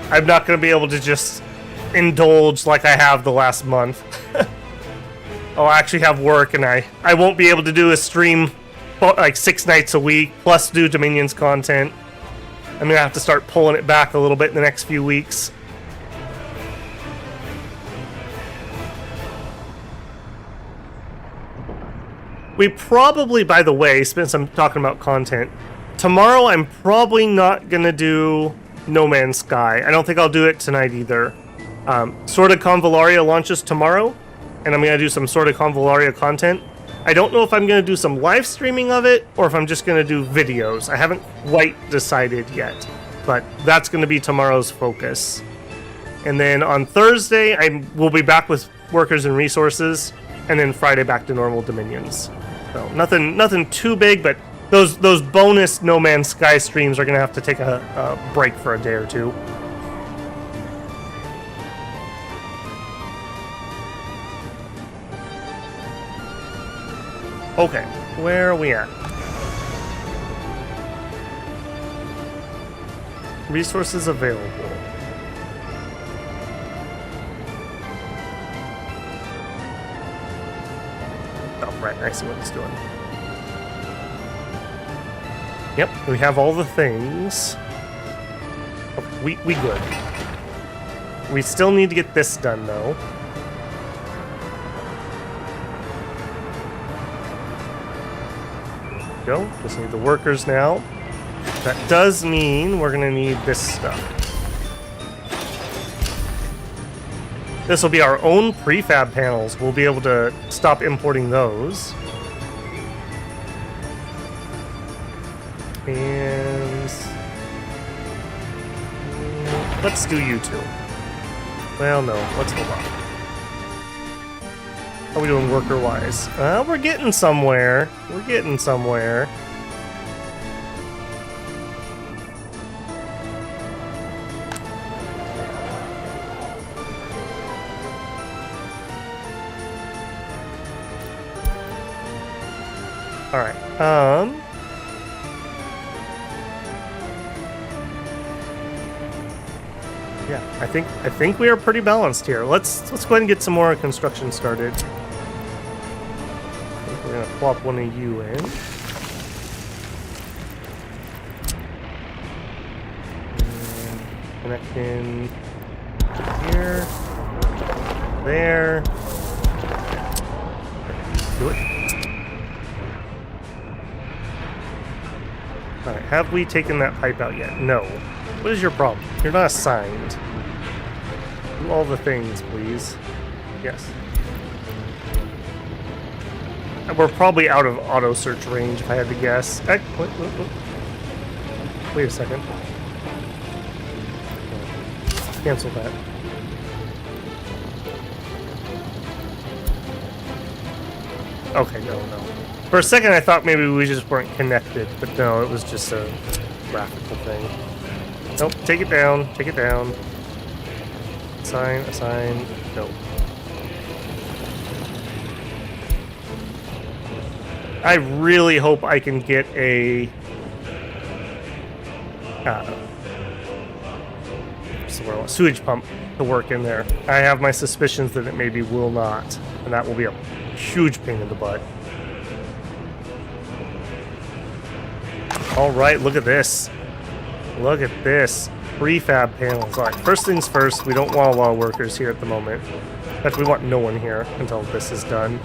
I'm not going to be able to just indulge like I have the last month. I'll actually have work, and I won't be able to do a stream like 6 nights a week, plus do Dominions content. I'm going to have to start pulling it back a little bit in the next few weeks. We probably, by the way, since I'm talking about content, tomorrow I'm probably not going to do No Man's Sky. I don't think I'll do it tonight either. Sword of Convallaria launches tomorrow, and I'm going to do some Sword of Convallaria content. I don't know if I'm going to do some live streaming of it, or if I'm just going to do videos. I haven't quite decided yet, but that's going to be tomorrow's focus. And then on Thursday, we'll be back with Workers and Resources, and then Friday back to normal Dominions. So nothing too big, but those bonus No Man's Sky streams are going to have to take a break for a day or two. Okay, where are we at? Resources available. Oh, right, I see what it's doing. Yep, we have all the things. Oh, we good. We still need to get this done, though. Go. Just need the workers now. That does mean we're gonna need this stuff. This will be our own prefab panels. We'll be able to stop importing those. And let's do you two. Well, no, let's hold on. How are we doing worker-wise? We're getting somewhere. We're getting somewhere. All right. Yeah, I think we are pretty balanced here. Let's go ahead and get some more construction started. I think we're gonna plop one of you in. And connect in here, there. Do it. Alright, have we taken that pipe out yet? No. What is your problem? You're not assigned. Do all the things, please. Yes. We're probably out of auto search range if I had to guess. Wait a second. Cancel that. Okay, no. For a second, I thought maybe we just weren't connected, but no, it was just a graphical thing. Nope, take it down. Assign, nope. I really hope I can get a... sewage pump to work in there. I have my suspicions that it maybe will not, and that will be a huge pain in the butt. Alright, look at this. Prefab panels. Alright, first things first, we don't want a lot of workers here at the moment. In fact, we want no one here until this is done.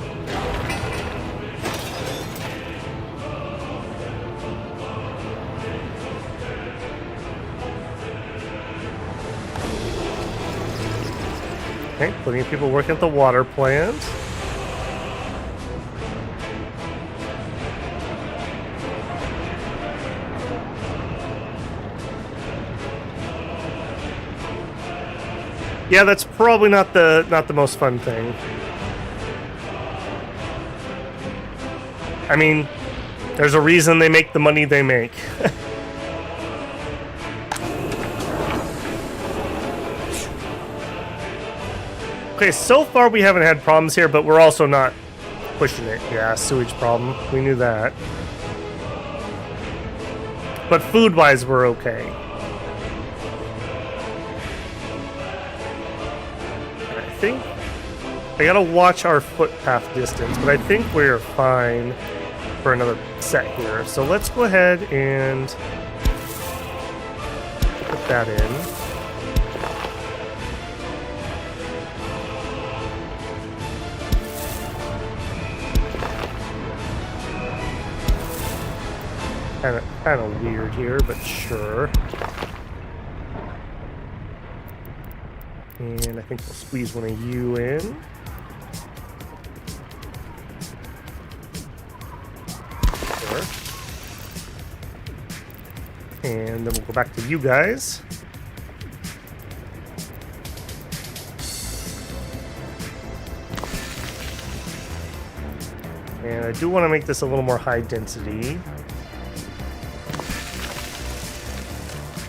Okay, plenty of people working at the water plant. Yeah, that's probably not the most fun thing. I mean, there's a reason they make the money they make. Okay, so far we haven't had problems here, but we're also not pushing it. Yeah, sewage problem. We knew that. But food-wise, we're okay. I think I gotta watch our footpath distance, but I think we're fine for another set here. So let's go ahead and put that in. Kind of weird here, but sure. And I think we'll squeeze one of you in. Sure. And then we'll go back to you guys. And I do want to make this a little more high density.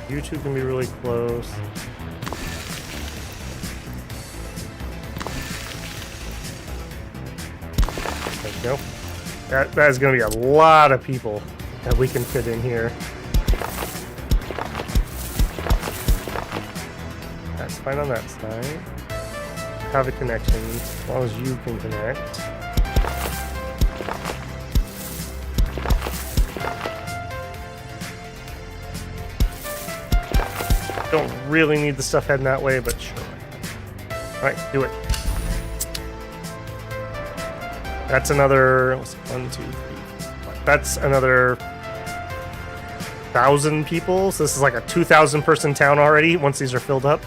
You two can be really close. There we go. That is going to be a lot of people that we can fit in here. That's fine on that side. Have a connection as long as you can connect. Don't really need the stuff heading that way, but sure. Alright, do it. That's another... What's it, 1, 2, 3, 4, 5. That's another 1,000 people. So this is like a 2,000 person town already once these are filled up.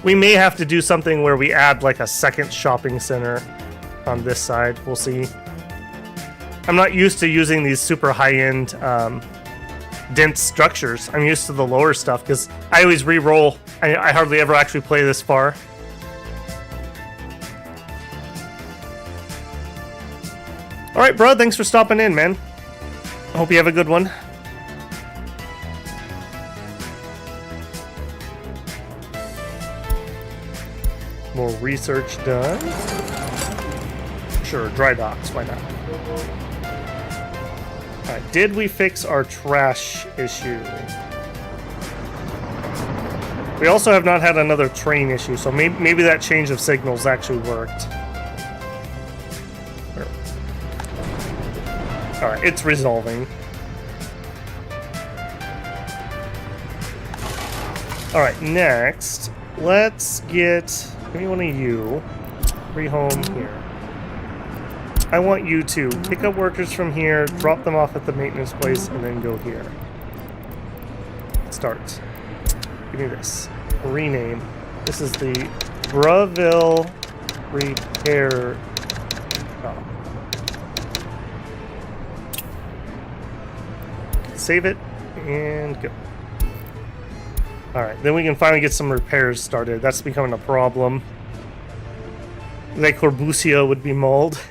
We may have to do something where we add like a second shopping center on this side. We'll see. I'm not used to using these super high-end dense structures. I'm used to the lower stuff because I always re-roll. I hardly ever actually play this far. Alright, bro, thanks for stopping in, man. I hope you have a good one. More research done. Sure, dry docks, why not? Alright, did we fix our trash issue? We also have not had another train issue, so maybe that change of signals actually worked. Alright, it's resolving. Alright, next, let's get maybe one of you. Rehome here. I want you to pick up workers from here, drop them off at the maintenance place, and then go here. Start. Give me this. Rename. This is the Breville Repair. Oh. Save it and go. Alright, then we can finally get some repairs started. That's becoming a problem. Le Corbusier would be mauled.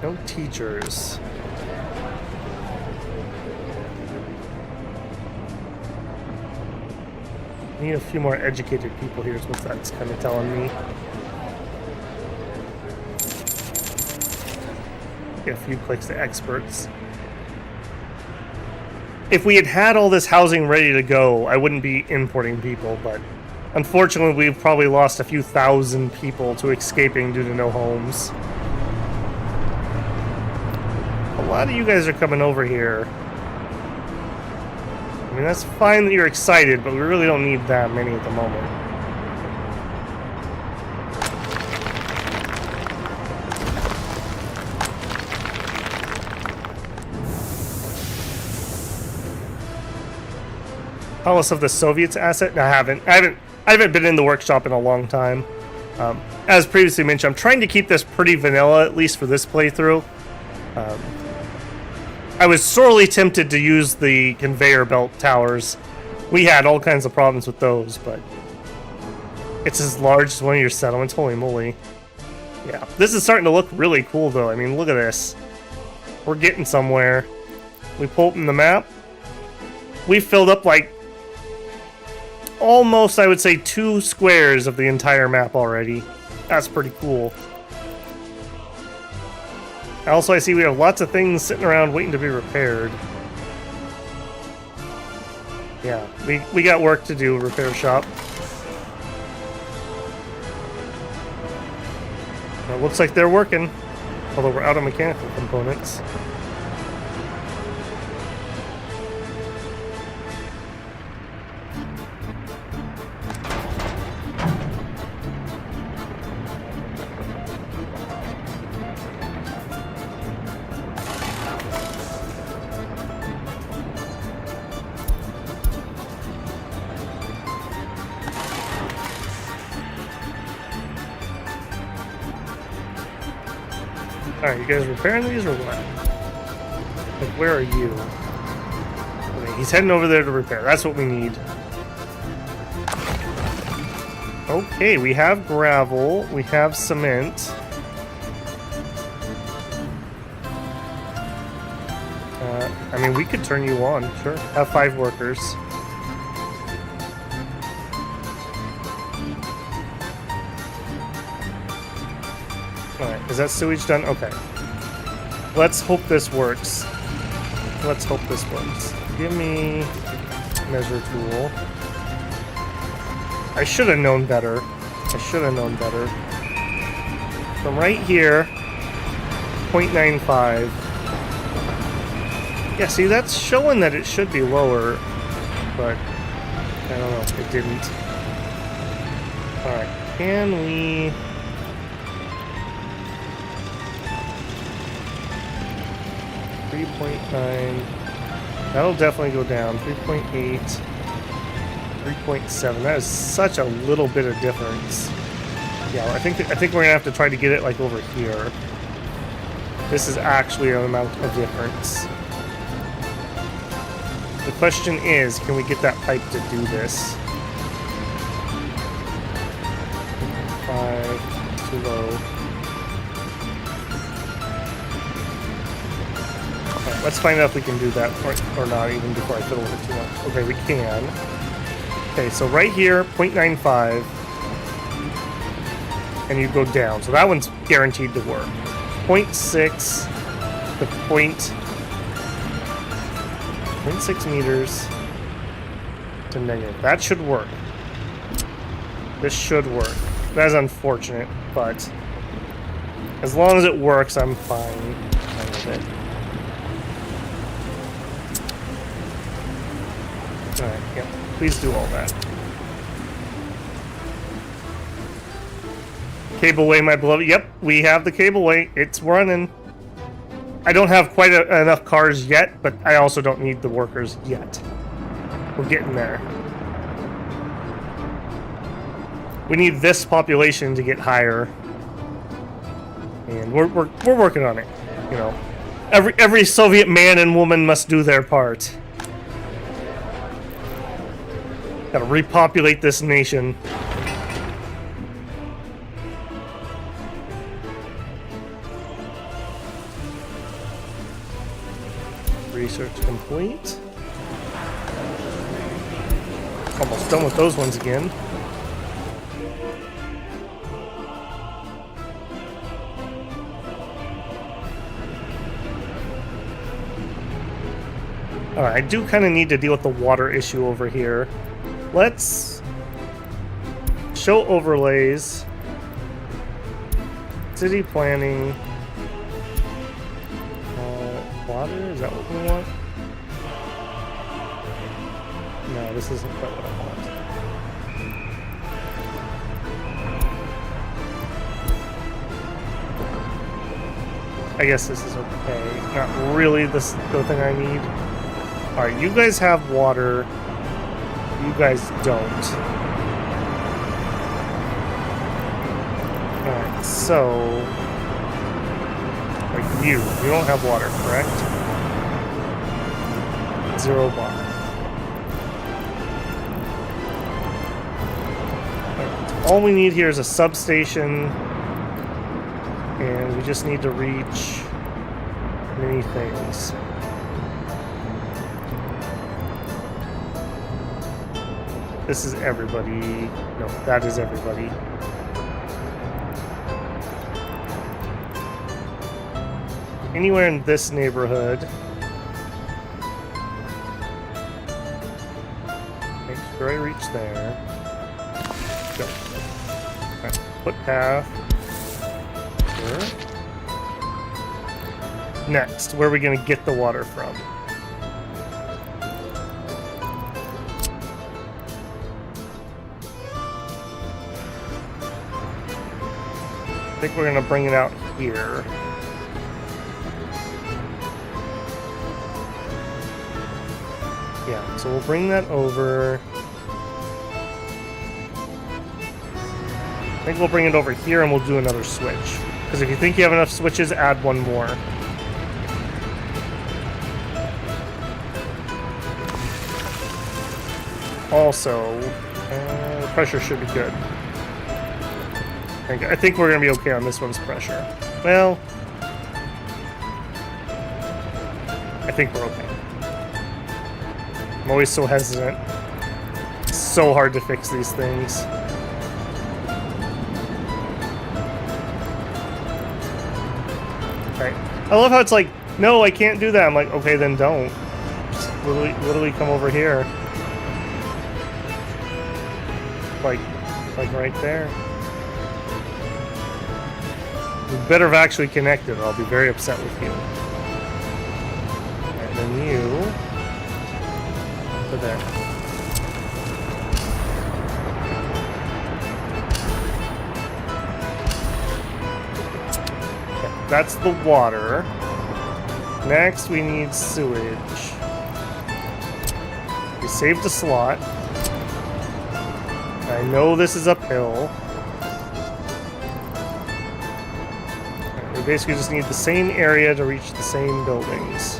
No teachers. Need a few more educated people here is what that's kind of telling me. Get a few clicks to experts. If we had had all this housing ready to go, I wouldn't be importing people, but unfortunately we've probably lost a few thousand people to escaping due to no homes. A lot of you guys are coming over here. I mean, that's fine that you're excited, but we really don't need that many at the moment. Palace of the Soviets asset? No, I haven't been in the workshop in a long time. As previously mentioned, I'm trying to keep this pretty vanilla, at least for this playthrough. I was sorely tempted to use the conveyor belt towers. We had all kinds of problems with those, but it's as large as one of your settlements. Holy moly. Yeah, this is starting to look really cool, though. I mean, look at this. We're getting somewhere. We pull open the map. We filled up, like, almost, I would say, 2 squares of the entire map already. That's pretty cool. Also, I see we have lots of things sitting around waiting to be repaired. Yeah, we got work to do, repair shop. It looks like they're working, although we're out of mechanical components. Alright, you guys repairing these or what? Like, where are you? Okay, he's heading over there to repair. That's what we need. Okay, we have gravel. We have cement. I mean, we could turn you on. Sure. Have 5 workers. Alright, is that sewage done? Okay. Let's hope this works. Let's hope this works. Give me measure tool. I should have known better. I should have known better. From right here, 0.95. Yeah, see, that's showing that it should be lower, but I don't know, it didn't. Alright, can we... 3.9. That'll definitely go down. 3.8. 3.7. That is such a little bit of difference. Yeah, I think we're gonna have to try to get it like over here. This is actually an amount of difference. The question is, can we get that pipe to do this? 5, too low. Okay, let's find out if we can do that or not, even before I fiddle with it too much. Okay, we can. Okay, so right here, 0.95. And you go down. So that one's guaranteed to work. 0.6 to 0.6 meters to negative. That should work. This should work. That is unfortunate, but as long as it works, I'm fine with it. Alright, yeah. Please do all that. Cableway, my beloved. Yep, we have the cableway. It's running. I don't have quite enough cars yet, but I also don't need the workers yet. We're getting there. We need this population to get higher, and we're working on it. You know, Every Soviet man and woman must do their part. Gotta repopulate this nation. Research complete. Almost done with those ones again. Alright, I do kind of need to deal with the water issue over here. Let's show overlays. City planning. Water? Is that what we want? No, this isn't quite what I want. I guess this is okay. Not really the thing I need. Alright, you guys have water. You guys don't. Alright, so... Like you don't have water, correct? 0 bar. Right, all we need here is a substation, and we just need to reach many things. This is everybody. No, that is everybody. Anywhere in this neighborhood. Make sure I reach there. Go. Alright, footpath. Sure. Next, where are we going to get the water from? I think we're going to bring it out here. Yeah, so we'll bring that over. I think we'll bring it over here and we'll do another switch. Because if you think you have enough switches, add one more. Also, the pressure should be good. I think we're going to be okay on this one's pressure. Well, I think we're okay. I'm always so hesitant. It's so hard to fix these things. Right. I love how it's like, no, I can't do that. I'm like, okay, then don't. Just literally come over here. Like right there. We better have actually connected or I'll be very upset with you. And then you... over there. Okay, that's the water. Next we need sewage. We saved a slot. I know this is uphill. We basically just need the same area to reach the same buildings.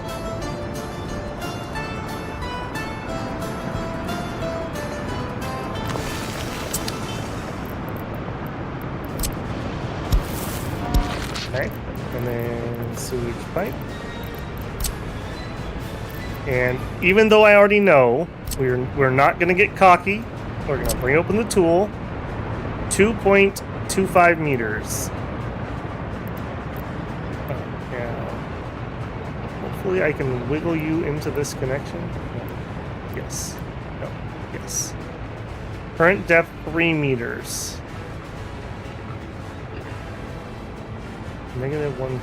Okay, and then sewage pipe. And even though I already know, we're not going to get cocky. We're going to bring open the tool. 2.25 meters. Hopefully I can wiggle you into this connection. No. Yes. No. Yes. Current depth 3 meters. Negative 1.25.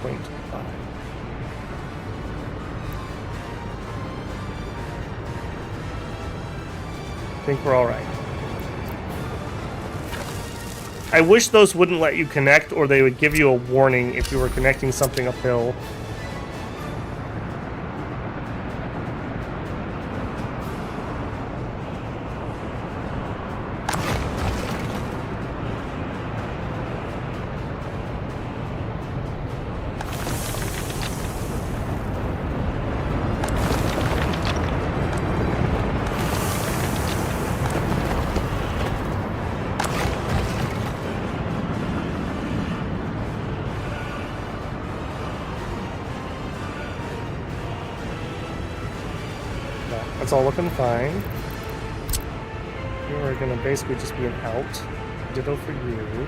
I think we're all right. I wish those wouldn't let you connect, or they would give you a warning if you were connecting something uphill. That's all looking fine. You are gonna basically just be an out. Ditto for you.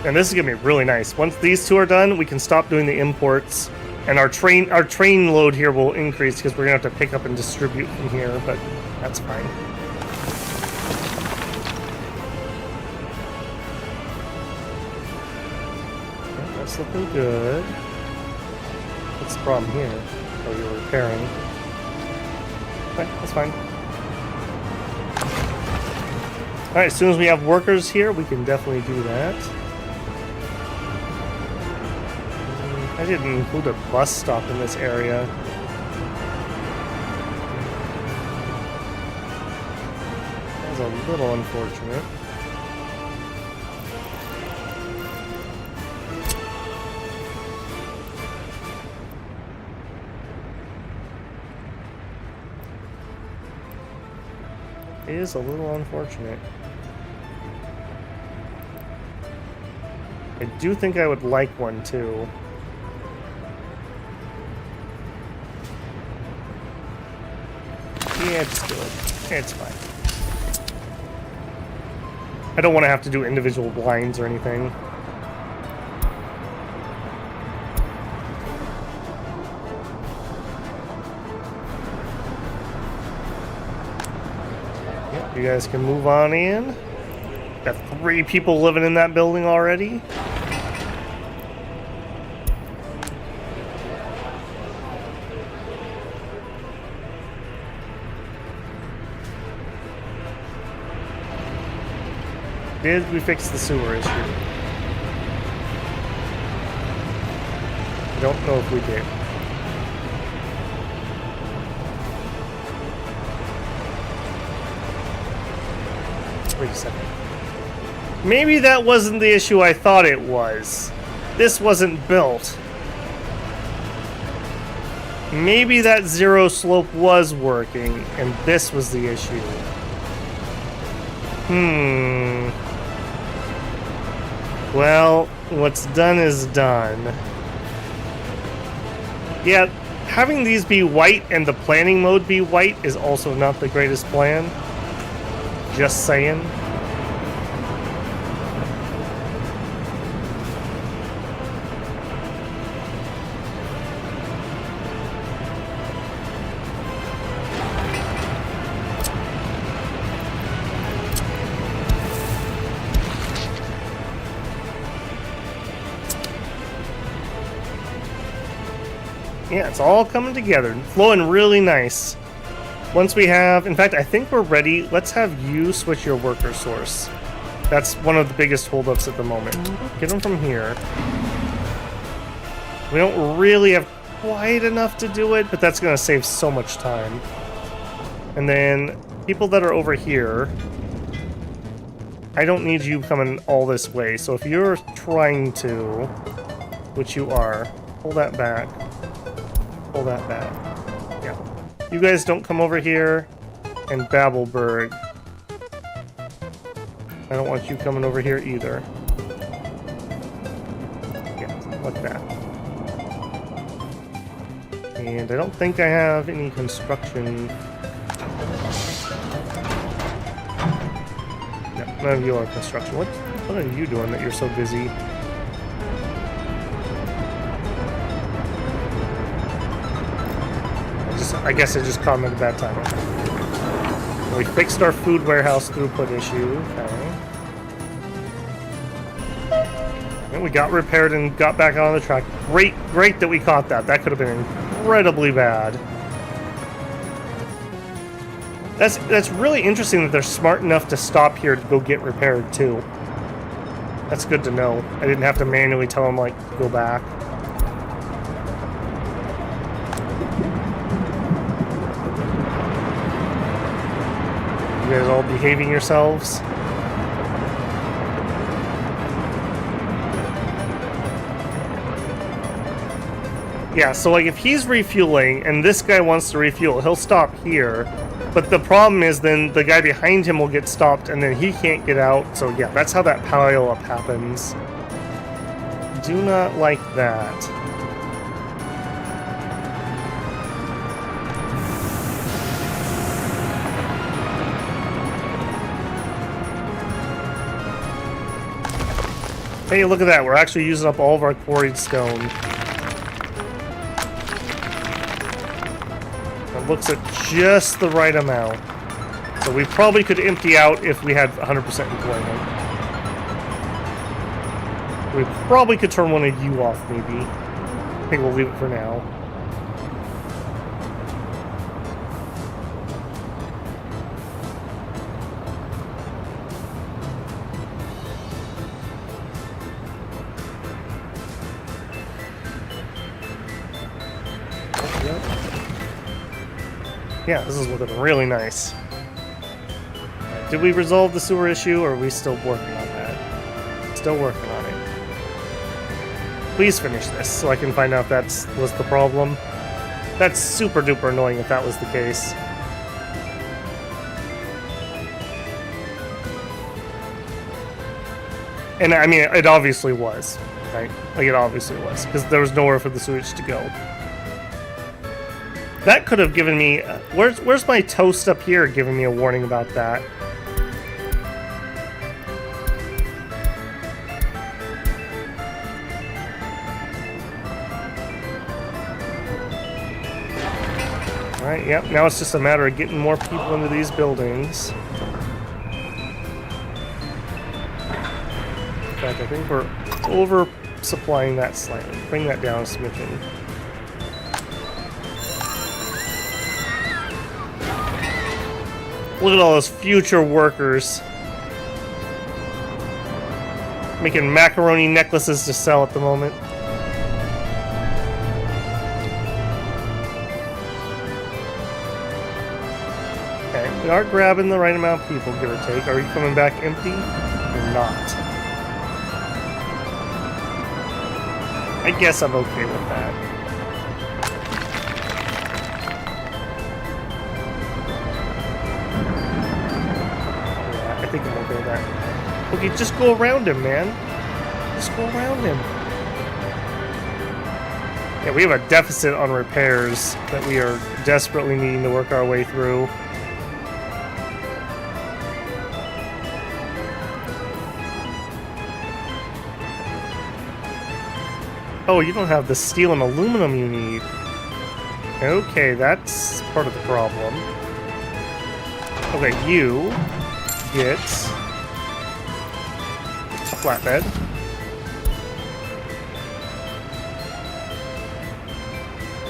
And this is gonna be really nice. Once these two are done, we can stop doing the imports, and our train load here will increase because we're gonna have to pick up and distribute from here. But that's fine. Yeah, that's looking good. What's the problem here? Oh, you're repairing. Okay, that's fine. All right, as soon as we have workers here, we can definitely do that. I didn't include a bus stop in this area. That's a little unfortunate. It is a little unfortunate. I do think I would like one too. Yeah, just do it. It's fine. I don't want to have to do individual blinds or anything. Yep, you guys can move on in. Got 3 people living in that building already. Did we fix the sewer issue? I don't know if we did. Wait a second. Maybe that wasn't the issue I thought it was. This wasn't built. Maybe that zero slope was working, and this was the issue. Well, what's done is done. Yeah, having these be white and the planning mode be white is also not the greatest plan. Just saying. Yeah, it's all coming together, flowing really nice. Once we have, in fact, I think we're ready. Let's have you switch your worker source. That's one of the biggest holdups at the moment. Get them from here. We don't really have quite enough to do it, but that's going to save so much time. And then people that are over here, I don't need you coming all this way. So if you're trying to, which you are, pull that back. Pull that back. Yeah. You guys don't come over here. And Babelberg. I don't want you coming over here either. Yeah, like that. And I don't think I have any construction. No, none of you are construction. What are you doing that you're so busy? I guess I just caught him at a bad time. We fixed our food warehouse throughput issue. Okay. And we got repaired and got back on the track. Great that we caught that. That could have been incredibly bad. That's really interesting that they're smart enough to stop here to go get repaired too. That's good to know. I didn't have to manually tell them, like, go back. You guys all behaving yourselves? Yeah, so like if he's refueling and this guy wants to refuel, he'll stop here. But the problem is then the guy behind him will get stopped and then he can't get out. So yeah, that's how that pile up happens. Do not like that. Hey, look at that. We're actually using up all of our quarried stone. It looks at just the right amount. So we probably could empty out if we had 100% employment. We probably could turn one of you off, maybe. I think we'll leave it for now. Yeah, this is looking really nice. Did we resolve the sewer issue, or are we still working on that? Still working on it. Please finish this, so I can find out if that was the problem. That's super duper annoying if that was the case. And I mean, it obviously was, right? Like, it obviously was, because there was nowhere for the sewage to go. That could have given me... where's my toast up here giving me a warning about that? Alright, yep, now it's just a matter of getting more people into these buildings. In fact, I think we're oversupplying that slightly. Bring that down a smidgen. Look at all those future workers making macaroni necklaces to sell at the moment. Okay, we are grabbing the right amount of people, give or take. Are you coming back empty or not? I guess I'm okay with that. I think I'm okay with that. Okay, just go around him, man. Just go around him. Yeah, we have a deficit on repairs that we are desperately needing to work our way through. Oh, you don't have the steel and aluminum you need. Okay, that's part of the problem. Okay, you get a flatbed.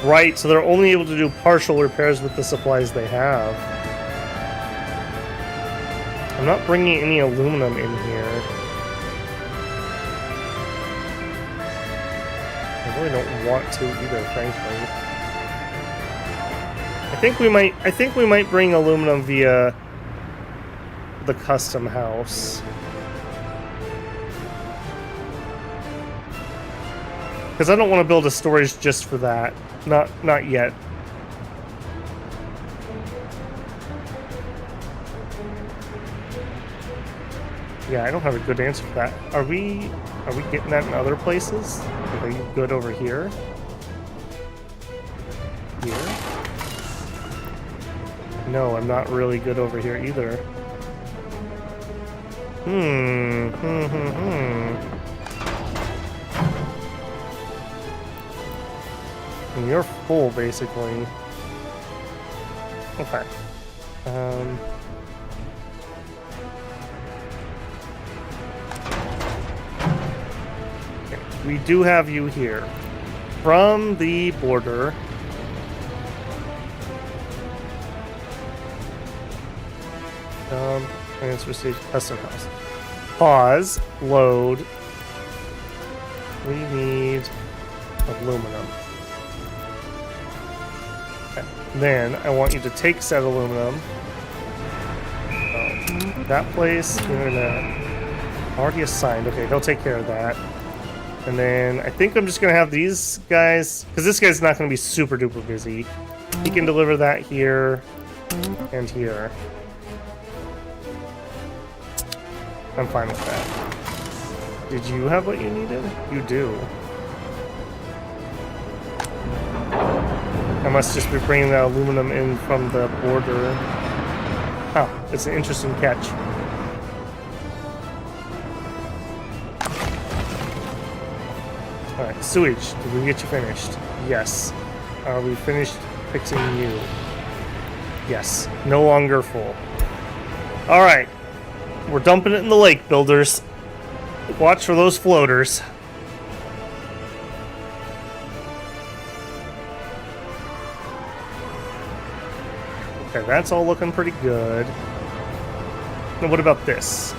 Right, so they're only able to do partial repairs with the supplies they have. I'm not bringing any aluminum in here. I really don't want to either, frankly. I think we might bring aluminum via the custom house. Because I don't want to build a storage just for that. Not yet. Yeah, I don't have a good answer for that. Are we getting that in other places? Are you good over here? Here? No, I'm not really good over here either. And you're full, basically. Okay. Okay. We do have you here. From the border. Transfer stage custom house. Pause. Load. We need aluminum. Okay. Then I want you to take said aluminum. That place you're gonna already assigned. Okay, he'll take care of that. And then I think I'm just gonna have these guys, because this guy's not gonna be super duper busy. He can deliver that here. And here. I'm fine with that. Did you have what you needed? You do. I must just be bringing the aluminum in from the border. Huh, it's an interesting catch. Alright, sewage. Did we get you finished? Yes. Are we finished fixing you? Yes. No longer full. Alright. We're dumping it in the lake, builders. Watch for those floaters. Okay, that's all looking pretty good. Now what about this?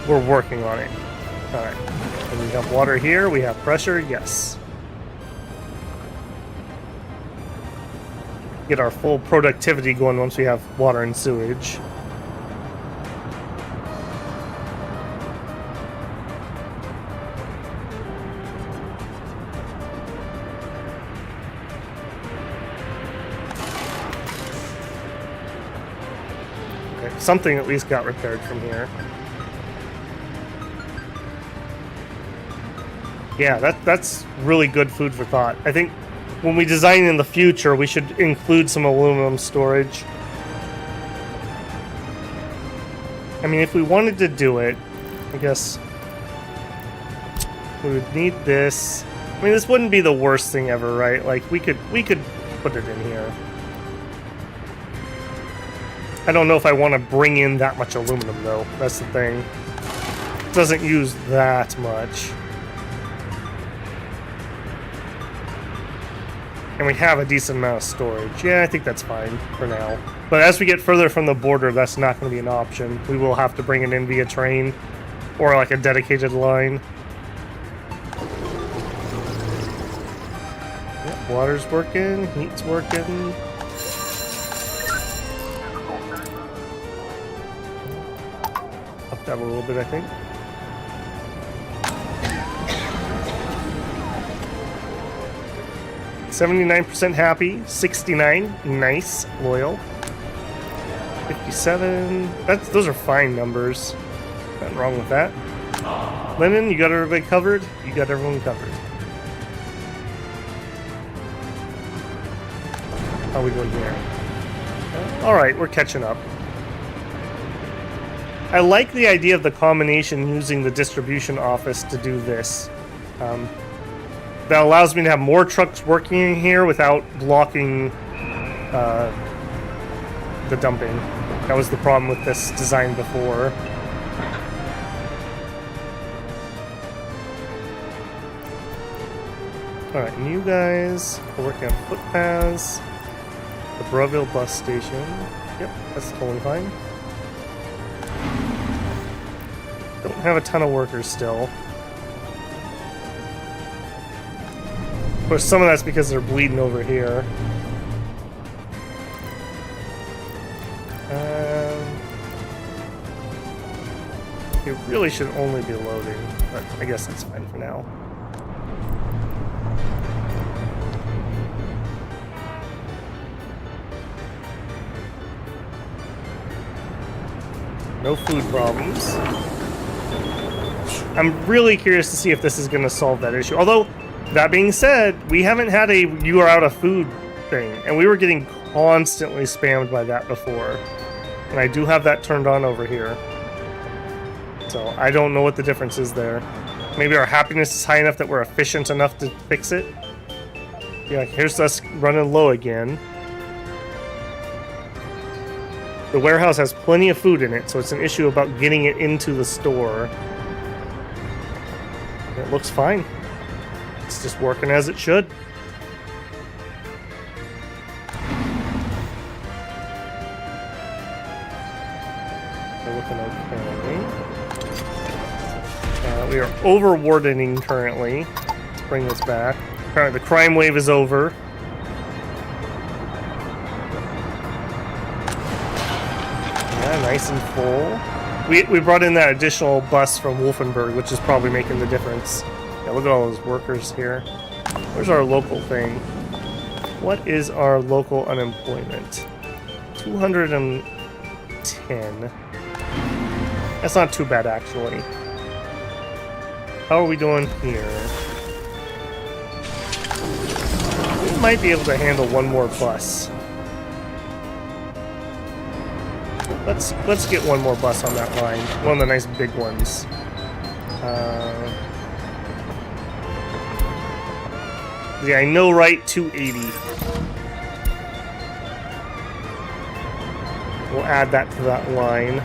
We're working on it. Alright. And we have water here, we have pressure, yes. Get our full productivity going once we have water and sewage. Okay, something at least got repaired from here. Yeah, that's really good food for thought. I think when we design in the future, we should include some aluminum storage. I mean, if we wanted to do it, I guess we would need this. I mean, this wouldn't be the worst thing ever, right? Like, we could put it in here. I don't know if I want to bring in that much aluminum, though. That's the thing. It doesn't use that much. And we have a decent amount of storage. Yeah, I think that's fine for now. But as we get further from the border, that's not going to be an option. We will have to bring it in via train or like a dedicated line. Yep, water's working, heat's working. Up that a little bit, I think. 79% happy, 69, nice, loyal. 57, those are fine numbers. Nothing wrong with that. Lennon, you got everybody covered? You got everyone covered. How are we doing here? Alright, we're catching up. I like the idea of the combination using the distribution office to do this. That allows me to have more trucks working in here without blocking the dumping. That was the problem with this design before. Alright, and you guys are working on footpaths. The Breville bus station. Yep, that's totally fine. Don't have a ton of workers still. Of course, some of that's because they're bleeding over here. It really should only be loading, but I guess that's fine for now. No food problems. I'm really curious to see if this is going to solve that issue. Although, that being said, we haven't had a you are out of food thing, and we were getting constantly spammed by that before. And I do have that turned on over here. So I don't know what the difference is there. Maybe our happiness is high enough that we're efficient enough to fix it. Yeah, here's us running low again. The warehouse has plenty of food in it, so it's an issue about getting it into the store. It looks fine. It's just working as it should. We're looking okay. We are over-wardening currently. Let's bring this back. Apparently the crime wave is over. Yeah, nice and full. We brought in that additional bus from Wolfenburg, which is probably making the difference. Yeah, look at all those workers here. Where's our local thing? What is our local unemployment? 210. That's not too bad, actually. How are we doing here? We might be able to handle one more bus. Let's get one more bus on that line. One of the nice big ones. Yeah, I know, right? 280. We'll add that to that line.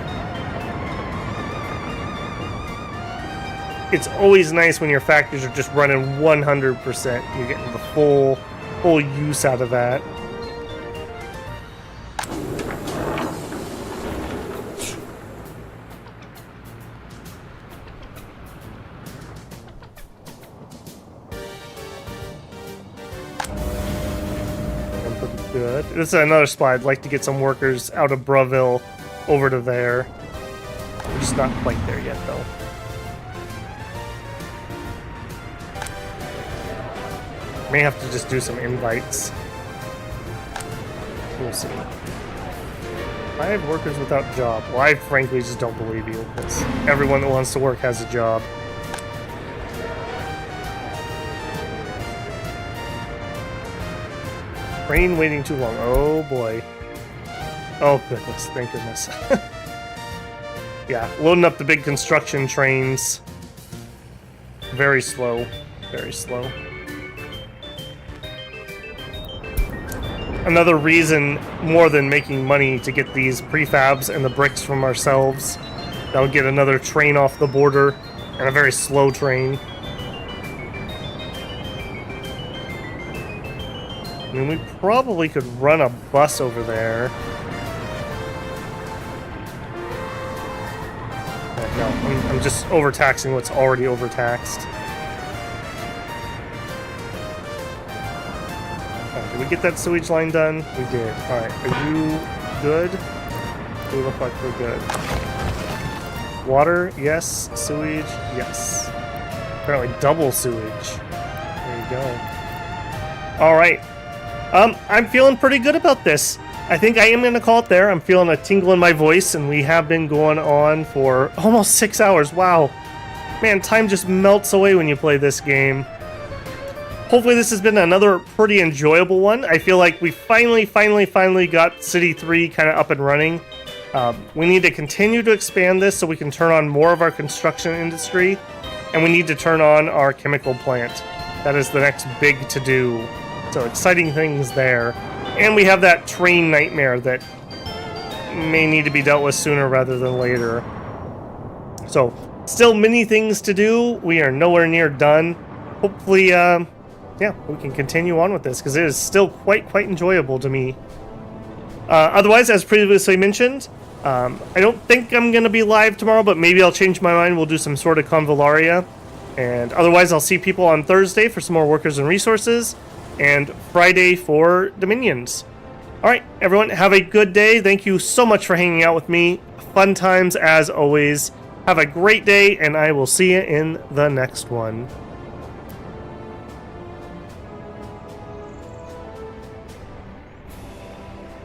It's always nice when your factories are just running 100%. You're getting the full use out of that. Good. This is another spot. I'd like to get some workers out of Breville over to there. We're just not quite there yet, though. May have to just do some invites. We'll see. 5 workers without job. Well, I frankly just don't believe you, because everyone that wants to work has a job. Train waiting too long. Oh boy. Oh goodness, thank goodness. Yeah, loading up the big construction trains. Very slow. Very slow. Another reason, more than making money, to get these prefabs and the bricks from ourselves. That would get another train off the border, and a very slow train. I mean, we probably could run a bus over there. No, I'm just overtaxing what's already overtaxed. Did we get that sewage line done? We did. Alright, are you good? We look like we're good. Water, yes. Sewage, yes. Apparently double sewage. There you go. Alright. I'm feeling pretty good about this. I think I am going to call it there. I'm feeling a tingle in my voice, and we have been going on for almost 6 hours. Wow. Man, time just melts away when you play this game. Hopefully this has been another pretty enjoyable one. I feel like we finally got City 3 kind of up and running. We need to continue to expand this so we can turn on more of our construction industry, and we need to turn on our chemical plant. That is the next big to-do. So exciting things there. And we have that train nightmare that may need to be dealt with sooner rather than later. So, still many things to do. We are nowhere near done. Hopefully, yeah, we can continue on with this, because it is still quite enjoyable to me. Otherwise, as previously mentioned, I don't think I'm going to be live tomorrow, but maybe I'll change my mind. We'll do some sort of Convallaria. And otherwise, I'll see people on Thursday for some more workers and resources, and Friday for Dominions. Alright, everyone, have a good day. Thank you so much for hanging out with me. Fun times as always. Have a great day, and I will see you in the next one.